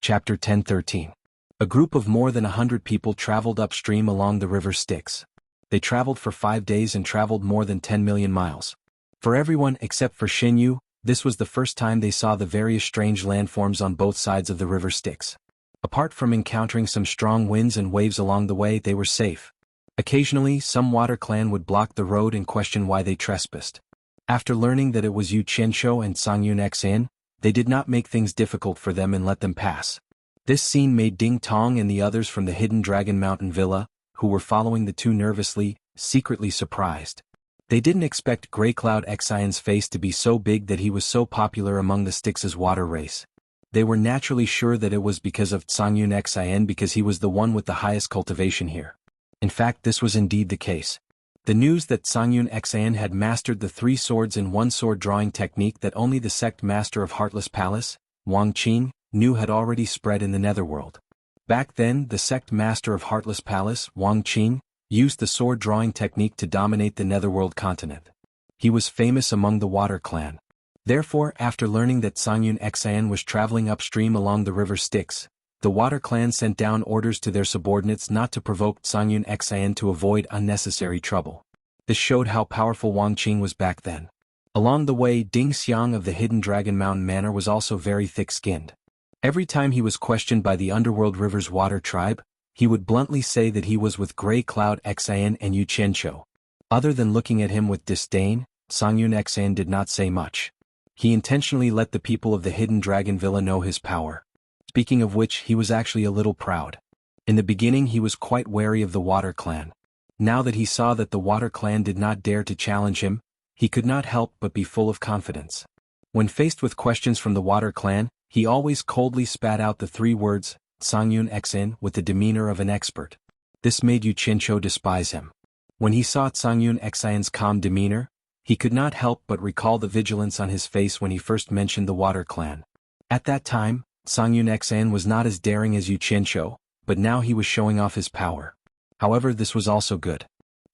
Chapter 10:13. A group of more than 100 people traveled upstream along the river Styx. They traveled for 5 days and traveled more than 10 million miles. For everyone except for Xinyu, this was the first time they saw the various strange landforms on both sides of the river Styx. Apart from encountering some strong winds and waves along the way, they were safe. Occasionally, some water clan would block the road and question why they trespassed. After learning that it was Yu Qianshou and Songyun Xin, they did not make things difficult for them and let them pass. This scene made Ding Tong and the others from the Hidden Dragon Mountain Villa, who were following the two nervously, secretly surprised. They didn't expect Grey Cloud Xion's face to be so big that he was so popular among the Styx's water race. They were naturally sure that it was because of Songyun Xin because he was the one with the highest cultivation here. In fact, this was indeed the case. The news that Songyun Xin had mastered the 3 swords in 1 sword drawing technique that only the sect master of Heartless Palace, Wang Qing, knew had already spread in the netherworld. Back then, the sect master of Heartless Palace, Wang Qing, used the sword drawing technique to dominate the netherworld continent. He was famous among the Water Clan. Therefore, after learning that Songyun Xin was traveling upstream along the river Styx, the Water Clan sent down orders to their subordinates not to provoke Songyun Xin to avoid unnecessary trouble. This showed how powerful Wang Qing was back then. Along the way, Ding Xiang of the Hidden Dragon Mountain Manor was also very thick-skinned. Every time he was questioned by the Underworld River's water tribe, he would bluntly say that he was with Grey Cloud Xin and Yu Qianshou. Other than looking at him with disdain, Songyun Xin did not say much. He intentionally let the people of the Hidden Dragon Villa know his power. Speaking of which, he was actually a little proud. In the beginning he was quite wary of the Water Clan. Now that he saw that the Water Clan did not dare to challenge him, he could not help but be full of confidence. When faced with questions from the Water Clan, he always coldly spat out the 3 words, Songyun Xin, with the demeanor of an expert. This made Yu Qianshou despise him. When he saw Songyun Xion's calm demeanor, he could not help but recall the vigilance on his face when he first mentioned the Water Clan. At that time, Songyun Xin was not as daring as Yu Qianshou, but now he was showing off his power. However, this was also good.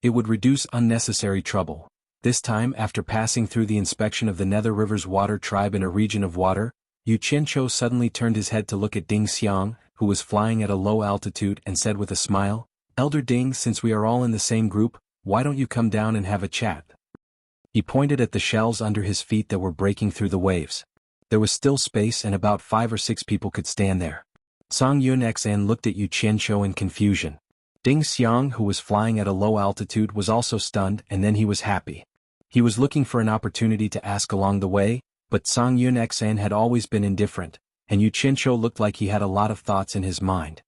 It would reduce unnecessary trouble. This time, after passing through the inspection of the Nether River's water tribe in a region of water, Yu Qianshou suddenly turned his head to look at Ding Xiang, who was flying at a low altitude, and said with a smile, "Elder Ding, since we are all in the same group, why don't you come down and have a chat?" He pointed at the shells under his feet that were breaking through the waves. There was still space and about 5 or 6 people could stand there. Songyun Xin looked at Yu Qianshou in confusion. Ding Xiang, who was flying at a low altitude, was also stunned, and then he was happy. He was looking for an opportunity to ask along the way, but Songyun Xin had always been indifferent, and Yu Qianshou looked like he had a lot of thoughts in his mind.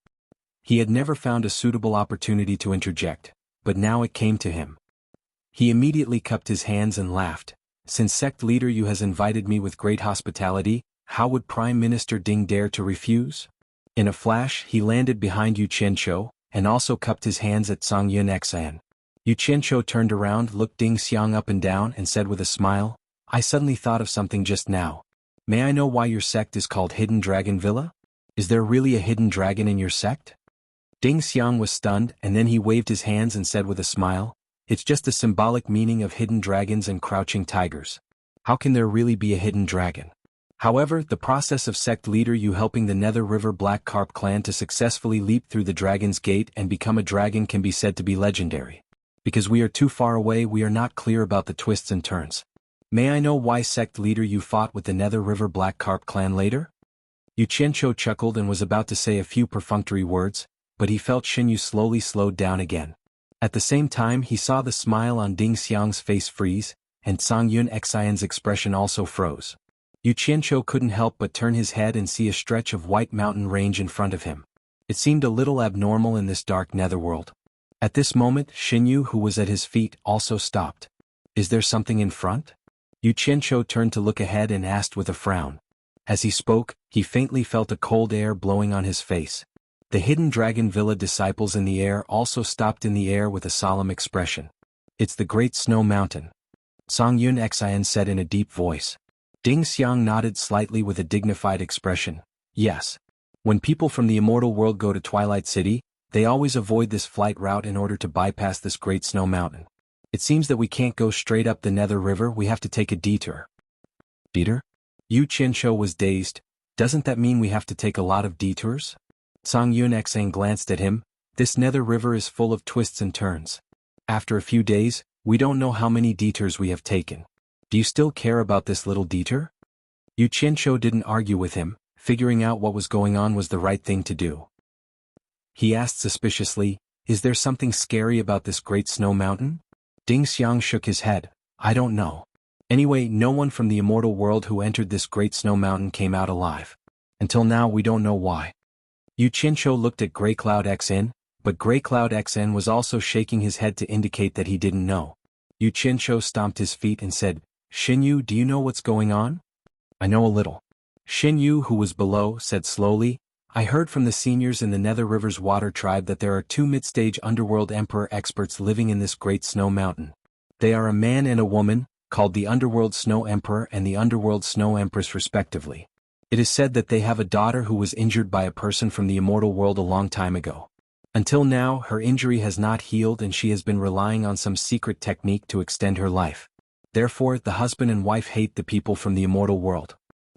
He had never found a suitable opportunity to interject, but now it came to him. He immediately cupped his hands and laughed. "Since sect leader Yu has invited me with great hospitality, how would Prime Minister Ding dare to refuse?" In a flash, he landed behind Yu Qianshou, and also cupped his hands at Songyun Xin. Yu Qianshou turned around, looked Ding Xiang up and down, and said with a smile, "I suddenly thought of something just now. May I know why your sect is called Hidden Dragon Villa? Is there really a hidden dragon in your sect?" Ding Xiang was stunned, and then he waved his hands and said with a smile, "It's just the symbolic meaning of hidden dragons and crouching tigers. How can there really be a hidden dragon?" However, the process of sect leader Yu helping the Nether River Black Carp clan to successfully leap through the Dragon's Gate and become a dragon can be said to be legendary. Because we are too far away, we are not clear about the twists and turns. May I know why sect leader Yu fought with the Nether River Black Carp clan later? Yu Qianshou chuckled and was about to say a few perfunctory words, but he felt Xinyu slowly slowed down again. At the same time, he saw the smile on Ding Xiang's face freeze, and Songyun Xion's expression also froze. Yu Qianshou couldn't help but turn his head and see a stretch of white mountain range in front of him. It seemed a little abnormal in this dark netherworld. At this moment, Xinyu, who was at his feet, also stopped. "Is there something in front?" Yu Qianshou turned to look ahead and asked with a frown. As he spoke, he faintly felt a cold air blowing on his face. The Hidden Dragon Villa disciples in the air also stopped in the air with a solemn expression. "It's the Great Snow Mountain," Songyun Xin said in a deep voice. Ding Xiang nodded slightly with a dignified expression. "Yes. When people from the immortal world go to Twilight City, they always avoid this flight route in order to bypass this Great Snow Mountain. It seems that we can't go straight up the Nether River, we have to take a detour." "Detour?" Yu Qianshou was dazed. Doesn't that mean we have to take a lot of detours? Song Yun Xang glanced at him. This nether river is full of twists and turns. After a few days, we don't know how many detours we have taken. Do you still care about this little detour? Yu Qianqiu didn't argue with him. Figuring out what was going on was the right thing to do. He asked suspiciously, is there something scary about this great snow mountain? Ding Xiang shook his head. I don't know. Anyway, no one from the immortal world who entered this great snow mountain came out alive. Until now we don't know why. Yu Qianqiu looked at Grey Cloud XN, but Grey Cloud XN was also shaking his head to indicate that he didn't know. Yu Qianqiu stomped his feet and said, Xinyu, do you know what's going on? I know a little. Xinyu, who was below, said slowly, I heard from the seniors in the Nether River's water tribe that there are 2 mid-stage underworld emperor experts living in this great snow mountain. They are a man and a woman, called the Underworld Snow Emperor and the Underworld Snow Empress respectively. It is said that they have a daughter who was injured by a person from the immortal world a long time ago. Until now, her injury has not healed and she has been relying on some secret technique to extend her life. Therefore, the husband and wife hate the people from the immortal world.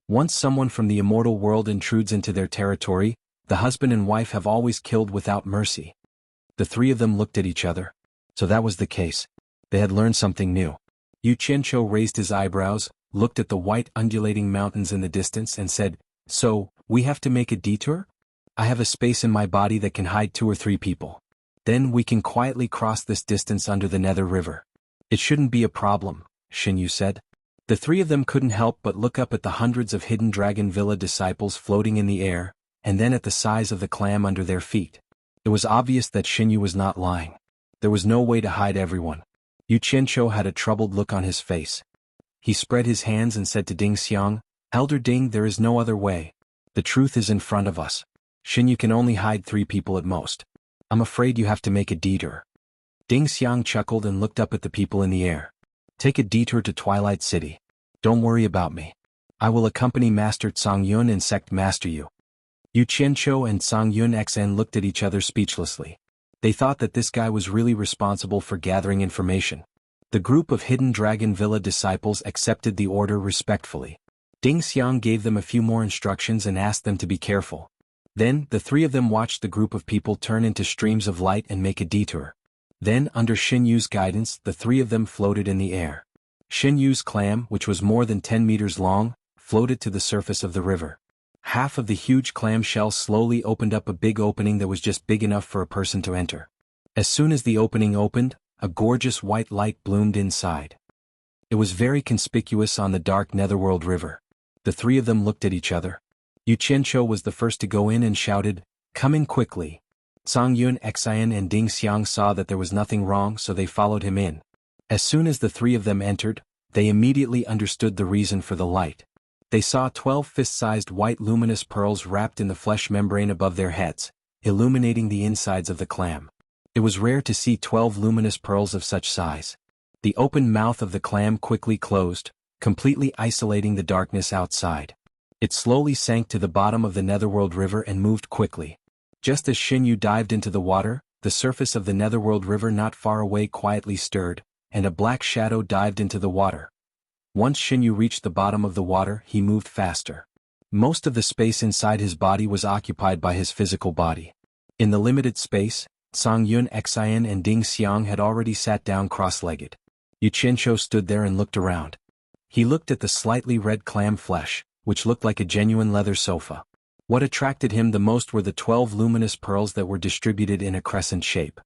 Once someone from the immortal world intrudes into their territory, the husband and wife have always killed without mercy. The 3 of them looked at each other. So that was the case. They had learned something new. Yu Qianqiu raised his eyebrows, looked at the white undulating mountains in the distance and said, so, we have to make a detour? I have a space in my body that can hide 2 or 3 people. Then we can quietly cross this distance under the Nether River. It shouldn't be a problem, Xinyu said. The 3 of them couldn't help but look up at the hundreds of hidden Dragon Villa disciples floating in the air, and then at the size of the clam under their feet. It was obvious that Xinyu was not lying. There was no way to hide everyone. Yu Qianqiu had a troubled look on his face. He spread his hands and said to Ding Xiang, Elder Ding, there is no other way. The truth is in front of us. Xinyu can only hide 3 people at most. I'm afraid you have to make a detour. Ding Xiang chuckled and looked up at the people in the air. Take a detour to Twilight City. Don't worry about me. I will accompany Master Tsang Yun and Sect Master Yu. Yu Qianqiu and Tsang Yun Xn looked at each other speechlessly. They thought that this guy was really responsible for gathering information. The group of hidden Dragon Villa disciples accepted the order respectfully. Ding Xiang gave them a few more instructions and asked them to be careful. Then, the 3 of them watched the group of people turn into streams of light and make a detour. Then, under Xinyu's guidance, the 3 of them floated in the air. Xinyu's clam, which was more than 10 meters long, floated to the surface of the river. Half of the huge clam shell slowly opened up a big opening that was just big enough for a person to enter. As soon as the opening opened, a gorgeous white light bloomed inside. It was very conspicuous on the dark Netherworld River. The 3 of them looked at each other. Yu Qianqiu was the first to go in and shouted, Come in quickly. Tsang Yun Xian and Ding Xiang saw that there was nothing wrong, so they followed him in. As soon as the 3 of them entered, they immediately understood the reason for the light. They saw 12 fist-sized white luminous pearls wrapped in the flesh membrane above their heads, illuminating the insides of the clam. It was rare to see 12 luminous pearls of such size. The open mouth of the clam quickly closed, completely isolating the darkness outside. It slowly sank to the bottom of the Netherworld River and moved quickly. Just as Xinyu dived into the water, the surface of the Netherworld River not far away quietly stirred, and a black shadow dived into the water. Once Xinyu reached the bottom of the water, he moved faster. Most of the space inside his body was occupied by his physical body. In the limited space, Tsang Yun Xian and Ding Xiang had already sat down cross-legged. Yu Qianqiu stood there and looked around. He looked at the slightly red clam flesh, which looked like a genuine leather sofa. What attracted him the most were the 12 luminous pearls that were distributed in a crescent shape.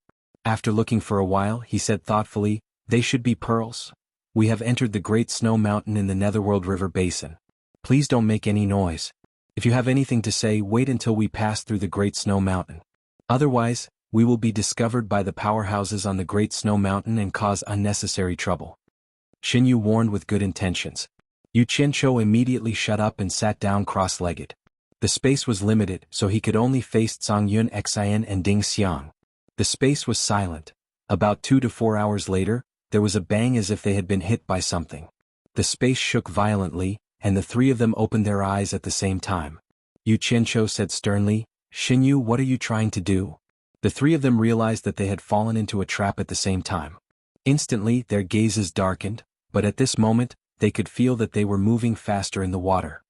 After looking for a while, he said thoughtfully, They should be pearls. We have entered the Great Snow Mountain in the Netherworld River Basin. Please don't make any noise. If you have anything to say, wait until we pass through the Great Snow Mountain. Otherwise, we will be discovered by the powerhouses on the Great Snow Mountain and cause unnecessary trouble. Xinyu warned with good intentions. Yu Qianqiu immediately shut up and sat down cross-legged. The space was limited, so he could only face Tsang Yun Xian and Ding Xiang. The space was silent. About 2 to 4 hours later, there was a bang as if they had been hit by something. The space shook violently, and the 3 of them opened their eyes at the same time. Yu Qianqiu said sternly, Xinyu, what are you trying to do? The 3 of them realized that they had fallen into a trap at the same time. Instantly, their gazes darkened, but at this moment, they could feel that they were moving faster in the water.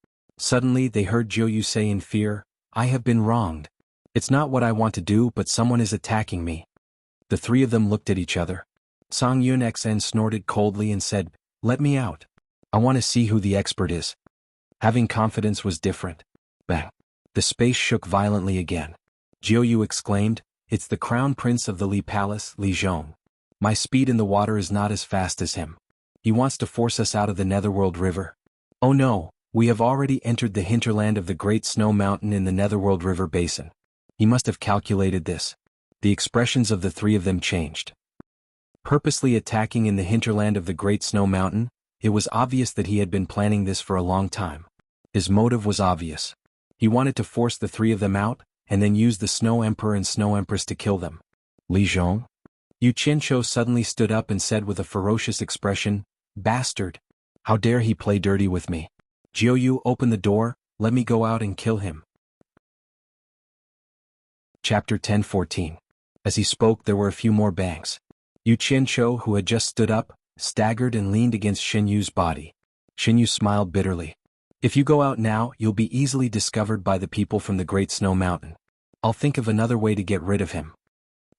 Suddenly they heard Jianghu say in fear, "I have been wronged. It's not what I want to do, but someone is attacking me." The three of them looked at each other. Song Yun Xn snorted coldly and said, "Let me out. I want to see who the expert is." Having confidence was different. Bang. The space shook violently again. Jianghu exclaimed, "It's the crown prince of the Li Palace, Li Zhong. My speed in the water is not as fast as him. He wants to force us out of the Netherworld River. Oh no, we have already entered the hinterland of the Great Snow Mountain in the Netherworld River Basin. He must have calculated this." The expressions of the three of them changed. Purposely attacking in the hinterland of the Great Snow Mountain, it was obvious that he had been planning this for a long time. His motive was obvious. He wanted to force the three of them out, and then use the Snow Emperor and Snow Empress to kill them. Li Zhong? Yu Qianzhou suddenly stood up and said with a ferocious expression, "Bastard! How dare he play dirty with me? Jianghu, open the door, let me go out and kill him." Chapter 10:14. As he spoke there were a few more bangs. Yu Qianzhou, who had just stood up, staggered and leaned against Xinyu's body. Xinyu smiled bitterly. "If you go out now, you'll be easily discovered by the people from the Great Snow Mountain. I'll think of another way to get rid of him."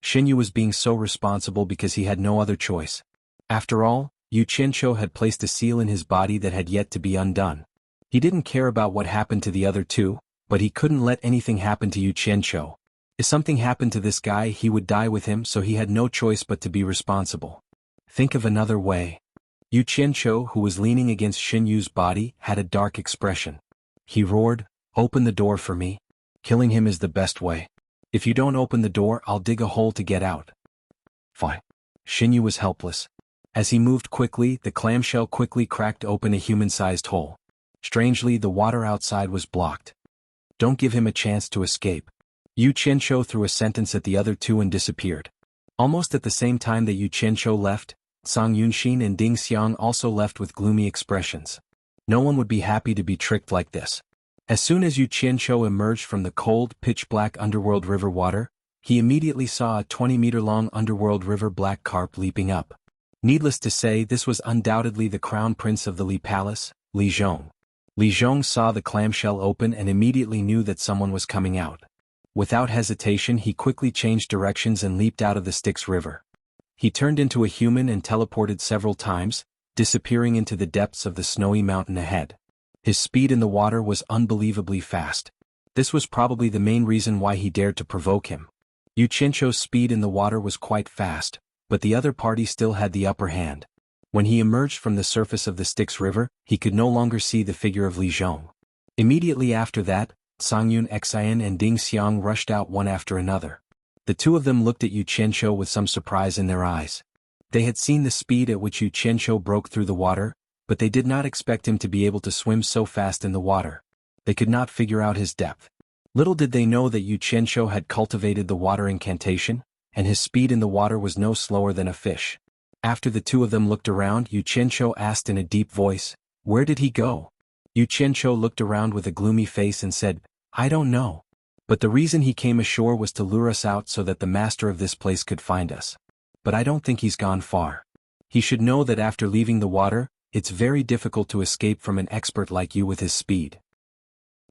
Xinyu was being so responsible because he had no other choice. After all, Yu Qianzhou had placed a seal in his body that had yet to be undone. He didn't care about what happened to the other two, but he couldn't let anything happen to Yu Qianzhou. If something happened to this guy, he would die with him, so he had no choice but to be responsible. Think of another way. Yu Qianzhou, who was leaning against Xinyu's body, had a dark expression. He roared, "Open the door for me. Killing him is the best way. If you don't open the door, I'll dig a hole to get out." Fine. Xinyu was helpless. As he moved quickly, the clamshell quickly cracked open a human-sized hole. Strangely, the water outside was blocked. "Don't give him a chance to escape." Yu Qianzhou threw a sentence at the other two and disappeared. Almost at the same time that Yu Qianzhou left, Song Yunxin and Ding Xiang also left with gloomy expressions. No one would be happy to be tricked like this. As soon as Yu Qianzhou emerged from the cold, pitch-black underworld river water, he immediately saw a 20-meter-long underworld river black carp leaping up. Needless to say, this was undoubtedly the crown prince of the Li Palace, Li Zhong. Li Zhong saw the clamshell open and immediately knew that someone was coming out. Without hesitation, he quickly changed directions and leaped out of the Styx River. He turned into a human and teleported several times, disappearing into the depths of the snowy mountain ahead. His speed in the water was unbelievably fast. This was probably the main reason why he dared to provoke him. Yu Qianzhou's speed in the water was quite fast, but the other party still had the upper hand. When he emerged from the surface of the Styx River, he could no longer see the figure of Li Zhong. Immediately after that, Songyun Xian and Ding Xiang rushed out one after another. The two of them looked at Yu Qianzhou with some surprise in their eyes. They had seen the speed at which Yu Qianzhou broke through the water, but they did not expect him to be able to swim so fast in the water. They could not figure out his depth. Little did they know that Yu Qianzhou had cultivated the water incantation, and his speed in the water was no slower than a fish. After the two of them looked around, Yu Qianzhou asked in a deep voice, "Where did he go?" Yu Qianzhou looked around with a gloomy face and said, "I don't know. But the reason he came ashore was to lure us out so that the master of this place could find us. But I don't think he's gone far. He should know that after leaving the water, it's very difficult to escape from an expert like you with his speed.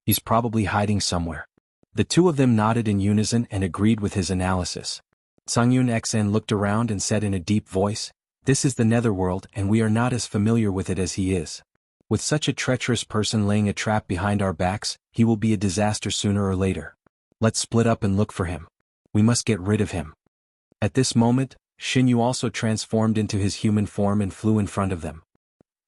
He's probably hiding somewhere." The two of them nodded in unison and agreed with his analysis. Songyun Xn looked around and said in a deep voice, "This is the Netherworld and we are not as familiar with it as he is. With such a treacherous person laying a trap behind our backs, he will be a disaster sooner or later. Let's split up and look for him. We must get rid of him." At this moment, Xinyu also transformed into his human form and flew in front of them.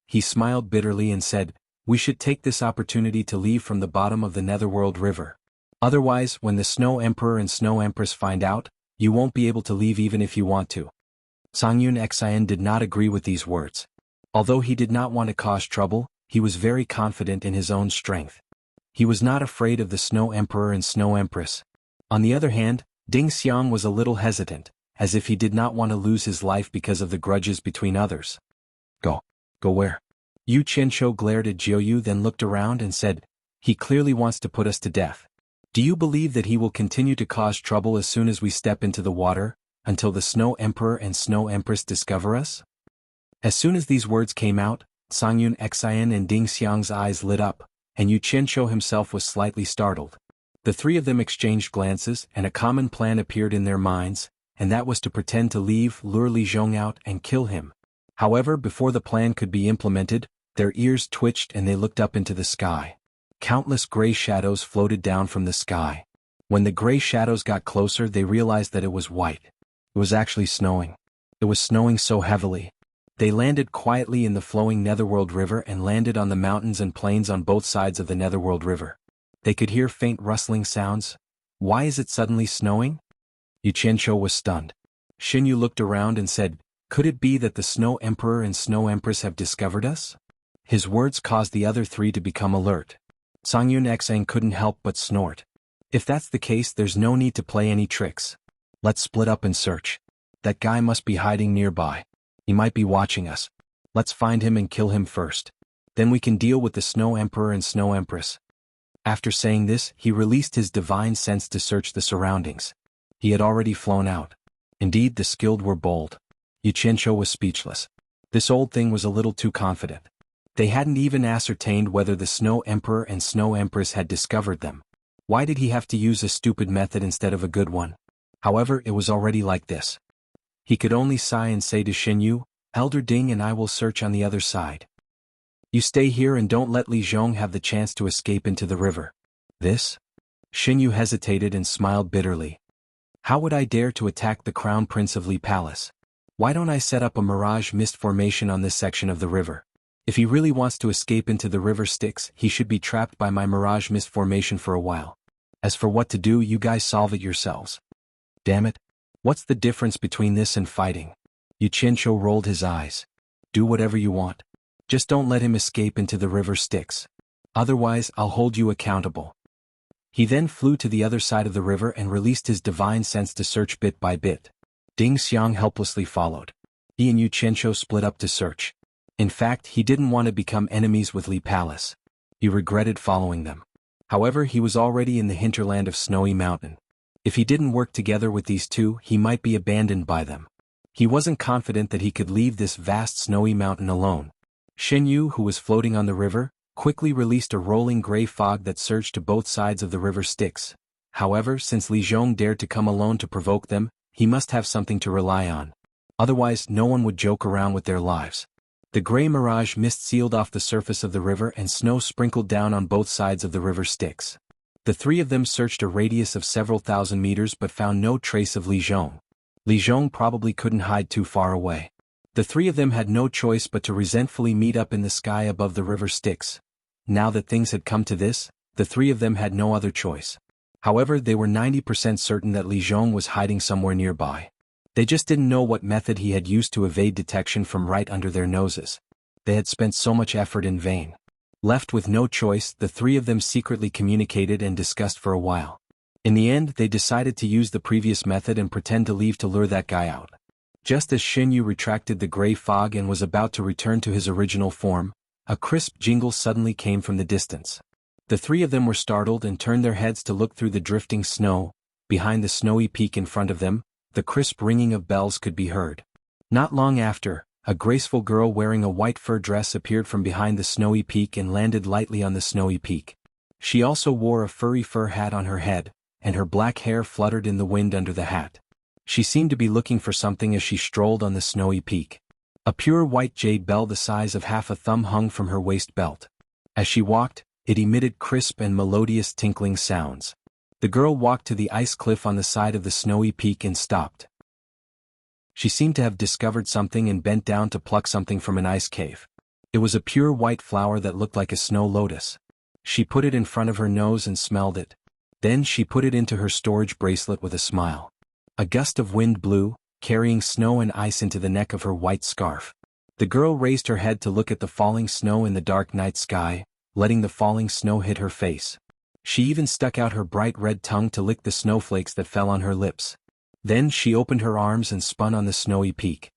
He smiled bitterly and said, "We should take this opportunity to leave from the bottom of the Netherworld River. Otherwise, when the Snow Emperor and Snow Empress find out, you won't be able to leave even if you want to." Songyun Xian did not agree with these words. Although he did not want to cause trouble, he was very confident in his own strength. He was not afraid of the Snow Emperor and Snow Empress. On the other hand, Ding Xiang was a little hesitant, as if he did not want to lose his life because of the grudges between others. Go. Go where?" Yu Qianzhou glared at Jianghu, then looked around and said, "He clearly wants to put us to death. Do you believe that he will continue to cause trouble as soon as we step into the water, until the Snow Emperor and Snow Empress discover us?" As soon as these words came out, Songyun Xian and Ding Xiang's eyes lit up. and Yu Qianqiu himself was slightly startled. The three of them exchanged glances, and a common plan appeared in their minds, and that was to pretend to leave, lure Li Zhong out, and kill him. However, before the plan could be implemented, their ears twitched and they looked up into the sky. Countless gray shadows floated down from the sky. When the gray shadows got closer, they realized that it was white. It was actually snowing. It was snowing so heavily. They landed quietly in the flowing Netherworld River and landed on the mountains and plains on both sides of the Netherworld River. They could hear faint rustling sounds. Why is it suddenly snowing? Yu Qianqiu was stunned. Xin Yu looked around and said, "Could it be that the Snow Emperor and Snow Empress have discovered us?" His words caused the other three to become alert. Songyun Xang couldn't help but snort. If that's the case, there's no need to play any tricks. Let's split up and search. That guy must be hiding nearby. He might be watching us. Let's find him and kill him first. Then we can deal with the Snow Emperor and Snow Empress. After saying this, he released his divine sense to search the surroundings. He had already flown out. Indeed, the skilled were bold. Yu Qianqiu was speechless. This old thing was a little too confident. They hadn't even ascertained whether the Snow Emperor and Snow Empress had discovered them. Why did he have to use a stupid method instead of a good one? However, it was already like this. He could only sigh and say to Xin Yu, "Elder Ding and I will search on the other side. You stay here and don't let Li Zhong have the chance to escape into the river." This? Xin Yu hesitated and smiled bitterly. How would I dare to attack the Crown Prince of Li Palace? Why don't I set up a mirage mist formation on this section of the river? If he really wants to escape into the river Styx, he should be trapped by my mirage mist formation for a while. As for what to do, you guys solve it yourselves. Damn it. What's the difference between this and fighting? Yu Qianqiu rolled his eyes. Do whatever you want. Just don't let him escape into the river Styx. Otherwise, I'll hold you accountable. He then flew to the other side of the river and released his divine sense to search bit by bit. Ding Xiang helplessly followed. He and Yu Qianqiu split up to search. In fact, he didn't want to become enemies with Li Palace. He regretted following them. However, he was already in the hinterland of Snowy Mountain. If he didn't work together with these two, he might be abandoned by them. He wasn't confident that he could leave this vast snowy mountain alone. Xin Yu, who was floating on the river, quickly released a rolling gray fog that surged to both sides of the river Styx. However, since Li Zhong dared to come alone to provoke them, he must have something to rely on. Otherwise, no one would joke around with their lives. The gray mirage mist sealed off the surface of the river and snow sprinkled down on both sides of the river Styx. The three of them searched a radius of several thousand meters but found no trace of Li Zhong. Li Zhong probably couldn't hide too far away. The three of them had no choice but to resentfully meet up in the sky above the river Styx. Now that things had come to this, the three of them had no other choice. However, they were 90% certain that Li Zhong was hiding somewhere nearby. They just didn't know what method he had used to evade detection from right under their noses. They had spent so much effort in vain. Left with no choice, the three of them secretly communicated and discussed for a while. In the end, they decided to use the previous method and pretend to leave to lure that guy out. Just as Xin Yu retracted the gray fog and was about to return to his original form, a crisp jingle suddenly came from the distance. The three of them were startled and turned their heads to look through the drifting snow. Behind the snowy peak in front of them, the crisp ringing of bells could be heard. Not long after, a graceful girl wearing a white fur dress appeared from behind the snowy peak and landed lightly on the snowy peak. She also wore a furry fur hat on her head, and her black hair fluttered in the wind under the hat. She seemed to be looking for something as she strolled on the snowy peak. A pure white jade bell the size of half a thumb hung from her waist belt. As she walked, it emitted crisp and melodious tinkling sounds. The girl walked to the ice cliff on the side of the snowy peak and stopped. She seemed to have discovered something and bent down to pluck something from an ice cave. It was a pure white flower that looked like a snow lotus. She put it in front of her nose and smelled it. Then she put it into her storage bracelet with a smile. A gust of wind blew, carrying snow and ice into the neck of her white scarf. The girl raised her head to look at the falling snow in the dark night sky, letting the falling snow hit her face. She even stuck out her bright red tongue to lick the snowflakes that fell on her lips. Then she opened her arms and spun on the snowy peak.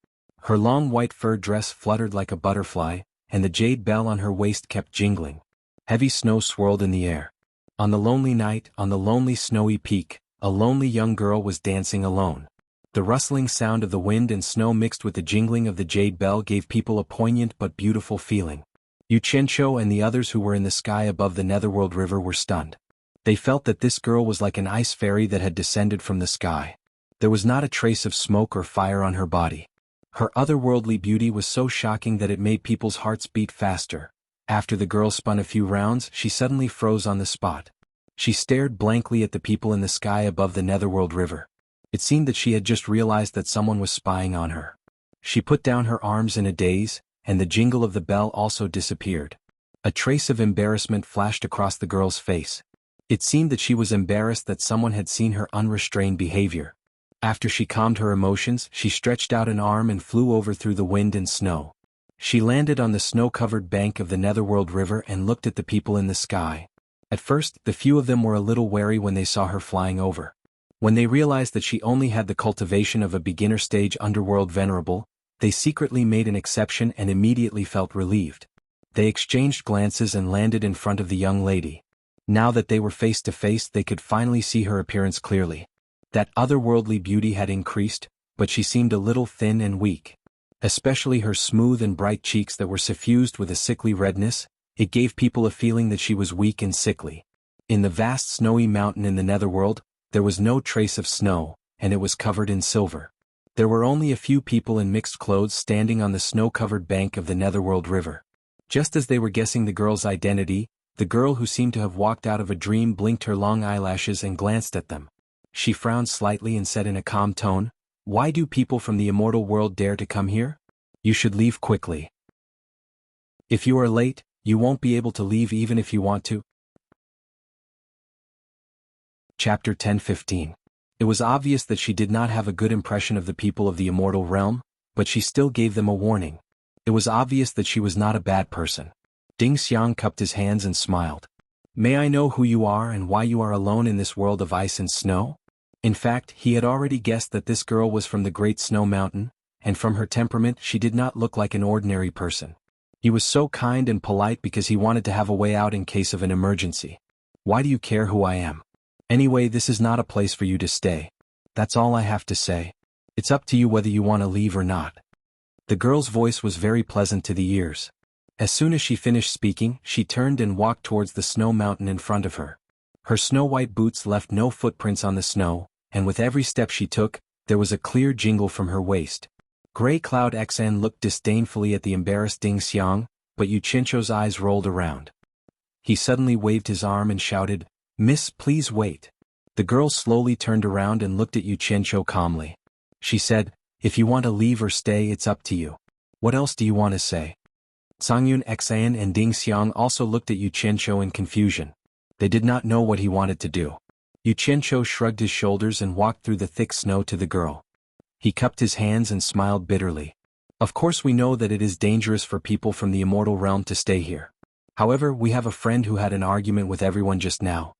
Her long white fur dress fluttered like a butterfly, and the jade bell on her waist kept jingling. Heavy snow swirled in the air. On the lonely night, on the lonely snowy peak, a lonely young girl was dancing alone. The rustling sound of the wind and snow mixed with the jingling of the jade bell gave people a poignant but beautiful feeling. Yu Qianqiu and the others who were in the sky above the Netherworld River were stunned. They felt that this girl was like an ice fairy that had descended from the sky. There was not a trace of smoke or fire on her body. Her otherworldly beauty was so shocking that it made people's hearts beat faster. After the girl spun a few rounds, she suddenly froze on the spot. She stared blankly at the people in the sky above the Netherworld River. It seemed that she had just realized that someone was spying on her. She put down her arms in a daze, and the jingle of the bell also disappeared. A trace of embarrassment flashed across the girl's face. It seemed that she was embarrassed that someone had seen her unrestrained behavior. After she calmed her emotions, she stretched out an arm and flew over through the wind and snow. She landed on the snow-covered bank of the Netherworld River and looked at the people in the sky. At first, the few of them were a little wary when they saw her flying over. When they realized that she only had the cultivation of a beginner-stage underworld venerable, they secretly made an exception and immediately felt relieved. They exchanged glances and landed in front of the young lady. Now that they were face to face, they could finally see her appearance clearly. That otherworldly beauty had increased, but she seemed a little thin and weak. Especially her smooth and bright cheeks that were suffused with a sickly redness, it gave people a feeling that she was weak and sickly. In the vast snowy mountain in the Netherworld, there was no trace of snow, and it was covered in silver. There were only a few people in mixed clothes standing on the snow-covered bank of the Netherworld River. Just as they were guessing the girl's identity, the girl who seemed to have walked out of a dream blinked her long eyelashes and glanced at them. She frowned slightly and said in a calm tone, "Why do people from the immortal world dare to come here? You should leave quickly. If you are late, you won't be able to leave even if you want to." Chapter 10:15. It was obvious that she did not have a good impression of the people of the immortal realm, but she still gave them a warning. It was obvious that she was not a bad person. Ding Xiang cupped his hands and smiled. "May I know who you are and why you are alone in this world of ice and snow?" In fact, he had already guessed that this girl was from the Great Snow Mountain, and from her temperament she did not look like an ordinary person. He was so kind and polite because he wanted to have a way out in case of an emergency. "Why do you care who I am? Anyway, this is not a place for you to stay. That's all I have to say. It's up to you whether you want to leave or not." The girl's voice was very pleasant to the ears. As soon as she finished speaking, she turned and walked towards the snow mountain in front of her. Her snow-white boots left no footprints on the snow, and with every step she took, there was a clear jingle from her waist. Gray Cloud XN looked disdainfully at the embarrassed Ding Xiang, but Yu Qianqiu's eyes rolled around. He suddenly waved his arm and shouted, "Miss, please wait." The girl slowly turned around and looked at Yu Qianqiu calmly. She said, "If you want to leave or stay, it's up to you. What else do you want to say?" Songyun Xan and Ding Xiang also looked at Yu Qianqiu in confusion. They did not know what he wanted to do. Yu Qianqiu shrugged his shoulders and walked through the thick snow to the girl. He cupped his hands and smiled bitterly. "Of course we know that it is dangerous for people from the immortal realm to stay here. However, we have a friend who had an argument with everyone just now.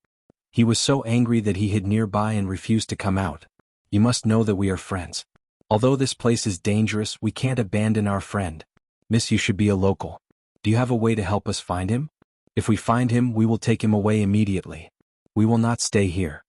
He was so angry that he hid nearby and refused to come out. You must know that we are friends. Although this place is dangerous, we can't abandon our friend. Miss, you should be a local. Do you have a way to help us find him? If we find him, we will take him away immediately. We will not stay here."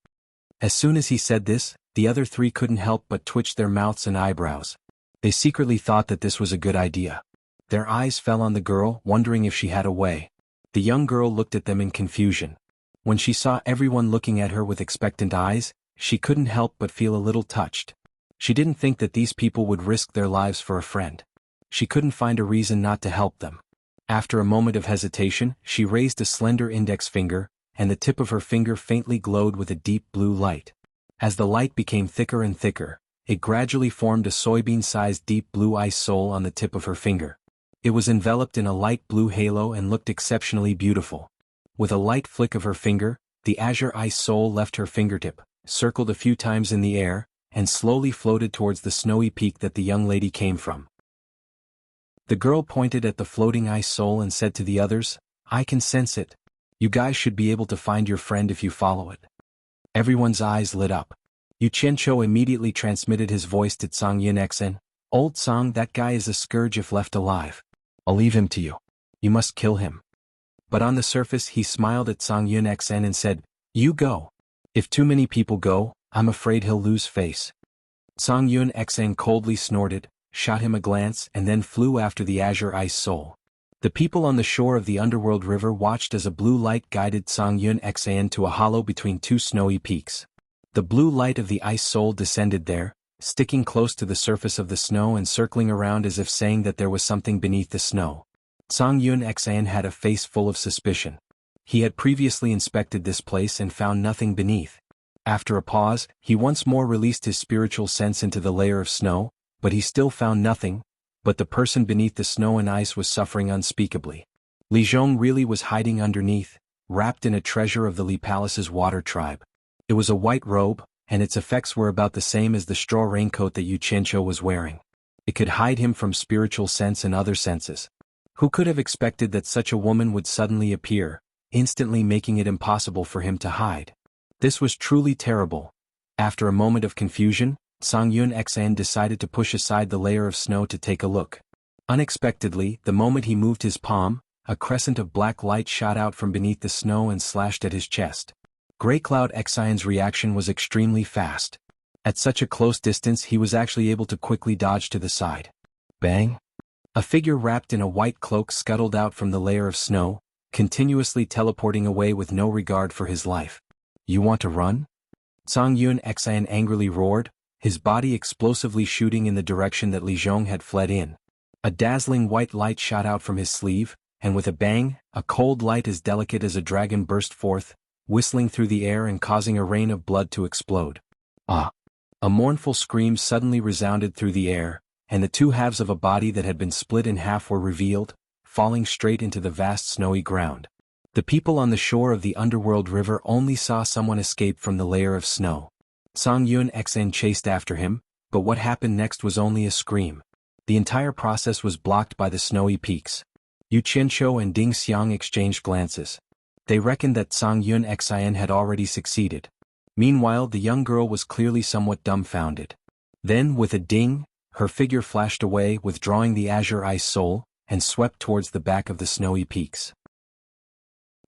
As soon as he said this, the other three couldn't help but twitch their mouths and eyebrows. They secretly thought that this was a good idea. Their eyes fell on the girl, wondering if she had a way. The young girl looked at them in confusion. When she saw everyone looking at her with expectant eyes, she couldn't help but feel a little touched. She didn't think that these people would risk their lives for a friend. She couldn't find a reason not to help them. After a moment of hesitation, she raised a slender index finger, and the tip of her finger faintly glowed with a deep blue light. As the light became thicker and thicker, it gradually formed a soybean-sized deep blue ice soul on the tip of her finger. It was enveloped in a light blue halo and looked exceptionally beautiful. With a light flick of her finger, the azure ice soul left her fingertip, circled a few times in the air, and slowly floated towards the snowy peak that the young lady came from. The girl pointed at the floating ice soul and said to the others, "I can sense it. You guys should be able to find your friend if you follow it." Everyone's eyes lit up. Yu Qianqiu immediately transmitted his voice to Tsang Yin Xen. "Old Tsang, that guy is a scourge if left alive. I'll leave him to you. You must kill him." But on the surface he smiled at Tsang Yin Xen and said, "You go. If too many people go, I'm afraid he'll lose face." Tsang Yun Xen coldly snorted, shot him a glance and then flew after the azure ice soul. The people on the shore of the underworld river watched as a blue light guided Song Yun Xan to a hollow between two snowy peaks. The blue light of the ice soul descended there, sticking close to the surface of the snow and circling around as if saying that there was something beneath the snow. Song Yun Xan had a face full of suspicion. He had previously inspected this place and found nothing beneath. After a pause, he once more released his spiritual sense into the layer of snow, but he still found nothing. But the person beneath the snow and ice was suffering unspeakably. Li Zhong really was hiding underneath, wrapped in a treasure of the Li Palace's water tribe. It was a white robe, and its effects were about the same as the straw raincoat that Yu Qianqiu was wearing. It could hide him from spiritual sense and other senses. Who could have expected that such a woman would suddenly appear, instantly making it impossible for him to hide? This was truly terrible. After a moment of confusion, Song Yun Xan decided to push aside the layer of snow to take a look. Unexpectedly, the moment he moved his palm, a crescent of black light shot out from beneath the snow and slashed at his chest. Grey Cloud Xian's reaction was extremely fast. At such a close distance he was actually able to quickly dodge to the side. Bang! A figure wrapped in a white cloak scuttled out from the layer of snow, continuously teleporting away with no regard for his life. You want to run? Song Yun Xian angrily roared, his body explosively shooting in the direction that Li Zhong had fled in. A dazzling white light shot out from his sleeve, and with a bang, a cold light as delicate as a dragon burst forth, whistling through the air and causing a rain of blood to explode. Ah! A mournful scream suddenly resounded through the air, and the two halves of a body that had been split in half were revealed, falling straight into the vast snowy ground. The people on the shore of the underworld river only saw someone escape from the layer of snow. Song Yun Xan chased after him, but what happened next was only a scream. The entire process was blocked by the snowy peaks. Yu Qianqiu and Ding Xiang exchanged glances. They reckoned that Song Yun Xian had already succeeded. Meanwhile, the young girl was clearly somewhat dumbfounded. Then, with a ding, her figure flashed away, withdrawing the azure ice soul, and swept towards the back of the snowy peaks.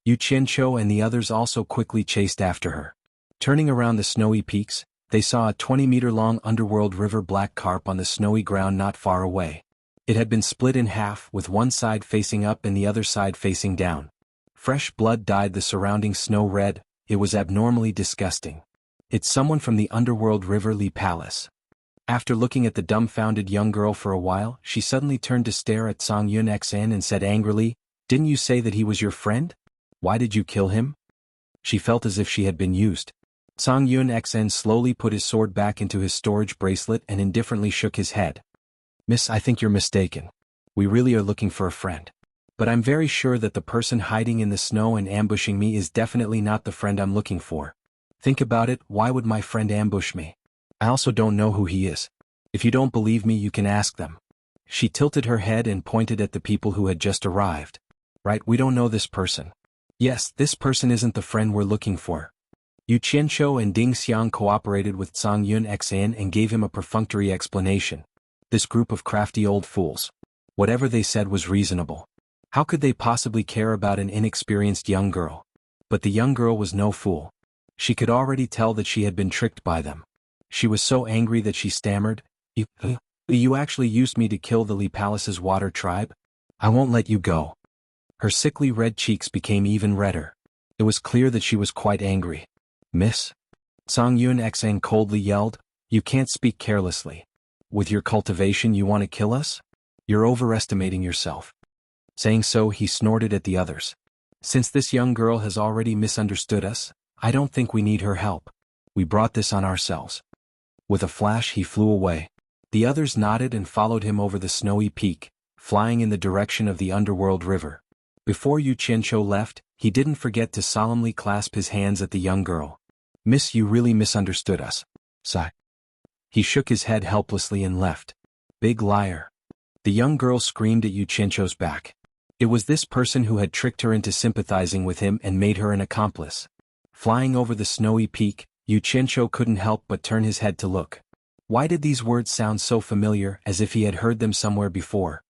Yu Qianqiu and the others also quickly chased after her. Turning around the snowy peaks, they saw a 20-meter-long underworld river black carp on the snowy ground not far away. It had been split in half, with one side facing up and the other side facing down. Fresh blood dyed the surrounding snow red. It was abnormally disgusting. It's someone from the underworld river Li Palace. After looking at the dumbfounded young girl for a while, she suddenly turned to stare at Song Yun Xan and said angrily, "Didn't you say that he was your friend? Why did you kill him?" She felt as if she had been used. Song Yun Xan slowly put his sword back into his storage bracelet and indifferently shook his head. "Miss, I think you're mistaken. We really are looking for a friend. But I'm very sure that the person hiding in the snow and ambushing me is definitely not the friend I'm looking for. Think about it, why would my friend ambush me? I also don't know who he is. If you don't believe me, you can ask them." She tilted her head and pointed at the people who had just arrived. "Right, we don't know this person. Yes, this person isn't the friend we're looking for." Yu Qianqiu and Ding Xiang cooperated with Song Yun Xan and gave him a perfunctory explanation. This group of crafty old fools. Whatever they said was reasonable. How could they possibly care about an inexperienced young girl? But the young girl was no fool. She could already tell that she had been tricked by them. She was so angry that she stammered, You actually used me to kill the Li Palace's water tribe? I won't let you go." Her sickly red cheeks became even redder. It was clear that she was quite angry. "Miss?" Song Yun Xan coldly yelled, "You can't speak carelessly. With your cultivation you want to kill us? You're overestimating yourself." Saying so, he snorted at the others. "Since this young girl has already misunderstood us, I don't think we need her help. We brought this on ourselves." With a flash he flew away. The others nodded and followed him over the snowy peak, flying in the direction of the underworld river. Before Yu Qianqiu left, he didn't forget to solemnly clasp his hands at the young girl. "Miss, you really misunderstood us." Sigh. He shook his head helplessly and left. "Big liar." The young girl screamed at Yu Qianqiu's back. It was this person who had tricked her into sympathizing with him and made her an accomplice. Flying over the snowy peak, Yu Qianqiu couldn't help but turn his head to look. Why did these words sound so familiar, as if he had heard them somewhere before?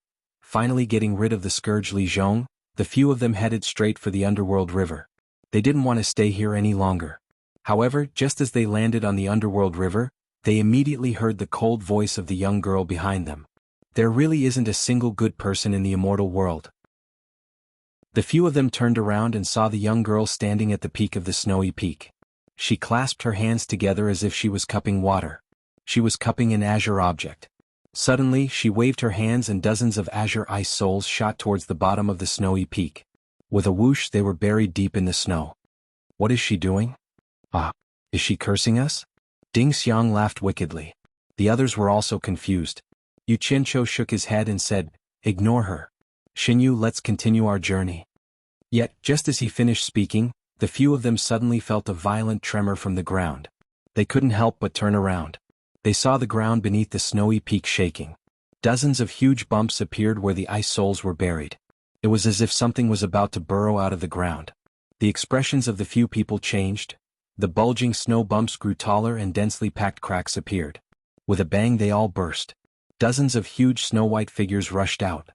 Finally getting rid of the scourge Li Zhong, the few of them headed straight for the underworld river. They didn't want to stay here any longer. However, just as they landed on the underworld river, they immediately heard the cold voice of the young girl behind them. "There really isn't a single good person in the immortal world. The few of them turned around and saw the young girl standing at the peak of the snowy peak. She clasped her hands together as if she was cupping water. She was cupping an azure object. Suddenly, she waved her hands and dozens of azure ice souls shot towards the bottom of the snowy peak. With a whoosh, they were buried deep in the snow. What is she doing? Ah, is she cursing us? Ding Xiang laughed wickedly. The others were also confused. Yu Qianqiu shook his head and said, "Ignore her. Xinyu, let's continue our journey." Yet, just as he finished speaking, the few of them suddenly felt a violent tremor from the ground. They couldn't help but turn around. They saw the ground beneath the snowy peak shaking. Dozens of huge bumps appeared where the ice souls were buried. It was as if something was about to burrow out of the ground. The expressions of the few people changed. The bulging snow bumps grew taller and densely packed cracks appeared. With a bang they all burst. Dozens of huge snow-white figures rushed out.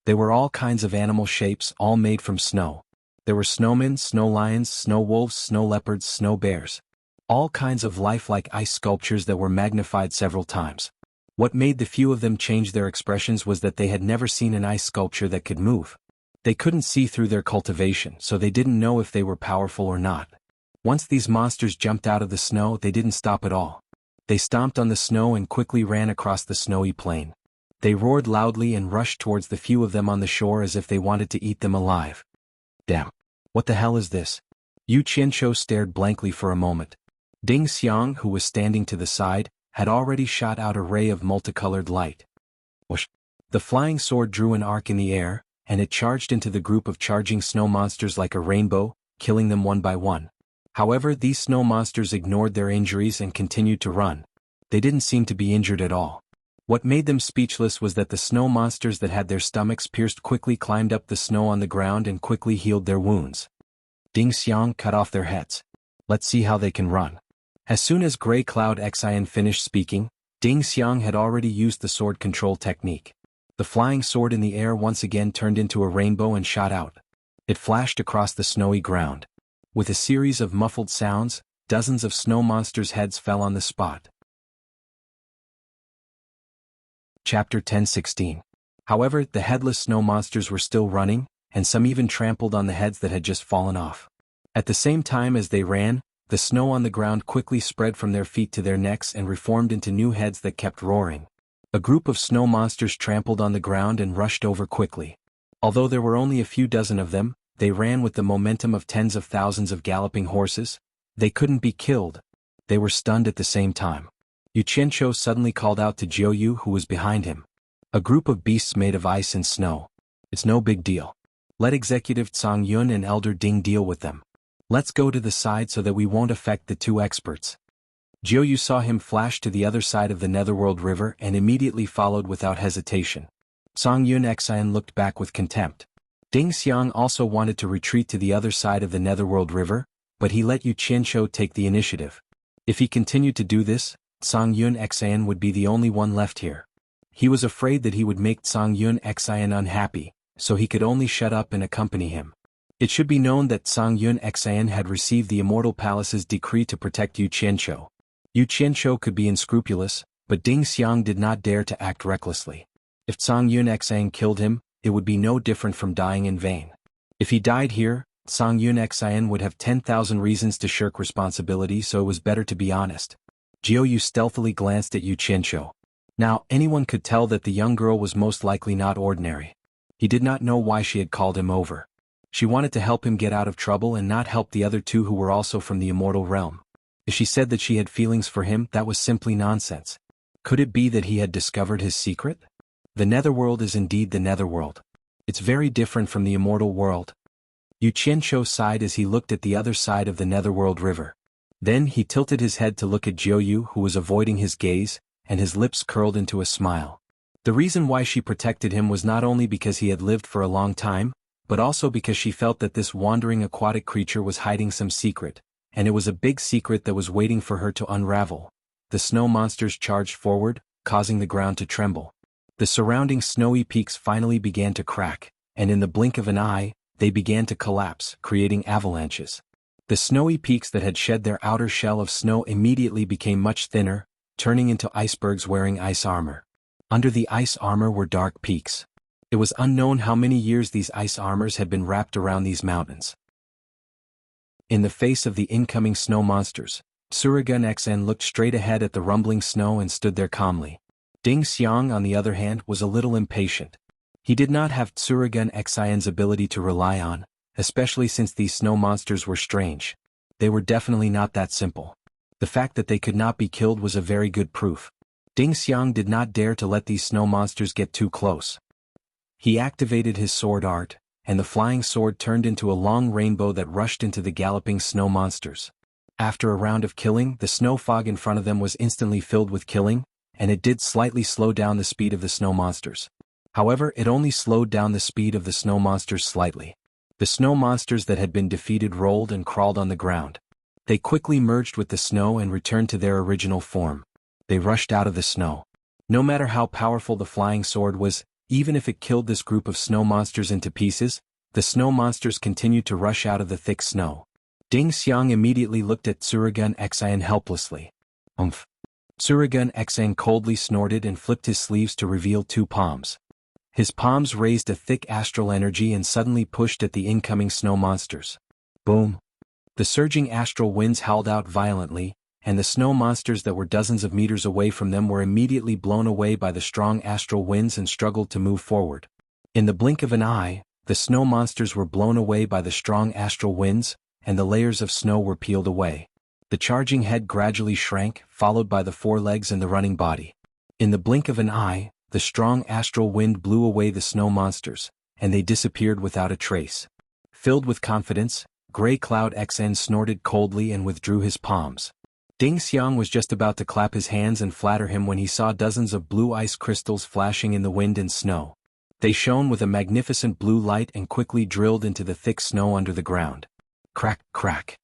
They were all kinds of animal shapes, all made from snow. There were snowmen, snow lions, snow wolves, snow leopards, snow bears. All kinds of lifelike ice sculptures that were magnified several times. What made the few of them change their expressions was that they had never seen an ice sculpture that could move. They couldn't see through their cultivation, so they didn't know if they were powerful or not. Once these monsters jumped out of the snow, they didn't stop at all. They stomped on the snow and quickly ran across the snowy plain. They roared loudly and rushed towards the few of them on the shore as if they wanted to eat them alive. Damn. What the hell is this? Yu Qianqiu stared blankly for a moment. Ding Xiang, who was standing to the side, had already shot out a ray of multicolored light. Whoosh! The flying sword drew an arc in the air, and it charged into the group of charging snow monsters like a rainbow, killing them one by one. However, these snow monsters ignored their injuries and continued to run. They didn't seem to be injured at all. What made them speechless was that the snow monsters that had their stomachs pierced quickly climbed up the snow on the ground and quickly healed their wounds. Ding Xiang cut off their heads. Let's see how they can run. As soon as Grey Cloud Xian finished speaking, Ding Xiang had already used the sword control technique. The flying sword in the air once again turned into a rainbow and shot out. It flashed across the snowy ground. With a series of muffled sounds, dozens of snow monsters' heads fell on the spot. Chapter 10:16. However, the headless snow monsters were still running, and some even trampled on the heads that had just fallen off. At the same time as they ran, the snow on the ground quickly spread from their feet to their necks and reformed into new heads that kept roaring. A group of snow monsters trampled on the ground and rushed over quickly. Although there were only a few dozen of them, they ran with the momentum of tens of thousands of galloping horses. They couldn't be killed. They were stunned at the same time. Yu Qianqiu suddenly called out to Jianghu, who was behind him. A group of beasts made of ice and snow. It's no big deal. Let Executive Cang Yun and Elder Ding deal with them. Let's go to the side so that we won't affect the two experts. Jianghu saw him flash to the other side of the Netherworld River and immediately followed without hesitation. Cang Yun Xian looked back with contempt. Ding Xiang also wanted to retreat to the other side of the Netherworld River, but he let Yu Qianqiu take the initiative. If he continued to do this, Cang Yun Xian would be the only one left here. He was afraid that he would make Cang Yun Xian unhappy, so he could only shut up and accompany him. It should be known that Cang Yun Xian had received the Immortal Palace's decree to protect Yu Qianqiu. Yu Qianqiu could be unscrupulous, but Ding Xiang did not dare to act recklessly. If Cang Yun Xian killed him, it would be no different from dying in vain. If he died here, Cang Yun Xian would have 10,000 reasons to shirk responsibility, so it was better to be honest. Jianghu stealthily glanced at Yu Qianqiu. Now, anyone could tell that the young girl was most likely not ordinary. He did not know why she had called him over. She wanted to help him get out of trouble and not help the other two who were also from the immortal realm. If she said that she had feelings for him, that was simply nonsense. Could it be that he had discovered his secret? The Netherworld is indeed the Netherworld. It's very different from the immortal world. Yu Qianqiu sighed as he looked at the other side of the Netherworld River. Then he tilted his head to look at Jianghu, who was avoiding his gaze, and his lips curled into a smile. The reason why she protected him was not only because he had lived for a long time, but also because she felt that this wandering aquatic creature was hiding some secret, and it was a big secret that was waiting for her to unravel. The snow monsters charged forward, causing the ground to tremble. The surrounding snowy peaks finally began to crack, and in the blink of an eye, they began to collapse, creating avalanches. The snowy peaks that had shed their outer shell of snow immediately became much thinner, turning into icebergs wearing ice armor. Under the ice armor were dark peaks. It was unknown how many years these ice armors had been wrapped around these mountains. In the face of the incoming snow monsters, Surigun XN looked straight ahead at the rumbling snow and stood there calmly. Ding Xiang, on the other hand, was a little impatient. He did not have Surigun XIN's ability to rely on, especially since these snow monsters were strange. They were definitely not that simple. The fact that they could not be killed was a very good proof. Ding Xiang did not dare to let these snow monsters get too close. He activated his sword art, and the flying sword turned into a long rainbow that rushed into the galloping snow monsters. After a round of killing, the snow fog in front of them was instantly filled with killing, and it did slightly slow down the speed of the snow monsters. However, it only slowed down the speed of the snow monsters slightly. The snow monsters that had been defeated rolled and crawled on the ground. They quickly merged with the snow and returned to their original form. They rushed out of the snow. No matter how powerful the flying sword was, even if it killed this group of snow monsters into pieces, the snow monsters continued to rush out of the thick snow. Ding Xiang immediately looked at Surigun XN helplessly. Umph. Surigun XN coldly snorted and flipped his sleeves to reveal two palms. His palms raised a thick astral energy and suddenly pushed at the incoming snow monsters. Boom. The surging astral winds howled out violently, and the snow monsters that were dozens of meters away from them were immediately blown away by the strong astral winds and struggled to move forward. In the blink of an eye, the snow monsters were blown away by the strong astral winds, and the layers of snow were peeled away. The charging head gradually shrank, followed by the forelegs and the running body. In the blink of an eye, the strong astral wind blew away the snow monsters, and they disappeared without a trace. Filled with confidence, Grey Cloud XN snorted coldly and withdrew his palms. Ding Xiang was just about to clap his hands and flatter him when he saw dozens of blue ice crystals flashing in the wind and snow. They shone with a magnificent blue light and quickly drilled into the thick snow under the ground. Crack, crack.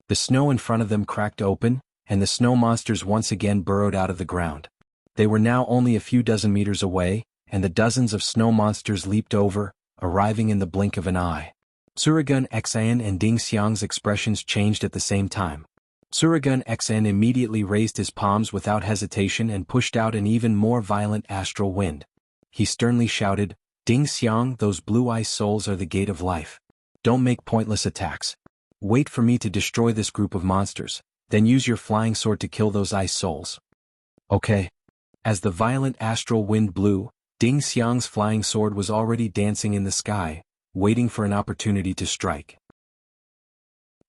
The snow in front of them cracked open, and the snow monsters once again burrowed out of the ground. They were now only a few dozen meters away, and the dozens of snow monsters leaped over, arriving in the blink of an eye. Surigun XN and Ding Xiang's expressions changed at the same time. Surigun XN immediately raised his palms without hesitation and pushed out an even more violent astral wind. He sternly shouted, "Ding Xiang, those blue ice souls are the gate of life. Don't make pointless attacks. Wait for me to destroy this group of monsters, then use your flying sword to kill those ice souls." Okay. As the violent astral wind blew, Ding Xiang's flying sword was already dancing in the sky, waiting for an opportunity to strike.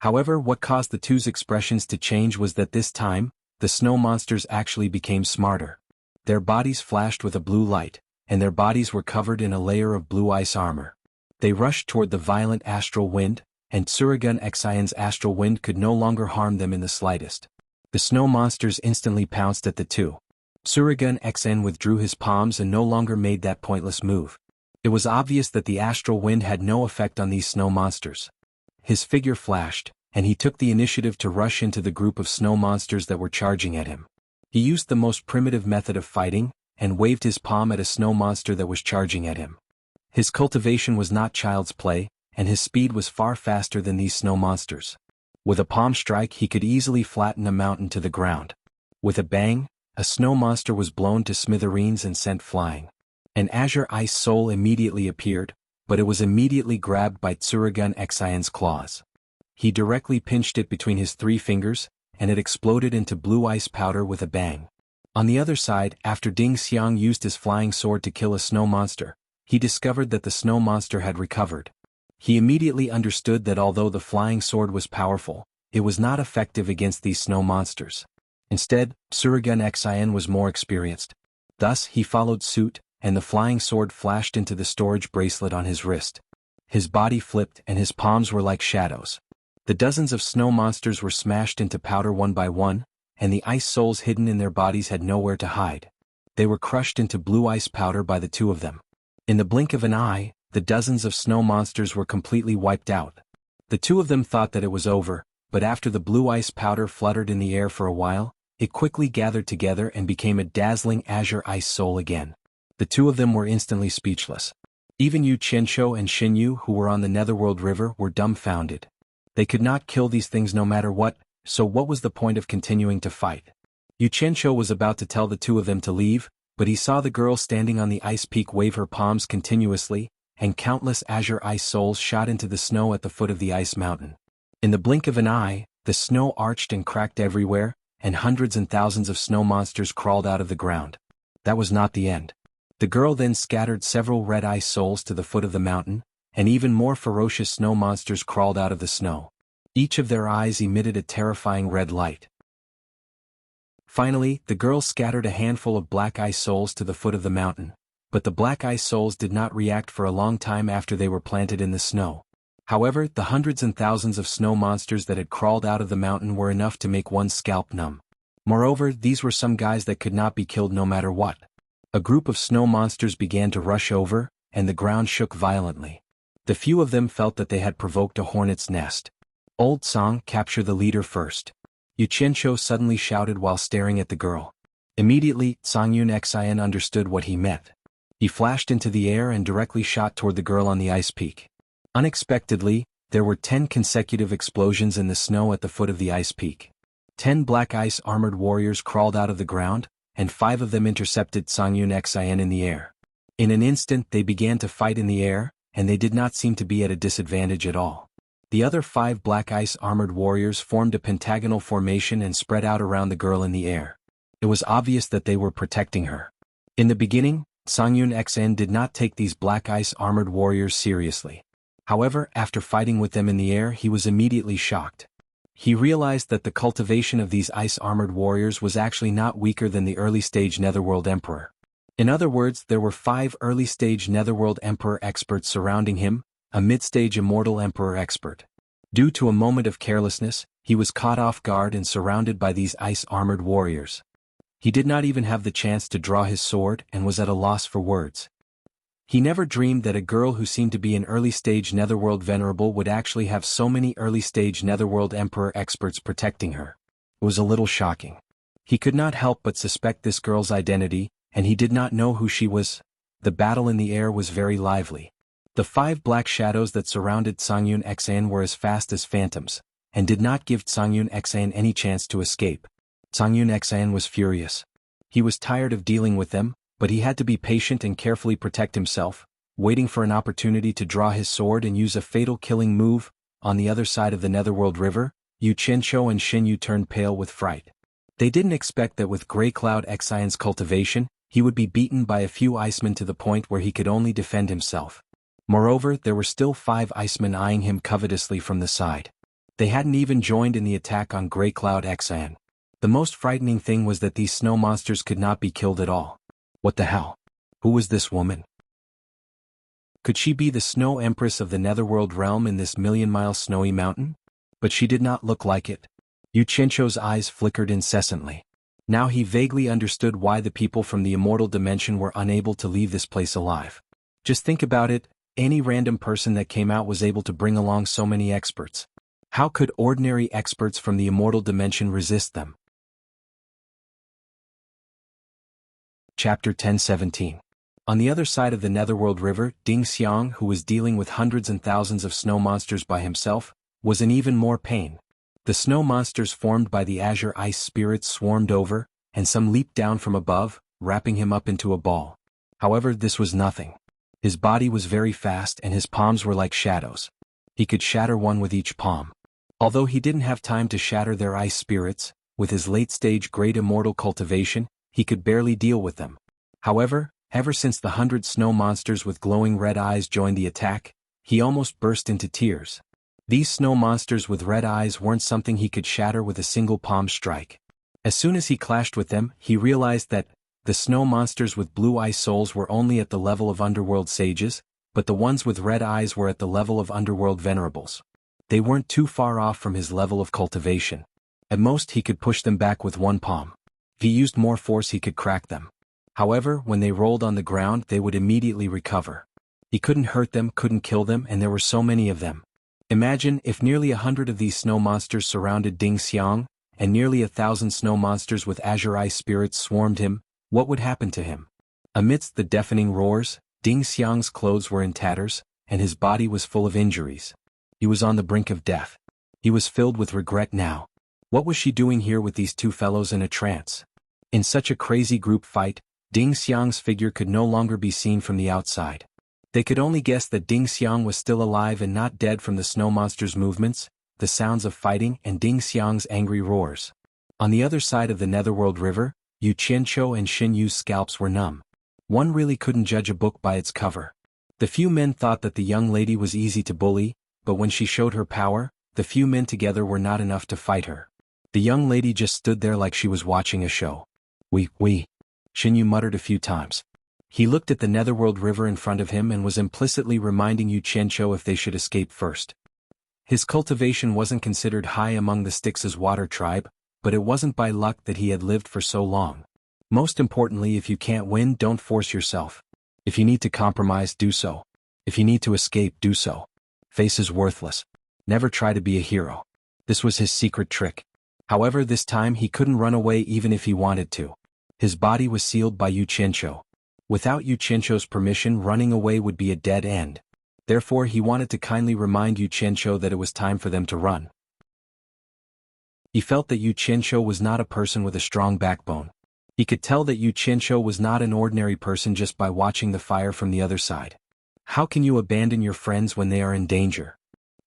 However, what caused the two's expressions to change was that this time, the snow monsters actually became smarter. Their bodies flashed with a blue light, and their bodies were covered in a layer of blue ice armor. They rushed toward the violent astral wind, and Surigun XIN's astral wind could no longer harm them in the slightest. The snow monsters instantly pounced at the two. Surigun XN withdrew his palms and no longer made that pointless move. It was obvious that the astral wind had no effect on these snow monsters. His figure flashed, and he took the initiative to rush into the group of snow monsters that were charging at him. He used the most primitive method of fighting, and waved his palm at a snow monster that was charging at him. His cultivation was not child's play, and his speed was far faster than these snow monsters. With a palm strike he could easily flatten a mountain to the ground. With a bang, a snow monster was blown to smithereens and sent flying. An azure ice soul immediately appeared, but it was immediately grabbed by Surigun XIN's claws. He directly pinched it between his 3 fingers, and it exploded into blue ice powder with a bang. On the other side, after Ding Xiang used his flying sword to kill a snow monster, he discovered that the snow monster had recovered. He immediately understood that although the flying sword was powerful, it was not effective against these snow monsters. Instead, Surigun XIN was more experienced. Thus, he followed suit, and the flying sword flashed into the storage bracelet on his wrist. His body flipped and his palms were like shadows. The dozens of snow monsters were smashed into powder one by one, and the ice souls hidden in their bodies had nowhere to hide. They were crushed into blue ice powder by the two of them. In the blink of an eye, the dozens of snow monsters were completely wiped out. The two of them thought that it was over, but after the blue ice powder fluttered in the air for a while, it quickly gathered together and became a dazzling azure ice soul again. The two of them were instantly speechless. Even Yu Qianshou and Xin Yu, who were on the Netherworld River, were dumbfounded. They could not kill these things no matter what, so what was the point of continuing to fight? Yu Qianshou was about to tell the two of them to leave, but he saw the girl standing on the ice peak wave her palms continuously, and countless azure ice souls shot into the snow at the foot of the ice mountain. In the blink of an eye, the snow arched and cracked everywhere, and hundreds and thousands of snow monsters crawled out of the ground. That was not the end. The girl then scattered several red ice souls to the foot of the mountain, and even more ferocious snow monsters crawled out of the snow. Each of their eyes emitted a terrifying red light. Finally, the girl scattered a handful of black ice souls to the foot of the mountain, but the black ice souls did not react for a long time after they were planted in the snow. However, the hundreds and thousands of snow monsters that had crawled out of the mountain were enough to make one's scalp numb. Moreover, these were some guys that could not be killed no matter what. A group of snow monsters began to rush over, and the ground shook violently. The few of them felt that they had provoked a hornet's nest. Old Song, capture the leader first. Yuqiancho suddenly shouted while staring at the girl. Immediately, Songyun Xian understood what he meant. He flashed into the air and directly shot toward the girl on the ice peak. Unexpectedly, there were 10 consecutive explosions in the snow at the foot of the ice peak. 10 black ice armored warriors crawled out of the ground, and 5 of them intercepted Songyun Xian in the air. In an instant they began to fight in the air, and they did not seem to be at a disadvantage at all. The other 5 black ice armored warriors formed a pentagonal formation and spread out around the girl in the air. It was obvious that they were protecting her. In the beginning, Songyun Xian did not take these black ice armored warriors seriously. However, after fighting with them in the air, he was immediately shocked. He realized that the cultivation of these ice-armored warriors was actually not weaker than the early-stage Netherworld Emperor. In other words, there were 5 early-stage Netherworld Emperor experts surrounding him, a mid-stage Immortal Emperor expert. Due to a moment of carelessness, he was caught off guard and surrounded by these ice-armored warriors. He did not even have the chance to draw his sword and was at a loss for words. He never dreamed that a girl who seemed to be an early-stage Netherworld Venerable would actually have so many early-stage Netherworld Emperor experts protecting her. It was a little shocking. He could not help but suspect this girl's identity, and he did not know who she was. The battle in the air was very lively. The 5 black shadows that surrounded Songyun Xian were as fast as phantoms, and did not give Songyun Xian any chance to escape. Songyun Xian was furious. He was tired of dealing with them, but he had to be patient and carefully protect himself, waiting for an opportunity to draw his sword and use a fatal killing move. On the other side of the Netherworld River, Yuqiancho and Xinyu turned pale with fright. They didn't expect that with Grey Cloud Xian's cultivation, he would be beaten by a few icemen to the point where he could only defend himself. Moreover, there were still 5 icemen eyeing him covetously from the side. They hadn't even joined in the attack on Grey Cloud Xian. The most frightening thing was that these snow monsters could not be killed at all. What the hell? Who was this woman? Could she be the Snow Empress of the Netherworld realm in this million-mile snowy mountain? But she did not look like it. Yuqiancho's eyes flickered incessantly. Now he vaguely understood why the people from the immortal dimension were unable to leave this place alive. Just think about it, any random person that came out was able to bring along so many experts. How could ordinary experts from the immortal dimension resist them? Chapter 10:17. On the other side of the Netherworld River, Ding Xiang, who was dealing with hundreds and thousands of snow monsters by himself, was in even more pain. The snow monsters formed by the azure ice spirits swarmed over, and some leaped down from above, wrapping him up into a ball. However, this was nothing. His body was very fast and his palms were like shadows. He could shatter one with each palm. Although he didn't have time to shatter their ice spirits, with his late-stage great immortal cultivation, he could barely deal with them. However, ever since the 100 snow monsters with glowing red eyes joined the attack, he almost burst into tears. These snow monsters with red eyes weren't something he could shatter with a single palm strike. As soon as he clashed with them, he realized that the snow monsters with blue ice souls were only at the level of underworld sages, but the ones with red eyes were at the level of underworld venerables. They weren't too far off from his level of cultivation. At most he could push them back with one palm. If he used more force he could crack them. However, when they rolled on the ground they would immediately recover. He couldn't hurt them, couldn't kill them, and there were so many of them. Imagine if nearly 100 of these snow monsters surrounded Ding Xiang, and nearly 1,000 snow monsters with azure ice spirits swarmed him, what would happen to him? Amidst the deafening roars, Ding Xiang's clothes were in tatters, and his body was full of injuries. He was on the brink of death. He was filled with regret now. What was she doing here with these two fellows in a trance? In such a crazy group fight, Ding Xiang's figure could no longer be seen from the outside. They could only guess that Ding Xiang was still alive and not dead from the snow monster's movements, the sounds of fighting and Ding Xiang's angry roars. On the other side of the Netherworld River, Yu Qianqiu and Xin Yu's scalps were numb. One really couldn't judge a book by its cover. The few men thought that the young lady was easy to bully, but when she showed her power, the few men together were not enough to fight her. The young lady just stood there like she was watching a show. We. Xin Yu muttered a few times. He looked at the Netherworld River in front of him and was implicitly reminding Yu Qianqiu if they should escape first. His cultivation wasn't considered high among the Styx's water tribe, but it wasn't by luck that he had lived for so long. Most importantly, if you can't win, don't force yourself. If you need to compromise, do so. If you need to escape, do so. Face is worthless. Never try to be a hero. This was his secret trick. However, this time he couldn't run away even if he wanted to. His body was sealed by Yu Qianqiu. Without Yu Qianqiu's permission, running away would be a dead end. Therefore, he wanted to kindly remind Yu Qianqiu that it was time for them to run. He felt that Yu Qianqiu was not a person with a strong backbone. He could tell that Yu Qianqiu was not an ordinary person just by watching the fire from the other side. How can you abandon your friends when they are in danger?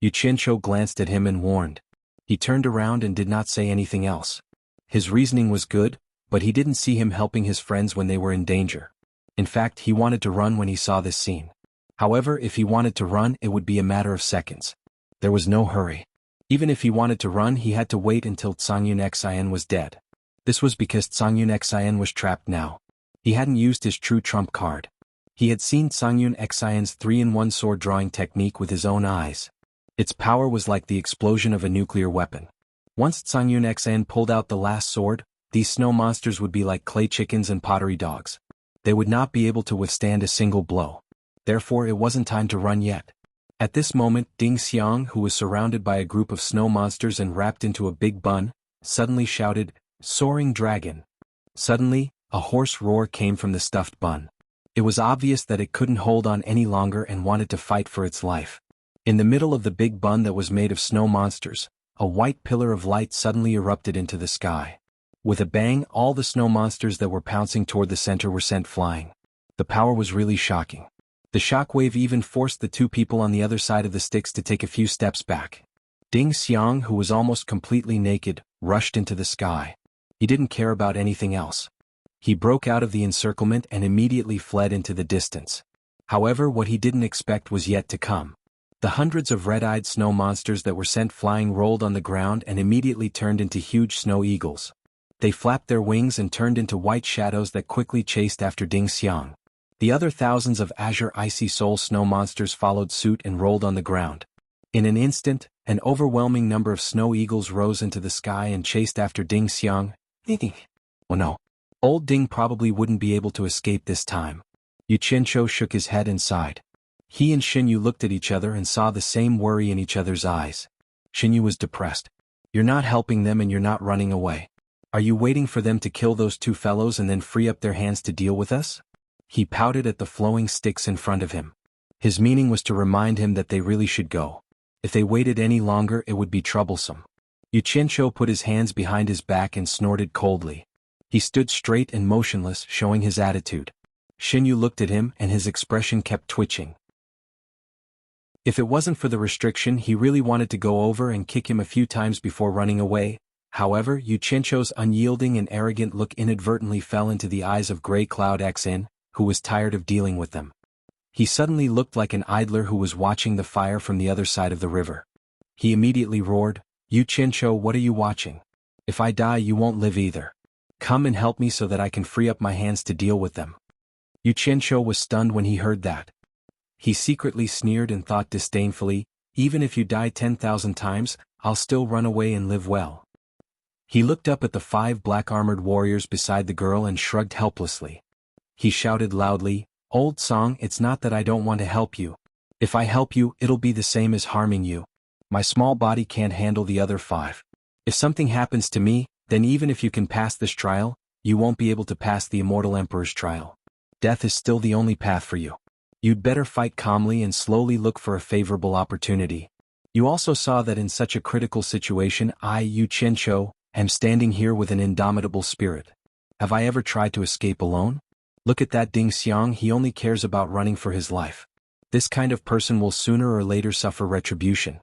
Yu Qianqiu glanced at him and warned. He turned around and did not say anything else. His reasoning was good, but he didn't see him helping his friends when they were in danger. In fact, he wanted to run when he saw this scene. However, if he wanted to run, it would be a matter of seconds. There was no hurry. Even if he wanted to run, he had to wait until Cangyun Xian was dead. This was because Cangyun Xian was trapped now. He hadn't used his true trump card. He had seen Cangyun Xian's 3-in-1 sword drawing technique with his own eyes. Its power was like the explosion of a nuclear weapon. Once Cangyun Xian pulled out the last sword, these snow monsters would be like clay chickens and pottery dogs. They would not be able to withstand a single blow. Therefore, it wasn't time to run yet. At this moment, Ding Xiang, who was surrounded by a group of snow monsters and wrapped into a big bun, suddenly shouted, "Soaring dragon!" Suddenly, a hoarse roar came from the stuffed bun. It was obvious that it couldn't hold on any longer and wanted to fight for its life. In the middle of the big bun that was made of snow monsters, a white pillar of light suddenly erupted into the sky. With a bang, all the snow monsters that were pouncing toward the center were sent flying. The power was really shocking. The shockwave even forced the two people on the other side of the Styx to take a few steps back. Ding Xiang, who was almost completely naked, rushed into the sky. He didn't care about anything else. He broke out of the encirclement and immediately fled into the distance. However, what he didn't expect was yet to come. The hundreds of red-eyed snow monsters that were sent flying rolled on the ground and immediately turned into huge snow eagles. They flapped their wings and turned into white shadows that quickly chased after Ding Xiang. The other thousands of azure icy soul snow monsters followed suit and rolled on the ground. In an instant, an overwhelming number of snow eagles rose into the sky and chased after Ding Xiang. Oh no. Old Ding probably wouldn't be able to escape this time. Yu Qianqiu shook his head and sighed. He and Xin Yu looked at each other and saw the same worry in each other's eyes. Xin Yu was depressed. You're not helping them and you're not running away. Are you waiting for them to kill those two fellows and then free up their hands to deal with us? He pouted at the flowing sticks in front of him. His meaning was to remind him that they really should go. If they waited any longer, it would be troublesome. Yu Qianqiu put his hands behind his back and snorted coldly. He stood straight and motionless, showing his attitude. Xin Yu looked at him and his expression kept twitching. If it wasn't for the restriction, he really wanted to go over and kick him a few times before running away. However, Yu Qianqiu's unyielding and arrogant look inadvertently fell into the eyes of Grey Cloud Xin, who was tired of dealing with them. He suddenly looked like an idler who was watching the fire from the other side of the river. He immediately roared, "Yu Qianqiu, what are you watching? If I die, you won't live either. Come and help me so that I can free up my hands to deal with them." Yu Qianqiu was stunned when he heard that. He secretly sneered and thought disdainfully, "Even if you die 10,000 times, I'll still run away and live well." He looked up at the 5 black-armored warriors beside the girl and shrugged helplessly. He shouted loudly, "Old Song, it's not that I don't want to help you. If I help you, it'll be the same as harming you. My small body can't handle the other 5. If something happens to me, then even if you can pass this trial, you won't be able to pass the Immortal Emperor's trial. Death is still the only path for you. You'd better fight calmly and slowly look for a favorable opportunity. You also saw that in such a critical situation I, Yu Qianqiu, am standing here with an indomitable spirit. Have I ever tried to escape alone? Look at that Ding Xiang, he only cares about running for his life. This kind of person will sooner or later suffer retribution.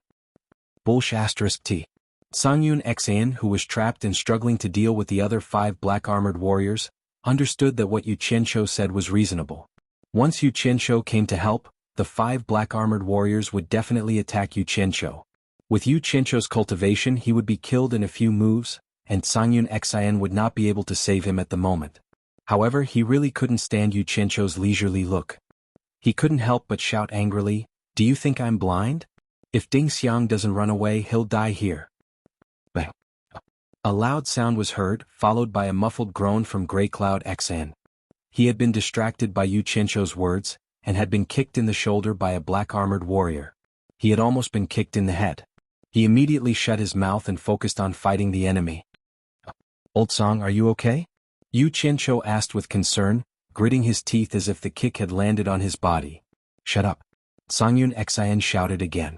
T. Songyun Xan, who was trapped and struggling to deal with the other 5 black-armored warriors, understood that what Yu Qianqiu said was reasonable. Once Yu Qianqiu came to help, the 5 black-armored warriors would definitely attack Yu Qianqiu. With Yu Qianqiu's cultivation, he would be killed in a few moves, and Songyun Xan would not be able to save him at the moment. However, he really couldn't stand Yu Qianqiu's leisurely look. He couldn't help but shout angrily, "Do you think I'm blind? If Ding Xiang doesn't run away, he'll die here." Bang. A loud sound was heard, followed by a muffled groan from Grey Cloud Xan. He had been distracted by Yu Qianqiu's words, and had been kicked in the shoulder by a black-armored warrior. He had almost been kicked in the head. He immediately shut his mouth and focused on fighting the enemy. "Old Song, are you okay?" Yu Qianqiu asked with concern, gritting his teeth as if the kick had landed on his body. "Shut up." Songyun Xan shouted again.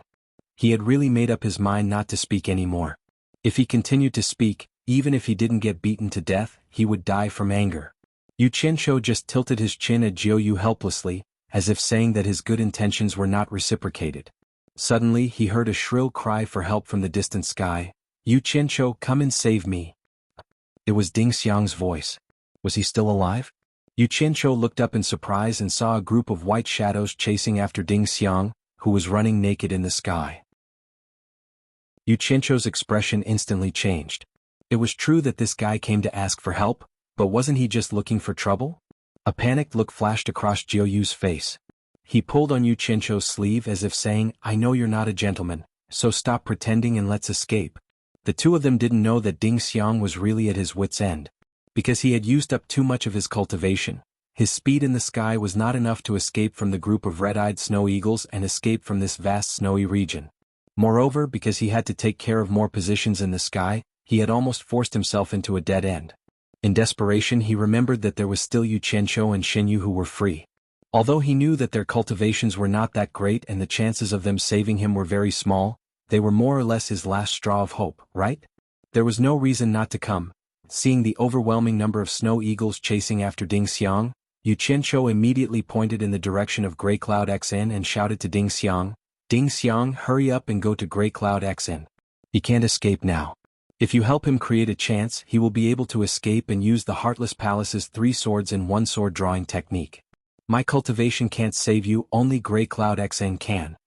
He had really made up his mind not to speak anymore. If he continued to speak, even if he didn't get beaten to death, he would die from anger. Yu Qianqiu just tilted his chin at Jianghu helplessly, as if saying that his good intentions were not reciprocated. Suddenly he heard a shrill cry for help from the distant sky. "Yu Qianqiu, come and save me." It was Ding Xiang's voice. Was he still alive? Yu Qianqiu looked up in surprise and saw a group of white shadows chasing after Ding Xiang, who was running naked in the sky. Yu Qianqiu's expression instantly changed. It was true that this guy came to ask for help, but wasn't he just looking for trouble? A panicked look flashed across Jianghu's face. He pulled on Yu Qianqiu's sleeve as if saying, "I know you're not a gentleman, so stop pretending and let's escape." The two of them didn't know that Ding Xiang was really at his wit's end. Because he had used up too much of his cultivation, his speed in the sky was not enough to escape from the group of red-eyed snow eagles and escape from this vast snowy region. Moreover, because he had to take care of more positions in the sky, he had almost forced himself into a dead end. In desperation, he remembered that there was still Yu Qianqiu and Xinyu who were free. Although he knew that their cultivations were not that great and the chances of them saving him were very small, they were more or less his last straw of hope, right? There was no reason not to come. Seeing the overwhelming number of snow eagles chasing after Ding Xiang, Yu Qianqiu immediately pointed in the direction of Grey Cloud Xn and shouted to Ding Xiang, "Ding Xiang, hurry up and go to Grey Cloud Xn. He can't escape now. If you help him create a chance, he will be able to escape and use the Heartless Palace's 3 swords in 1 sword drawing technique. My cultivation can't save you, only Grey Cloud Xn can."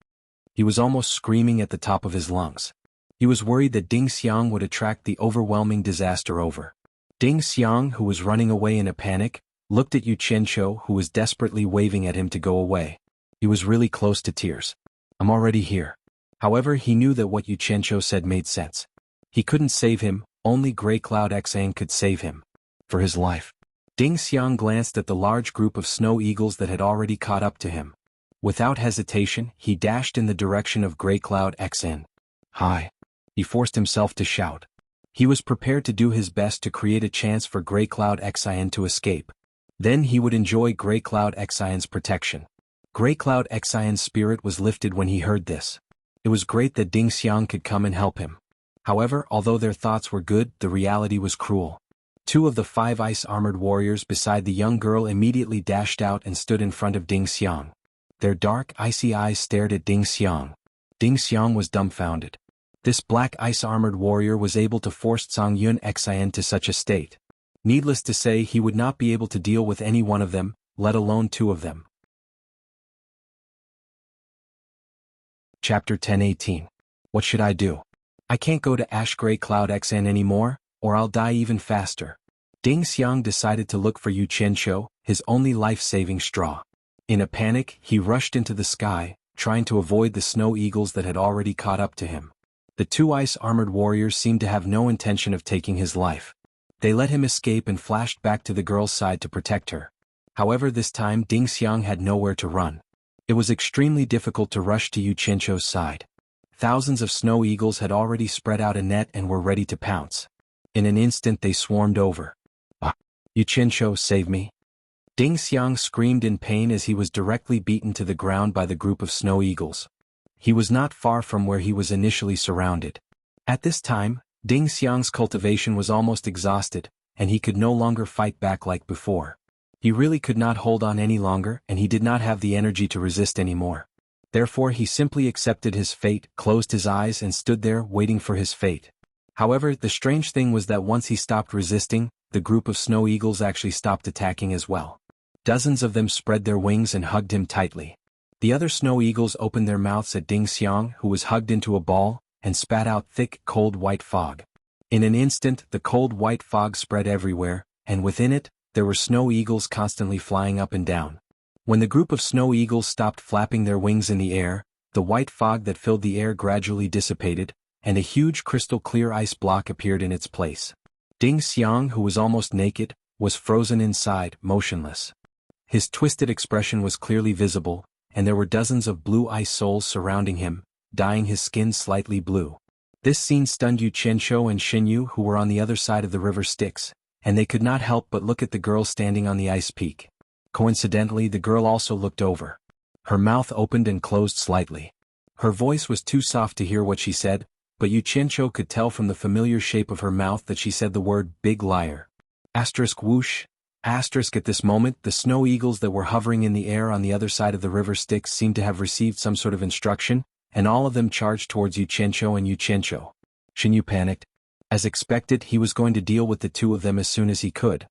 He was almost screaming at the top of his lungs. He was worried that Ding Xiang would attract the overwhelming disaster over. Ding Xiang, who was running away in a panic, looked at Yu Qianqiu, who was desperately waving at him to go away. He was really close to tears. "I'm already here." However, he knew that what Yu Qianqiu said made sense. He couldn't save him, only Grey Cloud Xn could save him. For his life. Ding Xiang glanced at the large group of snow eagles that had already caught up to him. Without hesitation, he dashed in the direction of Grey Cloud Xn. "Hi." He forced himself to shout. He was prepared to do his best to create a chance for Grey Cloud Xn to escape. Then he would enjoy Grey Cloud Xn's protection. Grey Cloud Xn's spirit was lifted when he heard this. It was great that Ding Xiang could come and help him. However, although their thoughts were good, the reality was cruel. 2 of the 5 ice-armored warriors beside the young girl immediately dashed out and stood in front of Ding Xiang. Their dark, icy eyes stared at Ding Xiang. Ding Xiang was dumbfounded. This black ice-armored warrior was able to force Songyun Xan to such a state. Needless to say, he would not be able to deal with any one of them, let alone 2 of them. Chapter 10:18. What should I do? I can't go to Ash Grey Cloud Xn anymore, or I'll die even faster. Ding Xiang decided to look for Yu Qianqiu, his only life-saving straw. In a panic, he rushed into the sky, trying to avoid the snow eagles that had already caught up to him. The 2 ice-armored warriors seemed to have no intention of taking his life. They let him escape and flashed back to the girl's side to protect her. However, this time Ding Xiang had nowhere to run. It was extremely difficult to rush to Yu Qianqiu's side. Thousands of snow eagles had already spread out a net and were ready to pounce. In an instant they swarmed over. "Ah! Yu Qianqiu, save me!" Ding Xiang screamed in pain as he was directly beaten to the ground by the group of snow eagles. He was not far from where he was initially surrounded. At this time, Ding Xiang's cultivation was almost exhausted, and he could no longer fight back like before. He really could not hold on any longer, and he did not have the energy to resist anymore. Therefore he simply accepted his fate, closed his eyes and stood there waiting for his fate. However, the strange thing was that once he stopped resisting, the group of snow eagles actually stopped attacking as well. Dozens of them spread their wings and hugged him tightly. The other snow eagles opened their mouths at Ding Xiang, who was hugged into a ball, and spat out thick, cold white fog. In an instant, the cold white fog spread everywhere, and within it, there were snow eagles constantly flying up and down. When the group of snow eagles stopped flapping their wings in the air, the white fog that filled the air gradually dissipated, and a huge crystal-clear ice block appeared in its place. Ding Xiang, who was almost naked, was frozen inside, motionless. His twisted expression was clearly visible, and there were dozens of blue ice souls surrounding him, dyeing his skin slightly blue. This scene stunned Yu Qianzhou and Xinyu, who were on the other side of the river Styx, and they could not help but look at the girl standing on the ice peak. Coincidentally, the girl also looked over. Her mouth opened and closed slightly. Her voice was too soft to hear what she said, but Yu Qianzhou could tell from the familiar shape of her mouth that she said the word big liar. Asterisk whoosh. Asterisk at this moment, the snow eagles that were hovering in the air on the other side of the river Styx seemed to have received some sort of instruction, and all of them charged towards Yu Qianzhou and Yu Qianzhou. Xinyu panicked. As expected, he was going to deal with the two of them as soon as he could.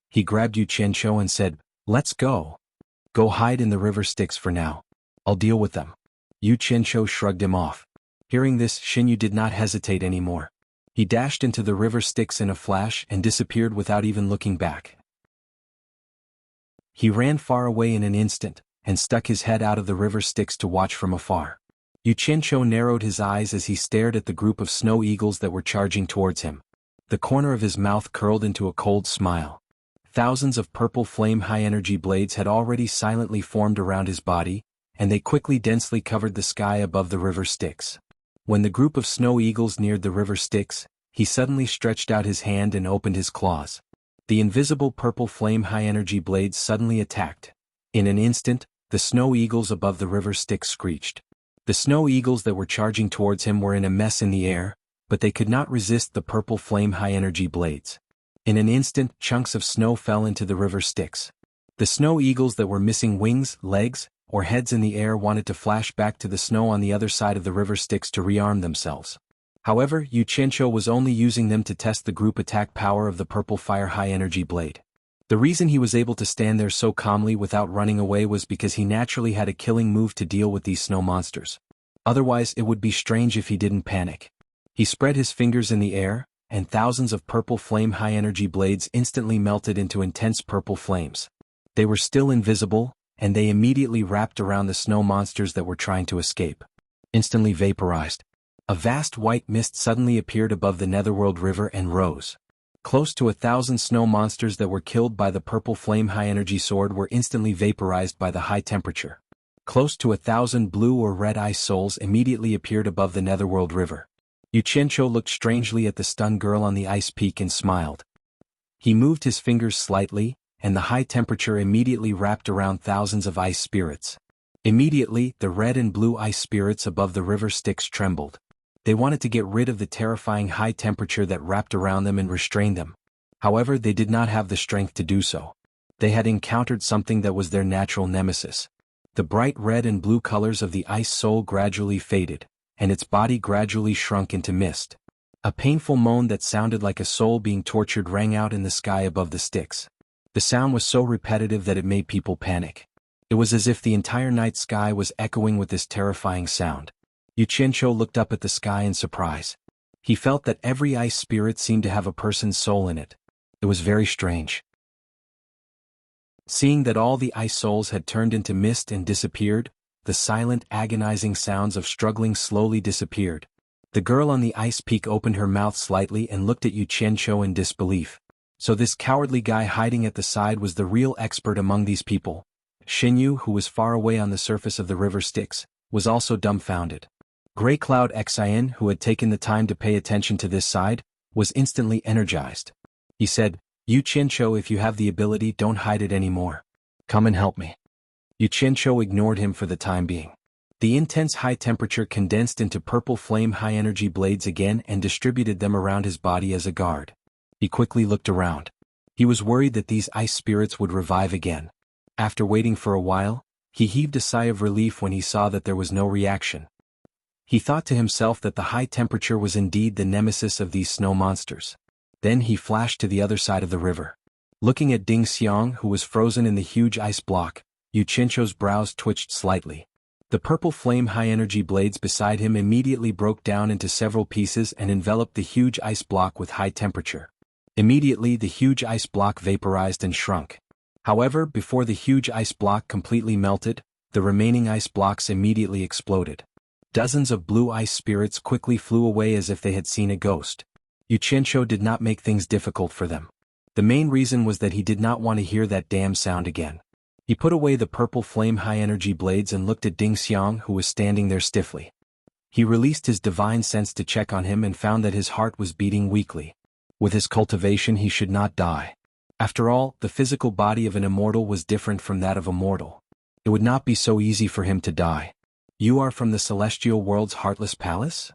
He grabbed Yu Qianzhou and said, "Let's go. Go hide in the river Styx for now. I'll deal with them." Yu Qianzhou shrugged him off. Hearing this, Xinyu did not hesitate anymore. He dashed into the river Styx in a flash and disappeared without even looking back. He ran far away in an instant, and stuck his head out of the river Styx to watch from afar. Yu Qianzhou narrowed his eyes as he stared at the group of snow eagles that were charging towards him. The corner of his mouth curled into a cold smile. Thousands of purple flame high-energy blades had already silently formed around his body, and they quickly densely covered the sky above the river Styx. When the group of snow eagles neared the river Styx, he suddenly stretched out his hand and opened his claws. The invisible purple flame high-energy blades suddenly attacked. In an instant, the snow eagles above the river Styx screeched. The snow eagles that were charging towards him were in a mess in the air, but they could not resist the purple flame high-energy blades. In an instant, chunks of snow fell into the river Styx. The snow eagles that were missing wings, legs, or heads in the air wanted to flash back to the snow on the other side of the river Styx to rearm themselves. However, Yu Qianzhou was only using them to test the group attack power of the purple fire high-energy blade. The reason he was able to stand there so calmly without running away was because he naturally had a killing move to deal with these snow monsters. Otherwise, it would be strange if he didn't panic. He spread his fingers in the air, and thousands of purple flame high-energy blades instantly melted into intense purple flames. They were still invisible, and they immediately wrapped around the snow monsters that were trying to escape. Instantly vaporized. A vast white mist suddenly appeared above the Netherworld River and rose. Close to 1,000 snow monsters that were killed by the purple flame high-energy sword were instantly vaporized by the high temperature. Close to 1,000 blue or red ice souls immediately appeared above the Netherworld River. Yu Qianzhou looked strangely at the stunned girl on the ice peak and smiled. He moved his fingers slightly, and the high temperature immediately wrapped around thousands of ice spirits. Immediately, the red and blue ice spirits above the river Styx trembled. They wanted to get rid of the terrifying high temperature that wrapped around them and restrained them. However, they did not have the strength to do so. They had encountered something that was their natural nemesis. The bright red and blue colors of the ice soul gradually faded, and its body gradually shrunk into mist. A painful moan that sounded like a soul being tortured rang out in the sky above the Styx. The sound was so repetitive that it made people panic. It was as if the entire night sky was echoing with this terrifying sound. Yu Qianzhou looked up at the sky in surprise. He felt that every ice spirit seemed to have a person's soul in it. It was very strange. Seeing that all the ice souls had turned into mist and disappeared, the silent, agonizing sounds of struggling slowly disappeared. The girl on the ice peak opened her mouth slightly and looked at Yu Qianzhou in disbelief. So this cowardly guy hiding at the side was the real expert among these people. Xinyu, who was far away on the surface of the river Styx, was also dumbfounded. Grey Cloud Xian, who had taken the time to pay attention to this side, was instantly energized. He said, "Yu Qianzhou, if you have the ability, don't hide it anymore. Come and help me." Yu Qianzhou ignored him for the time being. The intense high temperature condensed into purple flame high-energy blades again and distributed them around his body as a guard. He quickly looked around. He was worried that these ice spirits would revive again. After waiting for a while, he heaved a sigh of relief when he saw that there was no reaction. He thought to himself that the high temperature was indeed the nemesis of these snow monsters. Then he flashed to the other side of the river. Looking at Ding Xiang, who was frozen in the huge ice block, Yu Qianqiu's brows twitched slightly. The purple flame high-energy blades beside him immediately broke down into several pieces and enveloped the huge ice block with high temperature. Immediately the huge ice block vaporized and shrunk. However, before the huge ice block completely melted, the remaining ice blocks immediately exploded. Dozens of blue ice spirits quickly flew away as if they had seen a ghost. Yu Qianqiu did not make things difficult for them. The main reason was that he did not want to hear that damn sound again. He put away the purple flame high-energy blades and looked at Ding Xiang, who was standing there stiffly. He released his divine sense to check on him and found that his heart was beating weakly. With his cultivation he should not die. After all, the physical body of an immortal was different from that of a mortal. It would not be so easy for him to die. "You are from the celestial world's heartless palace?"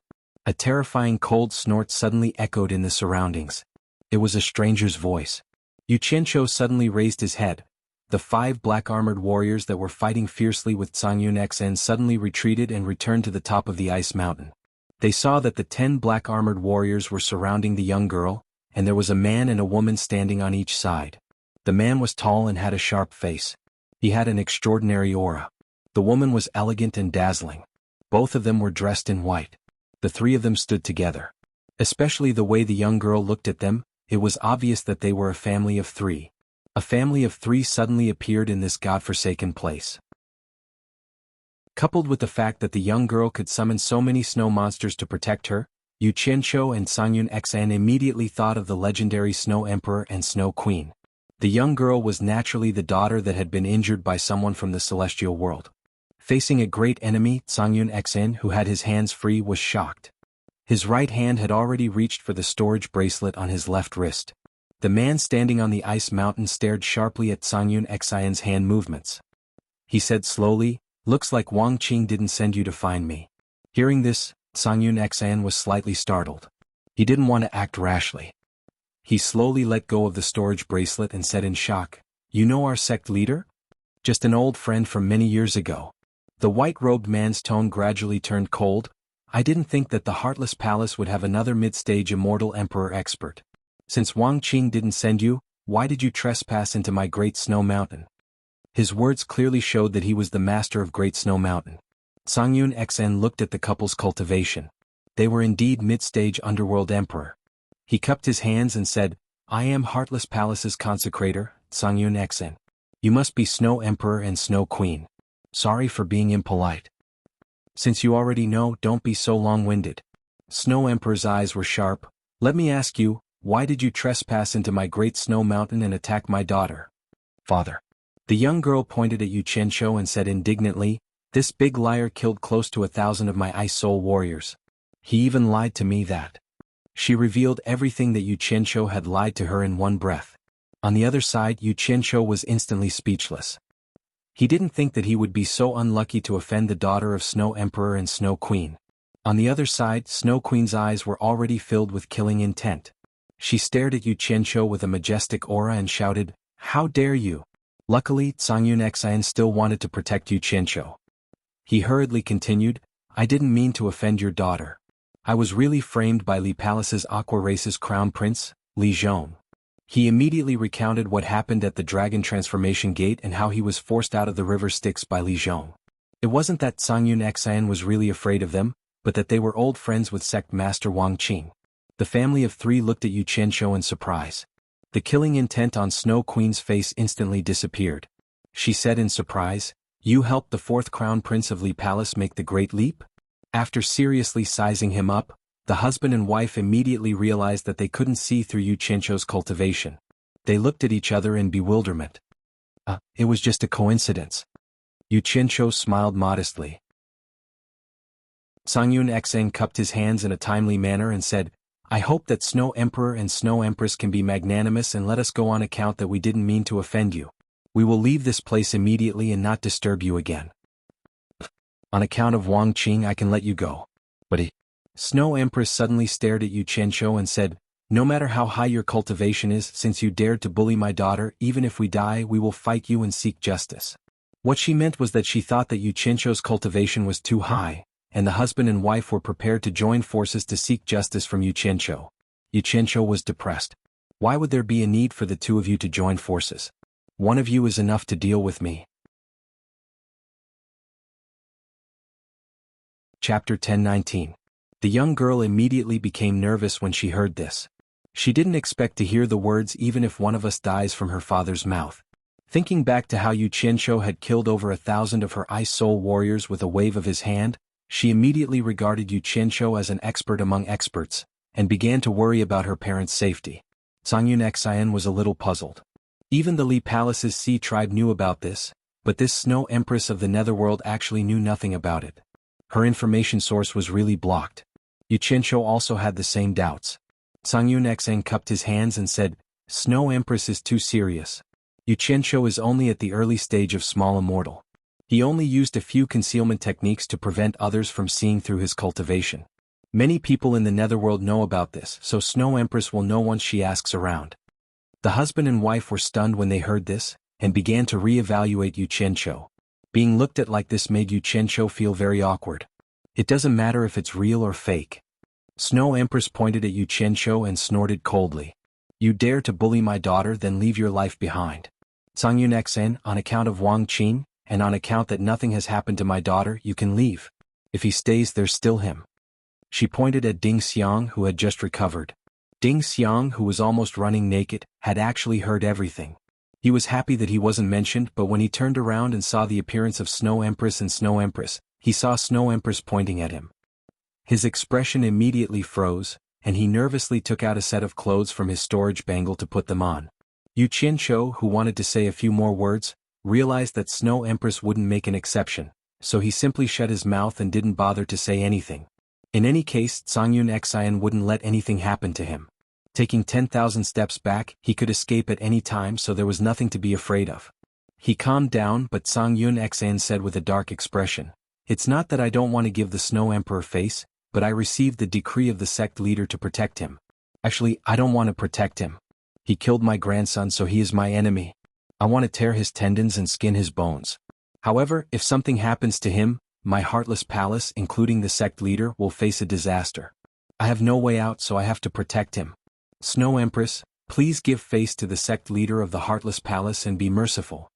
A terrifying cold snort suddenly echoed in the surroundings. It was a stranger's voice. Yu Qianqiu suddenly raised his head. The 5 black-armored warriors that were fighting fiercely with Cangyun Xn suddenly retreated and returned to the top of the ice mountain. They saw that the 10 black-armored warriors were surrounding the young girl, and there was a man and a woman standing on each side. The man was tall and had a sharp face. He had an extraordinary aura. The woman was elegant and dazzling. Both of them were dressed in white. The 3 of them stood together. Especially the way the young girl looked at them, it was obvious that they were a family of 3. A family of 3 suddenly appeared in this godforsaken place. Coupled with the fact that the young girl could summon so many snow monsters to protect her, Yu Qianqiu and Cangyun Xn immediately thought of the legendary Snow Emperor and Snow Queen. The young girl was naturally the daughter that had been injured by someone from the celestial world. Facing a great enemy, Cangyun Xn, who had his hands free, was shocked. His right hand had already reached for the storage bracelet on his left wrist. The man standing on the ice mountain stared sharply at Cangyun Xn's hand movements. He said slowly, "Looks like Wang Qing didn't send you to find me." Hearing this, Cangyun Xn was slightly startled. He didn't want to act rashly. He slowly let go of the storage bracelet and said in shock, "You know our sect leader? Just an old friend from many years ago." The white-robed man's tone gradually turned cold. "I didn't think that the Heartless Palace would have another mid-stage immortal emperor expert. Since Wang Qing didn't send you, why did you trespass into my Great Snow Mountain?" His words clearly showed that he was the master of Great Snow Mountain. Cangyun Xn looked at the couple's cultivation. They were indeed mid-stage underworld emperor. He cupped his hands and said, "I am Heartless Palace's consecrator, Cangyun Xn. You must be Snow Emperor and Snow Queen. Sorry for being impolite. Since you already know, don't be so long-winded." Snow Emperor's eyes were sharp. "Let me ask you, why did you trespass into my Great Snow Mountain and attack my daughter?" "Father." The young girl pointed at Yu Qianqiu and said indignantly, "This big liar killed close to 1,000 of my Ice Soul warriors. He even lied to me that." She revealed everything that Yu Qianqiu had lied to her in one breath. On the other side, Yu Qianqiu was instantly speechless. He didn't think that he would be so unlucky to offend the daughter of Snow Emperor and Snow Queen. On the other side, Snow Queen's eyes were already filled with killing intent. She stared at Yu Qianqiu with a majestic aura and shouted, "How dare you!" Luckily, Cangyun Xn still wanted to protect Yu Qianqiu. He hurriedly continued, "I didn't mean to offend your daughter. I was really framed by Li Palace's Aqua Race's crown prince, Li Zhong." He immediately recounted what happened at the Dragon Transformation Gate and how he was forced out of the river Styx by Li Zhong. It wasn't that Cangyun Xn was really afraid of them, but that they were old friends with sect master Wang Qing. The family of 3 looked at Yu Qianqiu in surprise. The killing intent on Snow Queen's face instantly disappeared. She said in surprise, "You helped the 4th Crown Prince of Li Palace make the Great Leap?" After seriously sizing him up, the husband and wife immediately realized that they couldn't see through Yu Qianqiu's cultivation. They looked at each other in bewilderment. It was just a coincidence." Yu Qianqiu smiled modestly. Cangyun Xn cupped his hands in a timely manner and said, "I hope that Snow Emperor and Snow Empress can be magnanimous and let us go on account that we didn't mean to offend you. We will leave this place immediately and not disturb you again. On account of Wang Qing I can let you go. But Snow Empress suddenly stared at Yu Qianqiu and said, No matter how high your cultivation is, since you dared to bully my daughter, even if we die we will fight you and seek justice. What she meant was that she thought that Yu Qianzhou's cultivation was too high, and the husband and wife were prepared to join forces to seek justice from Yu Qianzhou. Yu Qianzhou was depressed. Why would there be a need for the two of you to join forces? One of you is enough to deal with me. Chapter 10:19. The young girl immediately became nervous when she heard this. She didn't expect to hear the words "even if one of us dies" from her father's mouth. Thinking back to how Yu Qianzhou had killed over 1,000 of her ice soul warriors with a wave of his hand, she immediately regarded Yu Qianzhou as an expert among experts, and began to worry about her parents' safety. Songyun Xian was a little puzzled. Even the Li Palace's Sea tribe knew about this, but this Snow Empress of the Netherworld actually knew nothing about it. Her information source was really blocked. Yu Qianzhou also had the same doubts. Songyun Xian cupped his hands and said, "Snow Empress is too serious. Yu Qianzhou is only at the early stage of small immortal. He only used a few concealment techniques to prevent others from seeing through his cultivation. Many people in the Netherworld know about this, so Snow Empress will know once she asks around." The husband and wife were stunned when they heard this, and began to re-evaluate Yu Qianzhou. Being looked at like this made Yu Qianzhou feel very awkward. It doesn't matter if it's real or fake. Snow Empress pointed at Yu Qianzhou and snorted coldly. "You dare to bully my daughter, then leave your life behind. Songyun Xian, on account of Wang Qing, and on account that nothing has happened to my daughter, you can leave. If he stays, there's still him." She pointed at Ding Xiang, who had just recovered. Ding Xiang, who was almost running naked, had actually heard everything. He was happy that he wasn't mentioned, but when he turned around and saw the appearance of Snow Empress and Snow Empress, he saw Snow Empress pointing at him. His expression immediately froze, and he nervously took out a set of clothes from his storage bangle to put them on. Yu Qianzhou, who wanted to say a few more words, realized that Snow Empress wouldn't make an exception, so he simply shut his mouth and didn't bother to say anything. In any case, Songyun Xian wouldn't let anything happen to him. Taking 10,000 steps back, he could escape at any time, so there was nothing to be afraid of. He calmed down, but Songyun Xian said with a dark expression, "It's not that I don't want to give the Snow Emperor face, but I received the decree of the sect leader to protect him. Actually, I don't want to protect him. He killed my grandson, so he is my enemy. I want to tear his tendons and skin his bones. However, if something happens to him, my heartless palace, including the sect leader, will face a disaster. I have no way out, so I have to protect him. Snow Empress, please give face to the sect leader of the Heartless Palace and be merciful."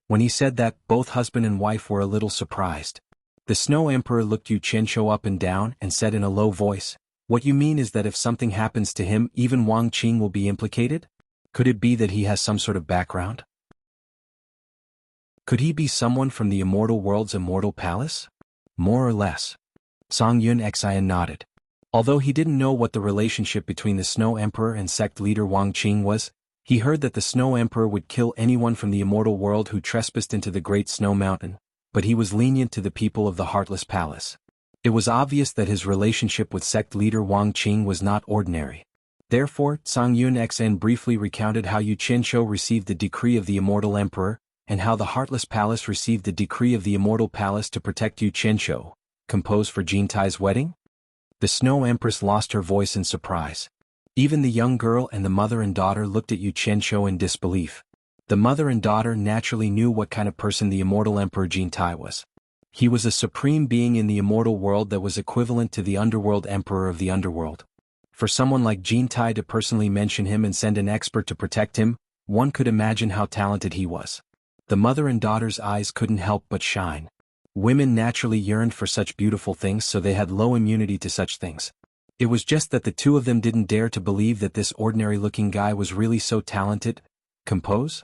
When he said that, both husband and wife were a little surprised. The Snow Emperor looked Yu Qianzhou up and down and said in a low voice, "What you mean is that if something happens to him, even Wang Qing will be implicated? Could it be that he has some sort of background? Could he be someone from the immortal world's immortal palace?" "More or less." Songyun Xian nodded. Although he didn't know what the relationship between the Snow Emperor and sect leader Wang Qing was, he heard that the Snow Emperor would kill anyone from the immortal world who trespassed into the Great Snow Mountain, but he was lenient to the people of the Heartless Palace. It was obvious that his relationship with sect leader Wang Qing was not ordinary. Therefore, Songyun Xian briefly recounted how Yu Qianzhou received the decree of the Immortal Emperor, and how the Heartless Palace received the decree of the Immortal Palace to protect Yu Qianzhou, composed for Jintai's wedding. The Snow Empress lost her voice in surprise. Even the young girl and the mother and daughter looked at Yu Qianzhou in disbelief. The mother and daughter naturally knew what kind of person the Immortal Emperor Jintai was. He was a supreme being in the immortal world that was equivalent to the Underworld Emperor of the Underworld. For someone like Jintai to personally mention him and send an expert to protect him, one could imagine how talented he was. The mother and daughter's eyes couldn't help but shine. Women naturally yearned for such beautiful things, so they had low immunity to such things. It was just that the two of them didn't dare to believe that this ordinary-looking guy was really so talented. Compose?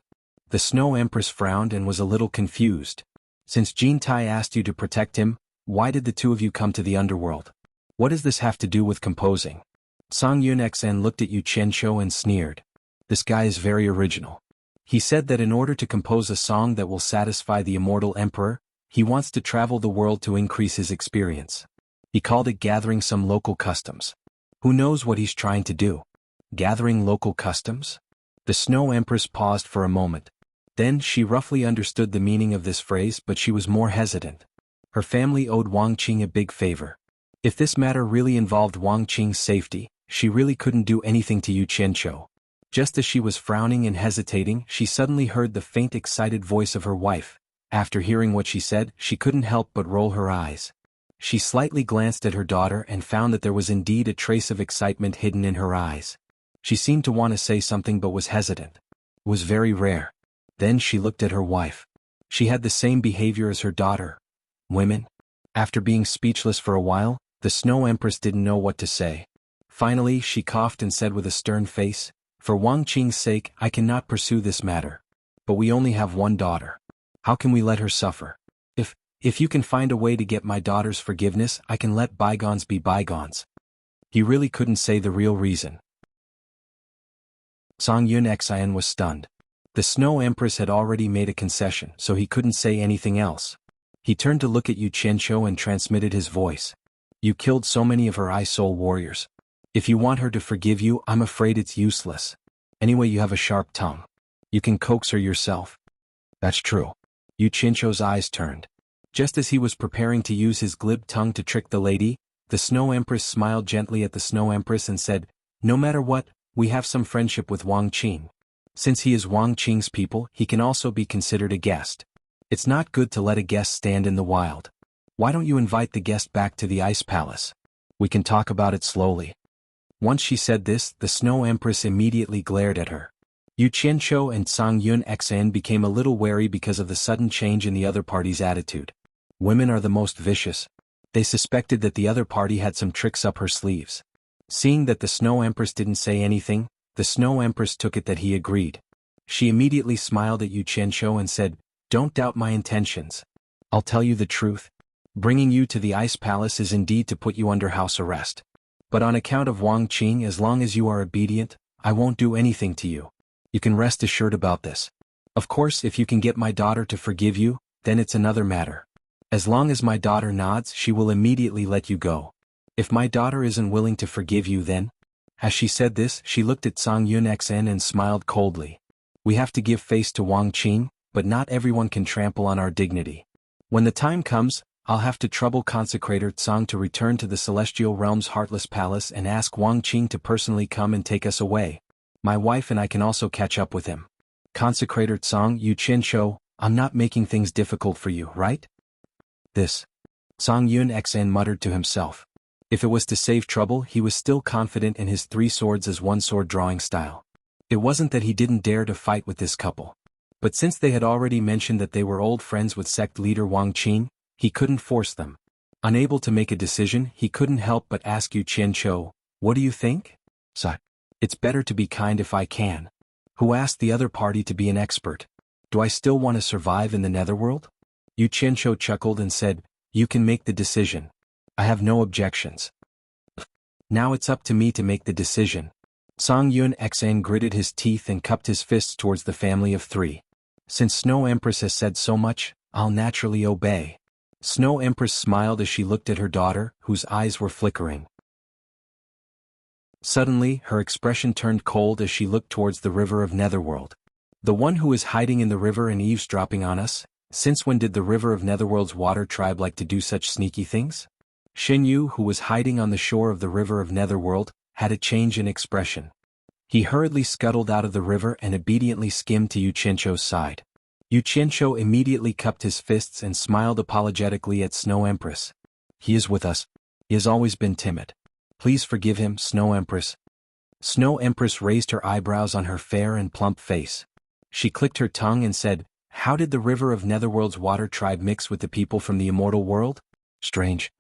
The Snow Empress frowned and was a little confused. "Since Jintai asked you to protect him, why did the two of you come to the underworld? What does this have to do with composing?" Songyun Xian looked at Yu Qianzhou and sneered. "This guy is very original. He said that in order to compose a song that will satisfy the Immortal Emperor, he wants to travel the world to increase his experience. He called it gathering some local customs. Who knows what he's trying to do? Gathering local customs?" The Snow Empress paused for a moment. Then she roughly understood the meaning of this phrase, but she was more hesitant. Her family owed Wang Qing a big favor. If this matter really involved Wang Qing's safety, she really couldn't do anything to Yu Qianqiu. Just as she was frowning and hesitating, she suddenly heard the faint excited voice of her wife. After hearing what she said, she couldn't help but roll her eyes. She slightly glanced at her daughter and found that there was indeed a trace of excitement hidden in her eyes. She seemed to want to say something but was hesitant. It was very rare. Then she looked at her wife. She had the same behavior as her daughter. Women? After being speechless for a while, the Snow Empress didn't know what to say. Finally, she coughed and said with a stern face, "For Wang Qing's sake, I cannot pursue this matter. But we only have one daughter. How can we let her suffer? If you can find a way to get my daughter's forgiveness, I can let bygones be bygones." He really couldn't say the real reason. Song Yun Xian was stunned. The Snow Empress had already made a concession, so he couldn't say anything else. He turned to look at Yu Qianqiu and transmitted his voice. "You killed so many of her Eye Soul warriors. If you want her to forgive you, I'm afraid it's useless. Anyway, you have a sharp tongue. You can coax her yourself." "That's true." Yu Qianqiu's eyes turned. Just as he was preparing to use his glib tongue to trick the lady, the Snow Empress smiled gently at the Snow Empress and said, "No matter what, we have some friendship with Wang Qing. Since he is Wang Qing's people, he can also be considered a guest. It's not good to let a guest stand in the wild. Why don't you invite the guest back to the Ice Palace? We can talk about it slowly." Once she said this, the Snow Empress immediately glared at her. Yu Qianqiu and Song Yun Xian became a little wary because of the sudden change in the other party's attitude. Women are the most vicious. They suspected that the other party had some tricks up her sleeves. Seeing that the Snow Empress didn't say anything, the Snow Empress took it that he agreed. She immediately smiled at Yu Qianqiu and said, "Don't doubt my intentions. I'll tell you the truth. Bringing you to the Ice Palace is indeed to put you under house arrest. But on account of Wang Qing, as long as you are obedient, I won't do anything to you. You can rest assured about this. Of course, if you can get my daughter to forgive you, then it's another matter. As long as my daughter nods, she will immediately let you go. If my daughter isn't willing to forgive you, then..." As she said this, she looked at Song Yun Xian and smiled coldly. "We have to give face to Wang Qing, but not everyone can trample on our dignity. When the time comes, I'll have to trouble Consecrator Tsang to return to the Celestial Realm's Heartless Palace and ask Wang Qing to personally come and take us away. My wife and I can also catch up with him. Consecrator Tsang, Yu Qianqiu, I'm not making things difficult for you, right?" This. Song Yun Xian muttered to himself. If it was to save trouble, he was still confident in his 3 swords as 1 sword drawing style. It wasn't that he didn't dare to fight with this couple. But since they had already mentioned that they were old friends with sect leader Wang Qing, he couldn't force them. Unable to make a decision, he couldn't help but ask Yu Qianqiu, "What do you think?" "Sir, it's better to be kind if I can. Who asked the other party to be an expert? Do I still want to survive in the netherworld?" Yu Qianqiu chuckled and said, "You can make the decision. I have no objections." "Now it's up to me to make the decision." Song Yun Xian gritted his teeth and cupped his fists towards the family of 3. "Since Snow Empress has said so much, I'll naturally obey." Snow Empress smiled as she looked at her daughter, whose eyes were flickering. Suddenly, her expression turned cold as she looked towards the river of Netherworld. "The one who is hiding in the river and eavesdropping on us? Since when did the river of Netherworld's water tribe like to do such sneaky things?" Shen Yu, who was hiding on the shore of the river of Netherworld, had a change in expression. He hurriedly scuttled out of the river and obediently skimmed to Yu Qianqiu's side. Yu Qianqiu immediately cupped his fists and smiled apologetically at Snow Empress. "He is with us. He has always been timid. Please forgive him, Snow Empress." Snow Empress raised her eyebrows on her fair and plump face. She clicked her tongue and said, "How did the river of Netherworld's water tribe mix with the people from the immortal world? Strange."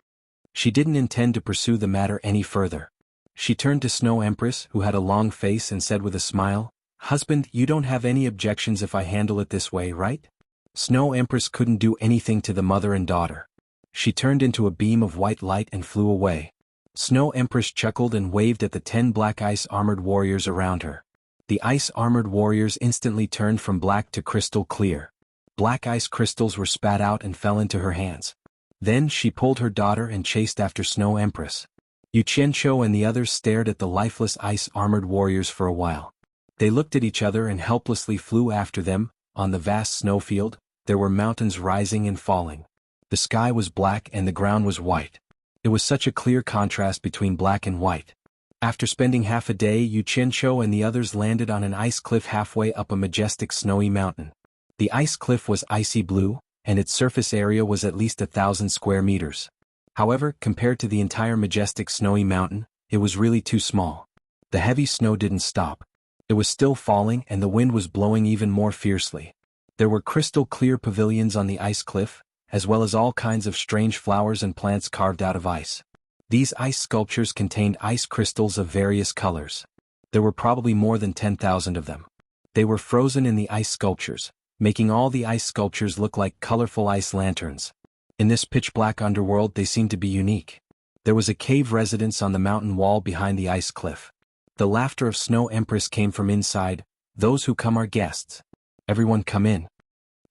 She didn't intend to pursue the matter any further. She turned to Snow Empress, who had a long face, and said with a smile, "Husband, you don't have any objections if I handle it this way, right?" Snow Empress couldn't do anything to the mother and daughter. She turned into a beam of white light and flew away. Snow Empress chuckled and waved at the 10 black ice-armored warriors around her. The ice-armored warriors instantly turned from black to crystal clear. Black ice crystals were spat out and fell into her hands. Then she pulled her daughter and chased after Snow Empress. Yu Qianqiu and the others stared at the lifeless ice-armored warriors for a while. They looked at each other and helplessly flew after them. On the vast snowfield, there were mountains rising and falling. The sky was black and the ground was white. It was such a clear contrast between black and white. After spending half a day, Yu Qianqiu and the others landed on an ice cliff halfway up a majestic snowy mountain. The ice cliff was icy blue, and its surface area was at least 1,000 square meters. However, compared to the entire majestic snowy mountain, it was really too small. The heavy snow didn't stop. It was still falling and the wind was blowing even more fiercely. There were crystal-clear pavilions on the ice cliff, as well as all kinds of strange flowers and plants carved out of ice. These ice sculptures contained ice crystals of various colors. There were probably more than 10,000 of them. They were frozen in the ice sculptures, making all the ice sculptures look like colorful ice lanterns. In this pitch-black underworld they seemed to be unique. There was a cave residence on the mountain wall behind the ice cliff. The laughter of Snow Empress came from inside. "Those who come are guests. Everyone come in."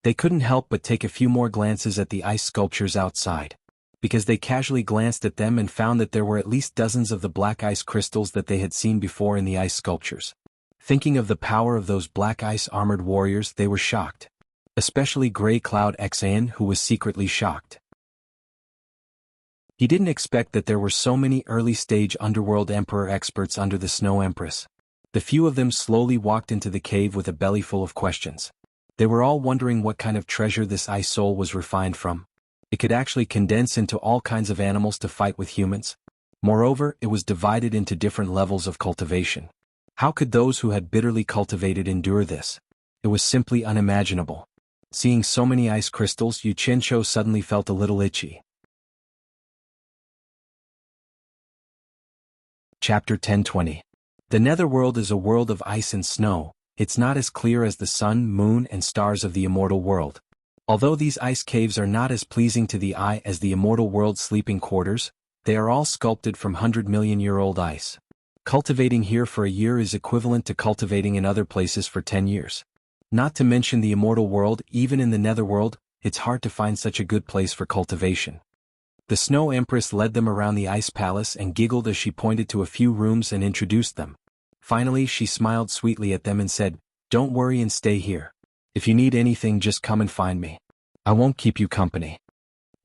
They couldn't help but take a few more glances at the ice sculptures outside, because they casually glanced at them and found that there were at least dozens of the black ice crystals that they had seen before in the ice sculptures. Thinking of the power of those black ice armored warriors, they were shocked. Especially Grey Cloud Xan, who was secretly shocked. He didn't expect that there were so many early-stage underworld emperor experts under the Snow Empress. The few of them slowly walked into the cave with a belly full of questions. They were all wondering what kind of treasure this ice soul was refined from. It could actually condense into all kinds of animals to fight with humans. Moreover, it was divided into different levels of cultivation. How could those who had bitterly cultivated endure this? It was simply unimaginable. Seeing so many ice crystals, Yu Qianqiu suddenly felt a little itchy. Chapter 10:20. The Netherworld is a world of ice and snow. It's not as clear as the sun, moon, and stars of the immortal world. Although these ice caves are not as pleasing to the eye as the immortal world's sleeping quarters, they are all sculpted from 100-million-year-old ice. Cultivating here for a year is equivalent to cultivating in other places for 10 years. Not to mention the immortal world, even in the Netherworld, it's hard to find such a good place for cultivation. The Snow Empress led them around the ice palace and giggled as she pointed to a few rooms and introduced them. Finally, she smiled sweetly at them and said, "Don't worry and stay here. If you need anything, just come and find me. I won't keep you company."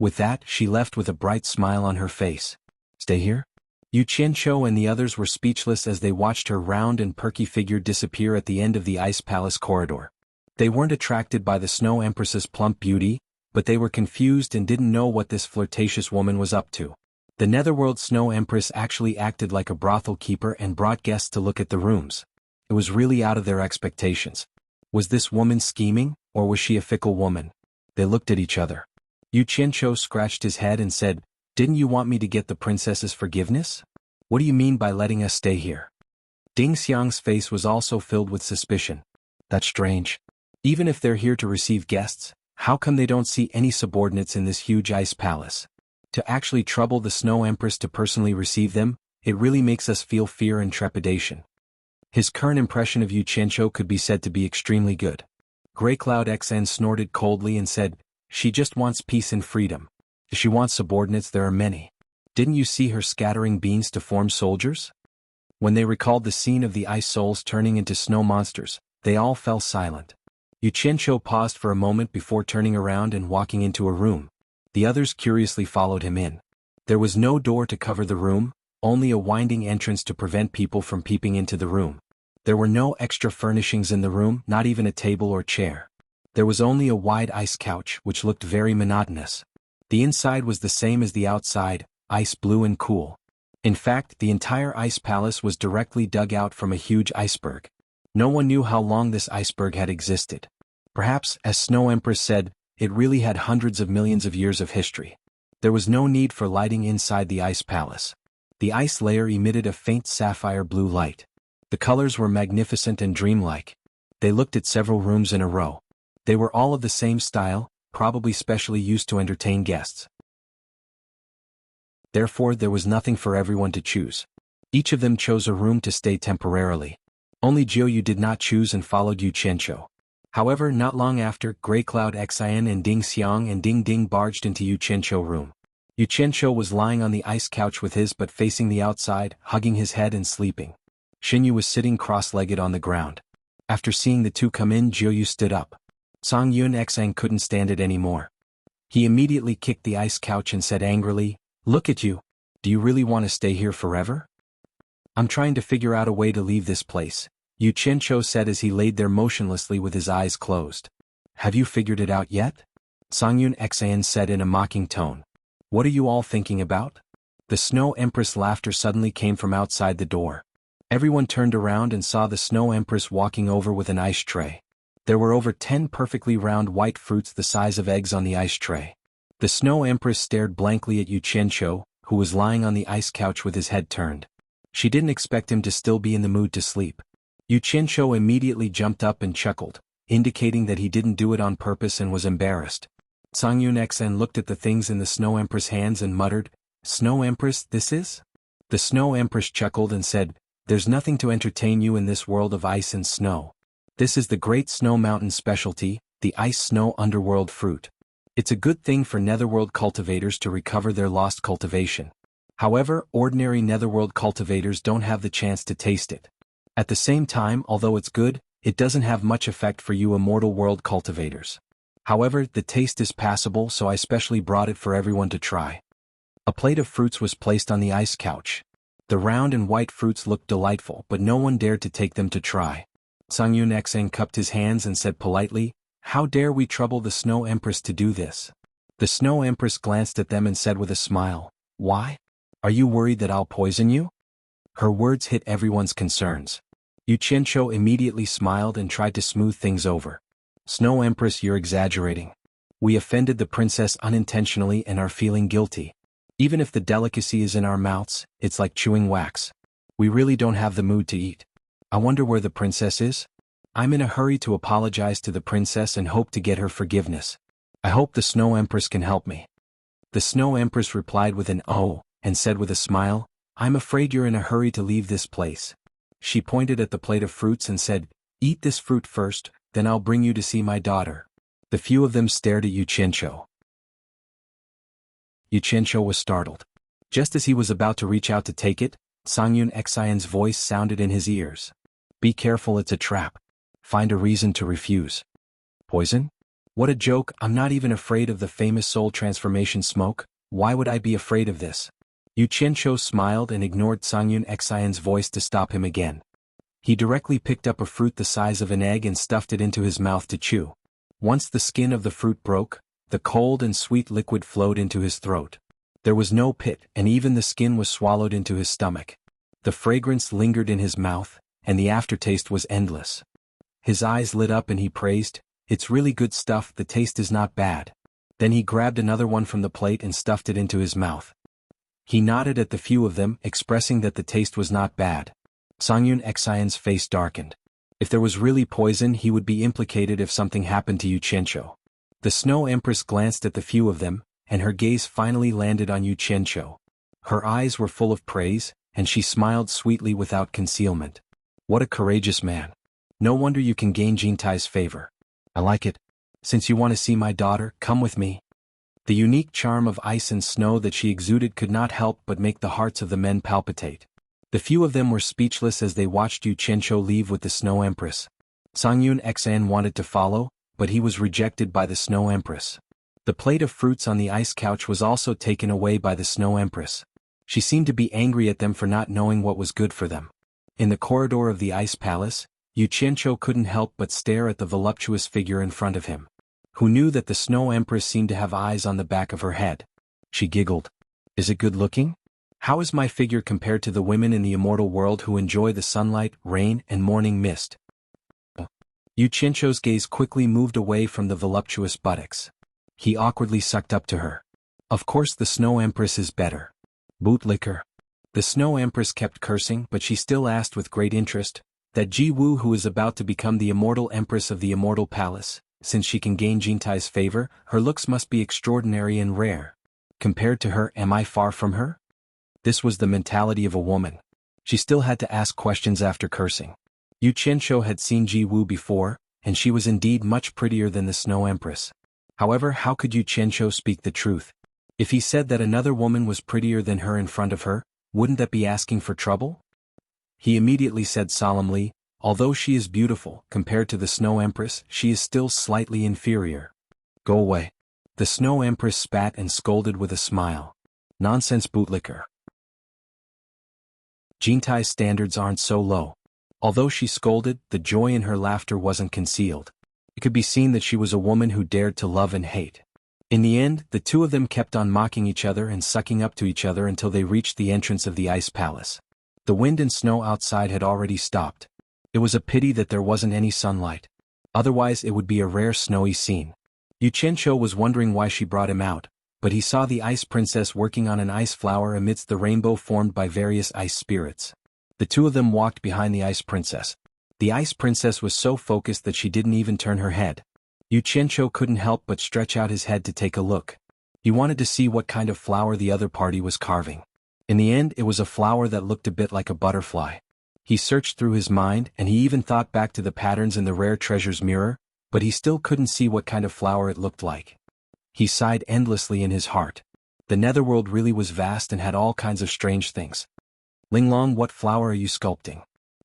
With that, she left with a bright smile on her face. Stay here? Yu Qianqiu and the others were speechless as they watched her round and perky figure disappear at the end of the ice palace corridor. They weren't attracted by the Snow Empress's plump beauty, but they were confused and didn't know what this flirtatious woman was up to. The Netherworld Snow Empress actually acted like a brothel keeper and brought guests to look at the rooms. It was really out of their expectations. Was this woman scheming, or was she a fickle woman? They looked at each other. Yu Qianqiu scratched his head and said, "Didn't you want me to get the princess's forgiveness? What do you mean by letting us stay here?" Ding Xiang's face was also filled with suspicion. That's strange. Even if they're here to receive guests, how come they don't see any subordinates in this huge ice palace? To actually trouble the Snow Empress to personally receive them, it really makes us feel fear and trepidation. His current impression of Yu Qianqiu could be said to be extremely good. Grey Cloud Xn snorted coldly and said, "She just wants peace and freedom. If she wants subordinates, there are many. Didn't you see her scattering beans to form soldiers?" When they recalled the scene of the ice souls turning into snow monsters, they all fell silent. Yu Qianqiu paused for a moment before turning around and walking into a room. The others curiously followed him in. There was no door to cover the room, only a winding entrance to prevent people from peeping into the room. There were no extra furnishings in the room, not even a table or chair. There was only a wide ice couch, which looked very monotonous. The inside was the same as the outside, ice blue and cool. In fact, the entire ice palace was directly dug out from a huge iceberg. No one knew how long this iceberg had existed. Perhaps, as Snow Empress said, it really had hundreds of millions of years of history. There was no need for lighting inside the ice palace. The ice layer emitted a faint sapphire blue light. The colors were magnificent and dreamlike. They looked at several rooms in a row. They were all of the same style, probably specially used to entertain guests. Therefore, there was nothing for everyone to choose. Each of them chose a room to stay temporarily. Only Jianghu did not choose and followed Yu Qianqiu. However, not long after, Grey Cloud Xian and Ding Xiang and Ding Ding barged into Yu Qianqiu room. Yu Qianqiu was lying on the ice couch with his butt facing the outside, hugging his head and sleeping. Xinyu was sitting cross-legged on the ground. After seeing the two come in, Jianghu stood up. Song Yun Xang couldn't stand it anymore. He immediately kicked the ice couch and said angrily, "Look at you. Do you really want to stay here forever?" I'm trying to figure out a way to leave this place, Yu Qianqiu said as he laid there motionlessly with his eyes closed. Have you figured it out yet? Songyun Xan said in a mocking tone. What are you all thinking about? The Snow Empress' laughter suddenly came from outside the door. Everyone turned around and saw the Snow Empress walking over with an ice tray. There were over 10 perfectly round white fruits the size of eggs on the ice tray. The Snow Empress stared blankly at Yu Qianqiu, who was lying on the ice couch with his head turned. She didn't expect him to still be in the mood to sleep. Yu Qianqiu immediately jumped up and chuckled, indicating that he didn't do it on purpose and was embarrassed. Songyun Xen looked at the things in the Snow Empress' hands and muttered, Snow Empress, this is? The Snow Empress chuckled and said, There's nothing to entertain you in this world of ice and snow. This is the Great Snow Mountain specialty, the ice-snow underworld fruit. It's a good thing for netherworld cultivators to recover their lost cultivation. However, ordinary netherworld cultivators don't have the chance to taste it. At the same time, although it's good, it doesn't have much effect for you immortal world cultivators. However, the taste is passable, so I specially brought it for everyone to try. A plate of fruits was placed on the ice couch. The round and white fruits looked delightful, but no one dared to take them to try. Songyun Xen cupped his hands and said politely, How dare we trouble the Snow Empress to do this? The Snow Empress glanced at them and said with a smile, Why? Are you worried that I'll poison you? Her words hit everyone's concerns. Yu Qianqiu immediately smiled and tried to smooth things over. Snow Empress, you're exaggerating. We offended the princess unintentionally and are feeling guilty. Even if the delicacy is in our mouths, it's like chewing wax. We really don't have the mood to eat. I wonder where the princess is? I'm in a hurry to apologize to the princess and hope to get her forgiveness. I hope the Snow Empress can help me. The Snow Empress replied with an "Oh," and said with a smile, I'm afraid you're in a hurry to leave this place. She pointed at the plate of fruits and said, Eat this fruit first, then I'll bring you to see my daughter. The few of them stared at Yu Qianqiu. Yu Qianqiu was startled. Just as he was about to reach out to take it, Songyun Xian's voice sounded in his ears. Be careful, it's a trap. Find a reason to refuse. Poison? What a joke, I'm not even afraid of the famous soul transformation smoke, why would I be afraid of this? Yu Qianqiu smiled and ignored Songyun Xian's voice to stop him again. He directly picked up a fruit the size of an egg and stuffed it into his mouth to chew. Once the skin of the fruit broke, the cold and sweet liquid flowed into his throat. There was no pit, and even the skin was swallowed into his stomach. The fragrance lingered in his mouth, and the aftertaste was endless. His eyes lit up and he praised, It's really good stuff, the taste is not bad. Then he grabbed another one from the plate and stuffed it into his mouth. He nodded at the few of them, expressing that the taste was not bad. Songyun Xian's face darkened. If there was really poison, he would be implicated if something happened to Yu Qianqiu. The Snow Empress glanced at the few of them, and her gaze finally landed on Yu Qianqiu. Her eyes were full of praise, and she smiled sweetly without concealment. What a courageous man. No wonder you can gain Jintai's favor. I like it. Since you want to see my daughter, come with me. The unique charm of ice and snow that she exuded could not help but make the hearts of the men palpitate. The few of them were speechless as they watched Yu Qianqiu leave with the Snow Empress. Songyun Xan wanted to follow, but he was rejected by the Snow Empress. The plate of fruits on the ice couch was also taken away by the Snow Empress. She seemed to be angry at them for not knowing what was good for them. In the corridor of the ice palace, Yu Qianqiu couldn't help but stare at the voluptuous figure in front of him. Who knew that the Snow Empress seemed to have eyes on the back of her head? She giggled. Is it good looking? How is my figure compared to the women in the immortal world who enjoy the sunlight, rain, and morning mist? Yu Qianqiu's gaze quickly moved away from the voluptuous buttocks. He awkwardly sucked up to her. Of course the Snow Empress is better. Bootlicker. The Snow Empress kept cursing, but she still asked with great interest, that Jianghu, who is about to become the immortal empress of the immortal palace, since she can gain Jintai's favor, her looks must be extraordinary and rare. Compared to her, am I far from her? This was the mentality of a woman. She still had to ask questions after cursing. Yu Qianqiu had seen Jianghu before, and she was indeed much prettier than the Snow Empress. However, how could Yu Qianqiu speak the truth? If he said that another woman was prettier than her in front of her, wouldn't that be asking for trouble? He immediately said solemnly, although she is beautiful, compared to the Snow Empress, she is still slightly inferior. Go away. The Snow Empress spat and scolded with a smile. Nonsense, bootlicker. Jintai's standards aren't so low. Although she scolded, the joy in her laughter wasn't concealed. It could be seen that she was a woman who dared to love and hate. In the end, the two of them kept on mocking each other and sucking up to each other until they reached the entrance of the ice palace. The wind and snow outside had already stopped. It was a pity that there wasn't any sunlight. Otherwise it would be a rare snowy scene. Yu Qianqiu was wondering why she brought him out, but he saw the ice princess working on an ice flower amidst the rainbow formed by various ice spirits. The two of them walked behind the ice princess. The ice princess was so focused that she didn't even turn her head. Yu Qianqiu couldn't help but stretch out his head to take a look. He wanted to see what kind of flower the other party was carving. In the end, it was a flower that looked a bit like a butterfly. He searched through his mind and he even thought back to the patterns in the rare treasure's mirror, but he still couldn't see what kind of flower it looked like. He sighed endlessly in his heart. The netherworld really was vast and had all kinds of strange things. Linglong, what flower are you sculpting?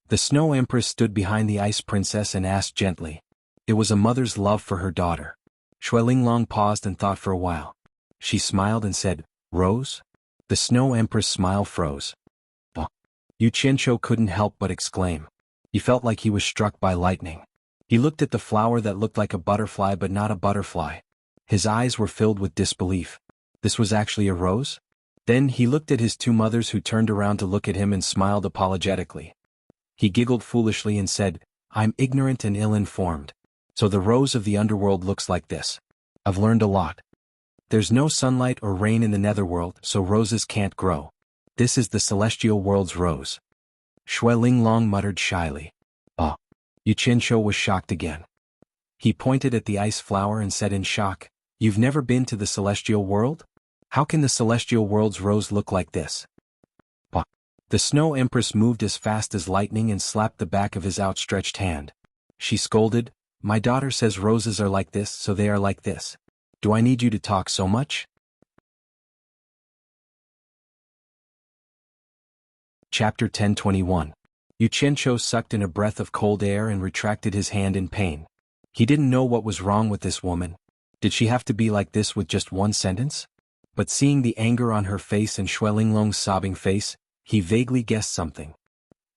The Snow Empress stood behind the ice princess and asked gently. It was a mother's love for her daughter. Shui Linglong paused and thought for a while. She smiled and said, Rose? The Snow Empress' smile froze. Oh. Yu Qianqiu couldn't help but exclaim. He felt like he was struck by lightning. He looked at the flower that looked like a butterfly but not a butterfly. His eyes were filled with disbelief. This was actually a rose? Then he looked at his two mothers who turned around to look at him and smiled apologetically. He giggled foolishly and said, I'm ignorant and ill-informed. So the rose of the underworld looks like this. I've learned a lot. There's no sunlight or rain in the netherworld, so roses can't grow. This is the celestial world's rose. Shui Linglong muttered shyly. Oh. Yu Qianqiu was shocked again. He pointed at the ice flower and said in shock, You've never been to the celestial world? How can the celestial world's rose look like this? Oh. The Snow Empress moved as fast as lightning and slapped the back of his outstretched hand. She scolded, My daughter says roses are like this, so they are like this. Do I need you to talk so much? Chapter 10:21. Yu Qianqiu sucked in a breath of cold air and retracted his hand in pain. He didn't know what was wrong with this woman. Did she have to be like this with just one sentence? But seeing the anger on her face and Shui Linglong's sobbing face, he vaguely guessed something.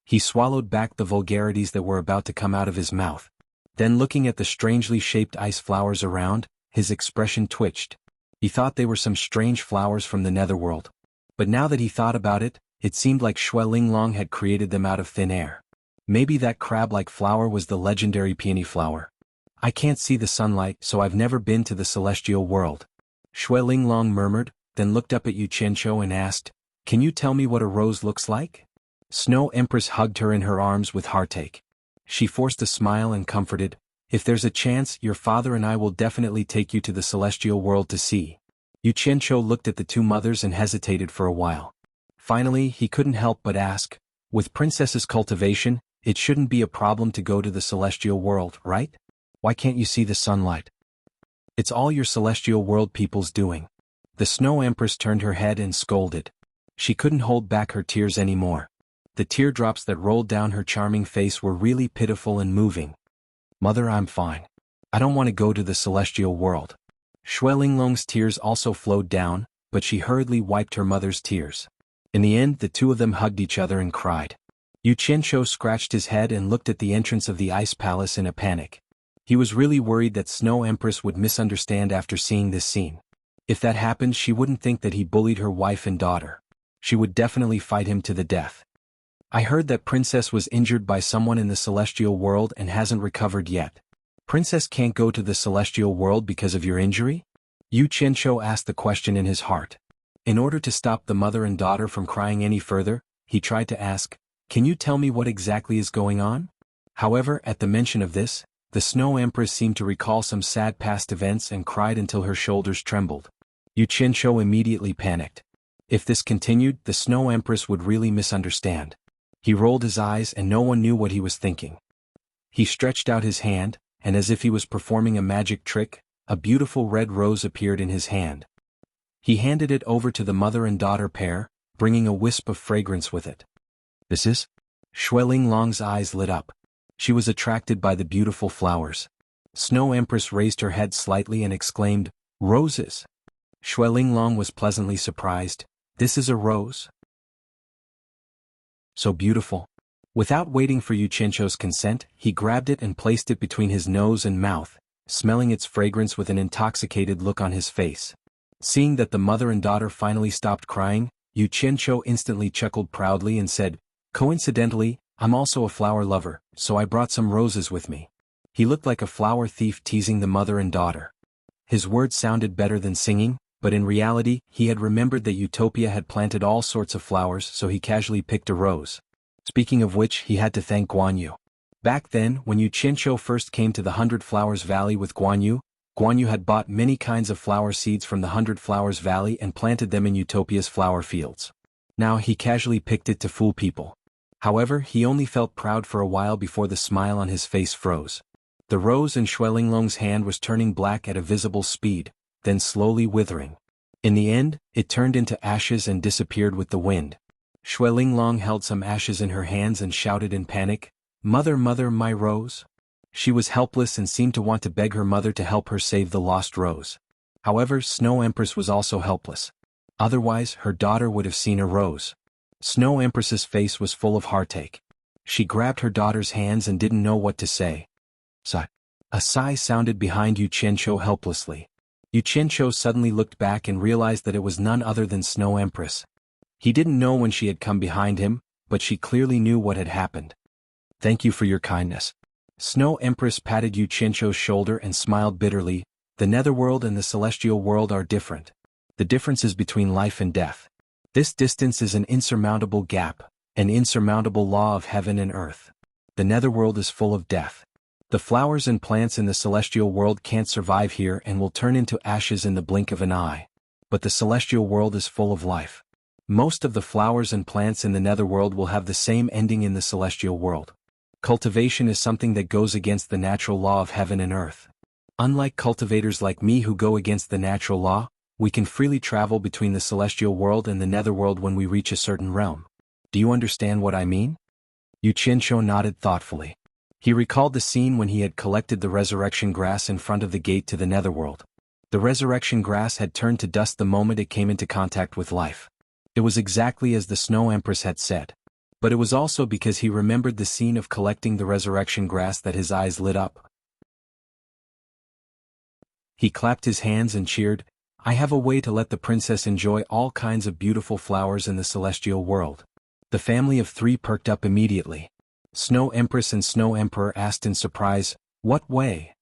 He swallowed back the vulgarities that were about to come out of his mouth. Then looking at the strangely shaped ice flowers around, his expression twitched. He thought they were some strange flowers from the netherworld. But now that he thought about it, it seemed like Shui Linglong had created them out of thin air. Maybe that crab-like flower was the legendary peony flower. I can't see the sunlight, so I've never been to the celestial world. Shui Linglong murmured, then looked up at Yu Qianqiu and asked, Can you tell me what a rose looks like? Snow Empress hugged her in her arms with heartache. She forced a smile and comforted, If there's a chance, your father and I will definitely take you to the celestial world to see. Yu Qianqiu looked at the two mothers and hesitated for a while. Finally, he couldn't help but ask, With Princess's cultivation, it shouldn't be a problem to go to the celestial world, right? Why can't you see the sunlight? It's all your celestial world people's doing. The Snow Empress turned her head and scolded. She couldn't hold back her tears anymore. The teardrops that rolled down her charming face were really pitiful and moving. Mother, I'm fine. I don't want to go to the celestial world. Shui Linglong's tears also flowed down, but she hurriedly wiped her mother's tears. In the end, the two of them hugged each other and cried. Yu Qianqiu scratched his head and looked at the entrance of the ice palace in a panic. He was really worried that Snow Empress would misunderstand after seeing this scene. If that happened, she wouldn't think that he bullied her wife and daughter. She would definitely fight him to the death. I heard that Princess was injured by someone in the celestial world and hasn't recovered yet. Princess can't go to the celestial world because of your injury? Yu Qianqiu asked the question in his heart. In order to stop the mother and daughter from crying any further, he tried to ask, Can you tell me what exactly is going on? However, at the mention of this, the Snow Empress seemed to recall some sad past events and cried until her shoulders trembled. Yu Qianqiu immediately panicked. If this continued, the Snow Empress would really misunderstand. He rolled his eyes and no one knew what he was thinking. He stretched out his hand, and as if he was performing a magic trick, a beautiful red rose appeared in his hand. He handed it over to the mother and daughter pair, bringing a wisp of fragrance with it. This is? Shui Linglong's eyes lit up. She was attracted by the beautiful flowers. Snow Empress raised her head slightly and exclaimed, Roses! Shui Linglong was pleasantly surprised. This is a rose? So beautiful. Without waiting for Yu Qianqiu's consent, he grabbed it and placed it between his nose and mouth, smelling its fragrance with an intoxicated look on his face. Seeing that the mother and daughter finally stopped crying, Yu Qianqiu instantly chuckled proudly and said, "Coincidentally, I'm also a flower lover, so I brought some roses with me." He looked like a flower thief teasing the mother and daughter. His words sounded better than singing, but in reality, he had remembered that Utopia had planted all sorts of flowers, so he casually picked a rose. Speaking of which, he had to thank Guan Yu. Back then, when Yu Qianqiu first came to the 100 Flowers Valley with Guan Yu had bought many kinds of flower seeds from the 100 Flowers Valley and planted them in Utopia's flower fields. Now he casually picked it to fool people. However, he only felt proud for a while before the smile on his face froze. The rose in Xue Linglong's hand was turning black at a visible speed, then slowly withering. In the end, it turned into ashes and disappeared with the wind. Xue Linglong held some ashes in her hands and shouted in panic, "Mother, mother, my rose?" She was helpless and seemed to want to beg her mother to help her save the lost rose. However, Snow Empress was also helpless. Otherwise, her daughter would have seen a rose. Snow Empress's face was full of heartache. She grabbed her daughter's hands and didn't know what to say. Sigh. A sigh sounded behind Yu Qianqiu helplessly. Yu Qianqiu suddenly looked back and realized that it was none other than Snow Empress. He didn't know when she had come behind him, but she clearly knew what had happened. "Thank you for your kindness." Snow Empress patted Yu Qianqiu's shoulder and smiled bitterly. "The netherworld and the celestial world are different. The difference is between life and death. This distance is an insurmountable gap, an insurmountable law of heaven and earth. The netherworld is full of death. The flowers and plants in the celestial world can't survive here and will turn into ashes in the blink of an eye. But the celestial world is full of life. Most of the flowers and plants in the netherworld will have the same ending in the celestial world. Cultivation is something that goes against the natural law of heaven and earth. Unlike cultivators like me who go against the natural law, we can freely travel between the celestial world and the netherworld when we reach a certain realm. Do you understand what I mean?" Yu Qianqiu nodded thoughtfully. He recalled the scene when he had collected the resurrection grass in front of the gate to the netherworld. The resurrection grass had turned to dust the moment it came into contact with life. It was exactly as the Snow Empress had said. But it was also because he remembered the scene of collecting the resurrection grass that his eyes lit up. He clapped his hands and cheered, "I have a way to let the princess enjoy all kinds of beautiful flowers in the celestial world." The family of three perked up immediately. Snow Empress and Snow Emperor asked in surprise, "What way?"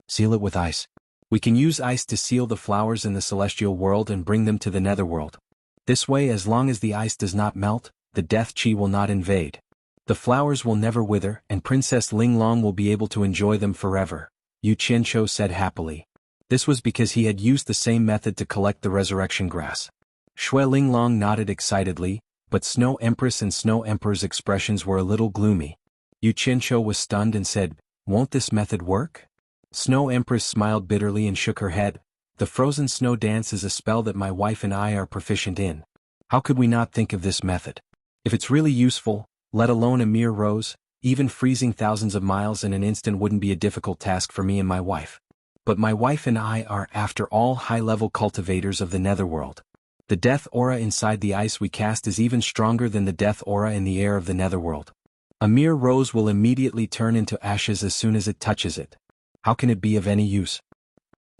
"Seal it with ice. We can use ice to seal the flowers in the celestial world and bring them to the netherworld. This way, as long as the ice does not melt, the death chi will not invade. The flowers will never wither, and Princess Linglong will be able to enjoy them forever," Yu Qianqiu said happily. This was because he had used the same method to collect the resurrection grass. Xue Linglong nodded excitedly, but Snow Empress and Snow Emperor's expressions were a little gloomy. Yu Qianqiu was stunned and said, "Won't this method work?" Snow Empress smiled bitterly and shook her head. "The frozen snow dance is a spell that my wife and I are proficient in. How could we not think of this method? If it's really useful, let alone a mere rose, even freezing thousands of miles in an instant wouldn't be a difficult task for me and my wife. But my wife and I are after all high-level cultivators of the netherworld. The death aura inside the ice we cast is even stronger than the death aura in the air of the netherworld. A mere rose will immediately turn into ashes as soon as it touches it. How can it be of any use?"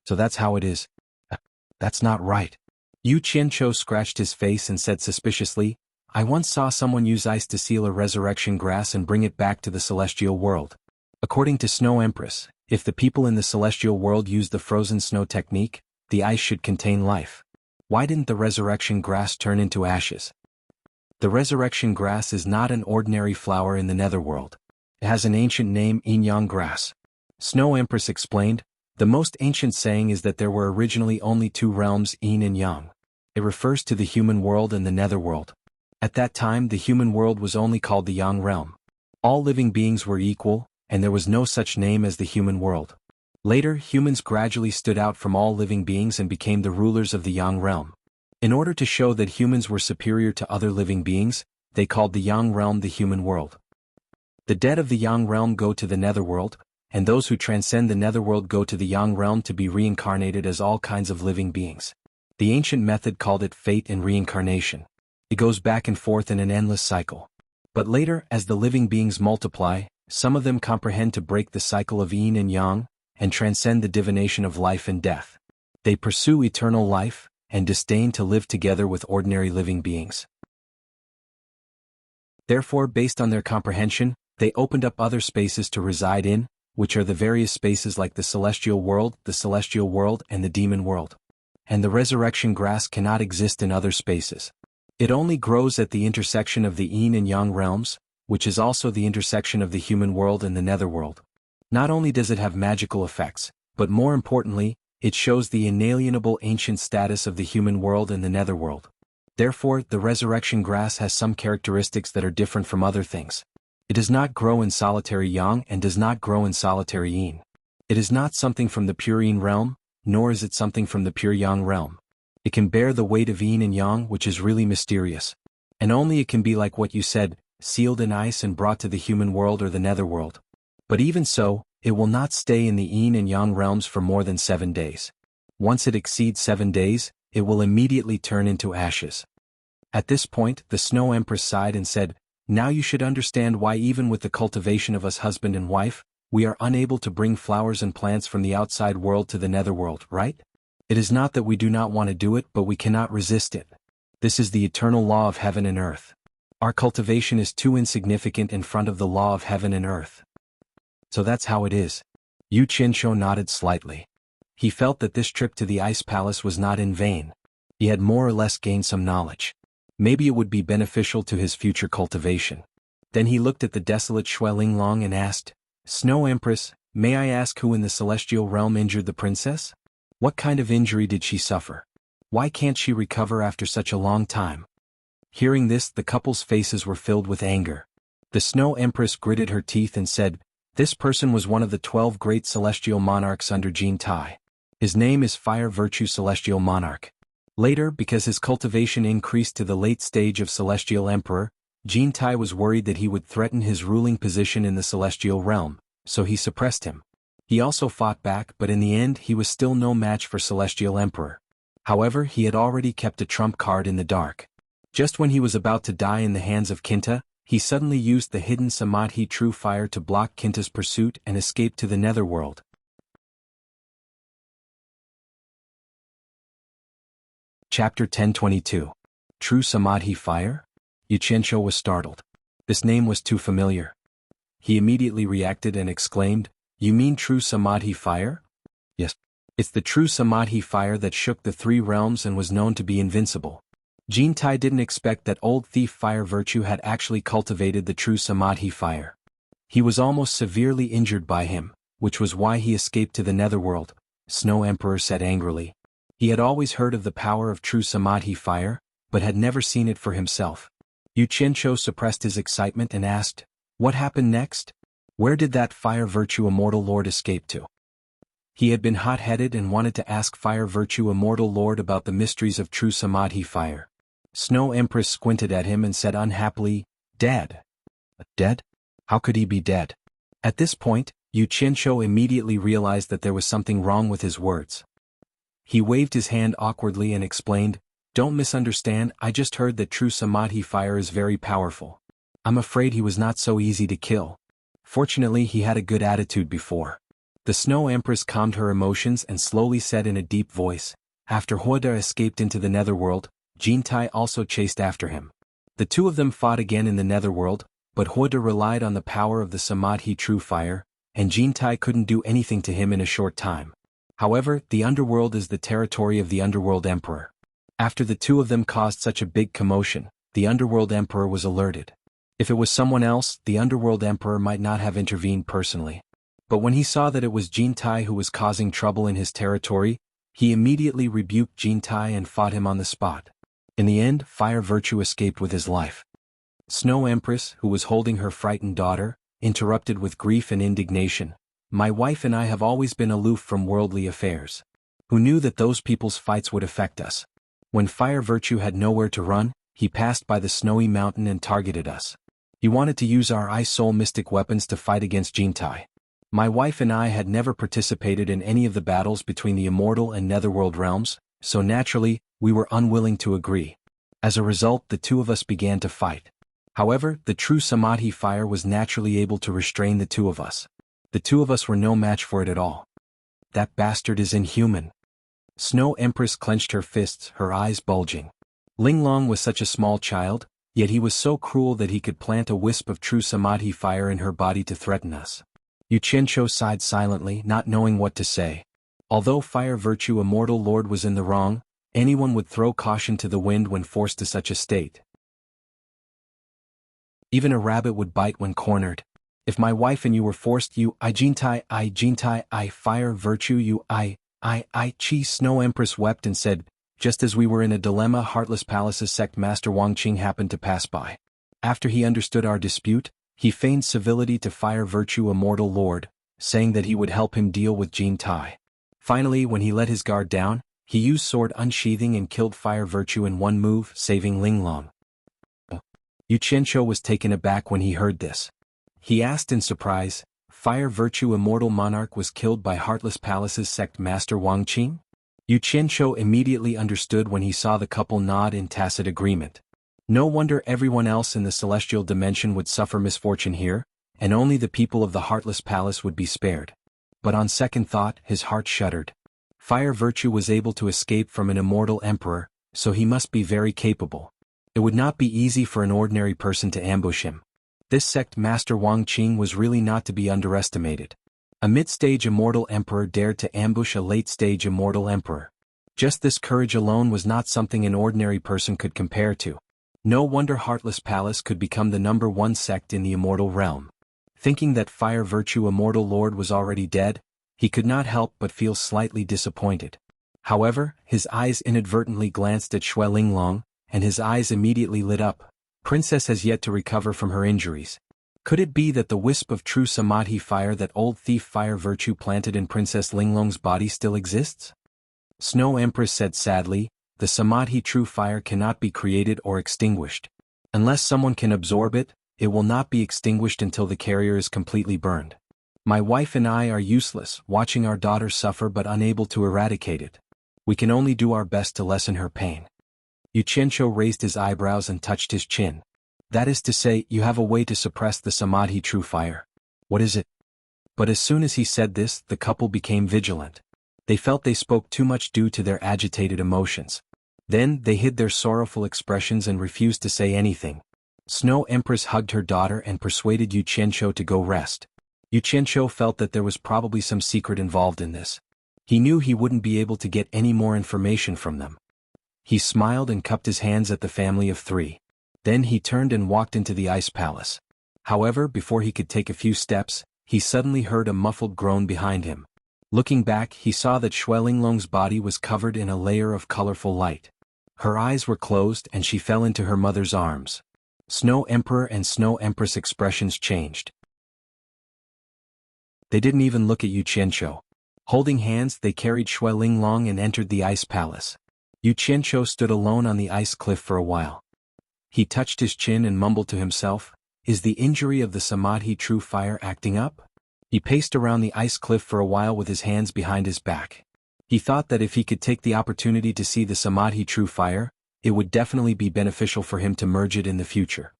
"So that's how it is." "That's not right." Yu Qianqiu scratched his face and said suspiciously, "I once saw someone use ice to seal a resurrection grass and bring it back to the celestial world. According to Snow Empress, if the people in the celestial world use the frozen snow technique, the ice should contain life. Why didn't the resurrection grass turn into ashes?" "The resurrection grass is not an ordinary flower in the netherworld. It has an ancient name, yin-yang grass." Snow Empress explained, "The most ancient saying is that there were originally only two realms, yin and yang. It refers to the human world and the netherworld. At that time the human world was only called the yang realm. All living beings were equal, and there was no such name as the human world. Later, humans gradually stood out from all living beings and became the rulers of the yang realm. In order to show that humans were superior to other living beings, they called the yang realm the human world. The dead of the yang realm go to the netherworld, and those who transcend the netherworld go to the yang realm to be reincarnated as all kinds of living beings. The ancient method called it fate and reincarnation. It goes back and forth in an endless cycle. But later, as the living beings multiply, some of them comprehend to break the cycle of yin and yang, and transcend the divination of life and death. They pursue eternal life, and disdain to live together with ordinary living beings. Therefore, based on their comprehension, they opened up other spaces to reside in, which are the various spaces like the celestial world, and the demon world. And the resurrection grass cannot exist in other spaces. It only grows at the intersection of the yin and yang realms, which is also the intersection of the human world and the netherworld. Not only does it have magical effects, but more importantly, it shows the inalienable ancient status of the human world and the netherworld. Therefore, the resurrection grass has some characteristics that are different from other things. It does not grow in solitary yang and does not grow in solitary yin. It is not something from the pure yin realm, nor is it something from the pure yang realm. It can bear the weight of yin and yang, which is really mysterious. And only it can be like what you said, sealed in ice and brought to the human world or the netherworld. But even so, it will not stay in the yin and yang realms for more than 7 days. Once it exceeds 7 days, it will immediately turn into ashes. At this point, the Snow Empress sighed and said, "Now you should understand why even with the cultivation of us husband and wife, we are unable to bring flowers and plants from the outside world to the netherworld, right? It is not that we do not want to do it, but we cannot resist it. This is the eternal law of heaven and earth. Our cultivation is too insignificant in front of the law of heaven and earth." So that's how it is. Yu Qianqiu nodded slightly. He felt that this trip to the ice palace was not in vain. He had more or less gained some knowledge. Maybe it would be beneficial to his future cultivation. Then he looked at the desolate Shui Linglong and asked, "Snow Empress, may I ask who in the celestial realm injured the princess? What kind of injury did she suffer? Why can't she recover after such a long time?" Hearing this, the couple's faces were filled with anger. The Snow Empress gritted her teeth and said, "This person was one of the 12 great celestial monarchs under Jin Tai. His name is Fire Virtue Celestial Monarch. Later, because his cultivation increased to the late stage of Celestial Emperor, Jin Tai was worried that he would threaten his ruling position in the celestial realm, so he suppressed him. He also fought back, but in the end he was still no match for Celestial Emperor. However, he had already kept a trump card in the dark. Just when he was about to die in the hands of Kinta, he suddenly used the hidden Samadhi True Fire to block Kinta's pursuit and escape to the netherworld. Chapter 1022. True Samadhi Fire? Yu Qianqiu was startled. This name was too familiar. He immediately reacted and exclaimed, "You mean True Samadhi Fire?" "Yes. It's the True Samadhi Fire that shook the 3 realms and was known to be invincible." Jin Tai didn't expect that old thief Fire Virtue had actually cultivated the True Samadhi Fire. He was almost severely injured by him, which was why he escaped to the netherworld, Snow Emperor said angrily. He had always heard of the power of True Samadhi Fire, but had never seen it for himself. Yu Qianqiu suppressed his excitement and asked, "What happened next? Where did that Fire Virtue Immortal Lord escape to?" He had been hot-headed and wanted to ask Fire Virtue Immortal Lord about the mysteries of True Samadhi Fire. Snow Empress squinted at him and said unhappily, "Dead." "Dead? How could he be dead?" At this point, Yu Qianqiu immediately realized that there was something wrong with his words. He waved his hand awkwardly and explained, "Don't misunderstand, I just heard that True Samadhi Fire is very powerful. I'm afraid he was not so easy to kill. Fortunately, he had a good attitude before." The Snow Empress calmed her emotions and slowly said in a deep voice, "After Huoda escaped into the netherworld, Jin Tai also chased after him. The 2 of them fought again in the netherworld, but Huoda relied on the power of the Samadhi True Fire, and Jin Tai couldn't do anything to him in a short time. However, the underworld is the territory of the Underworld Emperor. After the 2 of them caused such a big commotion, the Underworld Emperor was alerted. If it was someone else, the Underworld Emperor might not have intervened personally. But when he saw that it was Jin Tai who was causing trouble in his territory, he immediately rebuked Jin Tai and fought him on the spot. In the end, Fire Virtue escaped with his life." Snow Empress, who was holding her frightened daughter, interrupted with grief and indignation, "My wife and I have always been aloof from worldly affairs. Who knew that those people's fights would affect us? When Fire Virtue had nowhere to run, he passed by the snowy mountain and targeted us. He wanted to use our Ice Soul mystic weapons to fight against Jin Tai. My wife and I had never participated in any of the battles between the immortal and netherworld realms, so naturally, we were unwilling to agree. As a result, the 2 of us began to fight. However, the true Samadhi fire was naturally able to restrain the two of us. The two of us were no match for it at all. That bastard is inhuman. Snow Empress clenched her fists, her eyes bulging. Linglong was such a small child, yet he was so cruel that he could plant a wisp of true Samadhi fire in her body to threaten us. Yu Qianqiu sighed silently, not knowing what to say. Although Fire Virtue Immortal Lord was in the wrong, anyone would throw caution to the wind when forced to such a state. Even a rabbit would bite when cornered. If my wife and you were forced, I Jintai, Fire Virtue you I, Chi. Snow Empress wept and said, just as we were in a dilemma, Heartless Palace's sect master Wang Qing happened to pass by. After he understood our dispute, he feigned civility to Fire Virtue Immortal Lord, saying that he would help him deal with Jin Tai. Finally, when he let his guard down, he used sword unsheathing and killed Fire Virtue in one move, saving Linglong. Yu Qianqiu was taken aback when he heard this. He asked in surprise, Fire Virtue Immortal Monarch was killed by Heartless Palace's sect master Wang Qing? Yu Qianqiu immediately understood when he saw the couple nod in tacit agreement. No wonder everyone else in the celestial dimension would suffer misfortune here, and only the people of the Heartless Palace would be spared. But on second thought, his heart shuddered. Fire Virtue was able to escape from an immortal emperor, so he must be very capable. It would not be easy for an ordinary person to ambush him. This sect master Wang Qing was really not to be underestimated. A mid-stage immortal emperor dared to ambush a late-stage immortal emperor. Just this courage alone was not something an ordinary person could compare to. No wonder Heartless Palace could become the #1 sect in the immortal realm. Thinking that Fire Virtue Immortal Lord was already dead, he could not help but feel slightly disappointed. However, his eyes inadvertently glanced at Xue Linglong, and his eyes immediately lit up. Princess has yet to recover from her injuries. Could it be that the wisp of true Samadhi fire that old thief Fire Virtue planted in Princess Linglong's body still exists? Snow Empress said sadly, the Samadhi true fire cannot be created or extinguished. Unless someone can absorb it, it will not be extinguished until the carrier is completely burned. My wife and I are useless, watching our daughter suffer but unable to eradicate it. We can only do our best to lessen her pain. Yu Qianqiu raised his eyebrows and touched his chin. That is to say, you have a way to suppress the Samadhi true fire. What is it? But as soon as he said this, the couple became vigilant. They felt they spoke too much due to their agitated emotions. Then, they hid their sorrowful expressions and refused to say anything. Snow Empress hugged her daughter and persuaded Yu Qianqiu to go rest. Yu Qianqiu felt that there was probably some secret involved in this. He knew he wouldn't be able to get any more information from them. He smiled and cupped his hands at the family of three. Then he turned and walked into the ice palace. However, before he could take a few steps, he suddenly heard a muffled groan behind him. Looking back, he saw that Xue Linglong's body was covered in a layer of colorful light. Her eyes were closed and she fell into her mother's arms. Snow Emperor and Snow Empress expressions changed. They didn't even look at Yu Qianqiu. Holding hands, they carried Xue Linglong and entered the ice palace. Yu Qianqiu stood alone on the ice cliff for a while. He touched his chin and mumbled to himself, is the injury of the Samadhi true fire acting up? He paced around the ice cliff for a while with his hands behind his back. He thought that if he could take the opportunity to see the Samadhi true fire, it would definitely be beneficial for him to merge it in the future.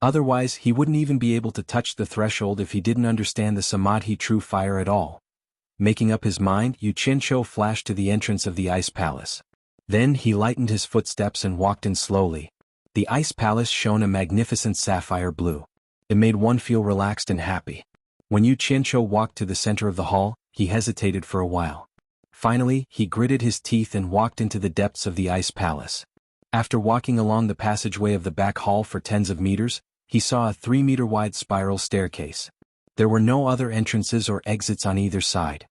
Otherwise, he wouldn't even be able to touch the threshold if he didn't understand the Samadhi true fire at all. Making up his mind, Yu Qianqiu flashed to the entrance of the ice palace. Then he lightened his footsteps and walked in slowly. The ice palace shone a magnificent sapphire blue. It made one feel relaxed and happy. When Yu Qianqiu walked to the center of the hall, he hesitated for a while. Finally, he gritted his teeth and walked into the depths of the ice palace. After walking along the passageway of the back hall for tens of meters, he saw a 3-meter-wide spiral staircase. There were no other entrances or exits on either side.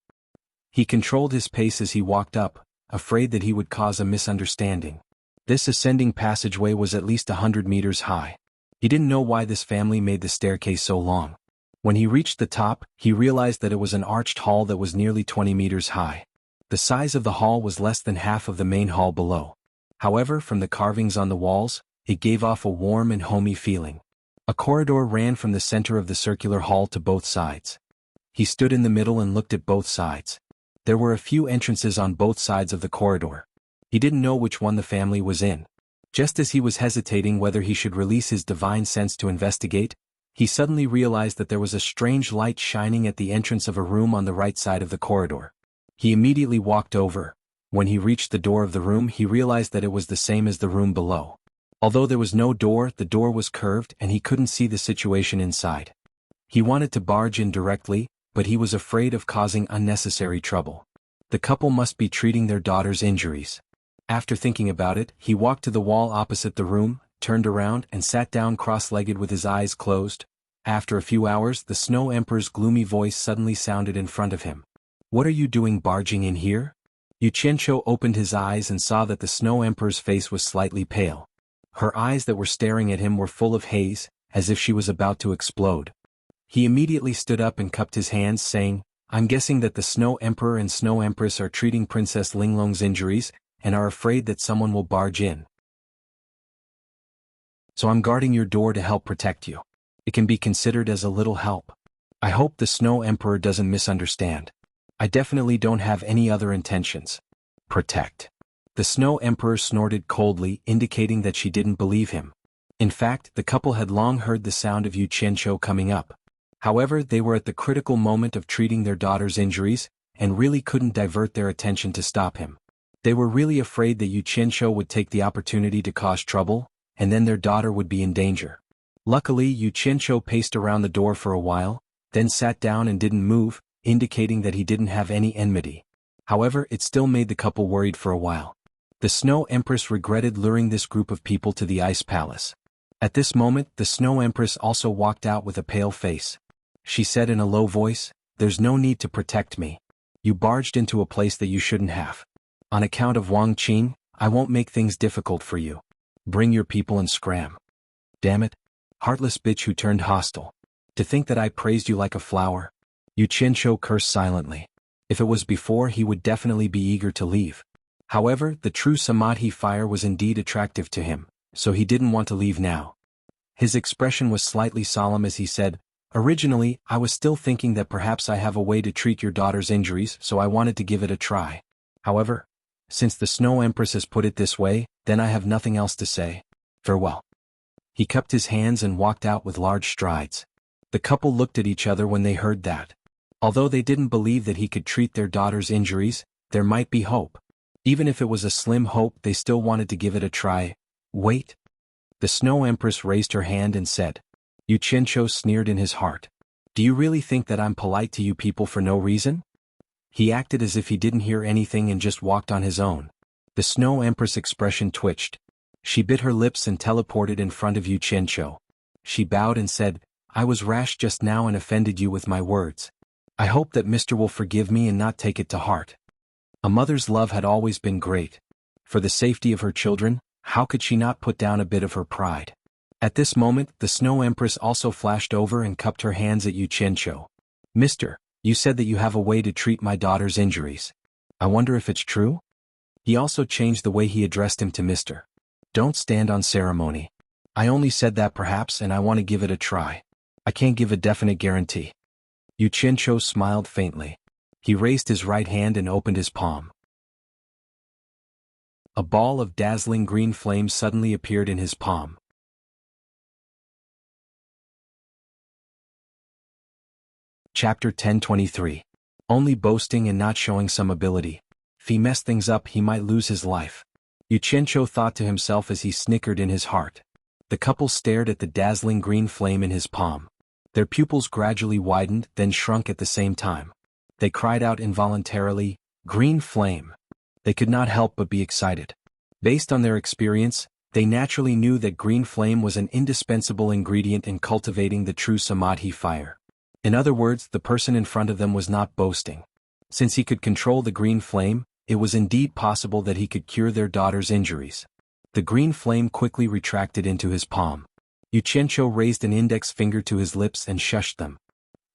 He controlled his pace as he walked up, afraid that he would cause a misunderstanding. This ascending passageway was at least 100 meters high. He didn't know why this family made the staircase so long. When he reached the top, he realized that it was an arched hall that was nearly 20 meters high. The size of the hall was less than half of the main hall below. However, from the carvings on the walls, it gave off a warm and homey feeling. A corridor ran from the center of the circular hall to both sides. He stood in the middle and looked at both sides. There were a few entrances on both sides of the corridor. He didn't know which one the family was in. Just as he was hesitating whether he should release his divine sense to investigate, he suddenly realized that there was a strange light shining at the entrance of a room on the right side of the corridor. He immediately walked over. When he reached the door of the room, he realized that it was the same as the room below. Although there was no door, the door was curved and he couldn't see the situation inside. He wanted to barge in directly, but he was afraid of causing unnecessary trouble. The couple must be treating their daughter's injuries. After thinking about it, he walked to the wall opposite the room, turned around and sat down cross-legged with his eyes closed. After a few hours, the Snow Emperor's gloomy voice suddenly sounded in front of him. "What are you doing barging in here?" Yu Qianqiu opened his eyes and saw that the Snow Emperor's face was slightly pale. Her eyes that were staring at him were full of haze, as if she was about to explode. He immediately stood up and cupped his hands, saying, "I'm guessing that the Snow Emperor and Snow Empress are treating Princess Linglong's injuries, and are afraid that someone will barge in. So I'm guarding your door to help protect you. It can be considered as a little help. I hope the Snow Emperor doesn't misunderstand. I definitely don't have any other intentions." "Protect." The Snow Emperor snorted coldly, indicating that she didn't believe him. In fact, the couple had long heard the sound of Yu Qianqiu coming up. However, they were at the critical moment of treating their daughter's injuries, and really couldn't divert their attention to stop him. They were really afraid that Yu Qianqiu would take the opportunity to cause trouble, and then their daughter would be in danger. Luckily, Yu Qianqiu paced around the door for a while, then sat down and didn't move, indicating that he didn't have any enmity. However, it still made the couple worried for a while. The Snow Empress regretted luring this group of people to the Ice Palace. At this moment, the Snow Empress also walked out with a pale face. She said in a low voice, "There's no need to protect me. You barged into a place that you shouldn't have. On account of Wang Qing, I won't make things difficult for you. Bring your people and scram." "Damn it. Heartless bitch who turned hostile. To think that I praised you like a flower." Yu Qianqiu cursed silently. If it was before, he would definitely be eager to leave. However, the true Samadhi fire was indeed attractive to him, so he didn't want to leave now. His expression was slightly solemn as he said, "Originally, I was still thinking that perhaps I have a way to treat your daughter's injuries, so I wanted to give it a try. However, since the Snow Empress has put it this way, then I have nothing else to say. Farewell." He cupped his hands and walked out with large strides. The couple looked at each other when they heard that. Although they didn't believe that he could treat their daughter's injuries, there might be hope. Even if it was a slim hope, they still wanted to give it a try. "Wait." The Snow Empress raised her hand and said. Yu Qianqiu sneered in his heart. "Do you really think that I'm polite to you people for no reason?" He acted as if he didn't hear anything and just walked on his own. The Snow Empress' expression twitched. She bit her lips and teleported in front of Yu Qianqiu. She bowed and said, "I was rash just now and offended you with my words. I hope that Mr. will forgive me and not take it to heart." A mother's love had always been great. For the safety of her children, how could she not put down a bit of her pride? At this moment, the Snow Empress also flashed over and cupped her hands at Yu Qianqiu. "Mister, you said that you have a way to treat my daughter's injuries. I wonder if it's true?" He also changed the way he addressed him to Mister. "Don't stand on ceremony. I only said that perhaps and I want to give it a try. I can't give a definite guarantee." Yu Qianqiu smiled faintly. He raised his right hand and opened his palm. A ball of dazzling green flame suddenly appeared in his palm. Chapter 1023. Only boasting and not showing some ability. If he messed things up, he might lose his life. Yu Qianqiu thought to himself as he snickered in his heart. The couple stared at the dazzling green flame in his palm. Their pupils gradually widened, then shrunk at the same time. They cried out involuntarily, "Green flame!" They could not help but be excited. Based on their experience, they naturally knew that green flame was an indispensable ingredient in cultivating the true Samadhi fire. In other words, the person in front of them was not boasting. Since he could control the green flame, it was indeed possible that he could cure their daughter's injuries. The green flame quickly retracted into his palm. Yu Qianqiu raised an index finger to his lips and shushed them.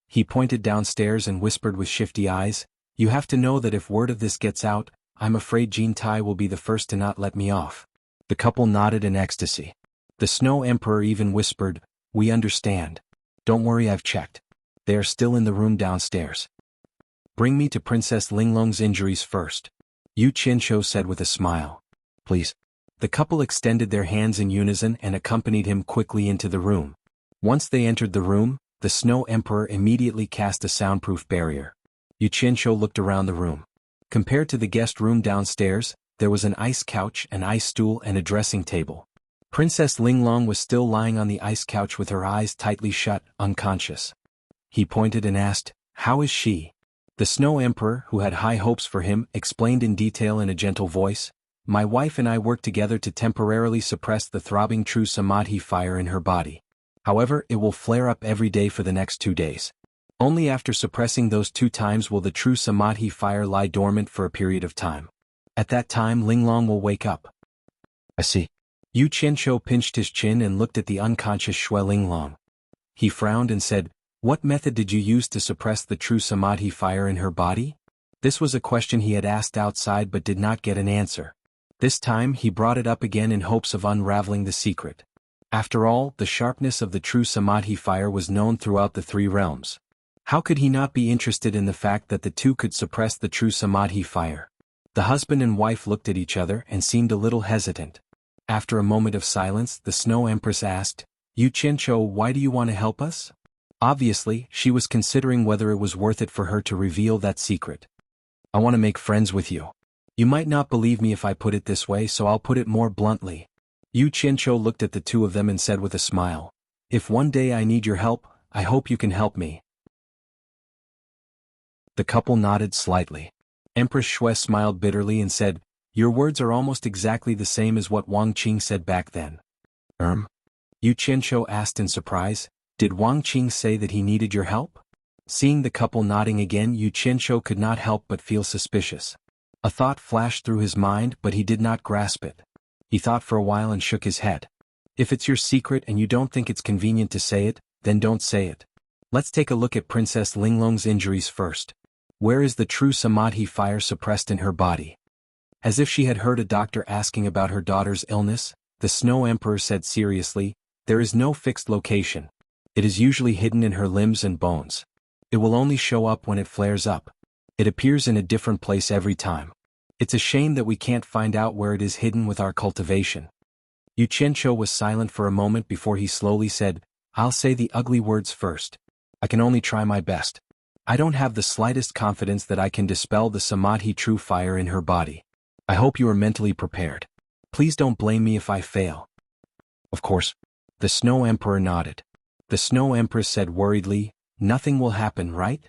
He pointed downstairs and whispered with shifty eyes, "You have to know that if word of this gets out, I'm afraid Jin Tai will be the first to not let me off." The couple nodded in ecstasy. The Snow Emperor even whispered, "We understand. Don't worry, I've checked. They are still in the room downstairs. Bring me to Princess Linglong's injuries first," Yu Qianqiu said with a smile. "Please. The couple extended their hands in unison and accompanied him quickly into the room. Once they entered the room, the Snow Emperor immediately cast a soundproof barrier. Yu Qianzhou looked around the room. Compared to the guest room downstairs, there was an ice couch, an ice stool and a dressing table. Princess Linglong was still lying on the ice couch with her eyes tightly shut, unconscious. He pointed and asked, "How is she?" The Snow Emperor, who had high hopes for him, explained in detail in a gentle voice, "My wife and I worked together to temporarily suppress the throbbing true Samadhi fire in her body. However, it will flare up every day for the next 2 days. Only after suppressing those 2 times will the true Samadhi fire lie dormant for a period of time. At that time Linglong will wake up." "I see." Yu Qianzhou pinched his chin and looked at the unconscious Shui Linglong. He frowned and said, "What method did you use to suppress the true Samadhi fire in her body?" This was a question he had asked outside but did not get an answer. This time he brought it up again in hopes of unraveling the secret. After all, the sharpness of the true Samadhi fire was known throughout the 3 realms. How could he not be interested in the fact that the 2 could suppress the true Samadhi fire? The husband and wife looked at each other and seemed a little hesitant. After a moment of silence, the Snow Empress asked, "Yu Qianzhou, why do you want to help us?" Obviously, she was considering whether it was worth it for her to reveal that secret. "I want to make friends with you. You might not believe me if I put it this way, so I'll put it more bluntly." Yu Qianzhou looked at the 2 of them and said with a smile, "If one day I need your help, I hope you can help me." The couple nodded slightly. Empress Shui smiled bitterly and said, "Your words are almost exactly the same as what Wang Qing said back then." Yu Qianzhou asked in surprise, "Did Wang Qing say that he needed your help?" Seeing the couple nodding again, Yu Qianzhou could not help but feel suspicious. A thought flashed through his mind, but he did not grasp it. He thought for a while and shook his head. "If it's your secret and you don't think it's convenient to say it, then don't say it. Let's take a look at Princess Linglong's injuries first. Where is the true Samadhi fire suppressed in her body?" As if she had heard a doctor asking about her daughter's illness, the Snow Emperor said seriously, "There is no fixed location. It is usually hidden in her limbs and bones. It will only show up when it flares up. It appears in a different place every time. It's a shame that we can't find out where it is hidden with our cultivation." Yu Qianzhou was silent for a moment before he slowly said, "I'll say the ugly words first. I can only try my best. I don't have the slightest confidence that I can dispel the Samadhi true fire in her body. I hope you are mentally prepared. Please don't blame me if I fail." "Of course." The Snow Emperor nodded. The Snow Empress said worriedly, "Nothing will happen, right?"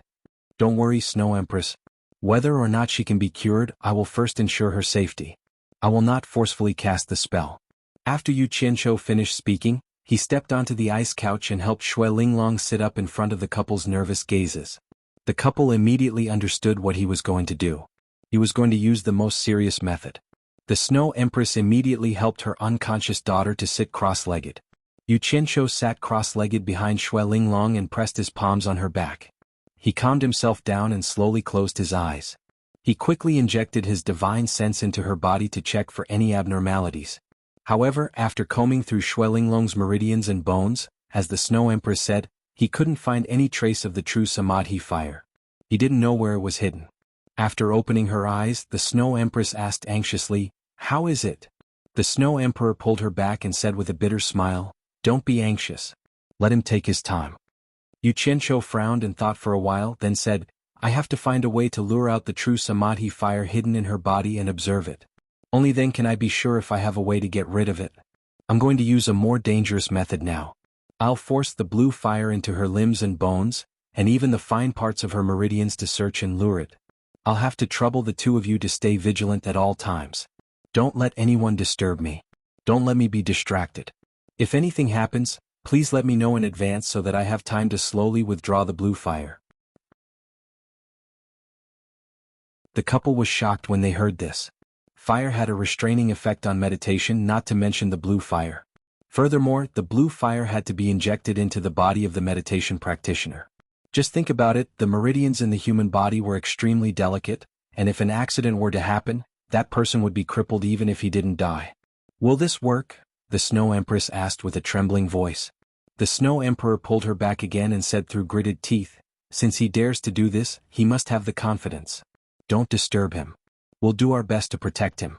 "Don't worry, Snow Empress. Whether or not she can be cured, I will first ensure her safety. I will not forcefully cast the spell." After Yu Qianzhou finished speaking, he stepped onto the ice couch and helped Shui Linglong sit up in front of the couple's nervous gazes. The couple immediately understood what he was going to do. He was going to use the most serious method. The Snow Empress immediately helped her unconscious daughter to sit cross-legged. Yu Qianzhou sat cross-legged behind Shui Linglong and pressed his palms on her back. He calmed himself down and slowly closed his eyes. He quickly injected his divine sense into her body to check for any abnormalities. However, after combing through Shui Linglong's meridians and bones, as the Snow Empress said, he couldn't find any trace of the true Samadhi fire. He didn't know where it was hidden. After opening her eyes, the Snow Empress asked anxiously, "How is it?" The Snow Emperor pulled her back and said with a bitter smile, "Don't be anxious. Let him take his time." Yu Qianzhou frowned and thought for a while, then said, "I have to find a way to lure out the true Samadhi fire hidden in her body and observe it. Only then can I be sure if I have a way to get rid of it. I'm going to use a more dangerous method now. I'll force the blue fire into her limbs and bones, and even the fine parts of her meridians to search and lure it. I'll have to trouble the 2 of you to stay vigilant at all times. Don't let anyone disturb me. Don't let me be distracted. If anything happens, please let me know in advance so that I have time to slowly withdraw the blue fire." The couple was shocked when they heard this. Fire had a restraining effect on meditation, not to mention the blue fire. Furthermore, the blue fire had to be injected into the body of the meditation practitioner. Just think about it, the meridians in the human body were extremely delicate, and if an accident were to happen, that person would be crippled even if he didn't die. "Will this work?" the Snow Empress asked with a trembling voice. The Snow Emperor pulled her back again and said through gritted teeth, "Since he dares to do this, he must have the confidence. Don't disturb him. We'll do our best to protect him."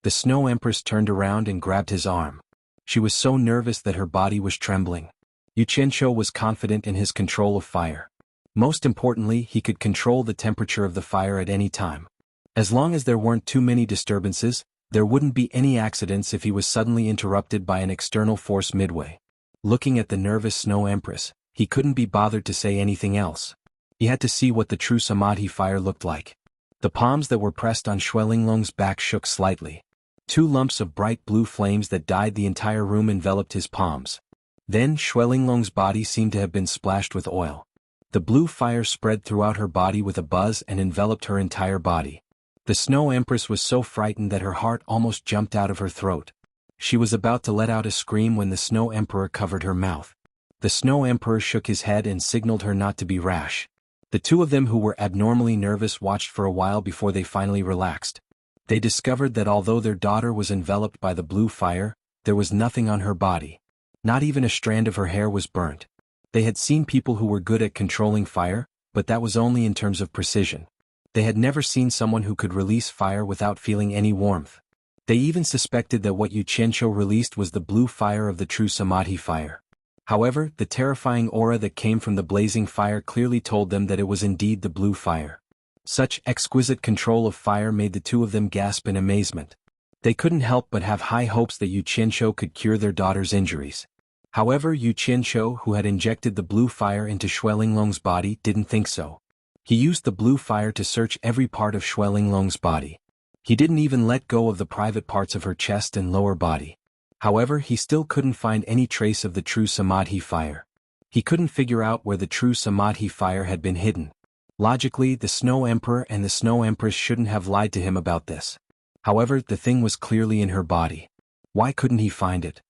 The Snow Empress turned around and grabbed his arm. She was so nervous that her body was trembling. Yu Qianqiu was confident in his control of fire. Most importantly, he could control the temperature of the fire at any time. As long as there weren't too many disturbances, there wouldn't be any accidents if he was suddenly interrupted by an external force midway. Looking at the nervous Snow Empress, he couldn't be bothered to say anything else. He had to see what the true Samadhi fire looked like. The palms that were pressed on Xuelinglong's back shook slightly. 2 lumps of bright blue flames that dyed the entire room enveloped his palms. Then Xuelinglong's body seemed to have been splashed with oil. The blue fire spread throughout her body with a buzz and enveloped her entire body. The Snow Empress was so frightened that her heart almost jumped out of her throat. She was about to let out a scream when the Snow Emperor covered her mouth. The Snow Emperor shook his head and signaled her not to be rash. The two of them who were abnormally nervous watched for a while before they finally relaxed. They discovered that although their daughter was enveloped by the blue fire, there was nothing on her body. Not even a strand of her hair was burnt. They had seen people who were good at controlling fire, but that was only in terms of precision. They had never seen someone who could release fire without feeling any warmth. They even suspected that what Yu Qianqiu released was the blue fire of the true Samadhi fire. However, the terrifying aura that came from the blazing fire clearly told them that it was indeed the blue fire. Such exquisite control of fire made the two of them gasp in amazement. They couldn't help but have high hopes that Yu Qianqiu could cure their daughter's injuries. However, Yu Qianqiu, who had injected the blue fire into Xuelinglong's body, didn't think so. He used the blue fire to search every part of Xuelinglong's body. He didn't even let go of the private parts of her chest and lower body. However, he still couldn't find any trace of the true Samadhi fire. He couldn't figure out where the true Samadhi fire had been hidden. Logically, the Snow Emperor and the Snow Empress shouldn't have lied to him about this. However, the thing was clearly in her body. Why couldn't he find it?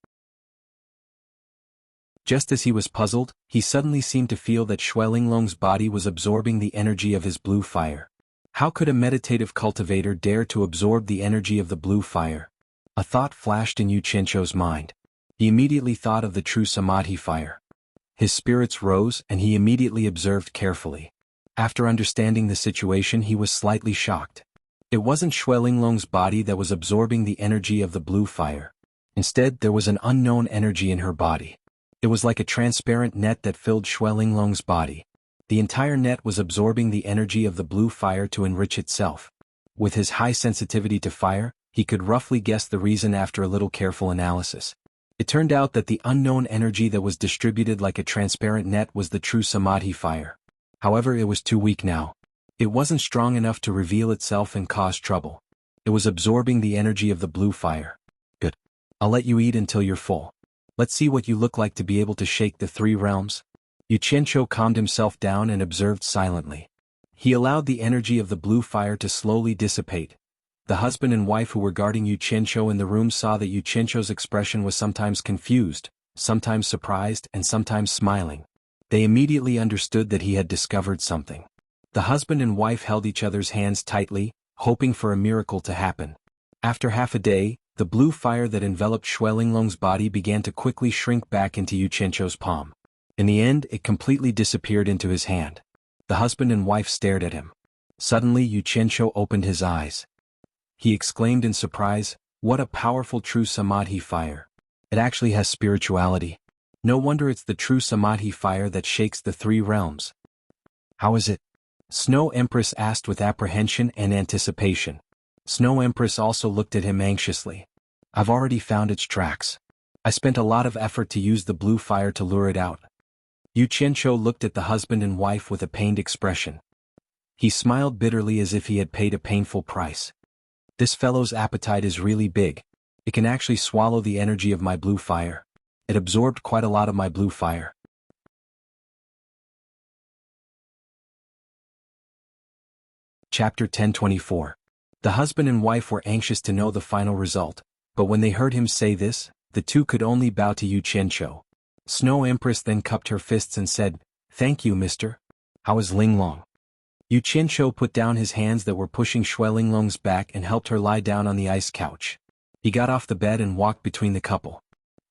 Just as he was puzzled, he suddenly seemed to feel that Xuelinglong's body was absorbing the energy of his blue fire. How could a meditative cultivator dare to absorb the energy of the blue fire? A thought flashed in Yu Qianqiu's mind. He immediately thought of the true Samadhi fire. His spirits rose and he immediately observed carefully. After understanding the situation, he was slightly shocked. It wasn't Xuelinglong's body that was absorbing the energy of the blue fire. Instead, there was an unknown energy in her body. It was like a transparent net that filled Xuelinglong's body. The entire net was absorbing the energy of the blue fire to enrich itself. With his high sensitivity to fire, he could roughly guess the reason after a little careful analysis. It turned out that the unknown energy that was distributed like a transparent net was the true Samadhi fire. However, it was too weak now. It wasn't strong enough to reveal itself and cause trouble. It was absorbing the energy of the blue fire. Good. I'll let you eat until you're full. Let's see what you look like to be able to shake the 3 realms. Yu Qianqiu calmed himself down and observed silently. He allowed the energy of the blue fire to slowly dissipate. The husband and wife who were guarding Yu Qianqiu in the room saw that Yu Qianqiu's expression was sometimes confused, sometimes surprised, and sometimes smiling. They immediately understood that he had discovered something. The husband and wife held each other's hands tightly, hoping for a miracle to happen. After half a day, the blue fire that enveloped Xuelinglong's body began to quickly shrink back into Yu Qianqiu's palm. In the end, it completely disappeared into his hand. The husband and wife stared at him. Suddenly, Yu Qianqiu opened his eyes. He exclaimed in surprise, "What a powerful true Samadhi fire. It actually has spirituality. No wonder it's the true Samadhi fire that shakes the 3 realms." "How is it?" Snow Empress asked with apprehension and anticipation. Snow Empress also looked at him anxiously. "I've already found its tracks. I spent a lot of effort to use the blue fire to lure it out." Yu Qianqiu looked at the husband and wife with a pained expression. He smiled bitterly as if he had paid a painful price. "This fellow's appetite is really big. It can actually swallow the energy of my blue fire. It absorbed quite a lot of my blue fire." Chapter 1024. The husband and wife were anxious to know the final result, but when they heard him say this, the two could only bow to Yu Qianqiu. Snow Empress then cupped her fists and said, "Thank you, mister. How is Linglong?" Yu Qianqiu put down his hands that were pushing Xuelinglong's back and helped her lie down on the ice couch. He got off the bed and walked between the couple.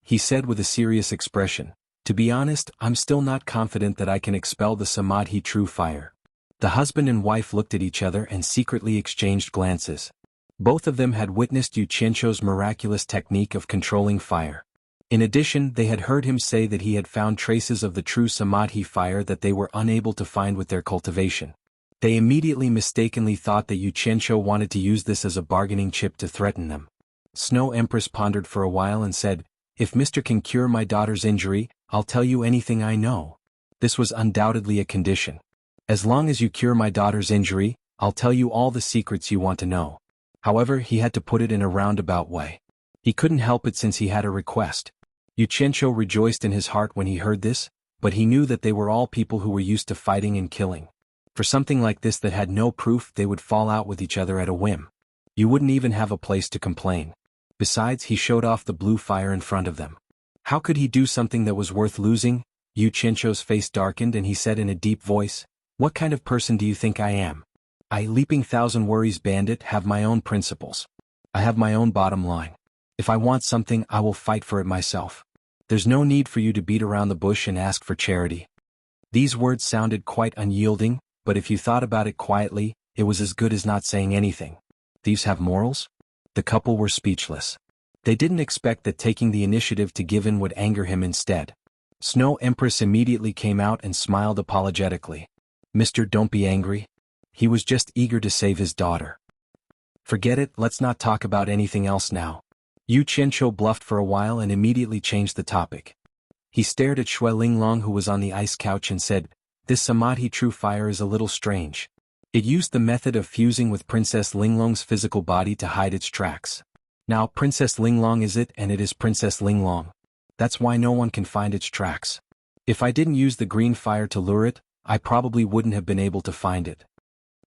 He said with a serious expression, "To be honest, I'm still not confident that I can expel the Samadhi true fire." The husband and wife looked at each other and secretly exchanged glances. Both of them had witnessed Yu Qianqiu's miraculous technique of controlling fire. In addition, they had heard him say that he had found traces of the true samadhi fire that they were unable to find with their cultivation. They immediately mistakenly thought that Yu Qianqiu wanted to use this as a bargaining chip to threaten them. Snow Empress pondered for a while and said, "If Mr. can cure my daughter's injury, I'll tell you anything I know." This was undoubtedly a condition. "As long as you cure my daughter's injury, I'll tell you all the secrets you want to know." However, he had to put it in a roundabout way. He couldn't help it since he had a request. Yu Qianqiu rejoiced in his heart when he heard this, but he knew that they were all people who were used to fighting and killing. For something like this that had no proof, they would fall out with each other at a whim. You wouldn't even have a place to complain. Besides, he showed off the blue fire in front of them. How could he do something that was worth losing? Yu Qianqiu's face darkened and he said in a deep voice, "What kind of person do you think I am? I, Leaping Thousand Worries Bandit, have my own principles. I have my own bottom line. If I want something, I will fight for it myself. There's no need for you to beat around the bush and ask for charity." These words sounded quite unyielding, but if you thought about it quietly, it was as good as not saying anything. Thieves have morals? The couple were speechless. They didn't expect that taking the initiative to give in would anger him instead. Snow Empress immediately came out and smiled apologetically. "Mister, don't be angry." He was just eager to save his daughter. "Forget it, let's not talk about anything else now." Yu Qianqiu bluffed for a while and immediately changed the topic. He stared at Shui Linglong, who was on the ice couch, and said, "This samadhi true fire is a little strange. It used the method of fusing with Princess Linglong's physical body to hide its tracks. Now Princess Linglong is it, and it is Princess Linglong. That's why no one can find its tracks. If I didn't use the green fire to lure it, I probably wouldn't have been able to find it."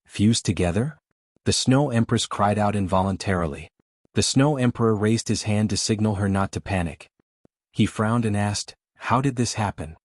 "Fused together?" The Snow Empress cried out involuntarily. The Snow Emperor raised his hand to signal her not to panic. He frowned and asked, "How did this happen?"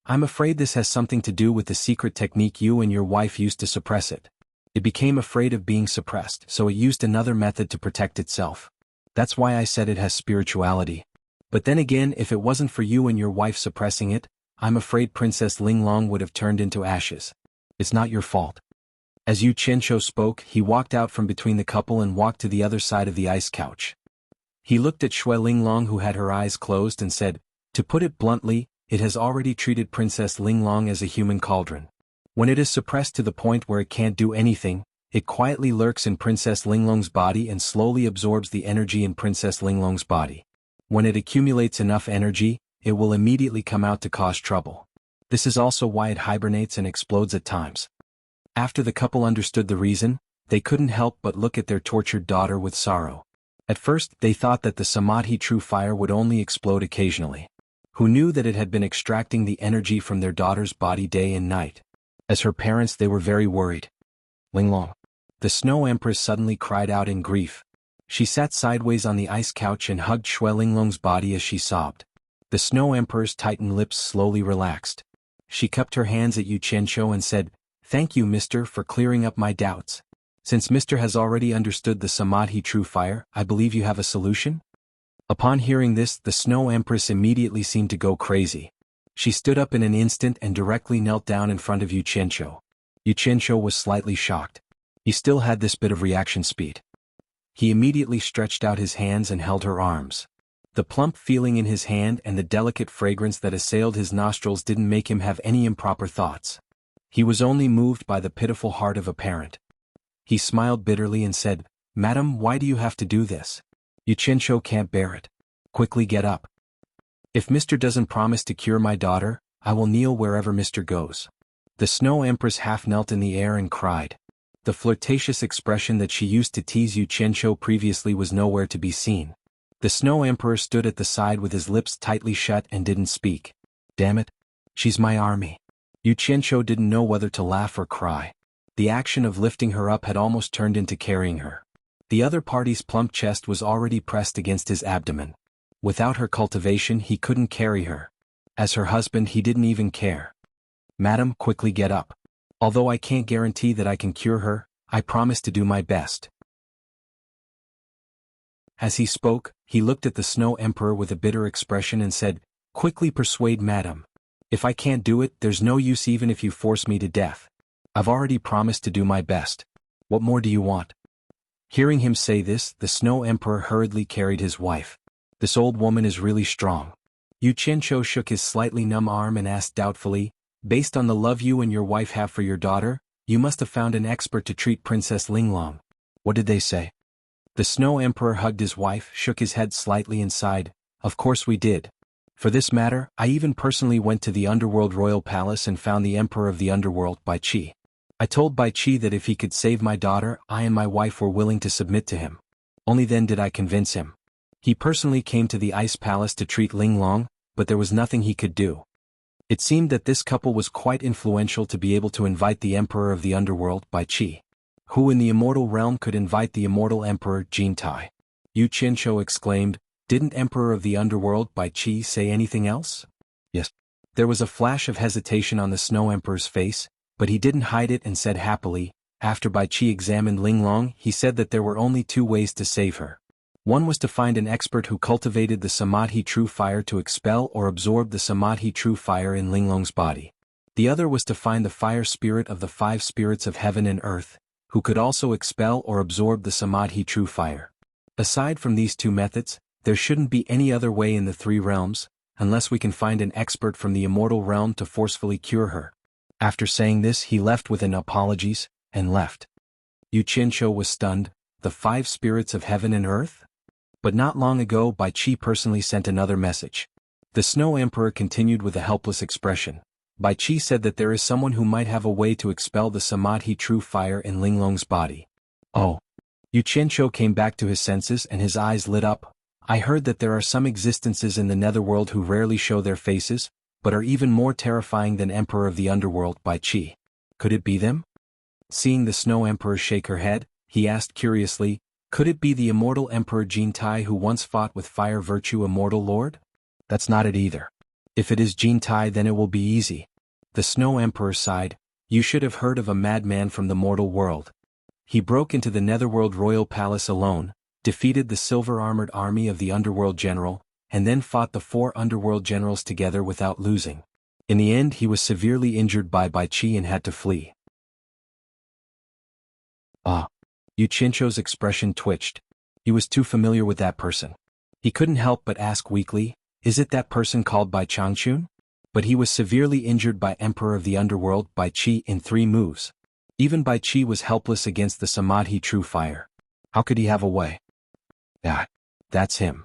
"I'm afraid this has something to do with the secret technique you and your wife used to suppress it. It became afraid of being suppressed, so it used another method to protect itself. That's why I said it has spirituality. But then again, if it wasn't for you and your wife suppressing it, I'm afraid Princess Linglong would have turned into ashes. It's not your fault." As Yu Qianqiu spoke, he walked out from between the couple and walked to the other side of the ice couch. He looked at Shui Linglong, who had her eyes closed, and said, "To put it bluntly, it has already treated Princess Linglong as a human cauldron. When it is suppressed to the point where it can't do anything, it quietly lurks in Princess Linglong's body and slowly absorbs the energy in Princess Linglong's body. When it accumulates enough energy, it will immediately come out to cause trouble. This is also why it hibernates and explodes at times." After the couple understood the reason, they couldn't help but look at their tortured daughter with sorrow. At first, they thought that the samadhi true fire would only explode occasionally. Who knew that it had been extracting the energy from their daughter's body day and night? As her parents, they were very worried. "Linglong!" The Snow Empress suddenly cried out in grief. She sat sideways on the ice couch and hugged Shui Linglong's body as she sobbed. The Snow Emperor's tightened lips slowly relaxed. She cupped her hands at Yu Qianqiu and said, "Thank you, mister, for clearing up my doubts. Since mister has already understood the samadhi true fire, I believe you have a solution?" Upon hearing this, the Snow Empress immediately seemed to go crazy. She stood up in an instant and directly knelt down in front of Yu Qianqiu. Yu Qianqiu was slightly shocked. He still had this bit of reaction speed. He immediately stretched out his hands and held her arms. The plump feeling in his hand and the delicate fragrance that assailed his nostrils didn't make him have any improper thoughts. He was only moved by the pitiful heart of a parent. He smiled bitterly and said, "Madam, why do you have to do this? Yu Qianqiu can't bear it. Quickly get up. If mister doesn't promise to cure my daughter, I will kneel wherever mister goes." The Snow Empress half knelt in the air and cried. The flirtatious expression that she used to tease Yu Qianqiu previously was nowhere to be seen. The Snow Emperor stood at the side with his lips tightly shut and didn't speak. "Damn it. She's my army." Yu Qianqiu didn't know whether to laugh or cry. The action of lifting her up had almost turned into carrying her. The other party's plump chest was already pressed against his abdomen. Without her cultivation, he couldn't carry her. As her husband, he didn't even care. "Madam, quickly get up. Although I can't guarantee that I can cure her, I promise to do my best." As he spoke, he looked at the Snow Emperor with a bitter expression and said, "Quickly persuade madam. If I can't do it, there's no use even if you force me to death. I've already promised to do my best." What more do you want? Hearing him say this, the Snow Emperor hurriedly carried his wife. This old woman is really strong. Yu Qianzhou shook his slightly numb arm and asked doubtfully, based on the love you and your wife have for your daughter, you must have found an expert to treat Princess Linglong. What did they say? The Snow Emperor hugged his wife, shook his head slightly and sighed, of course we did. For this matter, I even personally went to the Underworld Royal Palace and found the Emperor of the Underworld, Bai Qi. I told Bai Qi that if he could save my daughter, I and my wife were willing to submit to him. Only then did I convince him. He personally came to the Ice Palace to treat Linglong, but there was nothing he could do. It seemed that this couple was quite influential to be able to invite the Emperor of the Underworld, Bai Qi. Who in the immortal realm could invite the immortal Emperor, Jin Tai? Yu Qianzhou exclaimed, didn't Emperor of the Underworld, Bai Qi, say anything else? Yes. There was a flash of hesitation on the Snow Emperor's face, but he didn't hide it and said happily, after Bai Qi examined Linglong, he said that there were only two ways to save her. One was to find an expert who cultivated the Samadhi true fire to expel or absorb the Samadhi true fire in Linglong's body. The other was to find the fire spirit of the five spirits of heaven and earth, who could also expel or absorb the Samadhi true fire. Aside from these two methods, there shouldn't be any other way in the three realms, unless we can find an expert from the immortal realm to forcefully cure her. After saying this, he left with an apologies, and left. Yu Qianzhou was stunned, the five spirits of heaven and earth? But not long ago Bai Qi personally sent another message. The Snow Emperor continued with a helpless expression. Bai Qi said that there is someone who might have a way to expel the Samadhi true fire in Linglong's body. Oh. Yu Qianzhou came back to his senses and his eyes lit up. I heard that there are some existences in the netherworld who rarely show their faces, but are even more terrifying than Emperor of the Underworld, Bai Qi. Could it be them? Seeing the Snow Emperor shake her head, he asked curiously, could it be the immortal Emperor Jin Tai who once fought with Fire Virtue Immortal Lord? That's not it either. If it is Jin Tai, then it will be easy. The Snow Emperor sighed, you should have heard of a madman from the mortal world. He broke into the Netherworld Royal Palace alone, defeated the silver-armored army of the Underworld General, and then fought the 4 Underworld Generals together without losing. In the end he was severely injured by Bai Qi and had to flee. Ah. Yu Qianzhou's expression twitched. He was too familiar with that person. He couldn't help but ask weakly, is it that person called Bai Changchun? But he was severely injured by Emperor of the Underworld, Bai Qi, in 3 moves. Even Bai Qi was helpless against the Samadhi true fire. How could he have a way? Ah. That's him.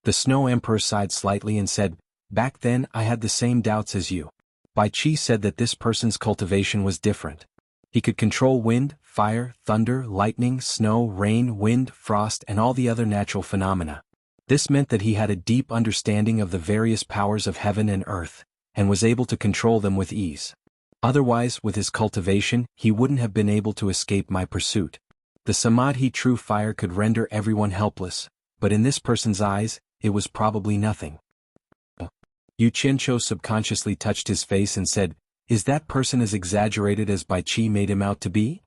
The Snow Emperor sighed slightly and said, back then I had the same doubts as you. Bai Qi said that this person's cultivation was different. He could control wind, fire, thunder, lightning, snow, rain, wind, frost, and all the other natural phenomena. This meant that he had a deep understanding of the various powers of heaven and earth, and was able to control them with ease. Otherwise, with his cultivation, he wouldn't have been able to escape my pursuit. The Samadhi true fire could render everyone helpless, but in this person's eyes, it was probably nothing. Yu Qianzhou subconsciously touched his face and said, is that person as exaggerated as Bai Qi made him out to be?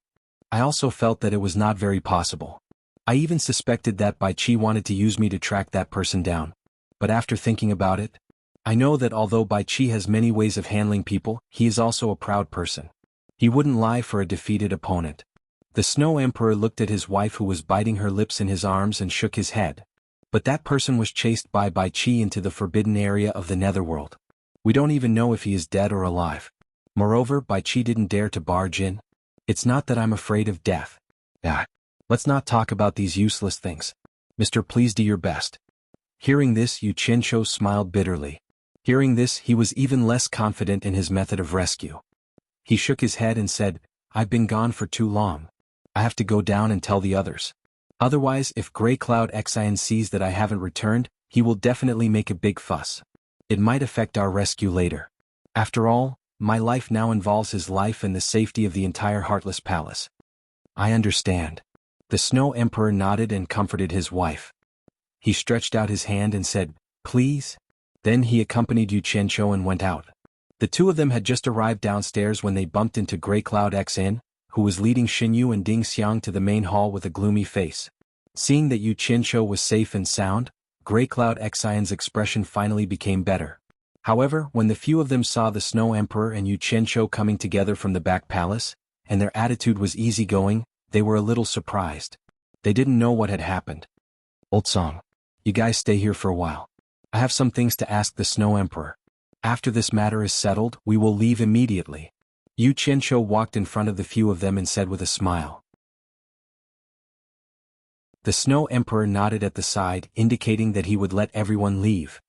I also felt that it was not very possible. I even suspected that Bai Qi wanted to use me to track that person down. But after thinking about it, I know that although Bai Qi has many ways of handling people, he is also a proud person. He wouldn't lie for a defeated opponent. The Snow Emperor looked at his wife who was biting her lips in his arms and shook his head. But that person was chased by Bai Qi into the forbidden area of the Netherworld. We don't even know if he is dead or alive. Moreover, Bai Qi didn't dare to barge in. It's not that I'm afraid of death. Ah. Let's not talk about these useless things. Mister, please do your best. Hearing this, Yu Qianzhou smiled bitterly. Hearing this, he was even less confident in his method of rescue. He shook his head and said, I've been gone for too long. I have to go down and tell the others. Otherwise, if Grey Cloud Xian sees that I haven't returned, he will definitely make a big fuss. It might affect our rescue later. After all, my life now involves his life and the safety of the entire Heartless Palace. I understand. The Snow Emperor nodded and comforted his wife. He stretched out his hand and said, please. Then he accompanied Yu Qianzhou and went out. The two of them had just arrived downstairs when they bumped into Grey Cloud Xian, who was leading Xinyu and Ding Xiang to the main hall with a gloomy face. Seeing that Yu Qianzhou was safe and sound, Grey Cloud Xian's expression finally became better. However, when the few of them saw the Snow Emperor and Yu Qianzhou coming together from the back palace, and their attitude was easygoing, they were a little surprised. They didn't know what had happened. Old Song. You guys stay here for a while. I have some things to ask the Snow Emperor. After this matter is settled, we will leave immediately. Yu Qianshou walked in front of the few of them and said with a smile. The Snow Emperor nodded at the side, indicating that he would let everyone leave.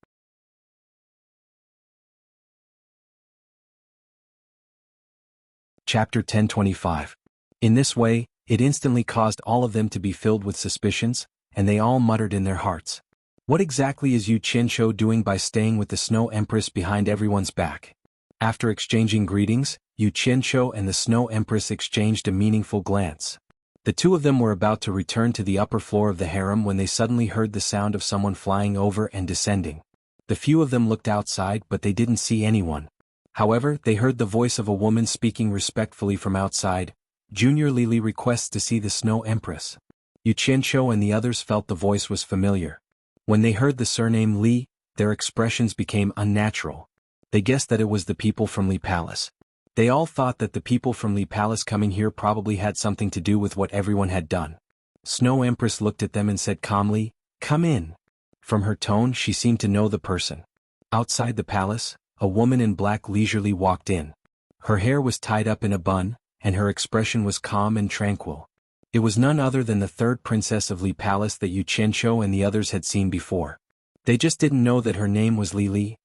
Chapter 1025. In this way, it instantly caused all of them to be filled with suspicions, and they all muttered in their hearts. What exactly is Yu Qianshou doing by staying with the Snow Empress behind everyone's back? After exchanging greetings, Yu Qianshou and the Snow Empress exchanged a meaningful glance. The two of them were about to return to the upper floor of the harem when they suddenly heard the sound of someone flying over and descending. The few of them looked outside but they didn't see anyone. However, they heard the voice of a woman speaking respectfully from outside. Junior Lili requests to see the Snow Empress. Yu Qianshou and the others felt the voice was familiar. When they heard the surname Li, their expressions became unnatural. They guessed that it was the people from Li Palace. They all thought that the people from Li Palace coming here probably had something to do with what everyone had done. Snow Empress looked at them and said calmly, "Come in." From her tone she seemed to know the person. Outside the palace, a woman in black leisurely walked in. Her hair was tied up in a bun, and her expression was calm and tranquil. It was none other than the third princess of Li Palace that Yu Qianshou and the others had seen before. They just didn't know that her name was Lili.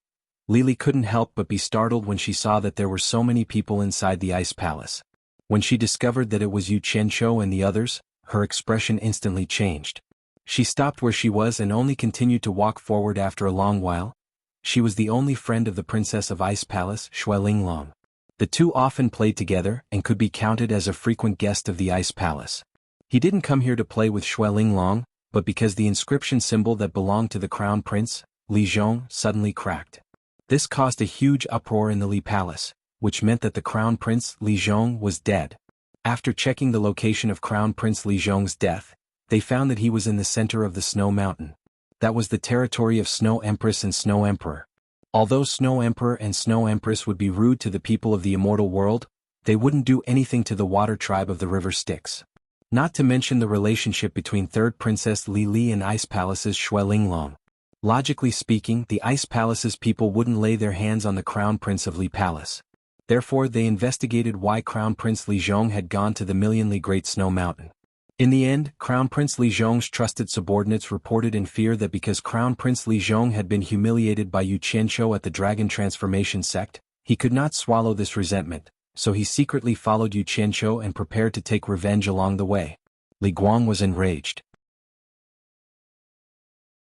Lili couldn't help but be startled when she saw that there were so many people inside the Ice Palace. When she discovered that it was Yu Qianshou and the others, her expression instantly changed. She stopped where she was and only continued to walk forward after a long while. She was the only friend of the Princess of Ice Palace, Shui Linglong. The two often played together and could be counted as a frequent guest of the Ice Palace. He didn't come here to play with Shui Linglong, but because the inscription symbol that belonged to the Crown Prince, Li Zhong, suddenly cracked. This caused a huge uproar in the Li Palace, which meant that the Crown Prince, Li Zhong, was dead. After checking the location of Crown Prince Li Zhong's death, they found that he was in the center of the Snow Mountain. That was the territory of Snow Empress and Snow Emperor. Although Snow Emperor and Snow Empress would be rude to the people of the immortal world, they wouldn't do anything to the water tribe of the River Styx. Not to mention the relationship between third Princess Li Li and Ice Palace's Shui Linglong. Logically speaking, the Ice Palace's people wouldn't lay their hands on the Crown Prince of Li Palace. Therefore they investigated why Crown Prince Li Zhong had gone to the Million Li Great Snow Mountain. In the end, Crown Prince Li Zhong's trusted subordinates reported in fear that because Crown Prince Li Zhong had been humiliated by Yu Qianshou at the Dragon Transformation sect, he could not swallow this resentment, so he secretly followed Yu Qianshou and prepared to take revenge along the way. Li Guang was enraged.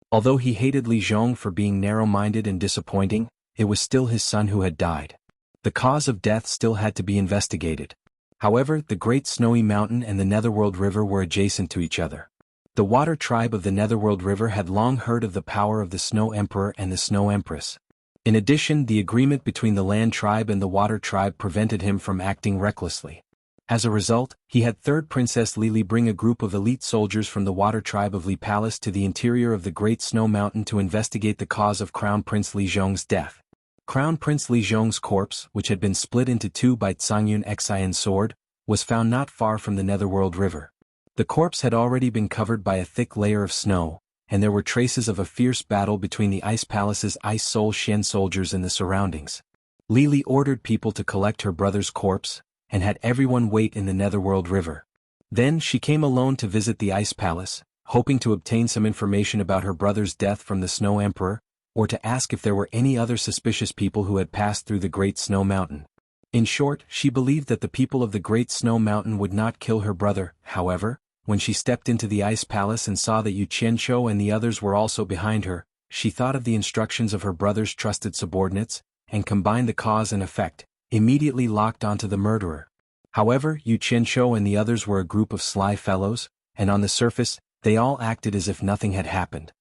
Although he hated Li Zhong for being narrow-minded and disappointing, it was still his son who had died. The cause of death still had to be investigated. However, the Great Snowy Mountain and the Netherworld River were adjacent to each other. The water tribe of the Netherworld River had long heard of the power of the Snow Emperor and the Snow Empress. In addition, the agreement between the Land Tribe and the Water Tribe prevented him from acting recklessly. As a result, he had third Princess Lili bring a group of elite soldiers from the Water Tribe of Li Palace to the interior of the Great Snow Mountain to investigate the cause of Crown Prince Li Zhong's death. Crown Prince Li Zhong's corpse, which had been split into two by Zhangyun Xian's sword, was found not far from the Netherworld River. The corpse had already been covered by a thick layer of snow, and there were traces of a fierce battle between the Ice Palace's Ice Soul Shen soldiers in the surroundings. Lili ordered people to collect her brother's corpse, and had everyone wait in the Netherworld River. Then she came alone to visit the Ice Palace, hoping to obtain some information about her brother's death from the Snow Emperor, or to ask if there were any other suspicious people who had passed through the Great Snow Mountain. In short, she believed that the people of the Great Snow Mountain would not kill her brother. However, when she stepped into the Ice Palace and saw that Yu Qianshou and the others were also behind her, she thought of the instructions of her brother's trusted subordinates, and combined the cause and effect, immediately locked onto the murderer. However, Yu Qianshou and the others were a group of sly fellows, and on the surface, they all acted as if nothing had happened.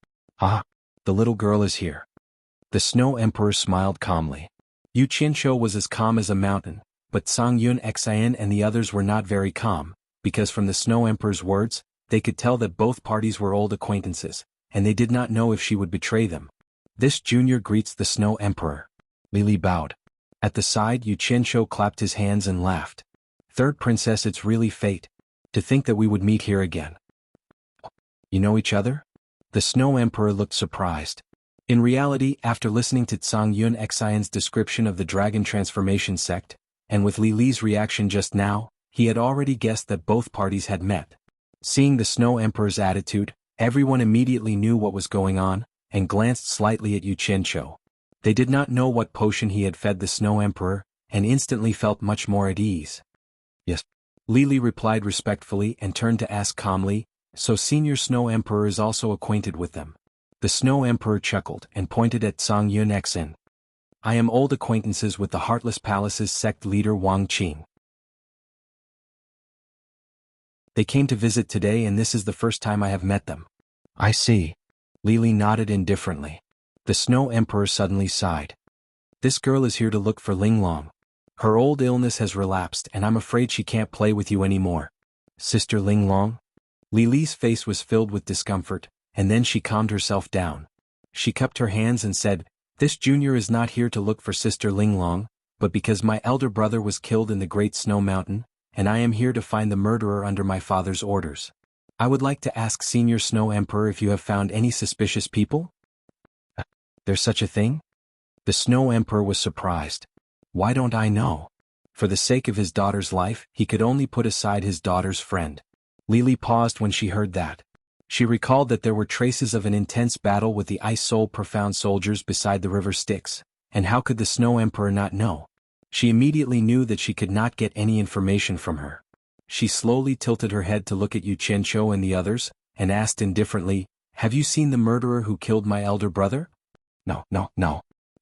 Ah, the little girl is here. The Snow Emperor smiled calmly. Yu Qianshou was as calm as a mountain, but Zhangyun Xian and the others were not very calm, because from the Snow Emperor's words, they could tell that both parties were old acquaintances, and they did not know if she would betray them. This junior greets the Snow Emperor. Lili bowed. At the side, Yu Qianshou clapped his hands and laughed. Third princess, it's really fate. To think that we would meet here again. You know each other? The Snow Emperor looked surprised. In reality, after listening to Zhang Yun Xian's description of the dragon transformation sect, and with Li Li's reaction just now, he had already guessed that both parties had met. Seeing the Snow Emperor's attitude, everyone immediately knew what was going on, and glanced slightly at Yu Qianqiu. They did not know what potion he had fed the Snow Emperor, and instantly felt much more at ease. Yes. Li Li replied respectfully and turned to ask calmly, so Senior Snow Emperor is also acquainted with them. The Snow Emperor chuckled and pointed at Zhang Yun Xian. I am old acquaintances with the Heartless Palace's sect leader Wang Qing. They came to visit today and this is the first time I have met them. I see. Li Li nodded indifferently. The Snow Emperor suddenly sighed. This girl is here to look for Linglong. Her old illness has relapsed and I'm afraid she can't play with you anymore. Sister Linglong? Li Li's face was filled with discomfort, and then she calmed herself down. She cupped her hands and said, This junior is not here to look for Sister Linglong, but because my elder brother was killed in the Great Snow Mountain, and I am here to find the murderer under my father's orders. I would like to ask Senior Snow Emperor if you have found any suspicious people? There's such a thing? The Snow Emperor was surprised. Why don't I know? For the sake of his daughter's life, he could only put aside his daughter's friend. Li Li paused when she heard that. She recalled that there were traces of an intense battle with the Ice Soul Profound soldiers beside the river Styx, and how could the Snow Emperor not know? She immediately knew that she could not get any information from her. She slowly tilted her head to look at Yu Qianqiu and the others, and asked indifferently, Have you seen the murderer who killed my elder brother? No.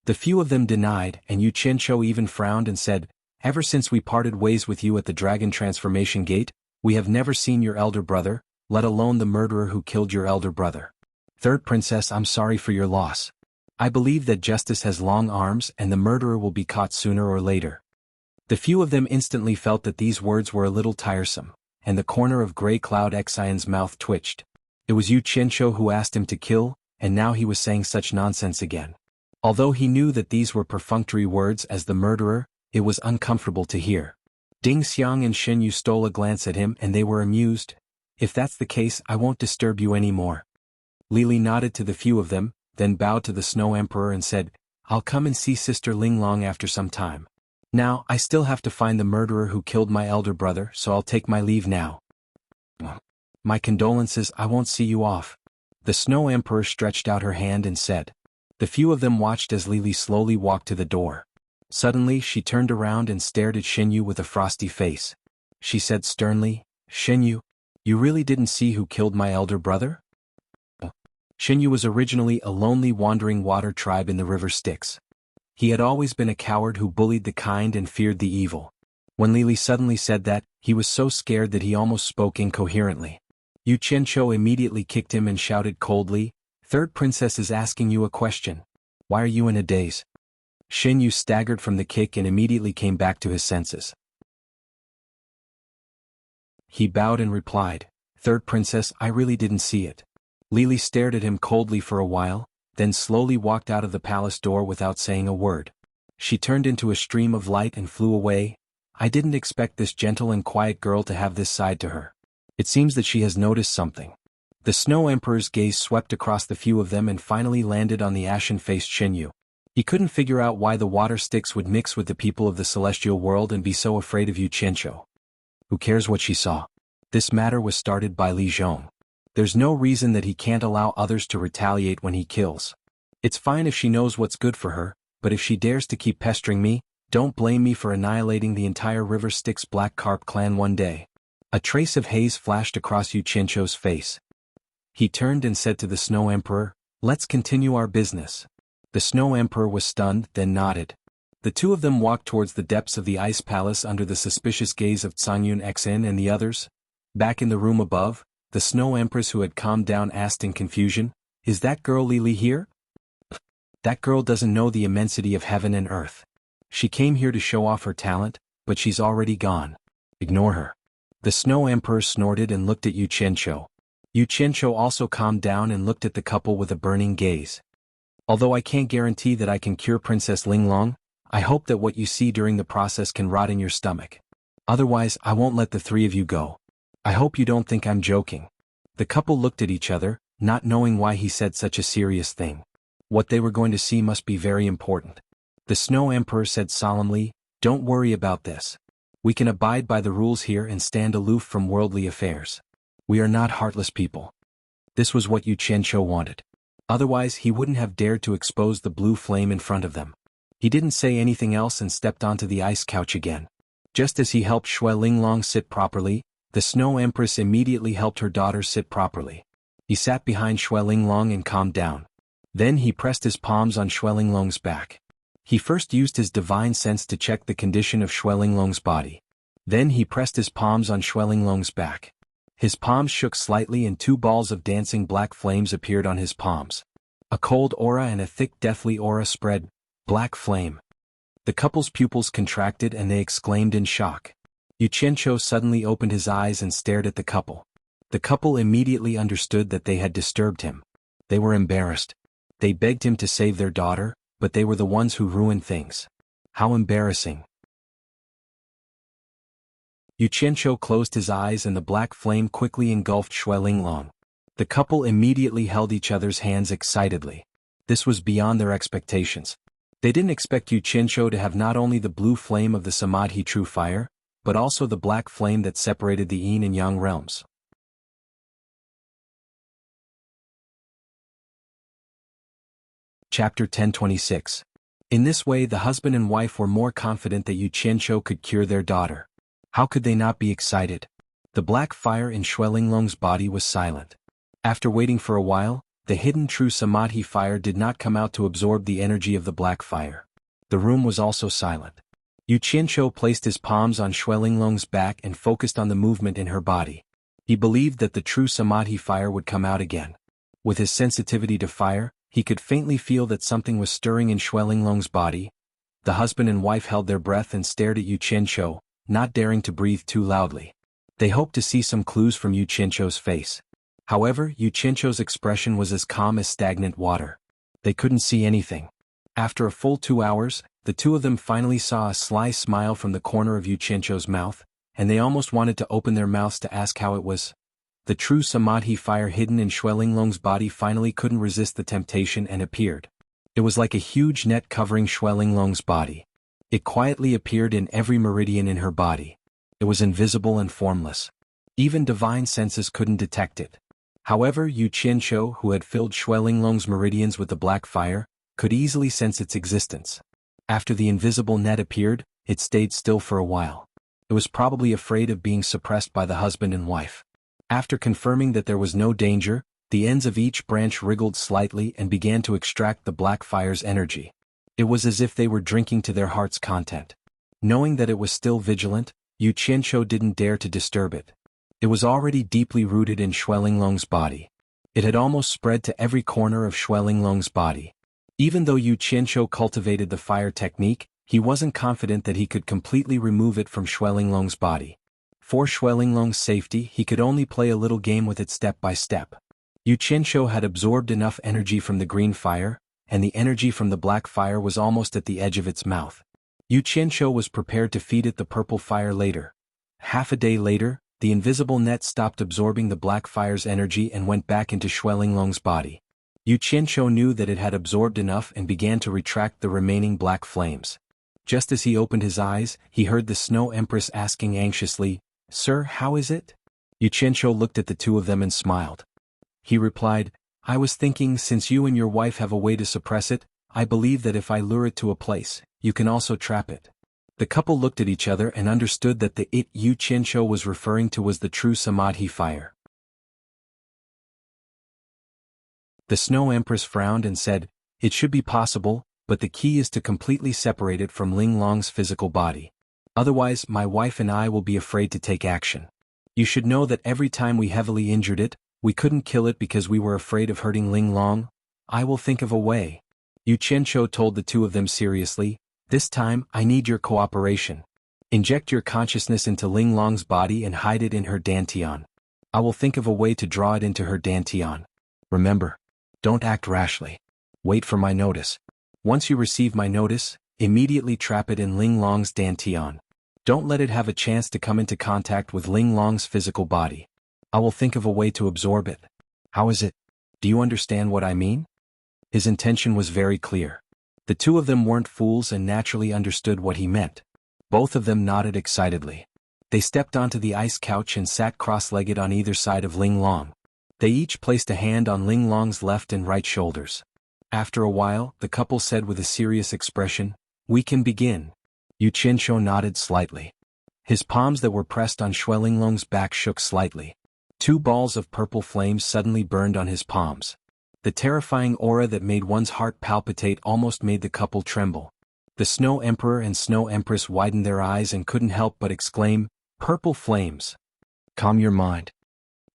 The few of them denied, and Yu Qianqiu even frowned and said, Ever since we parted ways with you at the Dragon Transformation Gate, we have never seen your elder brother, let alone the murderer who killed your elder brother. Third Princess, I'm sorry for your loss. I believe that justice has long arms and the murderer will be caught sooner or later. The few of them instantly felt that these words were a little tiresome, and the corner of Grey Cloud Xian's mouth twitched. It was Yu Qianqiu who asked him to kill, and now he was saying such nonsense again. Although he knew that these were perfunctory words as the murderer, it was uncomfortable to hear. Ding Xiang and Shen Yu stole a glance at him and they were amused. If that's the case, I won't disturb you anymore. Li Li nodded to the few of them, then bowed to the Snow Emperor and said, I'll come and see Sister Linglong after some time. Now, I still have to find the murderer who killed my elder brother, so I'll take my leave now. My condolences, I won't see you off. The Snow Emperor stretched out her hand and said. The few of them watched as Li Li slowly walked to the door. Suddenly, she turned around and stared at Shen Yu with a frosty face. She said sternly, Shen Yu, you really didn't see who killed my elder brother? Shen Yu was originally a lonely wandering water tribe in the river Styx. He had always been a coward who bullied the kind and feared the evil. When Li Li suddenly said that, he was so scared that he almost spoke incoherently. Yu Qianqiu immediately kicked him and shouted coldly, Third Princess is asking you a question. Why are you in a daze? Shen Yu staggered from the kick and immediately came back to his senses. He bowed and replied, Third Princess, I really didn't see it. Li Li stared at him coldly for a while, then slowly walked out of the palace door without saying a word. She turned into a stream of light and flew away. I didn't expect this gentle and quiet girl to have this side to her. It seems that she has noticed something. The Snow Emperor's gaze swept across the few of them and finally landed on the ashen-faced Shen Yu. He couldn't figure out why the water Styx would mix with the people of the celestial world and be so afraid of Yu Qianqiu. Who cares what she saw? This matter was started by Li Zhong. There's no reason that he can't allow others to retaliate when he kills. It's fine if she knows what's good for her, but if she dares to keep pestering me, don't blame me for annihilating the entire River Styx Black Carp clan one day. A trace of haze flashed across Yu Qianqiu's face. He turned and said to the Snow Emperor, Let's continue our business. The Snow Emperor was stunned, then nodded. The two of them walked towards the depths of the Ice Palace under the suspicious gaze of Zhang Yun Xian and the others. Back in the room above, the Snow Empress who had calmed down asked in confusion, Is that girl Li Li here? That girl doesn't know the immensity of heaven and earth. She came here to show off her talent, but she's already gone. Ignore her. The Snow Emperor snorted and looked at Yu Qianqiu. Yu Qianqiu also calmed down and looked at the couple with a burning gaze. Although I can't guarantee that I can cure Princess Linglong, I hope that what you see during the process can rot in your stomach. Otherwise, I won't let the three of you go. I hope you don't think I'm joking. The couple looked at each other, not knowing why he said such a serious thing. What they were going to see must be very important. The Snow Emperor said solemnly, "Don't worry about this. We can abide by the rules here and stand aloof from worldly affairs. We are not heartless people." This was what Yu Qianqiu wanted. Otherwise he wouldn't have dared to expose the blue flame in front of them. He didn't say anything else and stepped onto the ice couch again. Just as he helped Xue Linglong sit properly, the Snow Empress immediately helped her daughter sit properly. He sat behind Xue Linglong and calmed down. Then he pressed his palms on Xue Linglong's back. He first used his divine sense to check the condition of Xue Linglong's body. Then he pressed his palms on Xue Linglong's back. His palms shook slightly and 2 balls of dancing black flames appeared on his palms. A cold aura and a thick deathly aura spread. Black flame. The couple's pupils contracted and they exclaimed in shock. Yu Qianqiu suddenly opened his eyes and stared at the couple. The couple immediately understood that they had disturbed him. They were embarrassed. They begged him to save their daughter, but they were the ones who ruined things. How embarrassing. Yu Qianqiu closed his eyes and the black flame quickly engulfed Xue Linglong. The couple immediately held each other's hands excitedly. This was beyond their expectations. They didn't expect Yu Qianqiu to have not only the blue flame of the Samadhi true fire, but also the black flame that separated the Yin and Yang realms. Chapter 1026. In this way the husband and wife were more confident that Yu Qianqiu could cure their daughter. How could they not be excited? The black fire in Xue Linglong's body was silent. After waiting for a while, the hidden true Samadhi fire did not come out to absorb the energy of the black fire. The room was also silent. Yu Qianqiu placed his palms on Xue Linglong's back and focused on the movement in her body. He believed that the true Samadhi fire would come out again. With his sensitivity to fire, he could faintly feel that something was stirring in Xue Linglong's body. The husband and wife held their breath and stared at Yu Qianqiu, not daring to breathe too loudly. They hoped to see some clues from Yu Qianqiu's face. However, Yu Qianqiu's expression was as calm as stagnant water. They couldn't see anything. After a full 2 hours, the two of them finally saw a sly smile from the corner of Yu Qianqiu's mouth, and they almost wanted to open their mouths to ask how it was. The true Samadhi fire hidden in Xue Linglong's body finally couldn't resist the temptation and appeared. It was like a huge net covering Xue Linglong's body. It quietly appeared in every meridian in her body. It was invisible and formless. Even divine senses couldn't detect it. However, Yu Qianqiu, who had filled Xue Linglong's meridians with the black fire, could easily sense its existence. After the invisible net appeared, it stayed still for a while. It was probably afraid of being suppressed by the husband and wife. After confirming that there was no danger, the ends of each branch wriggled slightly and began to extract the black fire's energy. It was as if they were drinking to their heart's content. Knowing that it was still vigilant, Yu Qianqiu didn't dare to disturb it. It was already deeply rooted in Xue Linglong's body. It had almost spread to every corner of Xue Linglong's body. Even though Yu Qianqiu cultivated the fire technique, he wasn't confident that he could completely remove it from Xue Linglong's body. For Xue Linglong's safety, he could only play a little game with it step by step. Yu Qianqiu had absorbed enough energy from the green fire, and the energy from the black fire was almost at the edge of its mouth. Yu Qianqiu was prepared to feed it the purple fire later. Half a day later, the invisible net stopped absorbing the black fire's energy and went back into Xue Linglong's body. Yu Qianqiu knew that it had absorbed enough and began to retract the remaining black flames. Just as he opened his eyes, he heard the Snow Empress asking anxiously, "Sir, how is it?" Yu Qianqiu looked at the two of them and smiled. He replied, "I was thinking, since you and your wife have a way to suppress it, I believe that if I lure it to a place, you can also trap it." The couple looked at each other and understood that the it Yu Qianqiu was referring to was the true Samadhi fire. The Snow Empress frowned and said, "It should be possible, but the key is to completely separate it from Linglong's physical body. Otherwise, my wife and I will be afraid to take action. You should know that every time we heavily injured it, we couldn't kill it because we were afraid of hurting Linglong. I will think of a way." Yu Qianqiu told the two of them seriously, "This time, I need your cooperation. Inject your consciousness into Linglong's body and hide it in her dantian. I will think of a way to draw it into her dantian. Remember, don't act rashly. Wait for my notice. Once you receive my notice, immediately trap it in Linglong's dantian. Don't let it have a chance to come into contact with Ling Long's physical body. I will think of a way to absorb it. How is it? Do you understand what I mean? His intention was very clear. The two of them weren't fools and naturally understood what he meant. Both of them nodded excitedly. They stepped onto the ice couch and sat cross-legged on either side of Ling Long. They each placed a hand on Ling Long's left and right shoulders. After a while, the couple said with a serious expression, "We can begin." Yu Qianqiu nodded slightly. His palms that were pressed on Shui Ling Long's back shook slightly. Two balls of purple flames suddenly burned on his palms. The terrifying aura that made one's heart palpitate almost made the couple tremble. The Snow Emperor and Snow Empress widened their eyes and couldn't help but exclaim, "Purple flames! Calm your mind,"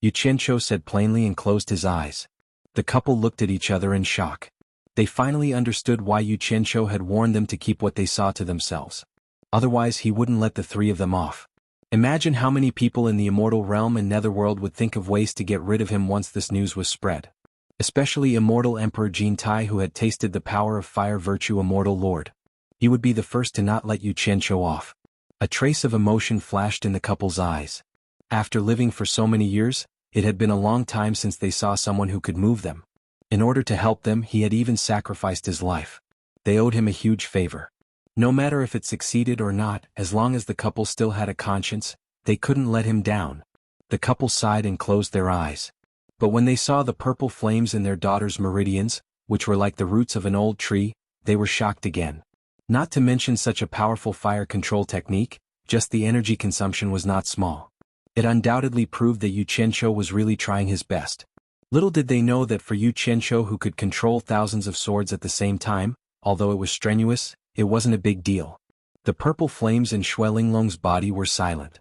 Yu Qianqiu said plainly and closed his eyes. The couple looked at each other in shock. They finally understood why Yu Qianqiu had warned them to keep what they saw to themselves. Otherwise he wouldn't let the three of them off. Imagine how many people in the immortal realm and netherworld would think of ways to get rid of him once this news was spread. Especially Immortal Emperor Jin Tai, who had tasted the power of fire virtue Immortal Lord. He would be the first to not let Yu Qianqiu off. A trace of emotion flashed in the couple's eyes. After living for so many years, it had been a long time since they saw someone who could move them. In order to help them, he had even sacrificed his life. They owed him a huge favor. No matter if it succeeded or not, as long as the couple still had a conscience, they couldn't let him down. The couple sighed and closed their eyes. But when they saw the purple flames in their daughter's meridians, which were like the roots of an old tree, they were shocked again. Not to mention such a powerful fire control technique, just the energy consumption was not small. It undoubtedly proved that Yu Qianqiu was really trying his best. Little did they know that for Yu Qianqiu, who could control thousands of swords at the same time, although it was strenuous, it wasn't a big deal. The purple flames in Shui Linglong's body were silent.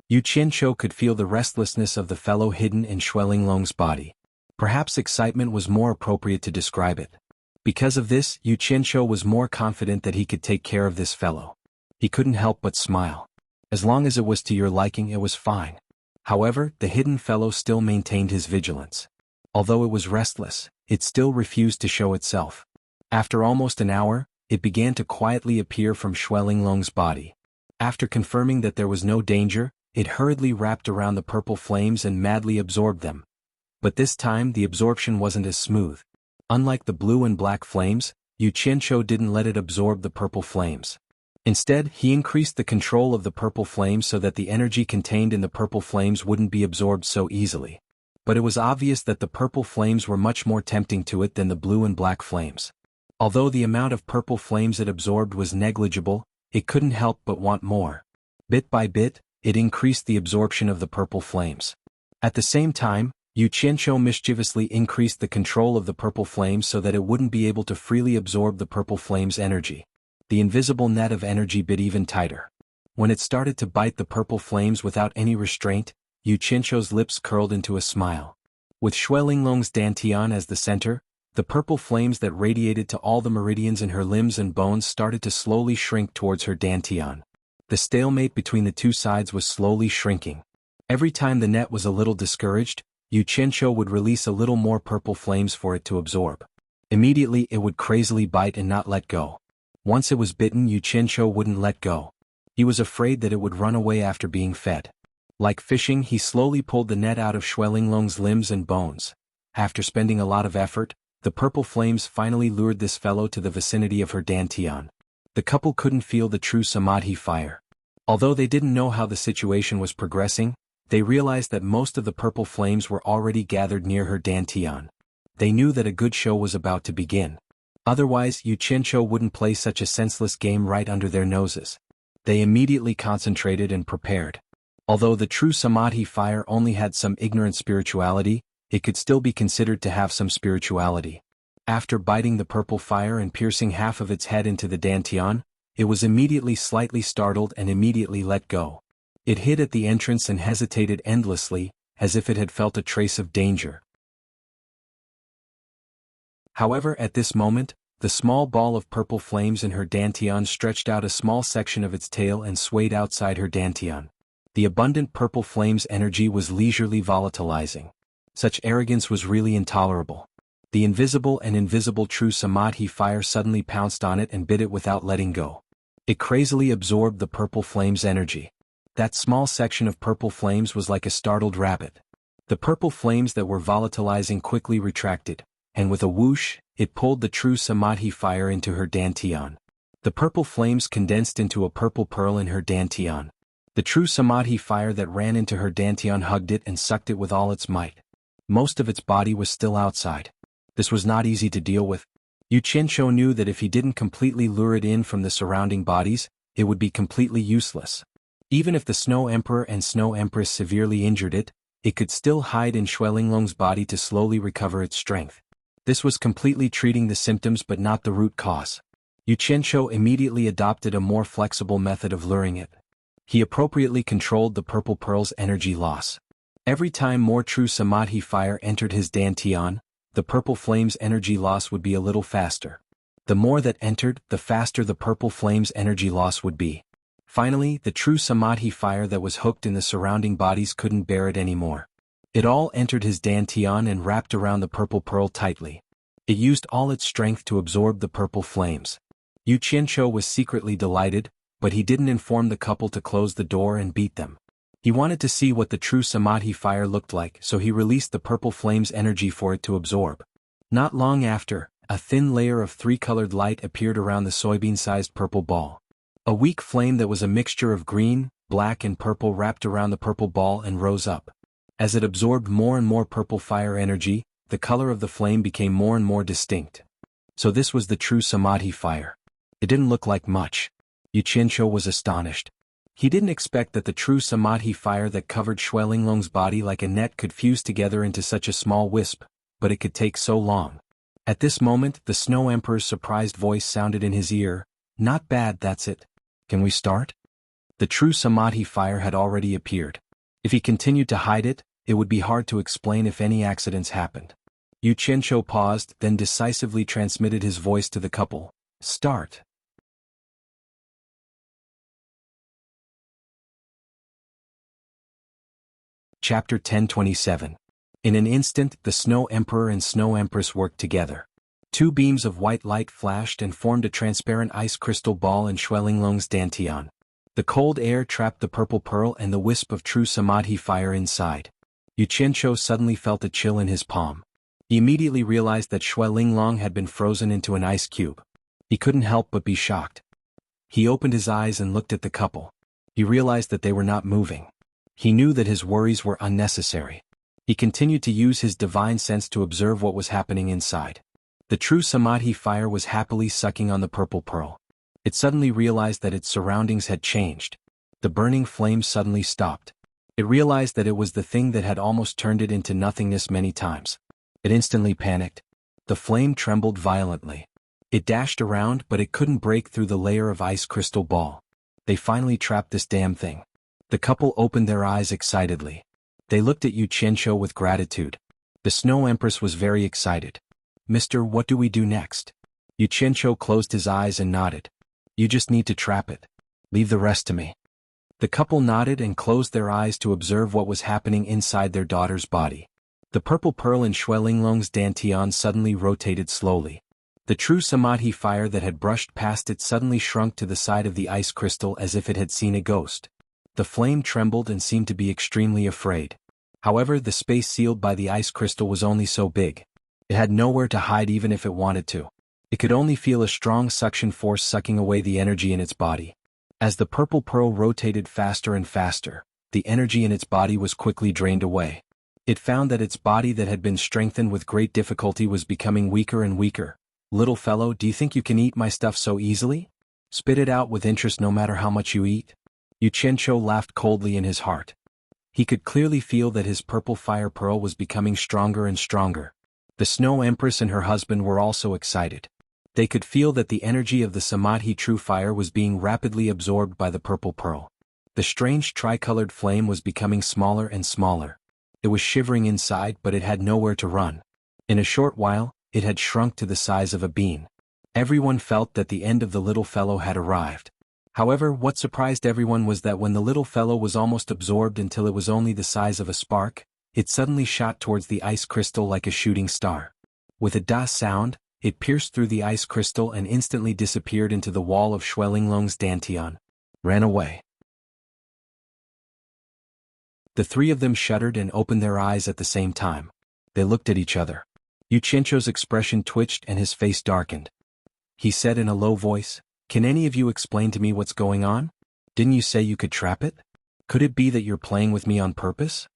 Yu Qianqiu could feel the restlessness of the fellow hidden in Shui Linglong's body. Perhaps excitement was more appropriate to describe it. Because of this, Yu Qianqiu was more confident that he could take care of this fellow. He couldn't help but smile. As long as it was to your liking, it was fine. However, the hidden fellow still maintained his vigilance. Although it was restless, it still refused to show itself. After almost an hour, it began to quietly appear from Shui Linglong's body. After confirming that there was no danger, it hurriedly wrapped around the purple flames and madly absorbed them. But this time the absorption wasn't as smooth. Unlike the blue and black flames, Yu Qianqiu didn't let it absorb the purple flames. Instead, he increased the control of the purple flames so that the energy contained in the purple flames wouldn't be absorbed so easily. But it was obvious that the purple flames were much more tempting to it than the blue and black flames. Although the amount of purple flames it absorbed was negligible, it couldn't help but want more. Bit by bit, it increased the absorption of the purple flames. At the same time, Yu Qianqiu mischievously increased the control of the purple flames so that it wouldn't be able to freely absorb the purple flames' energy. The invisible net of energy bit even tighter. When it started to bite the purple flames without any restraint, Yu Qianqiu's lips curled into a smile. With Shui Linglong's dantian as the center, the purple flames that radiated to all the meridians in her limbs and bones started to slowly shrink towards her dantian. The stalemate between the two sides was slowly shrinking. Every time the net was a little discouraged, Yu Qianqiu would release a little more purple flames for it to absorb. Immediately it would crazily bite and not let go. Once it was bitten, Yu Qianqiu wouldn't let go. He was afraid that it would run away after being fed. Like fishing, he slowly pulled the net out of Shui Linglong's limbs and bones. After spending a lot of effort, the purple flames finally lured this fellow to the vicinity of her dantian. The couple couldn't feel the true samadhi fire. Although they didn't know how the situation was progressing, they realized that most of the purple flames were already gathered near her dantian. They knew that a good show was about to begin. Otherwise, Yu Qianqiu wouldn't play such a senseless game right under their noses. They immediately concentrated and prepared. Although the true samadhi fire only had some ignorant spirituality, it could still be considered to have some spirituality. After biting the purple fire and piercing half of its head into the dantian, it was immediately slightly startled and immediately let go. It hid at the entrance and hesitated endlessly, as if it had felt a trace of danger. However, at this moment, the small ball of purple flames in her dantian stretched out a small section of its tail and swayed outside her dantian. The abundant purple flame's energy was leisurely volatilizing. Such arrogance was really intolerable. The invisible and invisible true samadhi fire suddenly pounced on it and bit it without letting go. It crazily absorbed the purple flame's energy. That small section of purple flames was like a startled rabbit. The purple flames that were volatilizing quickly retracted, and with a whoosh, it pulled the true Samadhi fire into her dantian. The purple flames condensed into a purple pearl in her dantian. The true Samadhi fire that ran into her dantian hugged it and sucked it with all its might. Most of its body was still outside. This was not easy to deal with. Yu Qianqiu knew that if he didn't completely lure it in from the surrounding bodies, it would be completely useless. Even if the Snow Emperor and Snow Empress severely injured it, it could still hide in Xuelinglong's body to slowly recover its strength. This was completely treating the symptoms but not the root cause. Yu Qianqiu immediately adopted a more flexible method of luring it. He appropriately controlled the purple pearl's energy loss. Every time more true Samadhi fire entered his dantian, the purple flame's energy loss would be a little faster. The more that entered, the faster the purple flame's energy loss would be. Finally, the true Samadhi fire that was hooked in the surrounding bodies couldn't bear it anymore. It all entered his dantian and wrapped around the purple pearl tightly. It used all its strength to absorb the purple flames. Yu Qianqiu was secretly delighted, but he didn't inform the couple to close the door and beat them. He wanted to see what the true Samadhi fire looked like, so he released the purple flame's energy for it to absorb. Not long after, a thin layer of three-colored light appeared around the soybean-sized purple ball. A weak flame that was a mixture of green, black and purple wrapped around the purple ball and rose up. As it absorbed more and more purple fire energy, the color of the flame became more and more distinct. So this was the true Samadhi fire. It didn't look like much. Yu Qianqiu was astonished. He didn't expect that the true Samadhi fire that covered Xuelinglong's body like a net could fuse together into such a small wisp, but it could take so long. At this moment, the Snow Emperor's surprised voice sounded in his ear. "Not bad, that's it. Can we start?" The true Samadhi fire had already appeared. If he continued to hide it, it would be hard to explain if any accidents happened. Yu Qianqiu paused, then decisively transmitted his voice to the couple. "Start." Chapter 1027. In an instant, the Snow Emperor and Snow Empress worked together. Two beams of white light flashed and formed a transparent ice crystal ball in Xuelinglong's dantian. The cold air trapped the purple pearl and the wisp of true Samadhi fire inside. Yu Qianqiu suddenly felt a chill in his palm. He immediately realized that Xuelinglong had been frozen into an ice cube. He couldn't help but be shocked. He opened his eyes and looked at the couple. He realized that they were not moving. He knew that his worries were unnecessary. He continued to use his divine sense to observe what was happening inside. The true Samadhi fire was happily sucking on the purple pearl. It suddenly realized that its surroundings had changed. The burning flame suddenly stopped. It realized that it was the thing that had almost turned it into nothingness many times. It instantly panicked. The flame trembled violently. It dashed around, but it couldn't break through the layer of ice crystal ball. They finally trapped this damn thing. The couple opened their eyes excitedly. They looked at Yu Qianqiu with gratitude. The Snow Empress was very excited. "Mister, what do we do next?" Yu Qianqiu closed his eyes and nodded. "You just need to trap it. Leave the rest to me." The couple nodded and closed their eyes to observe what was happening inside their daughter's body. The purple pearl in Xuelinglong's dantian suddenly rotated slowly. The true Samadhi fire that had brushed past it suddenly shrunk to the side of the ice crystal as if it had seen a ghost. The flame trembled and seemed to be extremely afraid. However, the space sealed by the ice crystal was only so big. It had nowhere to hide even if it wanted to. It could only feel a strong suction force sucking away the energy in its body. As the purple pearl rotated faster and faster, the energy in its body was quickly drained away. It found that its body that had been strengthened with great difficulty was becoming weaker and weaker. "Little fellow, do you think you can eat my stuff so easily? Spit it out with interest no matter how much you eat." Yu Qianqiu laughed coldly in his heart. He could clearly feel that his purple fire pearl was becoming stronger and stronger. The Snow Empress and her husband were also excited. They could feel that the energy of the Samadhi true fire was being rapidly absorbed by the purple pearl. The strange tricolored flame was becoming smaller and smaller. It was shivering inside, but it had nowhere to run. In a short while, it had shrunk to the size of a bean. Everyone felt that the end of the little fellow had arrived. However, what surprised everyone was that when the little fellow was almost absorbed until it was only the size of a spark, it suddenly shot towards the ice crystal like a shooting star. With a "da" sound, It pierced through the ice crystal and instantly disappeared into the wall of Xuelinglong's dantian. Ran away. The three of them shuddered and opened their eyes at the same time. They looked at each other. Yu Qianzhou's expression twitched and his face darkened. He said in a low voice, "Can any of you explain to me what's going on? Didn't you say you could trap it? Could it be that you're playing with me on purpose?"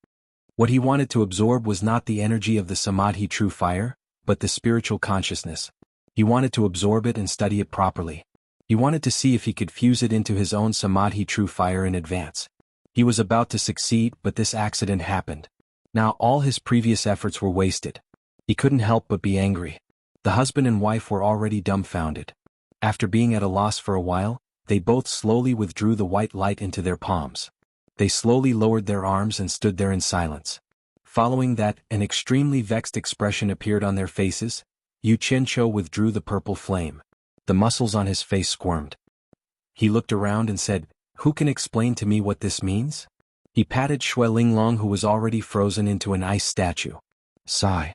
What he wanted to absorb was not the energy of the Samadhi true fire, but the spiritual consciousness. He wanted to absorb it and study it properly. He wanted to see if he could fuse it into his own Samadhi true fire in advance. He was about to succeed, but this accident happened. Now all his previous efforts were wasted. He couldn't help but be angry. The husband and wife were already dumbfounded. After being at a loss for a while, they both slowly withdrew the white light into their palms. They slowly lowered their arms and stood there in silence. Following that, an extremely vexed expression appeared on their faces. Yu Qianzhou withdrew the purple flame. The muscles on his face squirmed. He looked around and said, "Who can explain to me what this means?" He patted Xuelinglong, who was already frozen into an ice statue. Sigh.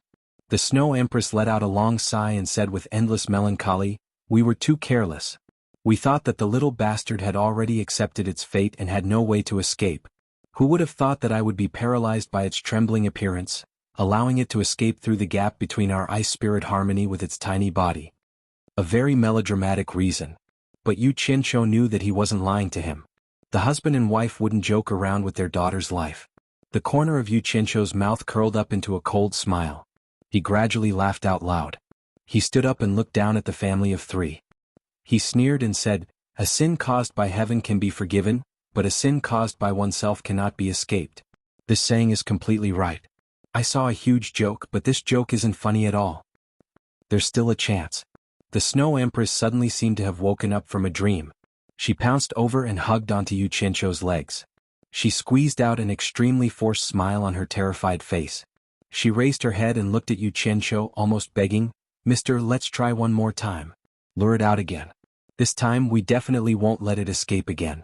The Snow Empress let out a long sigh and said with endless melancholy, "We were too careless. We thought that the little bastard had already accepted its fate and had no way to escape. Who would have thought that I would be paralyzed by its trembling appearance, allowing it to escape through the gap between our ice spirit harmony with its tiny body?" A very melodramatic reason. But Yu Qianzhou knew that he wasn't lying to him. The husband and wife wouldn't joke around with their daughter's life. The corner of Yu Qianzhou's mouth curled up into a cold smile. He gradually laughed out loud. He stood up and looked down at the family of three. He sneered and said, "A sin caused by heaven can be forgiven, but a sin caused by oneself cannot be escaped." This saying is completely right. I saw a huge joke, but this joke isn't funny at all. There's still a chance. The Snow Empress suddenly seemed to have woken up from a dream. She pounced over and hugged onto Yu Qianzhou's legs. She squeezed out an extremely forced smile on her terrified face. She raised her head and looked at Yu Qianzhou, almost begging, "Mister, let's try one more time. Lure it out again. This time we definitely won't let it escape again.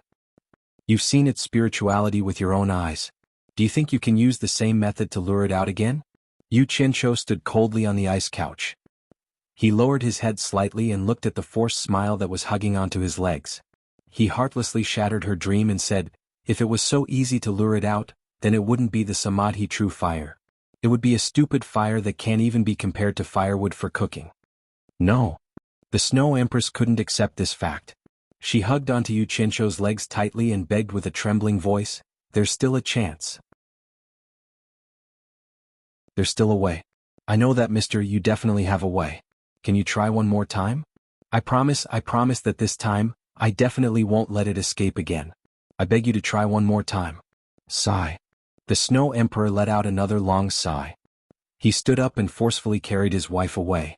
You've seen its spirituality with your own eyes. Do you think you can use the same method to lure it out again?" Yu Qianzhou stood coldly on the ice couch. He lowered his head slightly and looked at the forced smile that was hugging onto his legs. He heartlessly shattered her dream and said, "If it was so easy to lure it out, then it wouldn't be the Samadhi true fire. It would be a stupid fire that can't even be compared to firewood for cooking." No. The Snow Empress couldn't accept this fact. She hugged onto Yu Qianzhou's legs tightly and begged with a trembling voice, "There's still a chance. There's still a way. I know that, mister, you definitely have a way. Can you try one more time? I promise that this time, I definitely won't let it escape again. I beg you to try one more time." Sigh. The Snow Emperor let out another long sigh. He stood up and forcefully carried his wife away.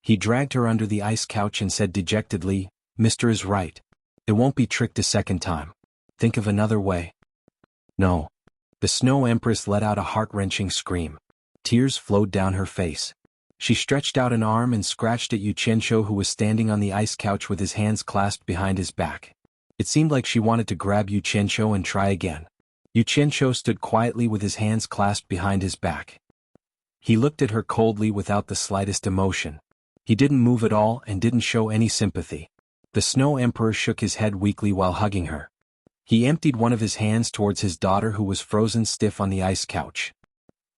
He dragged her under the ice couch and said dejectedly, "Mister is right. It won't be tricked a second time. Think of another way." No. The Snow Empress let out a heart-wrenching scream. Tears flowed down her face. She stretched out an arm and scratched at Yu Qianzhou, who was standing on the ice couch with his hands clasped behind his back. It seemed like she wanted to grab Yu Qianzhou and try again. Yu Qianzhou stood quietly with his hands clasped behind his back. He looked at her coldly without the slightest emotion. He didn't move at all and didn't show any sympathy. The Snow Emperor shook his head weakly while hugging her. He emptied one of his hands towards his daughter, who was frozen stiff on the ice couch.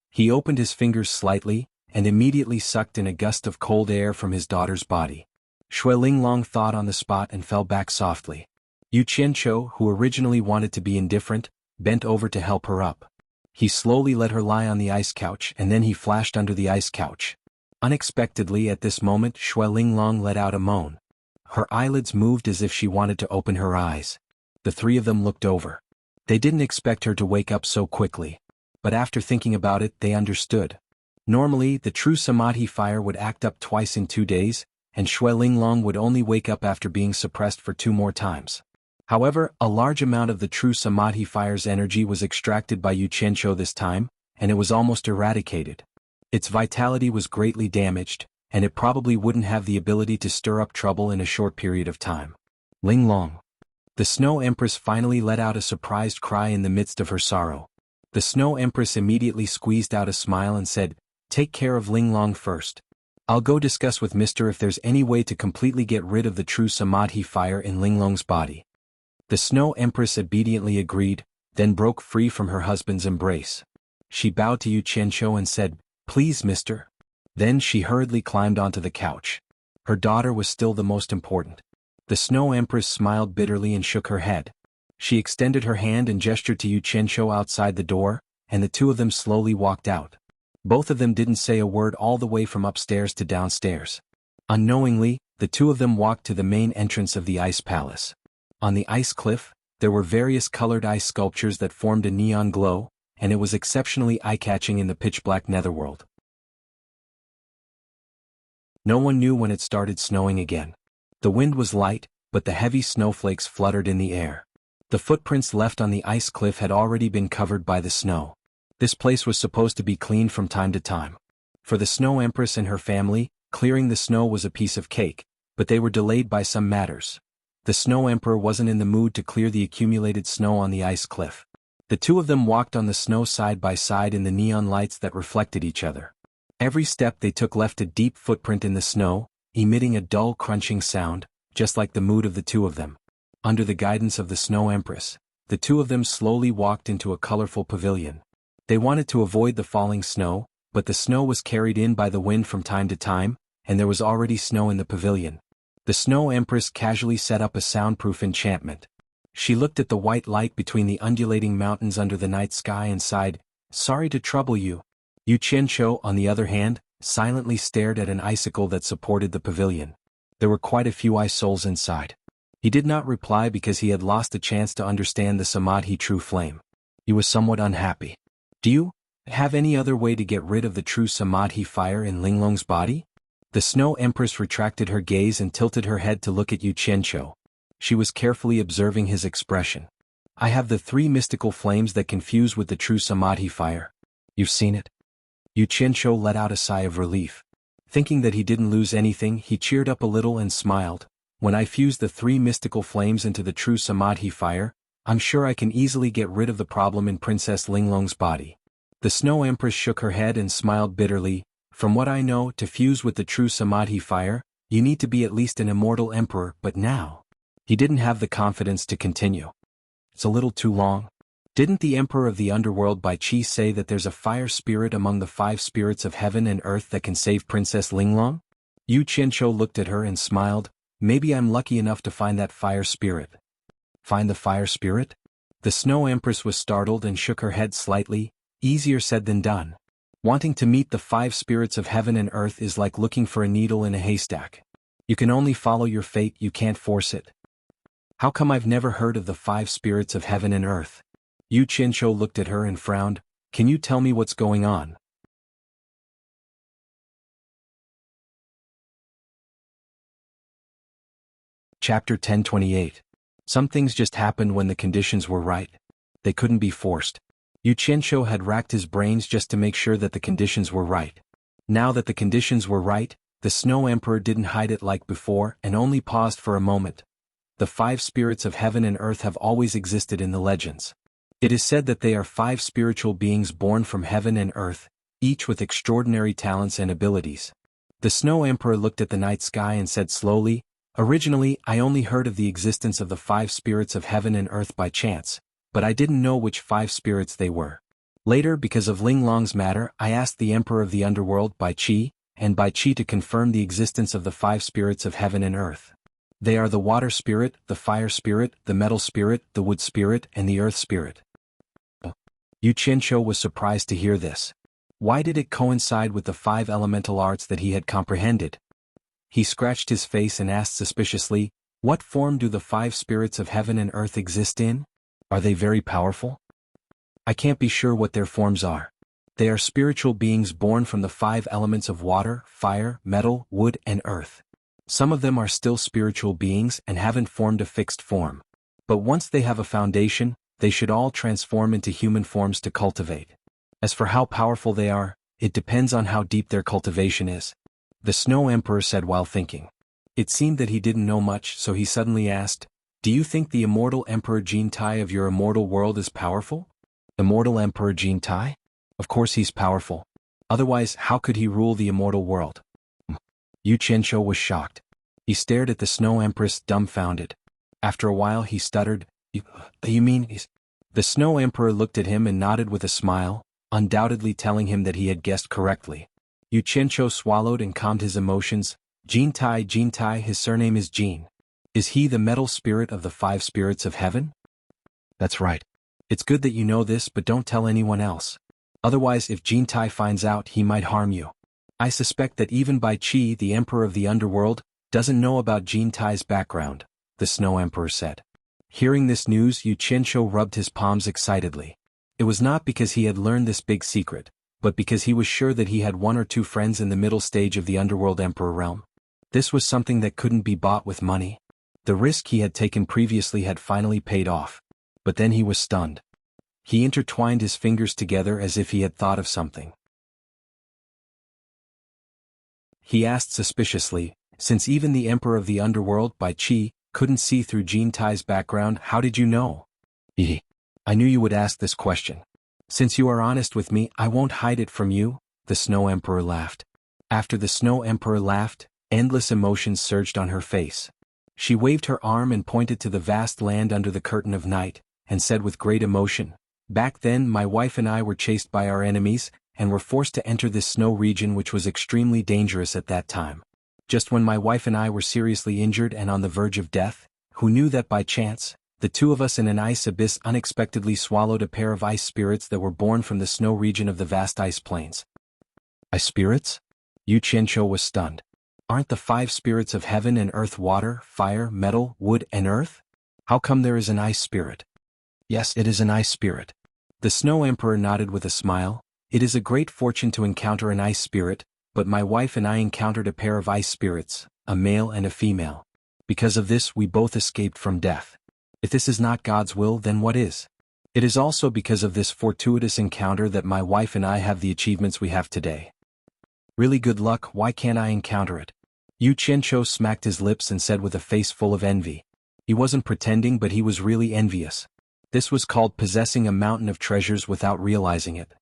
He opened his fingers slightly, and immediately sucked in a gust of cold air from his daughter's body. Xuelinglong thawed on the spot and fell back softly. Yu Qianzhou, who originally wanted to be indifferent, bent over to help her up. He slowly let her lie on the ice couch and then he flashed under the ice couch. Unexpectedly at this moment Xuelinglong let out a moan. Her eyelids moved as if she wanted to open her eyes. The three of them looked over. They didn't expect her to wake up so quickly. But after thinking about it, they understood. Normally, the true Samadhi fire would act up twice in 2 days, and Xuelinglong would only wake up after being suppressed for 2 more times. However, a large amount of the true Samadhi fire's energy was extracted by Yu Qianzhou this time, and it was almost eradicated. Its vitality was greatly damaged, and it probably wouldn't have the ability to stir up trouble in a short period of time. Linglong. The Snow Empress finally let out a surprised cry in the midst of her sorrow. The Snow Empress immediately squeezed out a smile and said, "Take care of Linglong first. I'll go discuss with Mr. if there's any way to completely get rid of the true Samadhi fire in Linglong's body. The Snow Empress obediently agreed, then broke free from her husband's embrace. She bowed to Yu Qianqiu and said, "Please, mister." Then she hurriedly climbed onto the couch. Her daughter was still the most important. The Snow Empress smiled bitterly and shook her head. She extended her hand and gestured to Yu Qianqiu outside the door, and the two of them slowly walked out. Both of them didn't say a word all the way from upstairs to downstairs. Unknowingly, the two of them walked to the main entrance of the ice palace. On the ice cliff, there were various colored ice sculptures that formed a neon glow, and it was exceptionally eye-catching in the pitch-black netherworld. No one knew when it started snowing again. The wind was light, but the heavy snowflakes fluttered in the air. The footprints left on the ice cliff had already been covered by the snow. This place was supposed to be cleaned from time to time. For the Snow Empress and her family, clearing the snow was a piece of cake, but they were delayed by some matters. The Snow Emperor wasn't in the mood to clear the accumulated snow on the ice cliff. The two of them walked on the snow side by side in the neon lights that reflected each other. Every step they took left a deep footprint in the snow, emitting a dull crunching sound, just like the mood of the two of them. Under the guidance of the Snow Empress, the two of them slowly walked into a colorful pavilion. They wanted to avoid the falling snow, but the snow was carried in by the wind from time to time, and there was already snow in the pavilion. The Snow Empress casually set up a soundproof enchantment. She looked at the white light between the undulating mountains under the night sky and sighed, "Sorry to trouble you." Yu Qianqiu, on the other hand, silently stared at an icicle that supported the pavilion. There were quite a few ice souls inside. He did not reply because he had lost a chance to understand the Samadhi true flame. He was somewhat unhappy. "Do you have any other way to get rid of the true Samadhi fire in Linglong's body?" The Snow Empress retracted her gaze and tilted her head to look at Yu Qianqiu. She was carefully observing his expression. "I have the 3 mystical flames that can fuse with the true Samadhi fire. You've seen it?" Yu Qianqiu let out a sigh of relief. Thinking that he didn't lose anything, he cheered up a little and smiled. "When I fuse the 3 mystical flames into the true Samadhi fire, I'm sure I can easily get rid of the problem in Princess Linglong's body." The Snow Empress shook her head and smiled bitterly. "From what I know, to fuse with the true Samadhi fire, you need to be at least an immortal emperor, but now..." He didn't have the confidence to continue. "It's a little too long. Didn't the Emperor of the Underworld Bai Qi say that there's a fire spirit among the 5 spirits of heaven and earth that can save Princess Linglong?" Yu Qianqiu looked at her and smiled. "Maybe I'm lucky enough to find that fire spirit." "Find the fire spirit?" The Snow Empress was startled and shook her head slightly. "Easier said than done. Wanting to meet the 5 spirits of heaven and earth is like looking for a needle in a haystack. You can only follow your fate, you can't force it." "How come I've never heard of the 5 spirits of heaven and earth?" Yu Qianqiu looked at her and frowned. "Can you tell me what's going on?" Chapter 1028. Some things just happened when the conditions were right. They couldn't be forced. Yu Qianqiu had racked his brains just to make sure that the conditions were right. Now that the conditions were right, the Snow Emperor didn't hide it like before and only paused for a moment. The 5 spirits of heaven and earth have always existed in the legends. It is said that they are 5 spiritual beings born from heaven and earth, each with extraordinary talents and abilities. The Snow Emperor looked at the night sky and said slowly, "Originally, I only heard of the existence of the 5 spirits of heaven and earth by chance, but I didn't know which 5 spirits they were. Later, because of Linglong's matter, I asked the Emperor of the Underworld Bai Qi, and Bai Qi to confirm the existence of the 5 spirits of heaven and earth. They are the water spirit, the fire spirit, the metal spirit, the wood spirit, and the earth spirit." Yu Qianqiu was surprised to hear this. Why did it coincide with the 5 elemental arts that he had comprehended? He scratched his face and asked suspiciously, "What form do the 5 spirits of heaven and earth exist in? Are they very powerful?" "I can't be sure what their forms are. They are spiritual beings born from the 5 elements of water, fire, metal, wood, and earth. Some of them are still spiritual beings and haven't formed a fixed form. But once they have a foundation, they should all transform into human forms to cultivate. As for how powerful they are, it depends on how deep their cultivation is," the Snow Emperor said while thinking. It seemed that he didn't know much, so he suddenly asked, "Do you think the immortal Emperor Jintai of your immortal world is powerful?" "Immortal Emperor Jintai? Of course he's powerful. Otherwise, how could he rule the immortal world?" Yu Qianqiu was shocked. He stared at the Snow Empress dumbfounded. After a while he stuttered, You mean he's... The Snow Emperor looked at him and nodded with a smile, undoubtedly telling him that he had guessed correctly. Yu Qianqiu swallowed and calmed his emotions. Jin Tai, his surname is Jin. Is he the metal spirit of the 5 spirits of heaven? That's right. It's good that you know this, but don't tell anyone else. Otherwise, if Jin Tai finds out, he might harm you. I suspect that even Bai Qi, the emperor of the underworld, doesn't know about Jin Tai's background, the Snow Emperor said. Hearing this news, Yu Qianqiu rubbed his palms excitedly. It was not because he had learned this big secret, but because he was sure that he had 1 or 2 friends in the middle stage of the underworld emperor realm. This was something that couldn't be bought with money. The risk he had taken previously had finally paid off. But then he was stunned. He intertwined his fingers together as if he had thought of something. He asked suspiciously, since even the emperor of the underworld, Bai Qi, couldn't see through Jin Tai's background, how did you know? I knew you would ask this question. Since you are honest with me, I won't hide it from you, the Snow Emperor laughed. After the Snow Emperor laughed, endless emotions surged on her face. She waved her arm and pointed to the vast land under the curtain of night, and said with great emotion, Back then my wife and I were chased by our enemies, and were forced to enter this snow region which was extremely dangerous at that time. Just when my wife and I were seriously injured and on the verge of death, who knew that by chance, the 2 of us in an ice abyss unexpectedly swallowed a pair of ice spirits that were born from the snow region of the vast ice plains. Ice spirits? Yu Qianqiu was stunned. Aren't the 5 spirits of heaven and earth water, fire, metal, wood, and earth? How come there is an ice spirit? Yes, it is an ice spirit. The Snow Emperor nodded with a smile. It is a great fortune to encounter an ice spirit, but my wife and I encountered a pair of ice spirits, a male and a female. Because of this we both escaped from death. If this is not God's will, then what is? It is also because of this fortuitous encounter that my wife and I have the achievements we have today. Really good luck, why can't I encounter it? Yu Qianqiu smacked his lips and said with a face full of envy. He wasn't pretending, but he was really envious. This was called possessing a mountain of treasures without realizing it.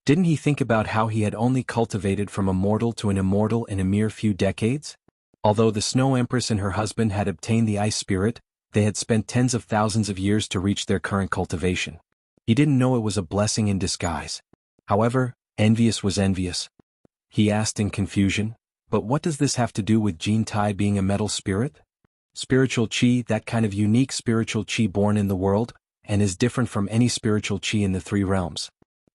Didn't he think about how he had only cultivated from a mortal to an immortal in a mere few decades? Although the Snow Empress and her husband had obtained the ice spirit, they had spent tens of thousands of years to reach their current cultivation. He didn't know it was a blessing in disguise. However, envious was envious. He asked in confusion, but what does this have to do with Jin Tai being a metal spirit? Spiritual qi, that kind of unique spiritual qi born in the world, and is different from any spiritual qi in the 3 realms.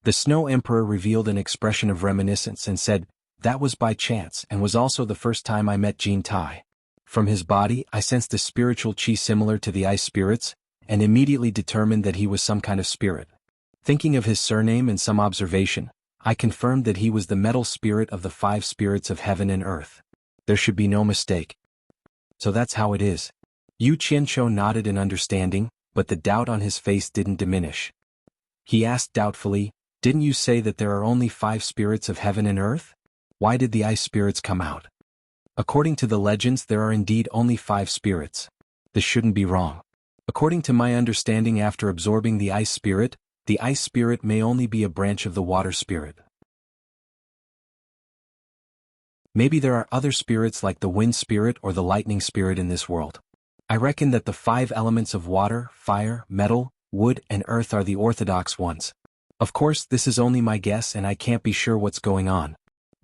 The Snow Emperor revealed an expression of reminiscence and said, That was by chance and was also the first time I met Jin Tai. From his body I sensed a spiritual qi similar to the ice spirits, and immediately determined that he was some kind of spirit. Thinking of his surname and some observation, I confirmed that he was the metal spirit of the 5 spirits of heaven and earth. There should be no mistake. So that's how it is. Yu Qianqiu nodded in understanding, but the doubt on his face didn't diminish. He asked doubtfully, Didn't you say that there are only 5 spirits of heaven and earth? Why did the ice spirits come out? According to the legends, there are indeed only 5 spirits. This shouldn't be wrong. According to my understanding, after absorbing the ice spirit may only be a branch of the water spirit. Maybe there are other spirits like the wind spirit or the lightning spirit in this world. I reckon that the 5 elements of water, fire, metal, wood, and earth are the orthodox ones. Of course, this is only my guess and I can't be sure what's going on.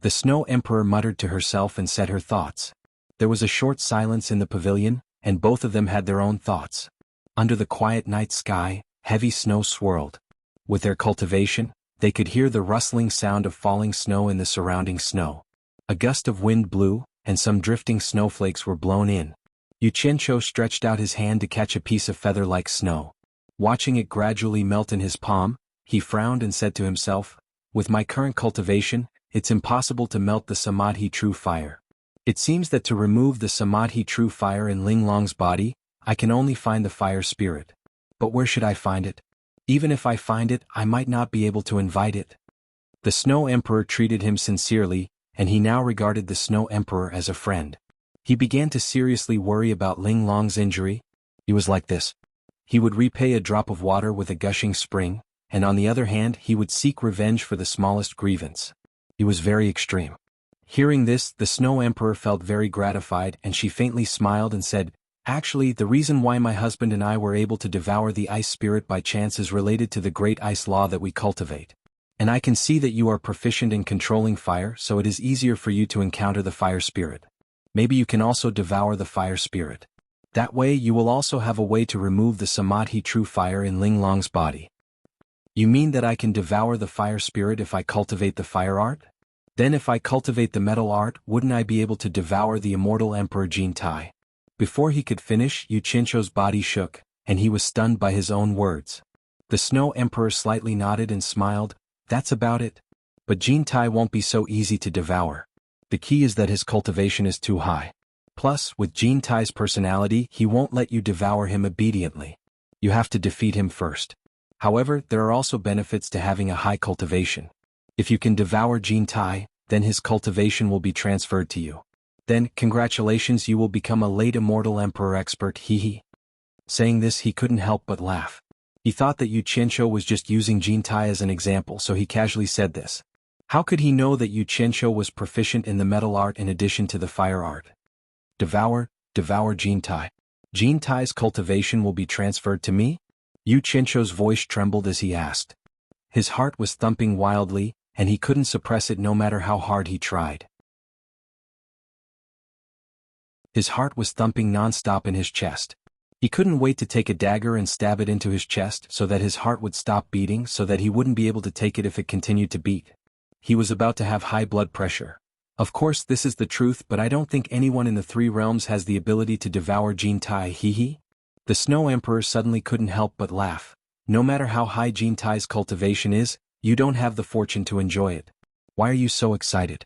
The Snow Emperor muttered to herself and said her thoughts. There was a short silence in the pavilion, and both of them had their own thoughts. Under the quiet night sky, heavy snow swirled. With their cultivation, they could hear the rustling sound of falling snow in the surrounding snow. A gust of wind blew, and some drifting snowflakes were blown in. Yu Qianqiu stretched out his hand to catch a piece of feather-like snow. Watching it gradually melt in his palm, he frowned and said to himself, With my current cultivation, it's impossible to melt the Samadhi true fire. It seems that to remove the Samadhi true fire in Ling Long's body, I can only find the fire spirit. But where should I find it? Even if I find it, I might not be able to invite it. The Snow Emperor treated him sincerely, and he now regarded the Snow Emperor as a friend. He began to seriously worry about Ling Long's injury. He was like this. He would repay a drop of water with a gushing spring, and on the other hand he would seek revenge for the smallest grievance. He was very extreme. Hearing this, the Snow Emperor felt very gratified and she faintly smiled and said, "Actually, the reason why my husband and I were able to devour the ice spirit by chance is related to the great ice law that we cultivate. And I can see that you are proficient in controlling fire, so it is easier for you to encounter the fire spirit. Maybe you can also devour the fire spirit. That way you will also have a way to remove the Samadhi true fire in Linglong's body." "You mean that I can devour the fire spirit if I cultivate the fire art? Then if I cultivate the metal art, wouldn't I be able to devour the immortal Emperor Jintai?" Before he could finish, Yu Qinshuo's body shook, and he was stunned by his own words. The Snow Emperor slightly nodded and smiled, "That's about it. But Jintai won't be so easy to devour. The key is that his cultivation is too high. Plus, with Jintai's personality, he won't let you devour him obediently. You have to defeat him first. However, there are also benefits to having a high cultivation. If you can devour Jintai, then his cultivation will be transferred to you. Then, congratulations, you will become a late immortal emperor expert, hehe." Saying this, he couldn't help but laugh. He thought that Yu Qinshuo was just using Jintai as an example, so he casually said this. How could he know that Yu Qinshuo was proficient in the metal art in addition to the fire art? Devour Jintai. Jintai's cultivation will be transferred to me? Yu Qinshuo's voice trembled as he asked. His heart was thumping wildly, and he couldn't suppress it no matter how hard he tried. His heart was thumping non-stop in his chest. He couldn't wait to take a dagger and stab it into his chest so that his heart would stop beating so that he wouldn't be able to take it if it continued to beat. He was about to have high blood pressure. Of course this is the truth, but I don't think anyone in the three realms has the ability to devour Jintai, hehe. The Snow Emperor suddenly couldn't help but laugh. No matter how high Jintai's cultivation is, you don't have the fortune to enjoy it. Why are you so excited?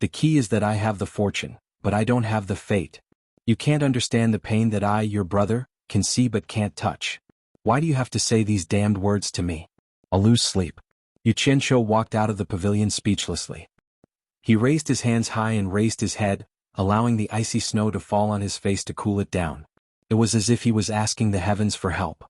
The key is that I have the fortune, but I don't have the fate. You can't understand the pain that I, your brother, can see but can't touch. Why do you have to say these damned words to me? I'll lose sleep. Yu Qinshuo walked out of the pavilion speechlessly. He raised his hands high and raised his head, allowing the icy snow to fall on his face to cool it down. It was as if he was asking the heavens for help.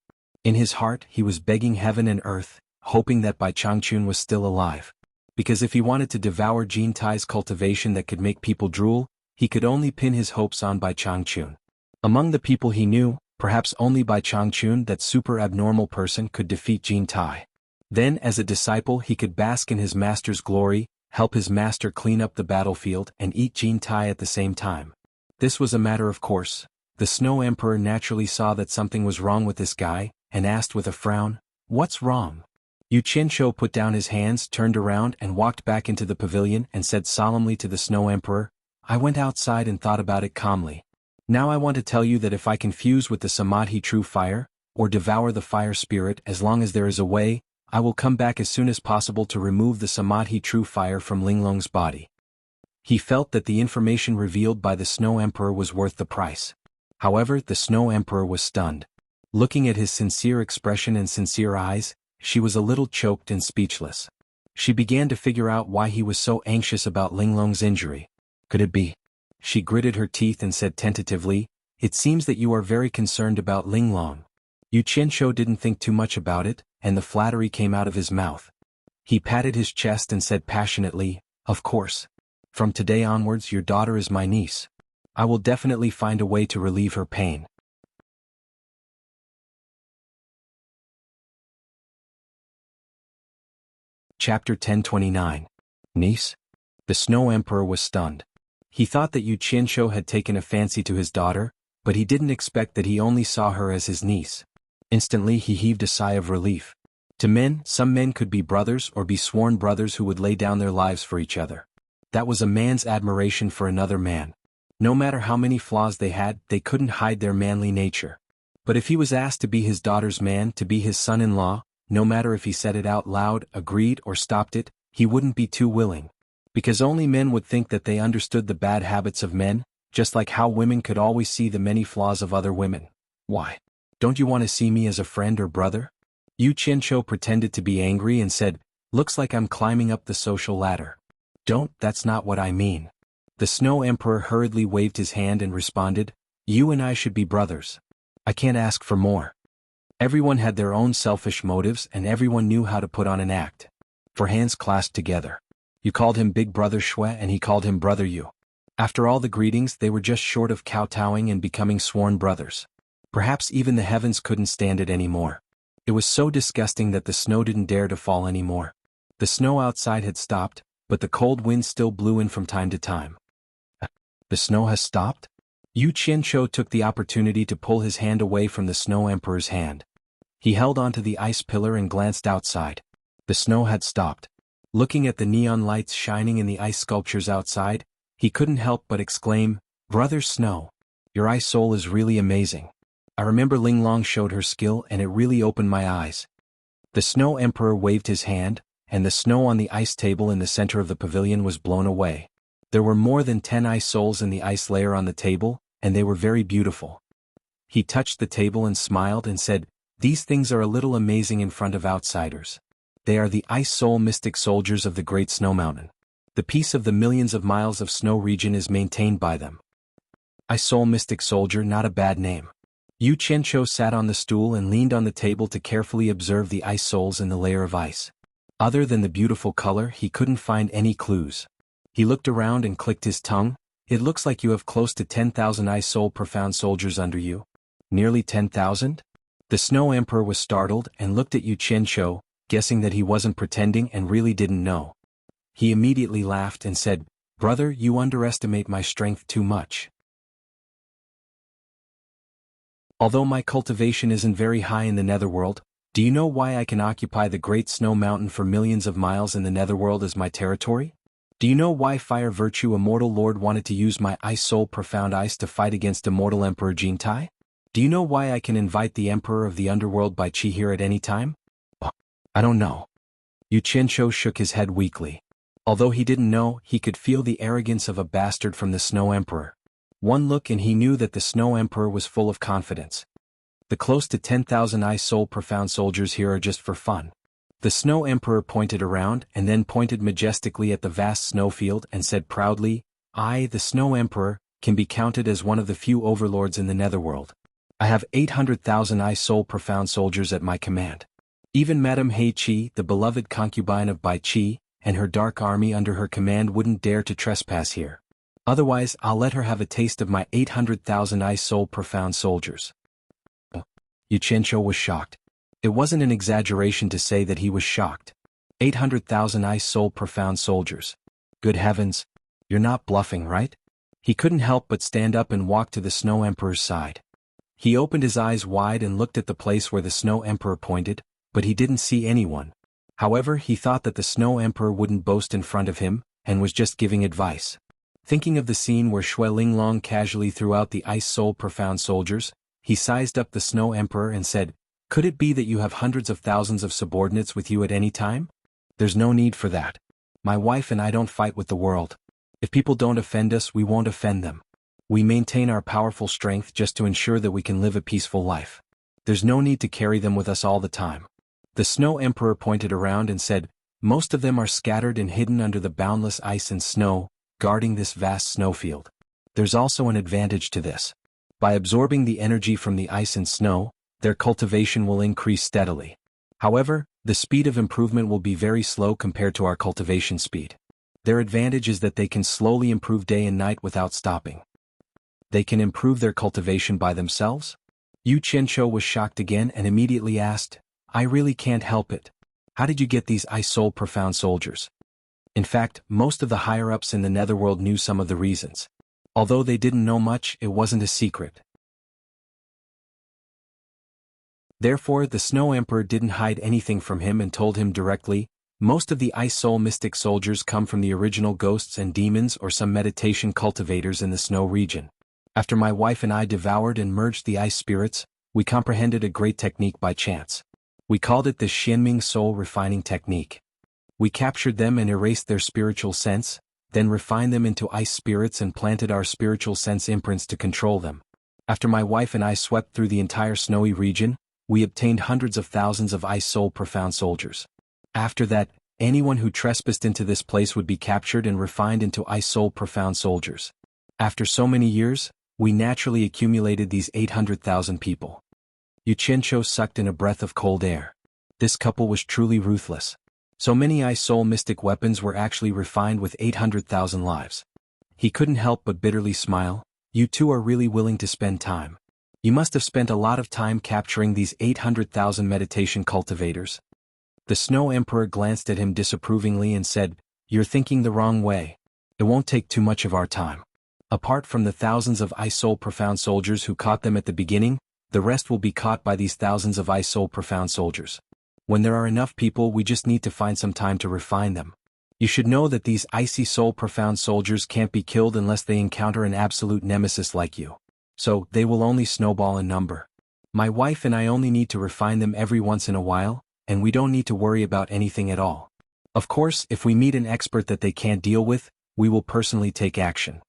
In his heart, he was begging heaven and earth, hoping that Bai Changchun was still alive. Because if he wanted to devour Jintai's cultivation that could make people drool, he could only pin his hopes on Bai Changchun. Among the people he knew, perhaps only Bai Changchun, that super abnormal person, could defeat Jintai. Then, as a disciple, he could bask in his master's glory, help his master clean up the battlefield, and eat Jintai at the same time. This was a matter of course. The Snow Emperor naturally saw that something was wrong with this guy, and asked with a frown, "What's wrong?" Yu Qinshuo put down his hands, turned around and walked back into the pavilion and said solemnly to the Snow Emperor, "I went outside and thought about it calmly. Now I want to tell you that if I can fuse with the Samadhi true fire, or devour the fire spirit, as long as there is a way, I will come back as soon as possible to remove the Samadhi true fire from Linglong's body." He felt that the information revealed by the Snow Emperor was worth the price. However, the Snow Emperor was stunned. Looking at his sincere expression and sincere eyes, she was a little choked and speechless. She began to figure out why he was so anxious about Linglong's injury. Could it be? She gritted her teeth and said tentatively, "It seems that you are very concerned about Linglong." Yu Qinshuo didn't think too much about it, and the flattery came out of his mouth. He patted his chest and said passionately, "Of course. From today onwards your daughter is my niece. I will definitely find a way to relieve her pain." Chapter 1029. Niece? The Snow Emperor was stunned. He thought that Yu Qinshuo had taken a fancy to his daughter, but he didn't expect that he only saw her as his niece. Instantly he heaved a sigh of relief. To men, some men could be brothers or be sworn brothers who would lay down their lives for each other. That was a man's admiration for another man. No matter how many flaws they had, they couldn't hide their manly nature. But if he was asked to be his daughter's man, to be his son-in-law, no matter if he said it out loud, agreed, or stopped it, he wouldn't be too willing. Because only men would think that they understood the bad habits of men, just like how women could always see the many flaws of other women. Why? Don't you want to see me as a friend or brother? Yu Qinshuo pretended to be angry and said, "Looks like I'm climbing up the social ladder." That's not what I mean. The Snow Emperor hurriedly waved his hand and responded, "You and I should be brothers. I can't ask for more." Everyone had their own selfish motives and everyone knew how to put on an act. For hands clasped together. You called him Big Brother Shui and he called him Brother Yu. After all the greetings, they were just short of kowtowing and becoming sworn brothers. Perhaps even the heavens couldn't stand it anymore. It was so disgusting that the snow didn't dare to fall anymore. The snow outside had stopped, but the cold wind still blew in from time to time. The snow has stopped? Yu Qianqiu took the opportunity to pull his hand away from the Snow Emperor's hand. He held onto the ice pillar and glanced outside. The snow had stopped. Looking at the neon lights shining in the ice sculptures outside, he couldn't help but exclaim, "Brother Snow, your ice soul is really amazing. I remember Ling Long showed her skill and it really opened my eyes." The Snow Emperor waved his hand, and the snow on the ice table in the center of the pavilion was blown away. There were more than 10 ice souls in the ice layer on the table, and they were very beautiful. He touched the table and smiled and said, "These things are a little amazing in front of outsiders. They are the ice soul mystic soldiers of the Great Snow Mountain. The peace of the millions of miles of snow region is maintained by them." Ice soul mystic soldier, not a bad name. Yu Qianqiu sat on the stool and leaned on the table to carefully observe the ice souls in the layer of ice. Other than the beautiful color, he couldn't find any clues. He looked around and clicked his tongue. "It looks like you have close to 10,000 ice soul profound soldiers under you." "Nearly 10,000? The Snow Emperor was startled and looked at Yu Qianqiu, guessing that he wasn't pretending and really didn't know. He immediately laughed and said, "Brother, you underestimate my strength too much. Although my cultivation isn't very high in the netherworld, do you know why I can occupy the Great Snow Mountain for millions of miles in the netherworld as my territory? Do you know why Fire Virtue Immortal Lord wanted to use my Ice Soul Profound Ice to fight against Immortal Emperor Jintai? Do you know why I can invite the Emperor of the Underworld by Qi here at any time?" "I don't know." Yu Qianqiu shook his head weakly. Although he didn't know, he could feel the arrogance of a bastard from the Snow Emperor. One look and he knew that the Snow Emperor was full of confidence. "The close to 10,000 Ice Soul Profound soldiers here are just for fun." The Snow Emperor pointed around and then pointed majestically at the vast snowfield and said proudly, "I, the Snow Emperor, can be counted as one of the few overlords in the netherworld. I have 800,000 Ice Soul Profound soldiers at my command. Even Madame Hei Qi, the beloved concubine of Bai Qi, and her dark army under her command wouldn't dare to trespass here. Otherwise, I'll let her have a taste of my 800,000 Ice Soul Profound soldiers." Yu Qianqiu was shocked. It wasn't an exaggeration to say that he was shocked. 800,000 Ice Soul Profound soldiers. Good heavens, you're not bluffing, right? He couldn't help but stand up and walk to the Snow Emperor's side. He opened his eyes wide and looked at the place where the Snow Emperor pointed, but he didn't see anyone. However, he thought that the Snow Emperor wouldn't boast in front of him, and was just giving advice. Thinking of the scene where Shui Linglong casually threw out the Ice Soul Profound soldiers, he sized up the Snow Emperor and said, "Could it be that you have hundreds of thousands of subordinates with you at any time? There's no need for that. My wife and I don't fight with the world. If people don't offend us, we won't offend them. We maintain our powerful strength just to ensure that we can live a peaceful life. There's no need to carry them with us all the time." The Snow Emperor pointed around and said, "Most of them are scattered and hidden under the boundless ice and snow, guarding this vast snowfield. There's also an advantage to this. By absorbing the energy from the ice and snow, their cultivation will increase steadily. However, the speed of improvement will be very slow compared to our cultivation speed. Their advantage is that they can slowly improve day and night without stopping." "They can improve their cultivation by themselves?" Yu Qianqiu was shocked again and immediately asked, "I really can't help it. How did you get these Ice Soul Profound soldiers?" In fact, most of the higher-ups in the netherworld knew some of the reasons. Although they didn't know much, it wasn't a secret. Therefore, the Snow Emperor didn't hide anything from him and told him directly, "Most of the Ice Soul Mystic soldiers come from the original ghosts and demons or some meditation cultivators in the snow region. After my wife and I devoured and merged the ice spirits, we comprehended a great technique by chance. We called it the Xianming Soul Refining Technique. We captured them and erased their spiritual sense, then refined them into ice spirits and planted our spiritual sense imprints to control them. After my wife and I swept through the entire snowy region, we obtained hundreds of thousands of Ice Soul Profound soldiers. After that, anyone who trespassed into this place would be captured and refined into Ice Soul Profound soldiers. After so many years, we naturally accumulated these 800,000 people." Yu Qianqiu sucked in a breath of cold air. This couple was truly ruthless. So many Ice Soul mystic weapons were actually refined with 800,000 lives. He couldn't help but bitterly smile. You two are really willing to spend time. You must have spent a lot of time capturing these 800,000 meditation cultivators. The Snow Emperor glanced at him disapprovingly and said, "You're thinking the wrong way. It won't take too much of our time. Apart from the thousands of Ice Soul Profound soldiers who caught them at the beginning, the rest will be caught by these thousands of Ice Soul Profound soldiers. When there are enough people, we just need to find some time to refine them. You should know that these Icy Soul Profound soldiers can't be killed unless they encounter an absolute nemesis like you. So, they will only snowball in number. My wife and I only need to refine them every once in a while, and we don't need to worry about anything at all. Of course, if we meet an expert that they can't deal with, we will personally take action."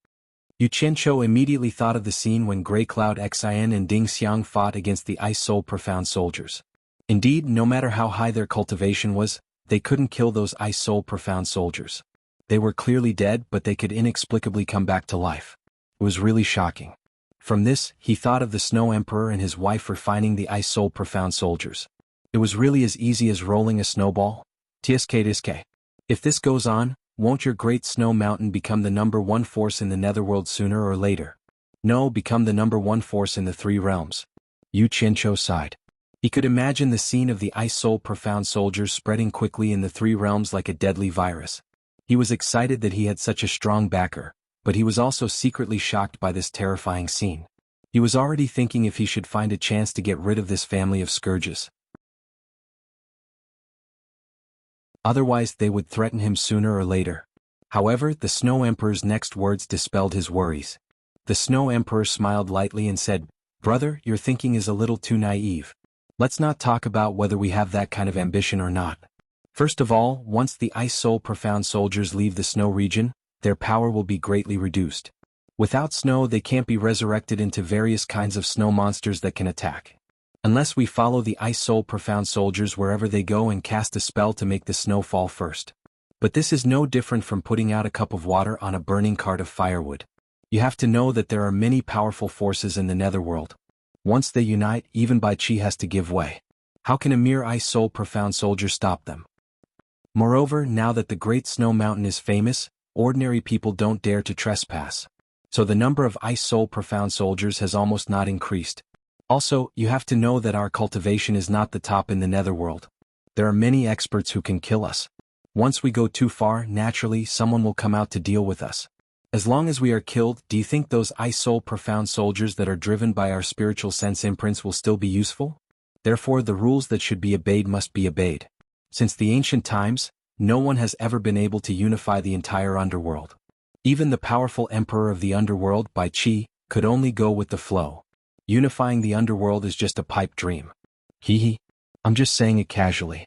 Yu Qianqiu immediately thought of the scene when Grey Cloud Xian and Ding Xiang fought against the Ice Soul Profound soldiers. Indeed, no matter how high their cultivation was, they couldn't kill those Ice Soul Profound soldiers. They were clearly dead, but they could inexplicably come back to life. It was really shocking. From this, he thought of the Snow Emperor and his wife refining the Ice Soul Profound soldiers. It was really as easy as rolling a snowball. Tsk. If this goes on, won't your great snow mountain become the #1 force in the netherworld sooner or later? No, become the #1 force in the 3 realms. Yu Qianqiu sighed. He could imagine the scene of the Ice Soul Profound soldiers spreading quickly in the 3 realms like a deadly virus. He was excited that he had such a strong backer, but he was also secretly shocked by this terrifying scene. He was already thinking if he should find a chance to get rid of this family of scourges. Otherwise, they would threaten him sooner or later. However, the Snow Emperor's next words dispelled his worries. The Snow Emperor smiled lightly and said, "Brother, your thinking is a little too naive. Let's not talk about whether we have that kind of ambition or not. First of all, once the Ice Soul Profound soldiers leave the snow region, their power will be greatly reduced. Without snow, they can't be resurrected into various kinds of snow monsters that can attack. Unless we follow the Ice Soul Profound soldiers wherever they go and cast a spell to make the snow fall first. But this is no different from putting out a cup of water on a burning cart of firewood. You have to know that there are many powerful forces in the netherworld. Once they unite, even Bai Qi has to give way. How can a mere Ice Soul Profound soldier stop them? Moreover, now that the Great Snow Mountain is famous, ordinary people don't dare to trespass. So the number of Ice Soul Profound soldiers has almost not increased. Also, you have to know that our cultivation is not the top in the netherworld. There are many experts who can kill us. Once we go too far, naturally, someone will come out to deal with us. As long as we are killed, do you think those Ice Soul Profound soldiers that are driven by our spiritual sense imprints will still be useful? Therefore, the rules that should be obeyed must be obeyed. Since the ancient times, no one has ever been able to unify the entire underworld. Even the powerful emperor of the underworld, Bai Qi, could only go with the flow. Unifying the underworld is just a pipe dream. Hee. I'm just saying it casually.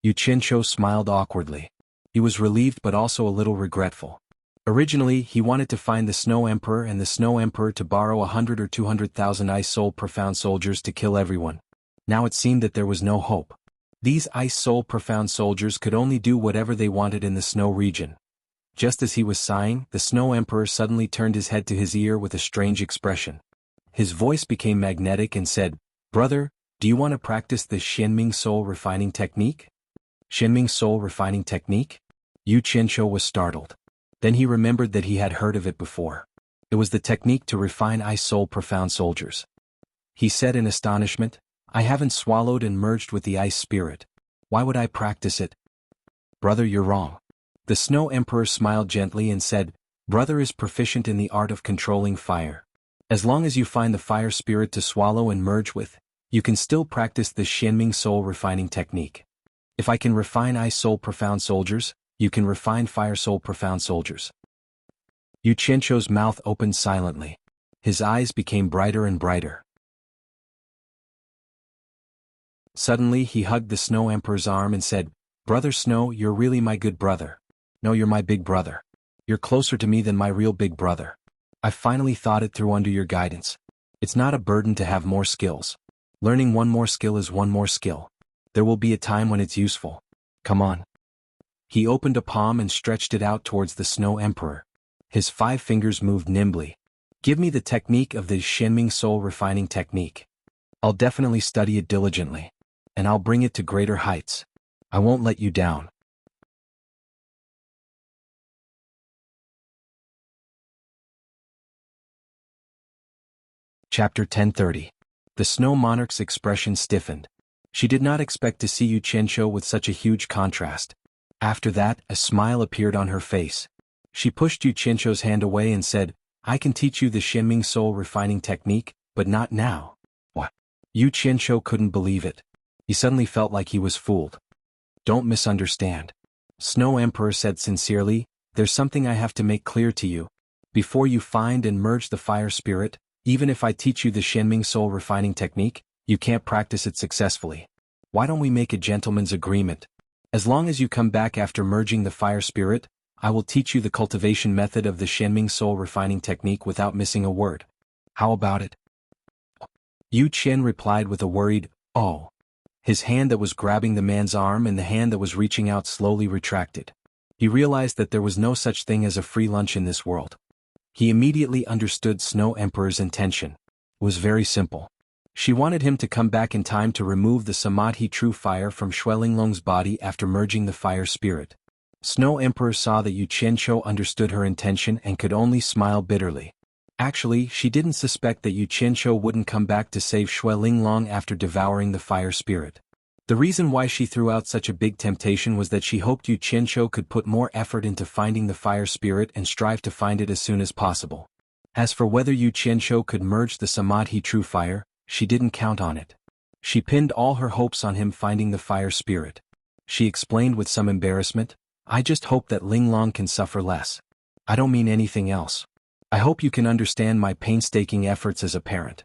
Yu Qianqiu smiled awkwardly. He was relieved but also a little regretful. Originally, he wanted to find the Snow Emperor and the Snow Emperor to borrow 100 or 200,000 Ice Soul Profound soldiers to kill everyone. Now it seemed that there was no hope. These Ice Soul Profound soldiers could only do whatever they wanted in the snow region. Just as he was sighing, the Snow Emperor suddenly turned his head to his ear with a strange expression. His voice became magnetic and said, "Brother, do you want to practice the Xianming Soul Refining Technique?" Xianming Soul Refining Technique? Yu Qianqiu was startled. Then he remembered that he had heard of it before. It was the technique to refine Ice Soul Profound soldiers. He said in astonishment, "I haven't swallowed and merged with the Ice Spirit. Why would I practice it?" "Brother, you're wrong." The Snow Emperor smiled gently and said, "Brother is proficient in the art of controlling fire. As long as you find the fire spirit to swallow and merge with, you can still practice the Xianming Soul Refining Technique. If I can refine Ice Soul Profound soldiers, you can refine Fire Soul Profound soldiers." Yu Qianqiu's mouth opened silently. His eyes became brighter and brighter. Suddenly he hugged the Snow Emperor's arm and said, "Brother Snow, you're really my good brother. No, you're my big brother. You're closer to me than my real big brother. I finally thought it through under your guidance. It's not a burden to have more skills. Learning one more skill is one more skill. There will be a time when it's useful. Come on." He opened a palm and stretched it out towards the Snow Emperor. His 5 fingers moved nimbly. "Give me the technique of the Xianming Soul Refining Technique. I'll definitely study it diligently. And I'll bring it to greater heights. I won't let you down." Chapter 1030. The Snow Monarch's expression stiffened. She did not expect to see Yu Qianqiu with such a huge contrast. After that, a smile appeared on her face. She pushed Yu Qianqiu's hand away and said, "I can teach you the Shenming soul refining technique, but not now." What? Yu Qianqiu couldn't believe it. He suddenly felt like he was fooled. "Don't misunderstand." Snow Emperor said sincerely, "There's something I have to make clear to you. Before you find and merge the fire spirit, even if I teach you the Shenming soul refining technique, you can't practice it successfully. Why don't we make a gentleman's agreement? As long as you come back after merging the fire spirit, I will teach you the cultivation method of the Shenming soul refining technique without missing a word. How about it?" Yu Qian replied with a worried, "Oh." His hand that was grabbing the man's arm and the hand that was reaching out slowly retracted. He realized that there was no such thing as a free lunch in this world. He immediately understood Snow Emperor's intention. It was very simple. She wanted him to come back in time to remove the Samadhi true fire from Xuelinglong's body after merging the fire spirit. Snow Emperor saw that Yu Qianqiu understood her intention and could only smile bitterly. Actually, she didn't suspect that Yu Qianqiu wouldn't come back to save Xuelinglong after devouring the fire spirit. The reason why she threw out such a big temptation was that she hoped Yu Qianqiu could put more effort into finding the fire spirit and strive to find it as soon as possible. As for whether Yu Qianqiu could merge the Samadhi true fire, she didn't count on it. She pinned all her hopes on him finding the fire spirit. She explained with some embarrassment, "I just hope that Linglong can suffer less. I don't mean anything else. I hope you can understand my painstaking efforts as a parent."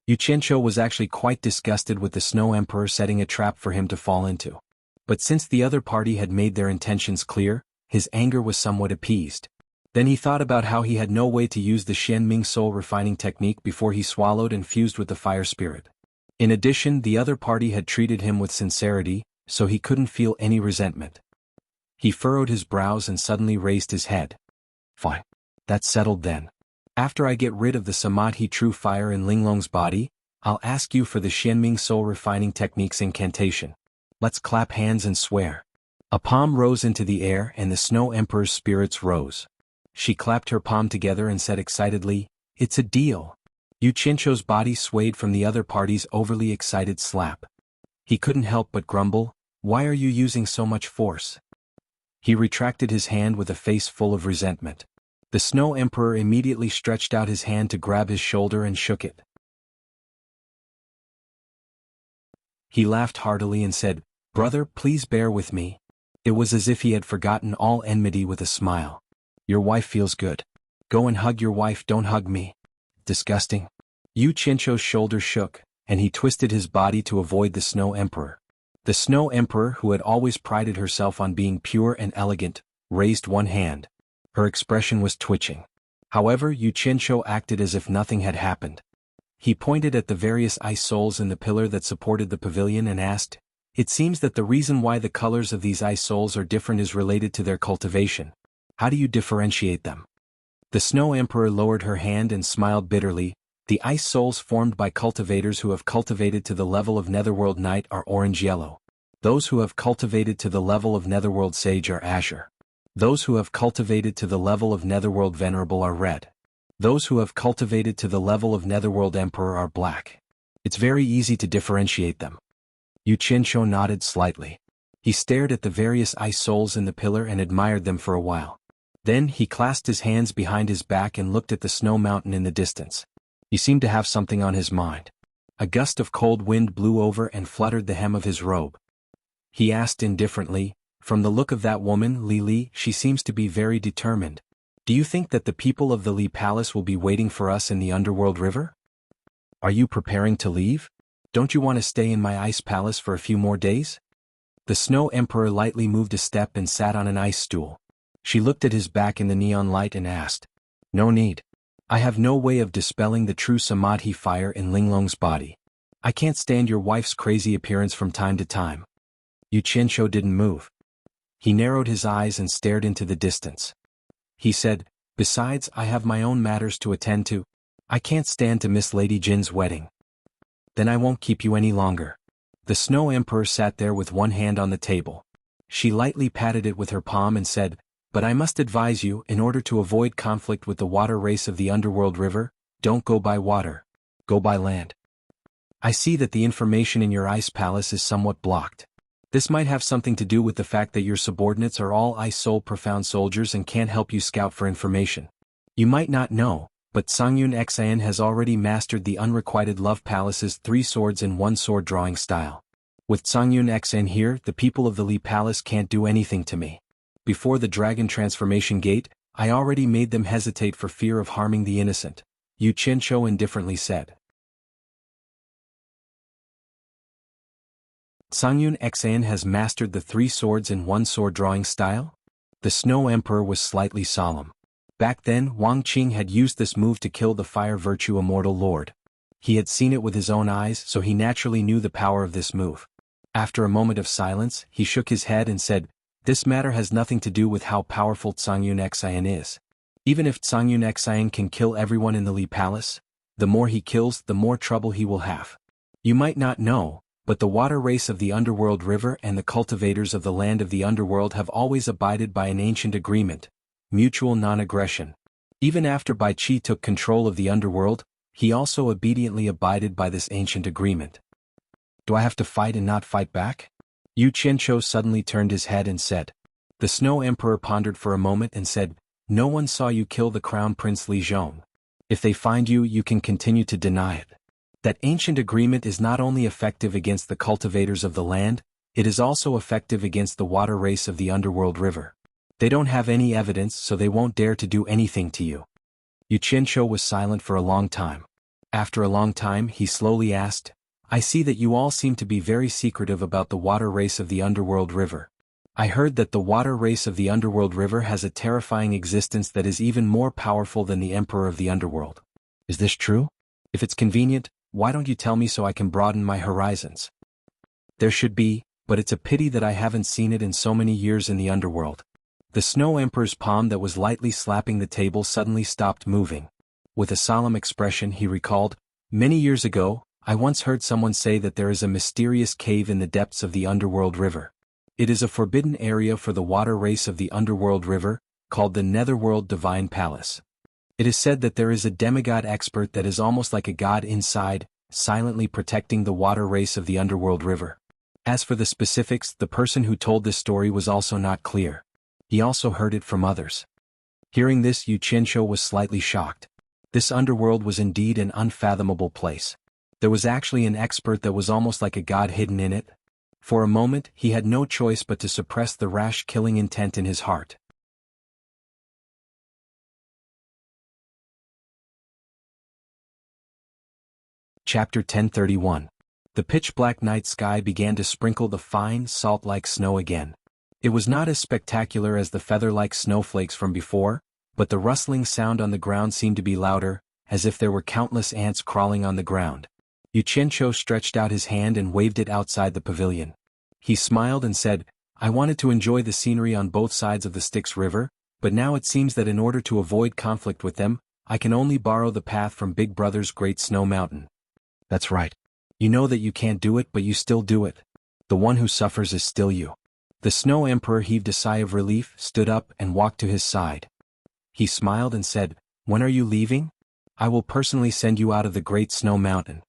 Yu Qianqiu was actually quite disgusted with the Snow Emperor setting a trap for him to fall into. But since the other party had made their intentions clear, his anger was somewhat appeased. Then he thought about how he had no way to use the Shenming soul refining technique before he swallowed and fused with the fire spirit. In addition, the other party had treated him with sincerity, so he couldn't feel any resentment. He furrowed his brows and suddenly raised his head. "Fine. That's settled then. After I get rid of the Samadhi true fire in Linglong's body, I'll ask you for the Shenming soul refining technique's incantation. Let's clap hands and swear." A palm rose into the air and the Snow Emperor's spirits rose. She clapped her palm together and said excitedly, "It's a deal." Yu Qianqiu's body swayed from the other party's overly excited slap. He couldn't help but grumble, "Why are you using so much force?" He retracted his hand with a face full of resentment. The Snow Emperor immediately stretched out his hand to grab his shoulder and shook it. He laughed heartily and said, "Brother, please bear with me." It was as if he had forgotten all enmity with a smile. "Your wife feels good. Go and hug your wife, don't hug me." Disgusting. Yu Qianqiu's shoulders shook, and he twisted his body to avoid the Snow Emperor. The Snow Emperor, who had always prided herself on being pure and elegant, raised one hand. Her expression was twitching. However, Yu Qianqiu acted as if nothing had happened. He pointed at the various ice souls in the pillar that supported the pavilion and asked, "It seems that the reason why the colors of these ice souls are different is related to their cultivation. How do you differentiate them?" The Snow Emperor lowered her hand and smiled bitterly. "The ice souls formed by cultivators who have cultivated to the level of Netherworld Knight are orange-yellow. Those who have cultivated to the level of Netherworld Sage are azure. Those who have cultivated to the level of Netherworld Venerable are red. Those who have cultivated to the level of Netherworld Emperor are black. It's very easy to differentiate them." Yu Qianqiu nodded slightly. He stared at the various ice souls in the pillar and admired them for a while. Then he clasped his hands behind his back and looked at the snow mountain in the distance. He seemed to have something on his mind. A gust of cold wind blew over and fluttered the hem of his robe. He asked indifferently, "From the look of that woman, Li Li, she seems to be very determined. Do you think that the people of the Li Palace will be waiting for us in the underworld river? Are you preparing to leave? Don't you want to stay in my ice palace for a few more days?" The Snow Emperor lightly moved a step and sat on an ice stool. She looked at his back in the neon light and asked, "No need. I have no way of dispelling the true Samadhi fire in Linglong's body. I can't stand your wife's crazy appearance from time to time." Yu Qianqiu didn't move. He narrowed his eyes and stared into the distance. He said, "Besides, I have my own matters to attend to. I can't stand to miss Lady Jin's wedding." "Then I won't keep you any longer." The Snow Emperor sat there with one hand on the table. She lightly patted it with her palm and said, "But I must advise you, in order to avoid conflict with the water race of the underworld river, don't go by water. Go by land. I see that the information in your ice palace is somewhat blocked. This might have something to do with the fact that your subordinates are all Ice Soul Profound soldiers and can't help you scout for information. You might not know, but Songyun Xian has already mastered the Unrequited Love Palace's 3 swords in 1 sword drawing style. With Songyun Xian here, the people of the Li Palace can't do anything to me. Before the Dragon Transformation Gate, I already made them hesitate for fear of harming the innocent, Yu Qianzhou indifferently said. Songyun Xian has mastered the 3 swords in 1 sword drawing style? The Snow Emperor was slightly solemn. Back then, Wang Qing had used this move to kill the Fire Virtue Immortal Lord. He had seen it with his own eyes, so he naturally knew the power of this move. After a moment of silence, he shook his head and said, "This matter has nothing to do with how powerful Songyun Xian is. Even if Songyun Xian can kill everyone in the Li Palace, the more he kills, the more trouble he will have. You might not know, but the water race of the Underworld River and the cultivators of the land of the Underworld have always abided by an ancient agreement, mutual non-aggression. Even after Bai Qi took control of the Underworld, he also obediently abided by this ancient agreement. Do I have to fight and not fight back?" Yu Qianzhou suddenly turned his head and said. The Snow Emperor pondered for a moment and said, "No one saw you kill the Crown Prince Li Zhong. If they find you, you can continue to deny it. That ancient agreement is not only effective against the cultivators of the land, it is also effective against the water race of the Underworld River. They don't have any evidence, so they won't dare to do anything to you." Yu Qianzhou was silent for a long time. After a long time, he slowly asked, "I see that you all seem to be very secretive about the water race of the Underworld River. I heard that the water race of the Underworld River has a terrifying existence that is even more powerful than the Emperor of the Underworld. Is this true? If it's convenient, why don't you tell me so I can broaden my horizons?" "There should be, but it's a pity that I haven't seen it in so many years in the Underworld." The Snow Emperor's palm that was lightly slapping the table suddenly stopped moving. With a solemn expression he recalled, "Many years ago, I once heard someone say that there is a mysterious cave in the depths of the Underworld River. It is a forbidden area for the water race of the Underworld River, called the Netherworld Divine Palace. It is said that there is a demigod expert that is almost like a god inside, silently protecting the water race of the Underworld River." As for the specifics, the person who told this story was also not clear. He also heard it from others. Hearing this, Yu Qianzhou was slightly shocked. This underworld was indeed an unfathomable place. There was actually an expert that was almost like a god hidden in it. For a moment, he had no choice but to suppress the rash killing intent in his heart. Chapter 1031. The pitch-black night sky began to sprinkle the fine, salt-like snow again. It was not as spectacular as the feather-like snowflakes from before, but the rustling sound on the ground seemed to be louder, as if there were countless ants crawling on the ground. Yu Qianzhou stretched out his hand and waved it outside the pavilion. He smiled and said, "I wanted to enjoy the scenery on both sides of the Styx River, but now it seems that in order to avoid conflict with them, I can only borrow the path from Big Brother's Great Snow Mountain." "That's right. You know that you can't do it, but you still do it. The one who suffers is still you." The Snow Emperor heaved a sigh of relief, stood up, and walked to his side. He smiled and said, "When are you leaving? I will personally send you out of the Great Snow Mountain."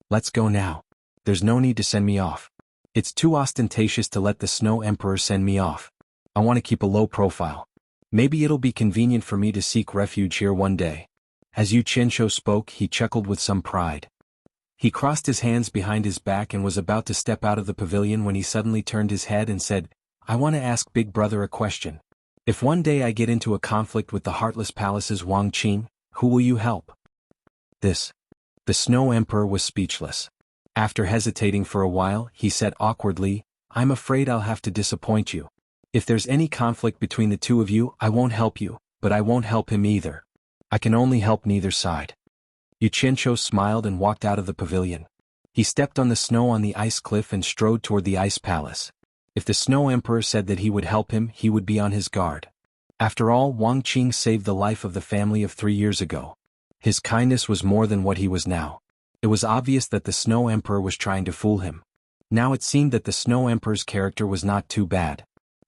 "Let's go now. There's no need to send me off. It's too ostentatious to let the Snow Emperor send me off. I want to keep a low profile. Maybe it'll be convenient for me to seek refuge here one day." As Yu Qianzhou spoke, he chuckled with some pride. He crossed his hands behind his back and was about to step out of the pavilion when he suddenly turned his head and said, "I want to ask Big Brother a question. If one day I get into a conflict with the Heartless Palace's Wang Qing, who will you help?" The Snow Emperor was speechless. After hesitating for a while, he said awkwardly, "I'm afraid I'll have to disappoint you. If there's any conflict between the two of you, I won't help you, but I won't help him either. I can only help neither side." Yu Qianzhou smiled and walked out of the pavilion. He stepped on the snow on the ice cliff and strode toward the ice palace. If the Snow Emperor said that he would help him, he would be on his guard. After all, Wang Qing saved the life of the family of 3 years ago. His kindness was more than what he was now. It was obvious that the Snow Emperor was trying to fool him. Now it seemed that the Snow Emperor's character was not too bad.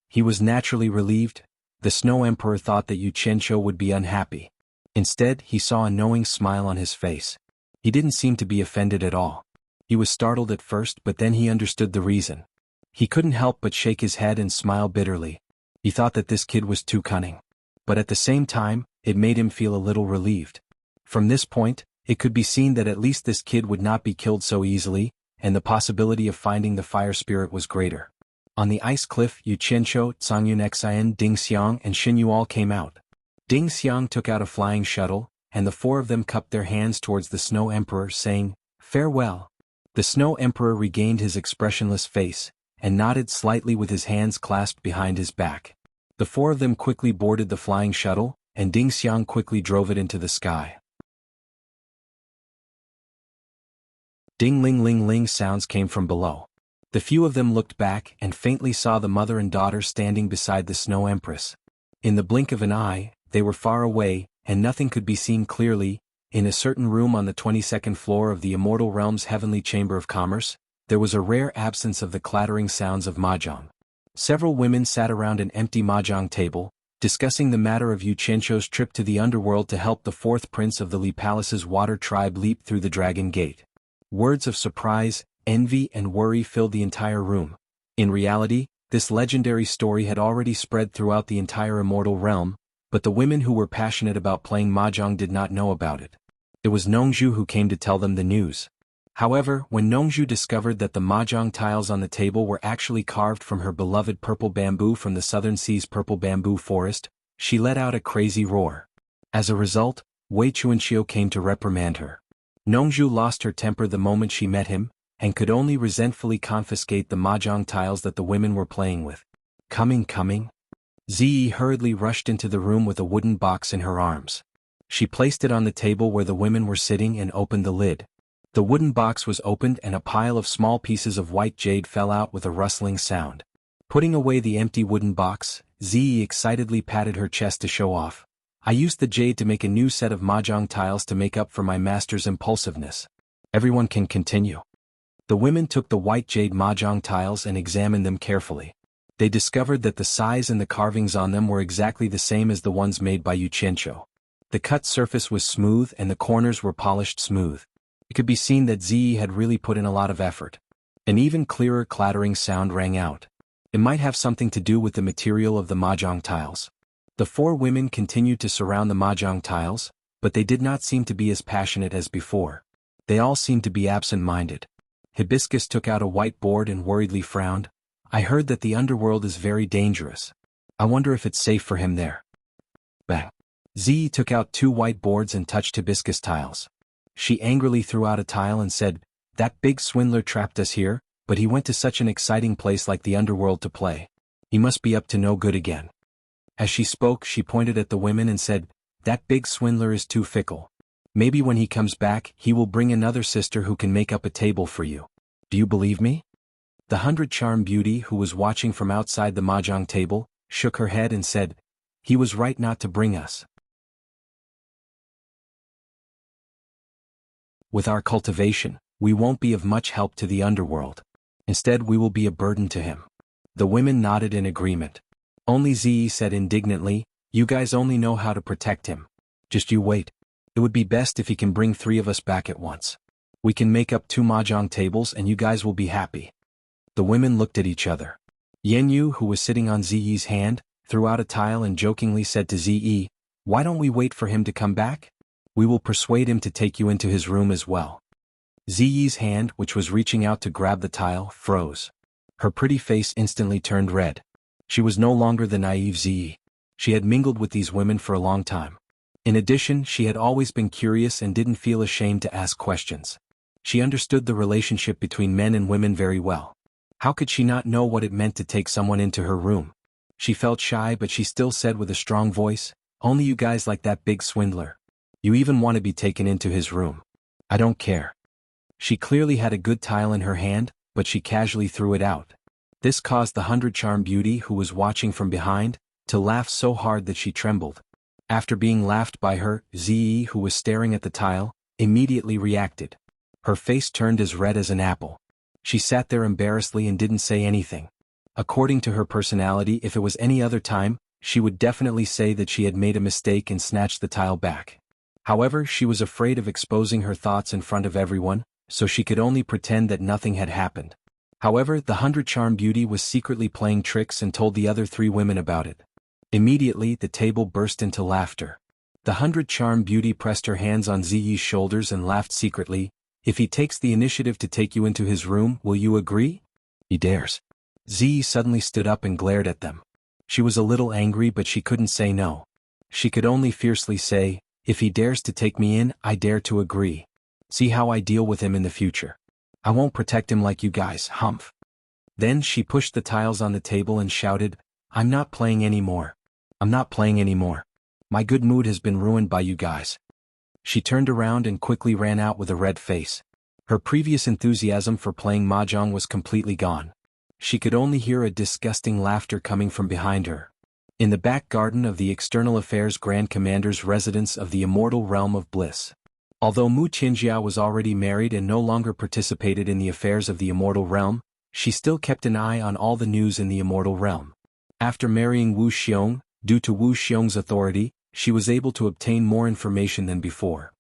He was naturally relieved. The Snow Emperor thought that Yu Qianzhou would be unhappy. Instead, he saw a knowing smile on his face. He didn't seem to be offended at all. He was startled at first, but then he understood the reason. He couldn't help but shake his head and smile bitterly. He thought that this kid was too cunning. But at the same time, it made him feel a little relieved. From this point, it could be seen that at least this kid would not be killed so easily, and the possibility of finding the fire spirit was greater. On the ice cliff, Yu Qianqiu, Zhang Yunxian, Ding Xiang and Xin Yu all came out. Ding Xiang took out a flying shuttle, and the four of them cupped their hands towards the Snow Emperor, saying, "Farewell." The Snow Emperor regained his expressionless face, and nodded slightly with his hands clasped behind his back. The four of them quickly boarded the flying shuttle, and Ding Xiang quickly drove it into the sky. Ding ling ling ling sounds came from below. The few of them looked back and faintly saw the mother and daughter standing beside the Snow Empress. In the blink of an eye, they were far away, and nothing could be seen clearly. In a certain room on the 22nd floor of the Immortal Realm's Heavenly Chamber of Commerce, there was a rare absence of the clattering sounds of mahjong. Several women sat around an empty mahjong table, discussing the matter of Yu Qianqiu's trip to the underworld to help the fourth prince of the Li Palace's water tribe leap through the Dragon Gate. Words of surprise, envy and worry filled the entire room. In reality, this legendary story had already spread throughout the entire Immortal Realm, but the women who were passionate about playing mahjong did not know about it. It was Nongzhu who came to tell them the news. However, when Nongzhu discovered that the mahjong tiles on the table were actually carved from her beloved purple bamboo from the Southern Sea's purple bamboo forest, she let out a crazy roar. As a result, Wei Chuanqiu came to reprimand her. Nongzhu lost her temper the moment she met him, and could only resentfully confiscate the mahjong tiles that the women were playing with. Coming. Ziyi hurriedly rushed into the room with a wooden box in her arms. She placed it on the table where the women were sitting and opened the lid. The wooden box was opened and a pile of small pieces of white jade fell out with a rustling sound. Putting away the empty wooden box, Ziyi excitedly patted her chest to show off. "I used the jade to make a new set of mahjong tiles to make up for my master's impulsiveness. Everyone can continue." The women took the white jade mahjong tiles and examined them carefully. They discovered that the size and the carvings on them were exactly the same as the ones made by Yu Qianqiu. The cut surface was smooth and the corners were polished smooth. It could be seen that Ziyi had really put in a lot of effort. An even clearer clattering sound rang out. It might have something to do with the material of the mahjong tiles. The four women continued to surround the mahjong tiles, but they did not seem to be as passionate as before. They all seemed to be absent-minded. Hibiscus took out a whiteboard and worriedly frowned. "I heard that the underworld is very dangerous. I wonder if it's safe for him there." Bang. Ziyi took out two whiteboards and touched Hibiscus tiles. She angrily threw out a tile and said, "That big swindler trapped us here, but he went to such an exciting place like the underworld to play. He must be up to no good again." As she spoke, she pointed at the women and said, "That big swindler is too fickle. Maybe when he comes back, he will bring another sister who can make up a table for you. Do you believe me?" The 100-charm beauty, who was watching from outside the mahjong table, shook her head and said, "He was right not to bring us. With our cultivation, we won't be of much help to the underworld. Instead, we will be a burden to him." The women nodded in agreement. Only Ziyi said indignantly, "You guys only know how to protect him. Just you wait. It would be best if he can bring 3 of us back at once. We can make up 2 mahjong tables and you guys will be happy." The women looked at each other. Yanyu, who was sitting on Ziyi's hand, threw out a tile and jokingly said to Ziyi, "Why don't we wait for him to come back? We will persuade him to take you into his room as well." Ziyi's hand, which was reaching out to grab the tile, froze. Her pretty face instantly turned red. She was no longer the naive Ziyi. She had mingled with these women for a long time. In addition, she had always been curious and didn't feel ashamed to ask questions. She understood the relationship between men and women very well. How could she not know what it meant to take someone into her room? She felt shy, but she still said with a strong voice, "Only you guys like that big swindler. You even want to be taken into his room. I don't care." She clearly had a good tile in her hand, but she casually threw it out. This caused the 100-charm beauty, who was watching from behind, to laugh so hard that she trembled. After being laughed by her, Ziyi, who was staring at the tile, immediately reacted. Her face turned as red as an apple. She sat there embarrassedly and didn't say anything. According to her personality, if it was any other time, she would definitely say that she had made a mistake and snatched the tile back. However, she was afraid of exposing her thoughts in front of everyone, so she could only pretend that nothing had happened. However, the 100-charm beauty was secretly playing tricks and told the other 3 women about it. Immediately, the table burst into laughter. The 100-charm beauty pressed her hands on Ziyi's shoulders and laughed secretly. If he takes the initiative to take you into his room, will you agree? He dares. Ziyi suddenly stood up and glared at them. She was a little angry, but she couldn't say no. She could only fiercely say, if he dares to take me in, I dare to agree. See how I deal with him in the future. I won't protect him like you guys, humph. Then she pushed the tiles on the table and shouted, I'm not playing anymore. I'm not playing anymore. My good mood has been ruined by you guys. She turned around and quickly ran out with a red face. Her previous enthusiasm for playing mahjong was completely gone. She could only hear a disgusting laughter coming from behind her. In the back garden of the External Affairs Grand Commander's residence of the Immortal Realm of Bliss. Although Mu Qinjiao was already married and no longer participated in the affairs of the Immortal Realm, she still kept an eye on all the news in the Immortal Realm. After marrying Wu Xiong, due to Wu Xiong's authority, she was able to obtain more information than before.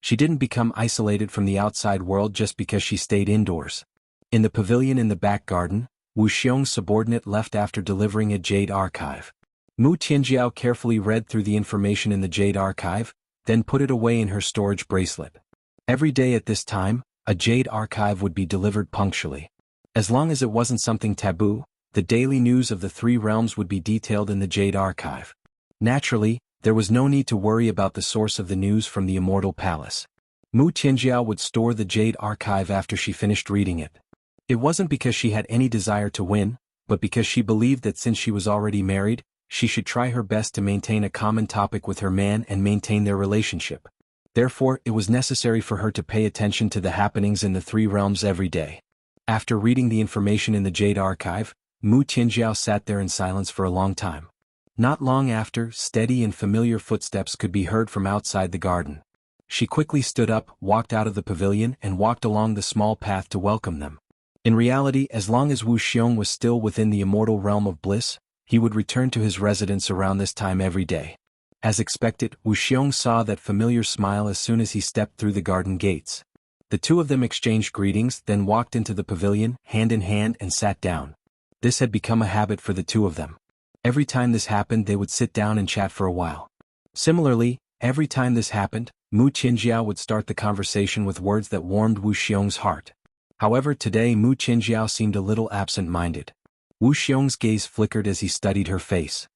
She didn't become isolated from the outside world just because she stayed indoors. In the pavilion in the back garden, Wu Xiong's subordinate left after delivering a jade archive. Mu Tianjiao carefully read through the information in the jade archive, then put it away in her storage bracelet. Every day at this time, a jade archive would be delivered punctually. As long as it wasn't something taboo, the daily news of the 3 realms would be detailed in the jade archive. Naturally, there was no need to worry about the source of the news from the Immortal Palace. Mu Tianjiao would store the jade archive after she finished reading it. It wasn't because she had any desire to win, but because she believed that since she was already married, she should try her best to maintain a common topic with her man and maintain their relationship. Therefore, it was necessary for her to pay attention to the happenings in the 3 realms every day. After reading the information in the jade archive, Mu Tianjiao sat there in silence for a long time. Not long after, steady and familiar footsteps could be heard from outside the garden. She quickly stood up, walked out of the pavilion and walked along the small path to welcome them. In reality, as long as Wu Xiong was still within the Immortal Realm of Bliss, he would return to his residence around this time every day. As expected, Wu Xiong saw that familiar smile as soon as he stepped through the garden gates. The 2 of them exchanged greetings, then walked into the pavilion, hand in hand, and sat down. This had become a habit for the 2 of them. Every time this happened, they would sit down and chat for a while. Similarly, every time this happened, Mu Qinjiao would start the conversation with words that warmed Wu Xiong's heart. However, today Mu Qinjiao seemed a little absent-minded. Wu Xiong's gaze flickered as he studied her face.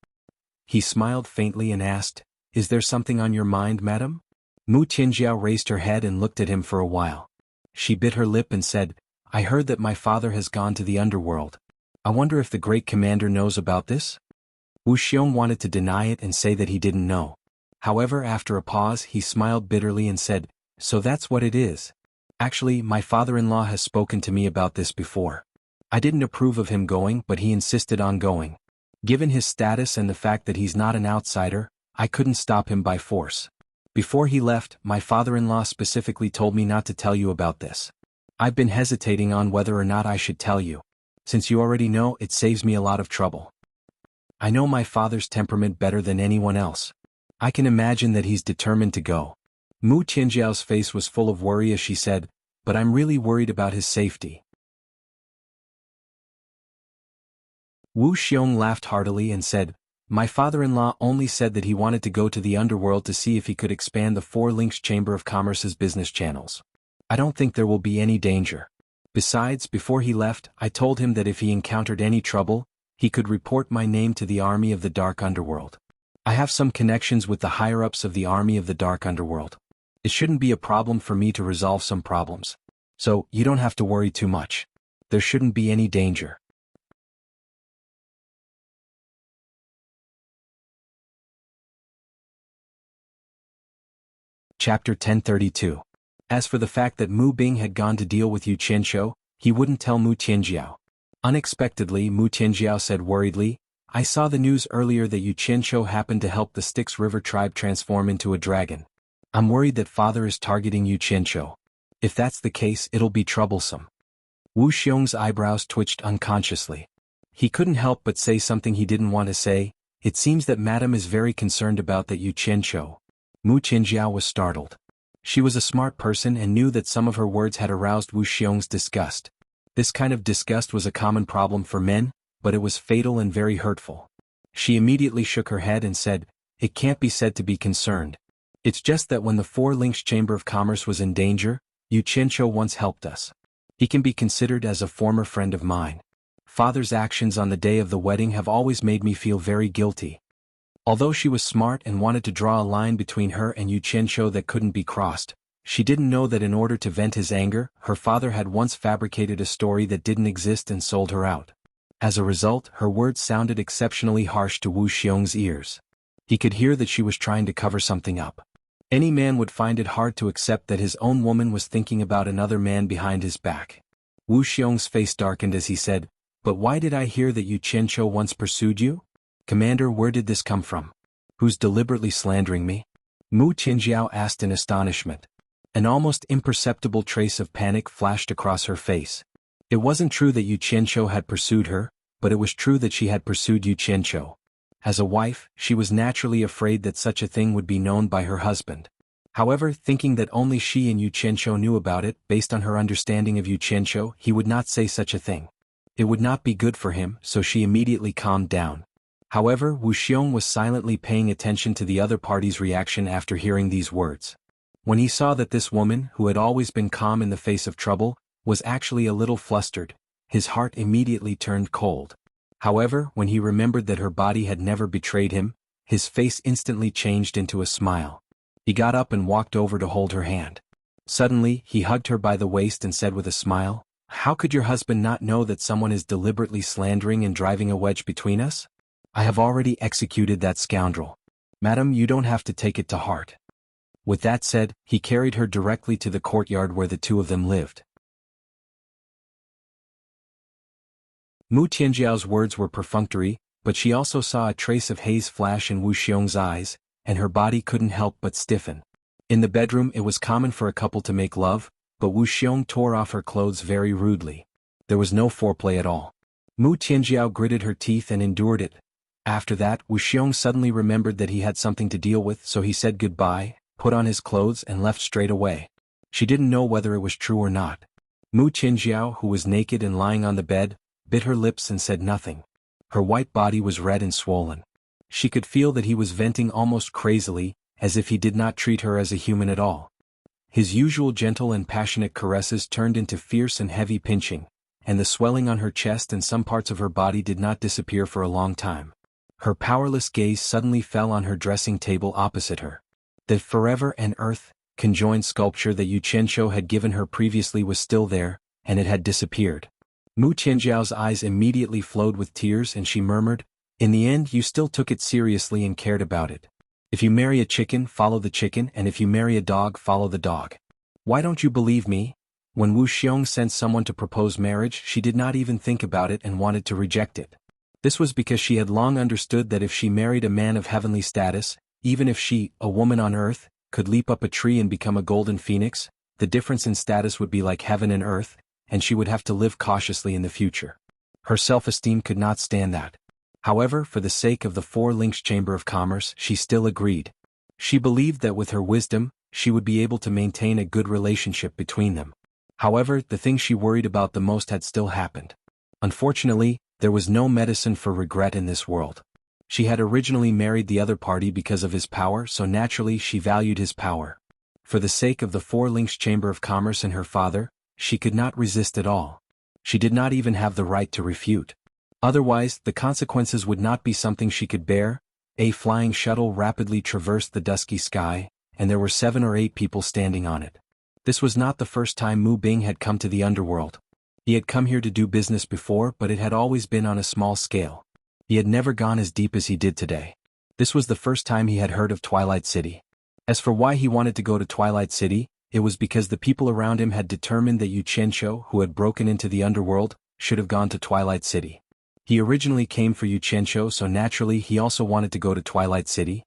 He smiled faintly and asked, Is there something on your mind, madam? Mu Qinjiao raised her head and looked at him for a while. She bit her lip and said, I heard that my father has gone to the underworld. I wonder if the great commander knows about this? Wu Xiong wanted to deny it and say that he didn't know. However, after a pause, he smiled bitterly and said, So that's what it is. Actually, my father-in-law has spoken to me about this before. I didn't approve of him going, but he insisted on going. Given his status and the fact that he's not an outsider, I couldn't stop him by force. Before he left, my father-in-law specifically told me not to tell you about this. I've been hesitating on whether or not I should tell you. Since you already know, it saves me a lot of trouble. I know my father's temperament better than anyone else. I can imagine that he's determined to go. Mu Tianjiao's face was full of worry as she said, But I'm really worried about his safety. Wu Xiong laughed heartily and said, My father-in-law only said that he wanted to go to the underworld to see if he could expand the 4 Links Chamber of Commerce's business channels. I don't think there will be any danger. Besides, before he left, I told him that if he encountered any trouble, he could report my name to the army of the Dark Underworld. I have some connections with the higher-ups of the army of the Dark Underworld. It shouldn't be a problem for me to resolve some problems. So, you don't have to worry too much. There shouldn't be any danger. Chapter 1032. As for the fact that Mu Bing had gone to deal with Yu Qianshou, he wouldn't tell Mu Tianjiao. Unexpectedly, Mu Tianjiao said worriedly, I saw the news earlier that Yu Qianshou happened to help the Styx River tribe transform into a dragon. I'm worried that father is targeting Yu Qianshou. If that's the case, it'll be troublesome. Wu Xiong's eyebrows twitched unconsciously. He couldn't help but say something he didn't want to say. It seems that Madame is very concerned about that Yu Qianqiu. Mu Qinjiao was startled. She was a smart person and knew that some of her words had aroused Wu Xiong's disgust. This kind of disgust was a common problem for men, but it was fatal and very hurtful. She immediately shook her head and said, "It can't be said to be concerned. It's just that when the Four Links Chamber of Commerce was in danger, Yu Qianqiu once helped us. He can be considered as a former friend of mine. Father's actions on the day of the wedding have always made me feel very guilty." Although she was smart and wanted to draw a line between her and Yu Qianqiu that couldn't be crossed, she didn't know that in order to vent his anger, her father had once fabricated a story that didn't exist and sold her out. As a result, her words sounded exceptionally harsh to Wu Xiong's ears. He could hear that she was trying to cover something up. Any man would find it hard to accept that his own woman was thinking about another man behind his back. Wu Xiong's face darkened as he said, "But why did I hear that Yu Qianqiu once pursued you? Commander, where did this come from? Who's deliberately slandering me?" Mu Qinjiao asked in astonishment. An almost imperceptible trace of panic flashed across her face. It wasn't true that Yu Qianqiu had pursued her, but it was true that she had pursued Yu Qianqiu. As a wife, she was naturally afraid that such a thing would be known by her husband. However, thinking that only she and Yu Qianqiu knew about it, based on her understanding of Yu Qianqiu, he would not say such a thing. It would not be good for him, so she immediately calmed down. However, Wu Xiong was silently paying attention to the other party's reaction after hearing these words. When he saw that this woman, who had always been calm in the face of trouble, was actually a little flustered, his heart immediately turned cold. However, when he remembered that her body had never betrayed him, his face instantly changed into a smile. He got up and walked over to hold her hand. Suddenly, he hugged her by the waist and said with a smile, "How could your husband not know that someone is deliberately slandering and driving a wedge between us? I have already executed that scoundrel. Madam, you don't have to take it to heart." With that said, he carried her directly to the courtyard where the two of them lived. Mu Tianjiao's words were perfunctory, but she also saw a trace of haze flash in Wu Xiong's eyes, and her body couldn't help but stiffen. In the bedroom it was common for a couple to make love, but Wu Xiong tore off her clothes very rudely. There was no foreplay at all. Mu Tianjiao gritted her teeth and endured it. After that, Wu Xiong suddenly remembered that he had something to deal with, so he said goodbye, put on his clothes and left straight away. She didn't know whether it was true or not. Mu Tianjiao, who was naked and lying on the bed, bit her lips and said nothing. Her white body was red and swollen. She could feel that he was venting almost crazily, as if he did not treat her as a human at all. His usual gentle and passionate caresses turned into fierce and heavy pinching, and the swelling on her chest and some parts of her body did not disappear for a long time. Her powerless gaze suddenly fell on her dressing table opposite her. The forever and earth conjoined sculpture that Yu Qianqiu had given her previously was still there, and it had disappeared. Mu Tianjiao's eyes immediately flowed with tears and she murmured, "In the end you still took it seriously and cared about it. If you marry a chicken, follow the chicken, and if you marry a dog, follow the dog. Why don't you believe me?" When Wu Xiong sent someone to propose marriage, she did not even think about it and wanted to reject it. This was because she had long understood that if she married a man of heavenly status, even if she, a woman on earth, could leap up a tree and become a golden phoenix, the difference in status would be like heaven and earth, and she would have to live cautiously in the future. Her self-esteem could not stand that. However, for the sake of the Four Links Chamber of Commerce, she still agreed. She believed that with her wisdom, she would be able to maintain a good relationship between them. However, the thing she worried about the most had still happened. Unfortunately, there was no medicine for regret in this world. She had originally married the other party because of his power, so naturally she valued his power. For the sake of the Four Links Chamber of Commerce and her father, she could not resist at all. She did not even have the right to refute. Otherwise, the consequences would not be something she could bear. A flying shuttle rapidly traversed the dusky sky, and there were 7 or 8 people standing on it. This was not the first time Mu Bing had come to the underworld. He had come here to do business before, but it had always been on a small scale. He had never gone as deep as he did today. This was the first time he had heard of Twilight City. As for why he wanted to go to Twilight City, it was because the people around him had determined that Yu Qianqiu, who had broken into the underworld, should have gone to Twilight City. He originally came for Yu Qianqiu, so naturally he also wanted to go to Twilight City.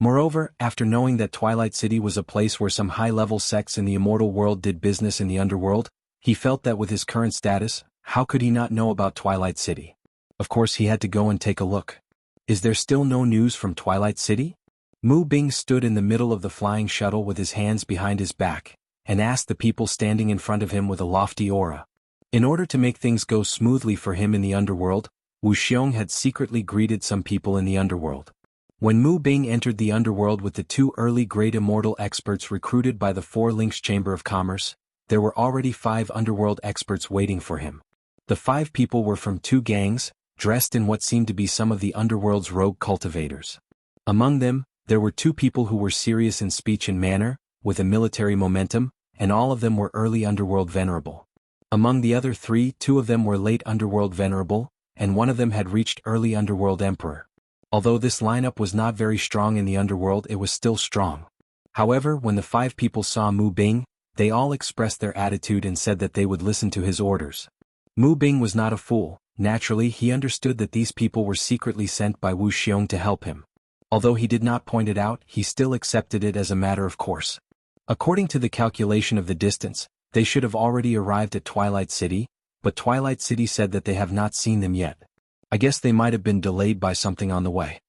Moreover, after knowing that Twilight City was a place where some high-level sects in the immortal world did business in the underworld, he felt that with his current status, How could he not know about Twilight City? Of course he had to go and take a look. Is there still no news from Twilight City? Mu Bing stood in the middle of the flying shuttle with his hands behind his back, and asked the people standing in front of him with a lofty aura. In order to make things go smoothly for him in the underworld, Wuxia had secretly greeted some people in the underworld. When Mu Bing entered the underworld with the 2 early great immortal experts recruited by the 4 Links Chamber of Commerce, there were already 5 underworld experts waiting for him. The 5 people were from 2 gangs, dressed in what seemed to be some of the underworld's rogue cultivators. Among them, there were 2 people who were serious in speech and manner, with a military momentum, and all of them were early underworld venerable. Among the other 3, 2 of them were late underworld venerable, and one of them had reached early underworld emperor. Although this lineup was not very strong in the underworld, it was still strong. However, when the 5 people saw Mu Bing, they all expressed their attitude and said that they would listen to his orders. Mu Bing was not a fool. Naturally, he understood that these people were secretly sent by Wuxia to help him. Although he did not point it out, he still accepted it as a matter of course. According to the calculation of the distance, they should have already arrived at Twilight City, but Twilight City said that they have not seen them yet. I guess they might have been delayed by something on the way.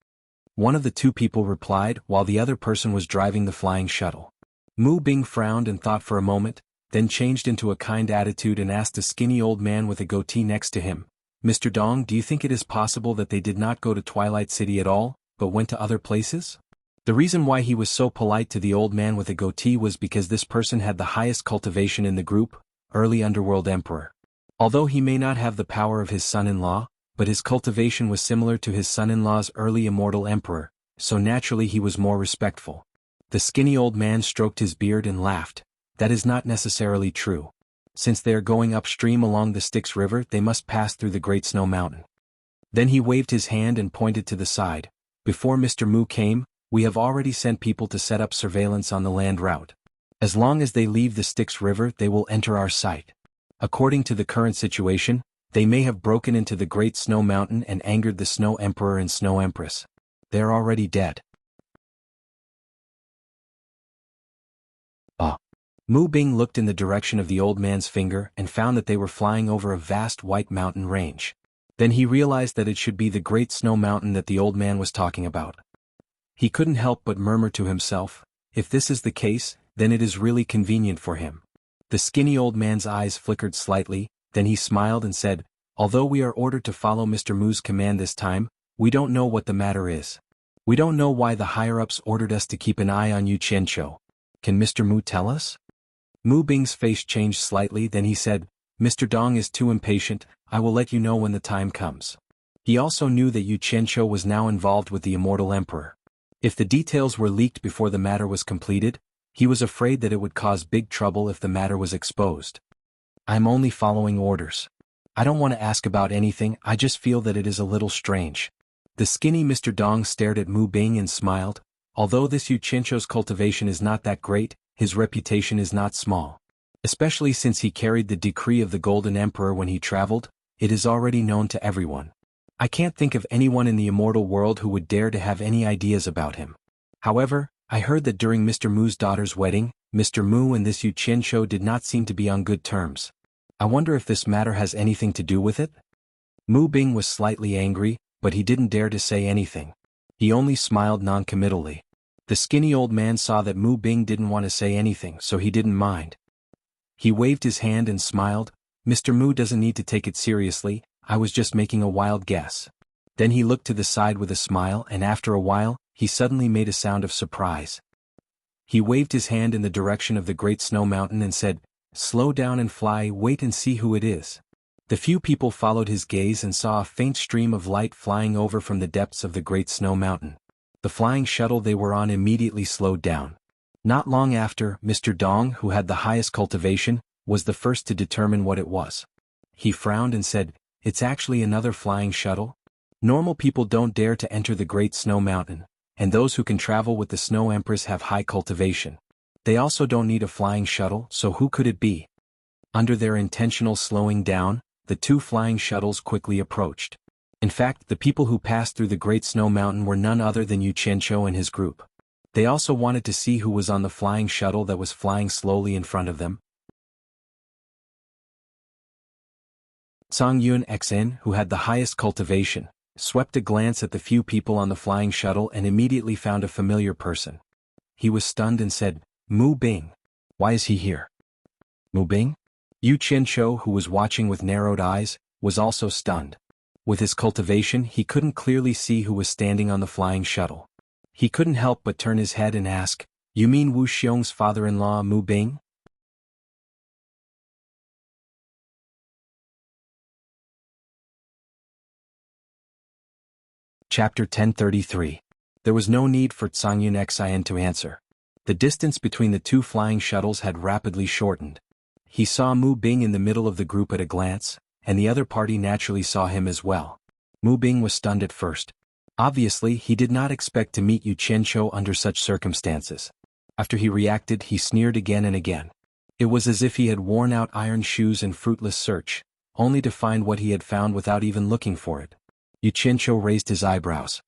One of the 2 people replied while the other person was driving the flying shuttle. Mu Bing frowned and thought for a moment, then changed into a kind attitude and asked a skinny old man with a goatee next to him, "Mr. Dong, do you think it is possible that they did not go to Twilight City at all, but went to other places?" The reason why he was so polite to the old man with a goatee was because this person had the highest cultivation in the group, early underworld emperor. Although he may not have the power of his son-in-law, but his cultivation was similar to his son-in-law's early immortal emperor, so naturally he was more respectful. The skinny old man stroked his beard and laughed. That is not necessarily true. Since they are going upstream along the Styx River, they must pass through the Great Snow Mountain. Then he waved his hand and pointed to the side. Before Mr. Mu came, we have already sent people to set up surveillance on the land route. As long as they leave the Styx River, they will enter our sight. According to the current situation, they may have broken into the Great Snow Mountain and angered the Snow Emperor and Snow Empress. They are already dead. Mu Bing looked in the direction of the old man's finger and found that they were flying over a vast white mountain range. Then he realized that it should be the Great Snow Mountain that the old man was talking about. He couldn't help but murmur to himself, if this is the case, then it is really convenient for him. The skinny old man's eyes flickered slightly, then he smiled and said, "Although we are ordered to follow Mr. Mu's command this time, we don't know what the matter is. We don't know why the higher-ups ordered us to keep an eye on Yu Qianqiu. Can Mr. Mu tell us?" Mu Bing's face changed slightly, then he said, "Mr. Dong is too impatient, I will let you know when the time comes." He also knew that Yu Qianqiu was now involved with the immortal emperor. If the details were leaked before the matter was completed, he was afraid that it would cause big trouble if the matter was exposed. "I'm only following orders. I don't want to ask about anything, I just feel that it is a little strange." The skinny Mr. Dong stared at Mu Bing and smiled. Although this Yu Qianqiu's cultivation is not that great, his reputation is not small. Especially since he carried the decree of the Golden Emperor when he traveled, it is already known to everyone. I can't think of anyone in the immortal world who would dare to have any ideas about him. However, I heard that during Mr. Mu's daughter's wedding, Mr. Mu and this Yu Qianqiu did not seem to be on good terms. I wonder if this matter has anything to do with it? Mu Bing was slightly angry, but he didn't dare to say anything. He only smiled non-committally. The skinny old man saw that Mu Bing didn't want to say anything, so he didn't mind. He waved his hand and smiled. "Mr. Mu doesn't need to take it seriously, I was just making a wild guess." Then he looked to the side with a smile, and after a while, he suddenly made a sound of surprise. He waved his hand in the direction of the Great Snow Mountain and said, "Slow down and fly, wait and see who it is." The few people followed his gaze and saw a faint stream of light flying over from the depths of the Great Snow Mountain. The flying shuttle they were on immediately slowed down. Not long after, Mr. Dong, who had the highest cultivation, was the first to determine what it was. He frowned and said, "It's actually another flying shuttle? Normal people don't dare to enter the Great Snow Mountain, and those who can travel with the Snow Empress have high cultivation. They also don't need a flying shuttle, so who could it be?" Under their intentional slowing down, the 2 flying shuttles quickly approached. In fact, the people who passed through the Great Snow Mountain were none other than Yu Qianqiu and his group. They also wanted to see who was on the flying shuttle that was flying slowly in front of them. Zhang Yun XN, who had the highest cultivation, swept a glance at the few people on the flying shuttle and immediately found a familiar person. He was stunned and said, Mu Bing. Why is he here? Mu Bing? Yu Qianqiu, who was watching with narrowed eyes, was also stunned. With his cultivation, he couldn't clearly see who was standing on the flying shuttle. He couldn't help but turn his head and ask, You mean Wu Xiong's father-in-law Mu Bing? Chapter 1033. There was no need for Zhang Yun Xin to answer. The distance between the two flying shuttles had rapidly shortened. He saw Mu Bing in the middle of the group at a glance, and the other party naturally saw him as well. Mu Bing was stunned at first. Obviously, he did not expect to meet Yu Qianqiu under such circumstances. After he reacted, he sneered again and again. It was as if he had worn out iron shoes in fruitless search, only to find what he had found without even looking for it. Yu Qianqiu raised his eyebrows.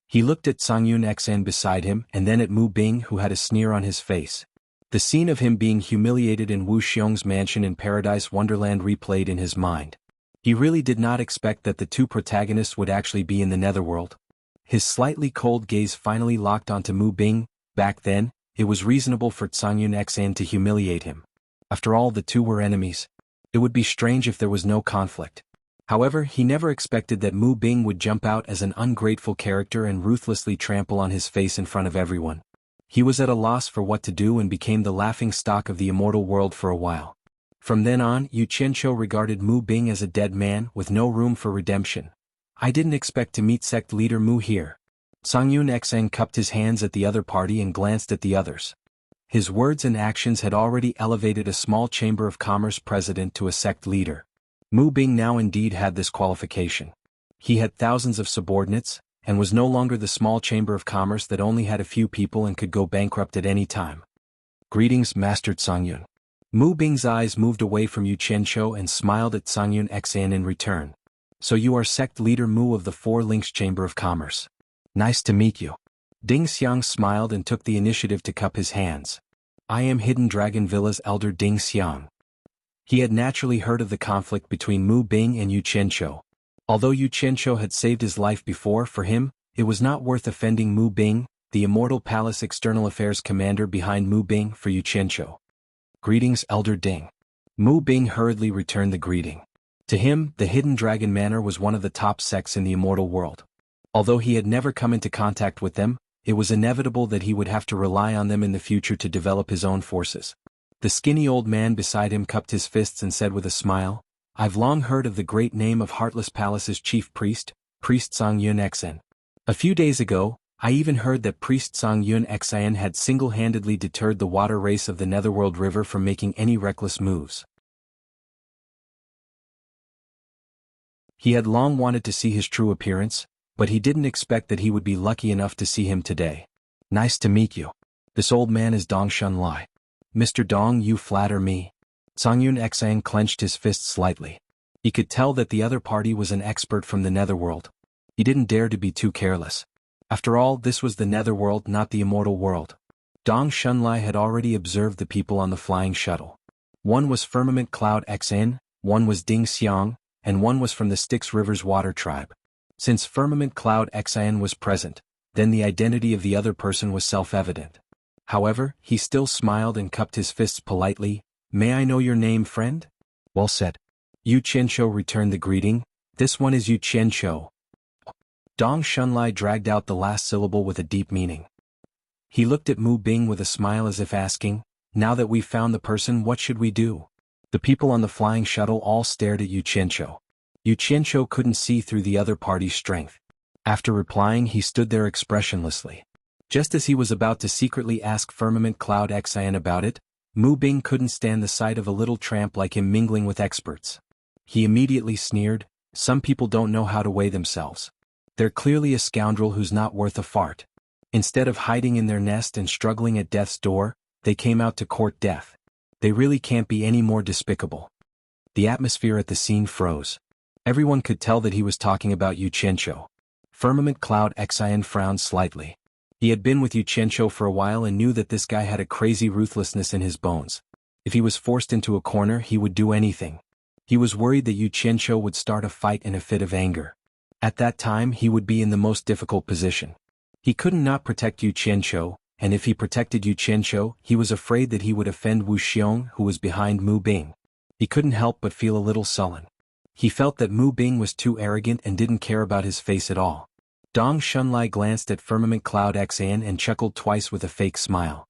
He looked at Zhang Yun XN beside him and then at Mu Bing, who had a sneer on his face. The scene of him being humiliated in Wu Xiong's mansion in Paradise Wonderland replayed in his mind. He really did not expect that the two protagonists would actually be in the netherworld. His slightly cold gaze finally locked onto Mu Bing. Back then, it was reasonable for Zhang Yun XN to humiliate him. After all, the two were enemies. It would be strange if there was no conflict. However, he never expected that Mu Bing would jump out as an ungrateful character and ruthlessly trample on his face in front of everyone. He was at a loss for what to do and became the laughingstock of the immortal world for a while. From then on, Yu Qianqiu regarded Mu Bing as a dead man with no room for redemption. I didn't expect to meet sect leader Mu here. Zhang Yun XN cupped his hands at the other party and glanced at the others. His words and actions had already elevated a small chamber of commerce president to a sect leader. Mu Bing now indeed had this qualification. He had thousands of subordinates, and was no longer the small chamber of commerce that only had a few people and could go bankrupt at any time. Greetings, Master Zhang Yun. Mu Bing's eyes moved away from Yu Qianqiu and smiled at Zhang Yun XN in return. So you are sect leader Mu of the Four Links Chamber of Commerce. Nice to meet you. Ding Xiang smiled and took the initiative to cup his hands. I am Hidden Dragon Villa's elder Ding Xiang. He had naturally heard of the conflict between Mu Bing and Yu Qianqiu. Although Yu Qianqiu had saved his life before, for him, it was not worth offending Mu Bing, the Immortal Palace External Affairs Commander behind Mu Bing for Yu Qianqiu. Greetings, Elder Ding. Mu Bing hurriedly returned the greeting. To him, the Hidden Dragon Manor was one of the top sects in the immortal world. Although he had never come into contact with them, it was inevitable that he would have to rely on them in the future to develop his own forces. The skinny old man beside him cupped his fists and said with a smile, I've long heard of the great name of Heartless Palace's chief priest, Priest Zhang Yun XN. A few days ago, I even heard that Priest Zhang Yun XN had single-handedly deterred the water race of the Netherworld River from making any reckless moves. He had long wanted to see his true appearance, but he didn't expect that he would be lucky enough to see him today. Nice to meet you. This old man is Dong Shunlai. Mr. Dong, you flatter me. Zhang Yun XN clenched his fist slightly. He could tell that the other party was an expert from the netherworld. He didn't dare to be too careless. After all, this was the netherworld, not the immortal world. Dong Shunlai had already observed the people on the flying shuttle. One was Firmament Cloud XN, one was Ding Xiang, and one was from the Styx River's water tribe. Since Firmament Cloud XN was present, then the identity of the other person was self-evident. However, he still smiled and cupped his fists politely. May I know your name, friend? Well said. Yu Qianqiu returned the greeting. This one is Yu Qianqiu. Dong Shunlai dragged out the last syllable with a deep meaning. He looked at Mu Bing with a smile as if asking, now that we've found the person, what should we do? The people on the flying shuttle all stared at Yu Qianqiu. Yu Qianqiu couldn't see through the other party's strength. After replying, he stood there expressionlessly. Just as he was about to secretly ask Firmament Cloud XN about it, Mu Bing couldn't stand the sight of a little tramp like him mingling with experts. He immediately sneered, some people don't know how to weigh themselves. They're clearly a scoundrel who's not worth a fart. Instead of hiding in their nest and struggling at death's door, they came out to court death. They really can't be any more despicable. The atmosphere at the scene froze. Everyone could tell that he was talking about Yu Qianqiu. Firmament Cloud XN frowned slightly. He had been with Yu Qianqiu for a while and knew that this guy had a crazy ruthlessness in his bones. If he was forced into a corner, he would do anything. He was worried that Yu Qianqiu would start a fight in a fit of anger. At that time he would be in the most difficult position. He couldn't not protect Yu Qianqiu, and if he protected Yu Qianqiu, he was afraid that he would offend Wu Xiong, who was behind Mu Bing. He couldn't help but feel a little sullen. He felt that Mu Bing was too arrogant and didn't care about his face at all. Dong Shunlai glanced at Firmament Cloud Xan and chuckled twice with a fake smile.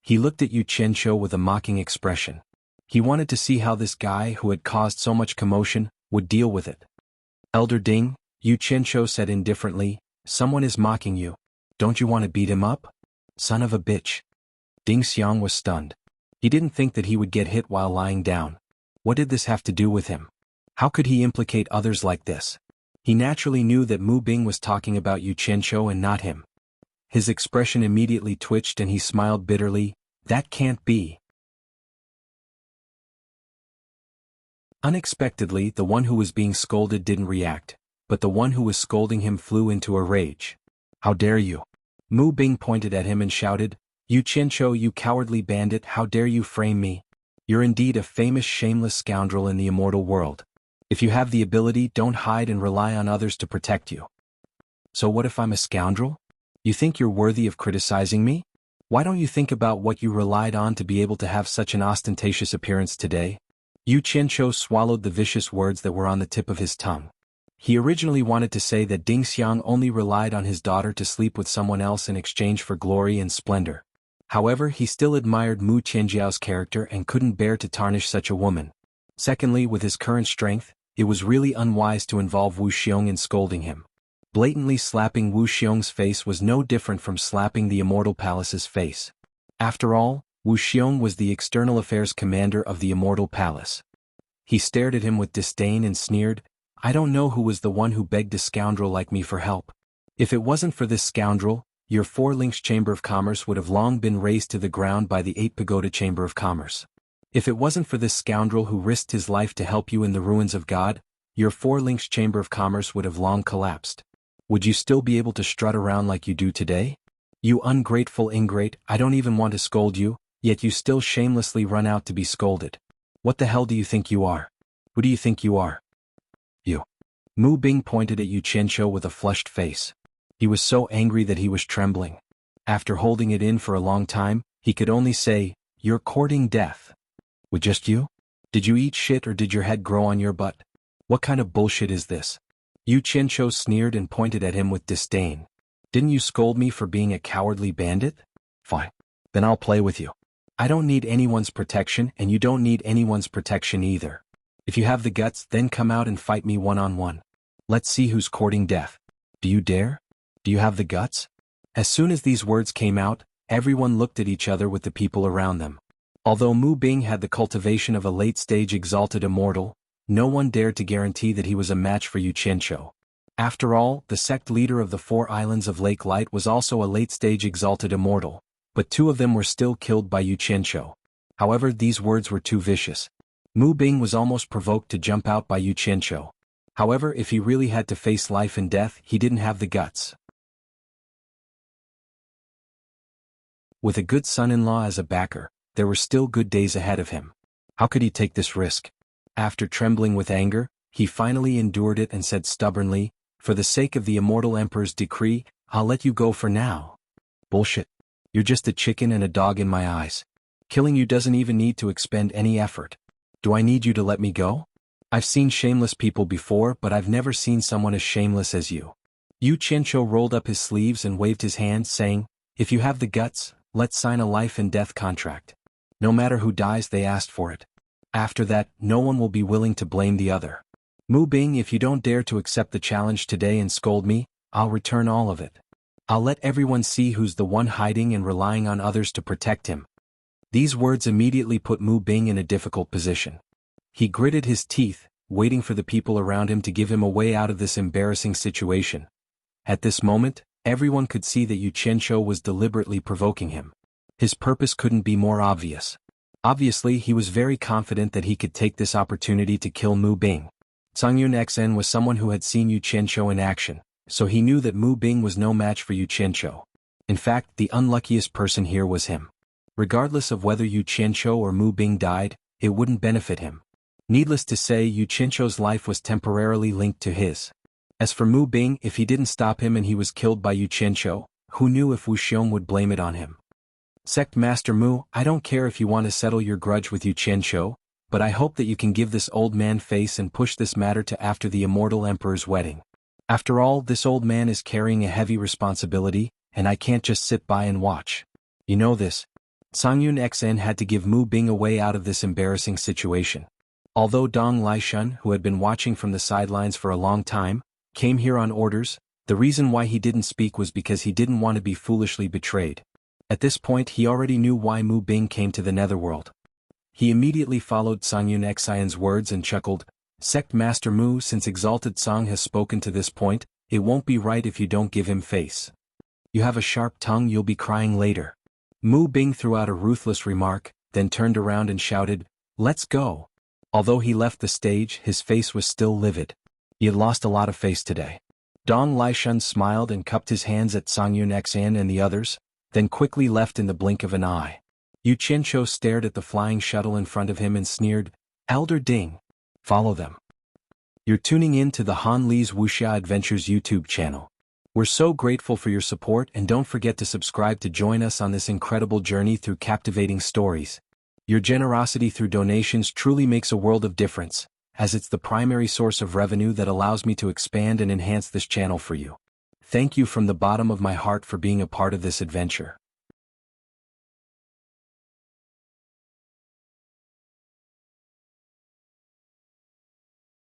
He looked at Yu Qianqiu with a mocking expression. He wanted to see how this guy who had caused so much commotion would deal with it. Elder Ding, Yu Qianqiu said indifferently, someone is mocking you. Don't you want to beat him up? Son of a bitch. Ding Xiang was stunned. He didn't think that he would get hit while lying down. What did this have to do with him? How could he implicate others like this? He naturally knew that Mu Bing was talking about Yu Qianqiu and not him. His expression immediately twitched and he smiled bitterly. That can't be. Unexpectedly, the one who was being scolded didn't react, but the one who was scolding him flew into a rage. How dare you? Mu Bing pointed at him and shouted, Yu Qianqiu, you cowardly bandit, how dare you frame me? You're indeed a famous shameless scoundrel in the immortal world. If you have the ability, don't hide and rely on others to protect you. So what if I'm a scoundrel? You think you're worthy of criticizing me? Why don't you think about what you relied on to be able to have such an ostentatious appearance today? Yu Qianqiu swallowed the vicious words that were on the tip of his tongue. He originally wanted to say that Ding Xiang only relied on his daughter to sleep with someone else in exchange for glory and splendor. However, he still admired Mu Qianjiao's character and couldn't bear to tarnish such a woman. Secondly, with his current strength, it was really unwise to involve Wu Xiong in scolding him. Blatantly slapping Wu Xiong's face was no different from slapping the Immortal Palace's face. After all, Wu Xiong was the external affairs commander of the Immortal Palace. He stared at him with disdain and sneered, I don't know who was the one who begged a scoundrel like me for help. If it wasn't for this scoundrel, your 4 Links Chamber of Commerce would have long been razed to the ground by the 8 Pagoda Chamber of Commerce. If it wasn't for this scoundrel who risked his life to help you in the ruins of God, your 4 Links Chamber of Commerce would have long collapsed. Would you still be able to strut around like you do today? You ungrateful ingrate, I don't even want to scold you, yet you still shamelessly run out to be scolded. What the hell do you think you are? Who do you think you are? You. Mu Bing pointed at Yu Qianqiu with a flushed face. He was so angry that he was trembling. After holding it in for a long time, he could only say, You're courting death. With just you? Did you eat shit or did your head grow on your butt? What kind of bullshit is this? Yu Qianqiu sneered and pointed at him with disdain. Didn't you scold me for being a cowardly bandit? Fine. Then I'll play with you. I don't need anyone's protection and you don't need anyone's protection either. If you have the guts, then come out and fight me one-on-one. Let's see who's courting death. Do you dare? Do you have the guts? As soon as these words came out, everyone looked at each other with the people around them. Although Mu Bing had the cultivation of a late-stage exalted immortal, no one dared to guarantee that he was a match for Yu Qianqiu. After all, the sect leader of the 4 islands of Lake Light was also a late-stage exalted immortal, but 2 of them were still killed by Yu Qianqiu. However, these words were too vicious. Mu Bing was almost provoked to jump out by Yu Qianqiu. However, if he really had to face life and death, he didn't have the guts. With a good son-in-law as a backer, there were still good days ahead of him. How could he take this risk? After trembling with anger, he finally endured it and said stubbornly, For the sake of the immortal emperor's decree, I'll let you go for now. Bullshit. You're just a chicken and a dog in my eyes. Killing you doesn't even need to expend any effort. Do I need you to let me go? I've seen shameless people before, but I've never seen someone as shameless as you. Yu Qianqiu rolled up his sleeves and waved his hand, saying, If you have the guts, let's sign a life and death contract. No matter who dies, they asked for it. After that, no one will be willing to blame the other. Mu Bing, if you don't dare to accept the challenge today and scold me, I'll return all of it. I'll let everyone see who's the one hiding and relying on others to protect him. These words immediately put Mu Bing in a difficult position. He gritted his teeth, waiting for the people around him to give him a way out of this embarrassing situation. At this moment, everyone could see that Yu Qianqiu was deliberately provoking him. His purpose couldn't be more obvious. Obviously, he was very confident that he could take this opportunity to kill Mu Bing. Cangyun Xen was someone who had seen Yu Qianqiu in action, so he knew that Mu Bing was no match for Yu Qianqiu. In fact, the unluckiest person here was him. Regardless of whether Yu Qianqiu or Mu Bing died, it wouldn't benefit him. Needless to say, Yu Qinshou's life was temporarily linked to his. As for Mu Bing, if he didn't stop him and he was killed by Yu Qinshou, who knew if Wu Xiong would blame it on him? Sect Master Mu, I don't care if you want to settle your grudge with Yu Qinshou, but I hope that you can give this old man face and push this matter to after the immortal emperor's wedding. After all, this old man is carrying a heavy responsibility, and I can't just sit by and watch. You know this. Songyun Xn had to give Mu Bing a way out of this embarrassing situation. Although Dong Laishun, who had been watching from the sidelines for a long time, came here on orders, the reason why he didn't speak was because he didn't want to be foolishly betrayed. At this point he already knew why Mu Bing came to the netherworld. He immediately followed Songyun Xian's words and chuckled, Sect Master Mu, since Exalted Song has spoken to this point, it won't be right if you don't give him face. You have a sharp tongue, you'll be crying later. Mu Bing threw out a ruthless remark, then turned around and shouted, Let's go. Although he left the stage, his face was still livid. He had lost a lot of face today. Dong Laishun smiled and cupped his hands at Songyun Xan and the others, then quickly left in the blink of an eye. Yu Qinshou stared at the flying shuttle in front of him and sneered, Elder Ding. Follow them. You're tuning in to the Han Li's Wuxia Adventures YouTube channel. We're so grateful for your support, and don't forget to subscribe to join us on this incredible journey through captivating stories. Your generosity through donations truly makes a world of difference, as it's the primary source of revenue that allows me to expand and enhance this channel for you. Thank you from the bottom of my heart for being a part of this adventure.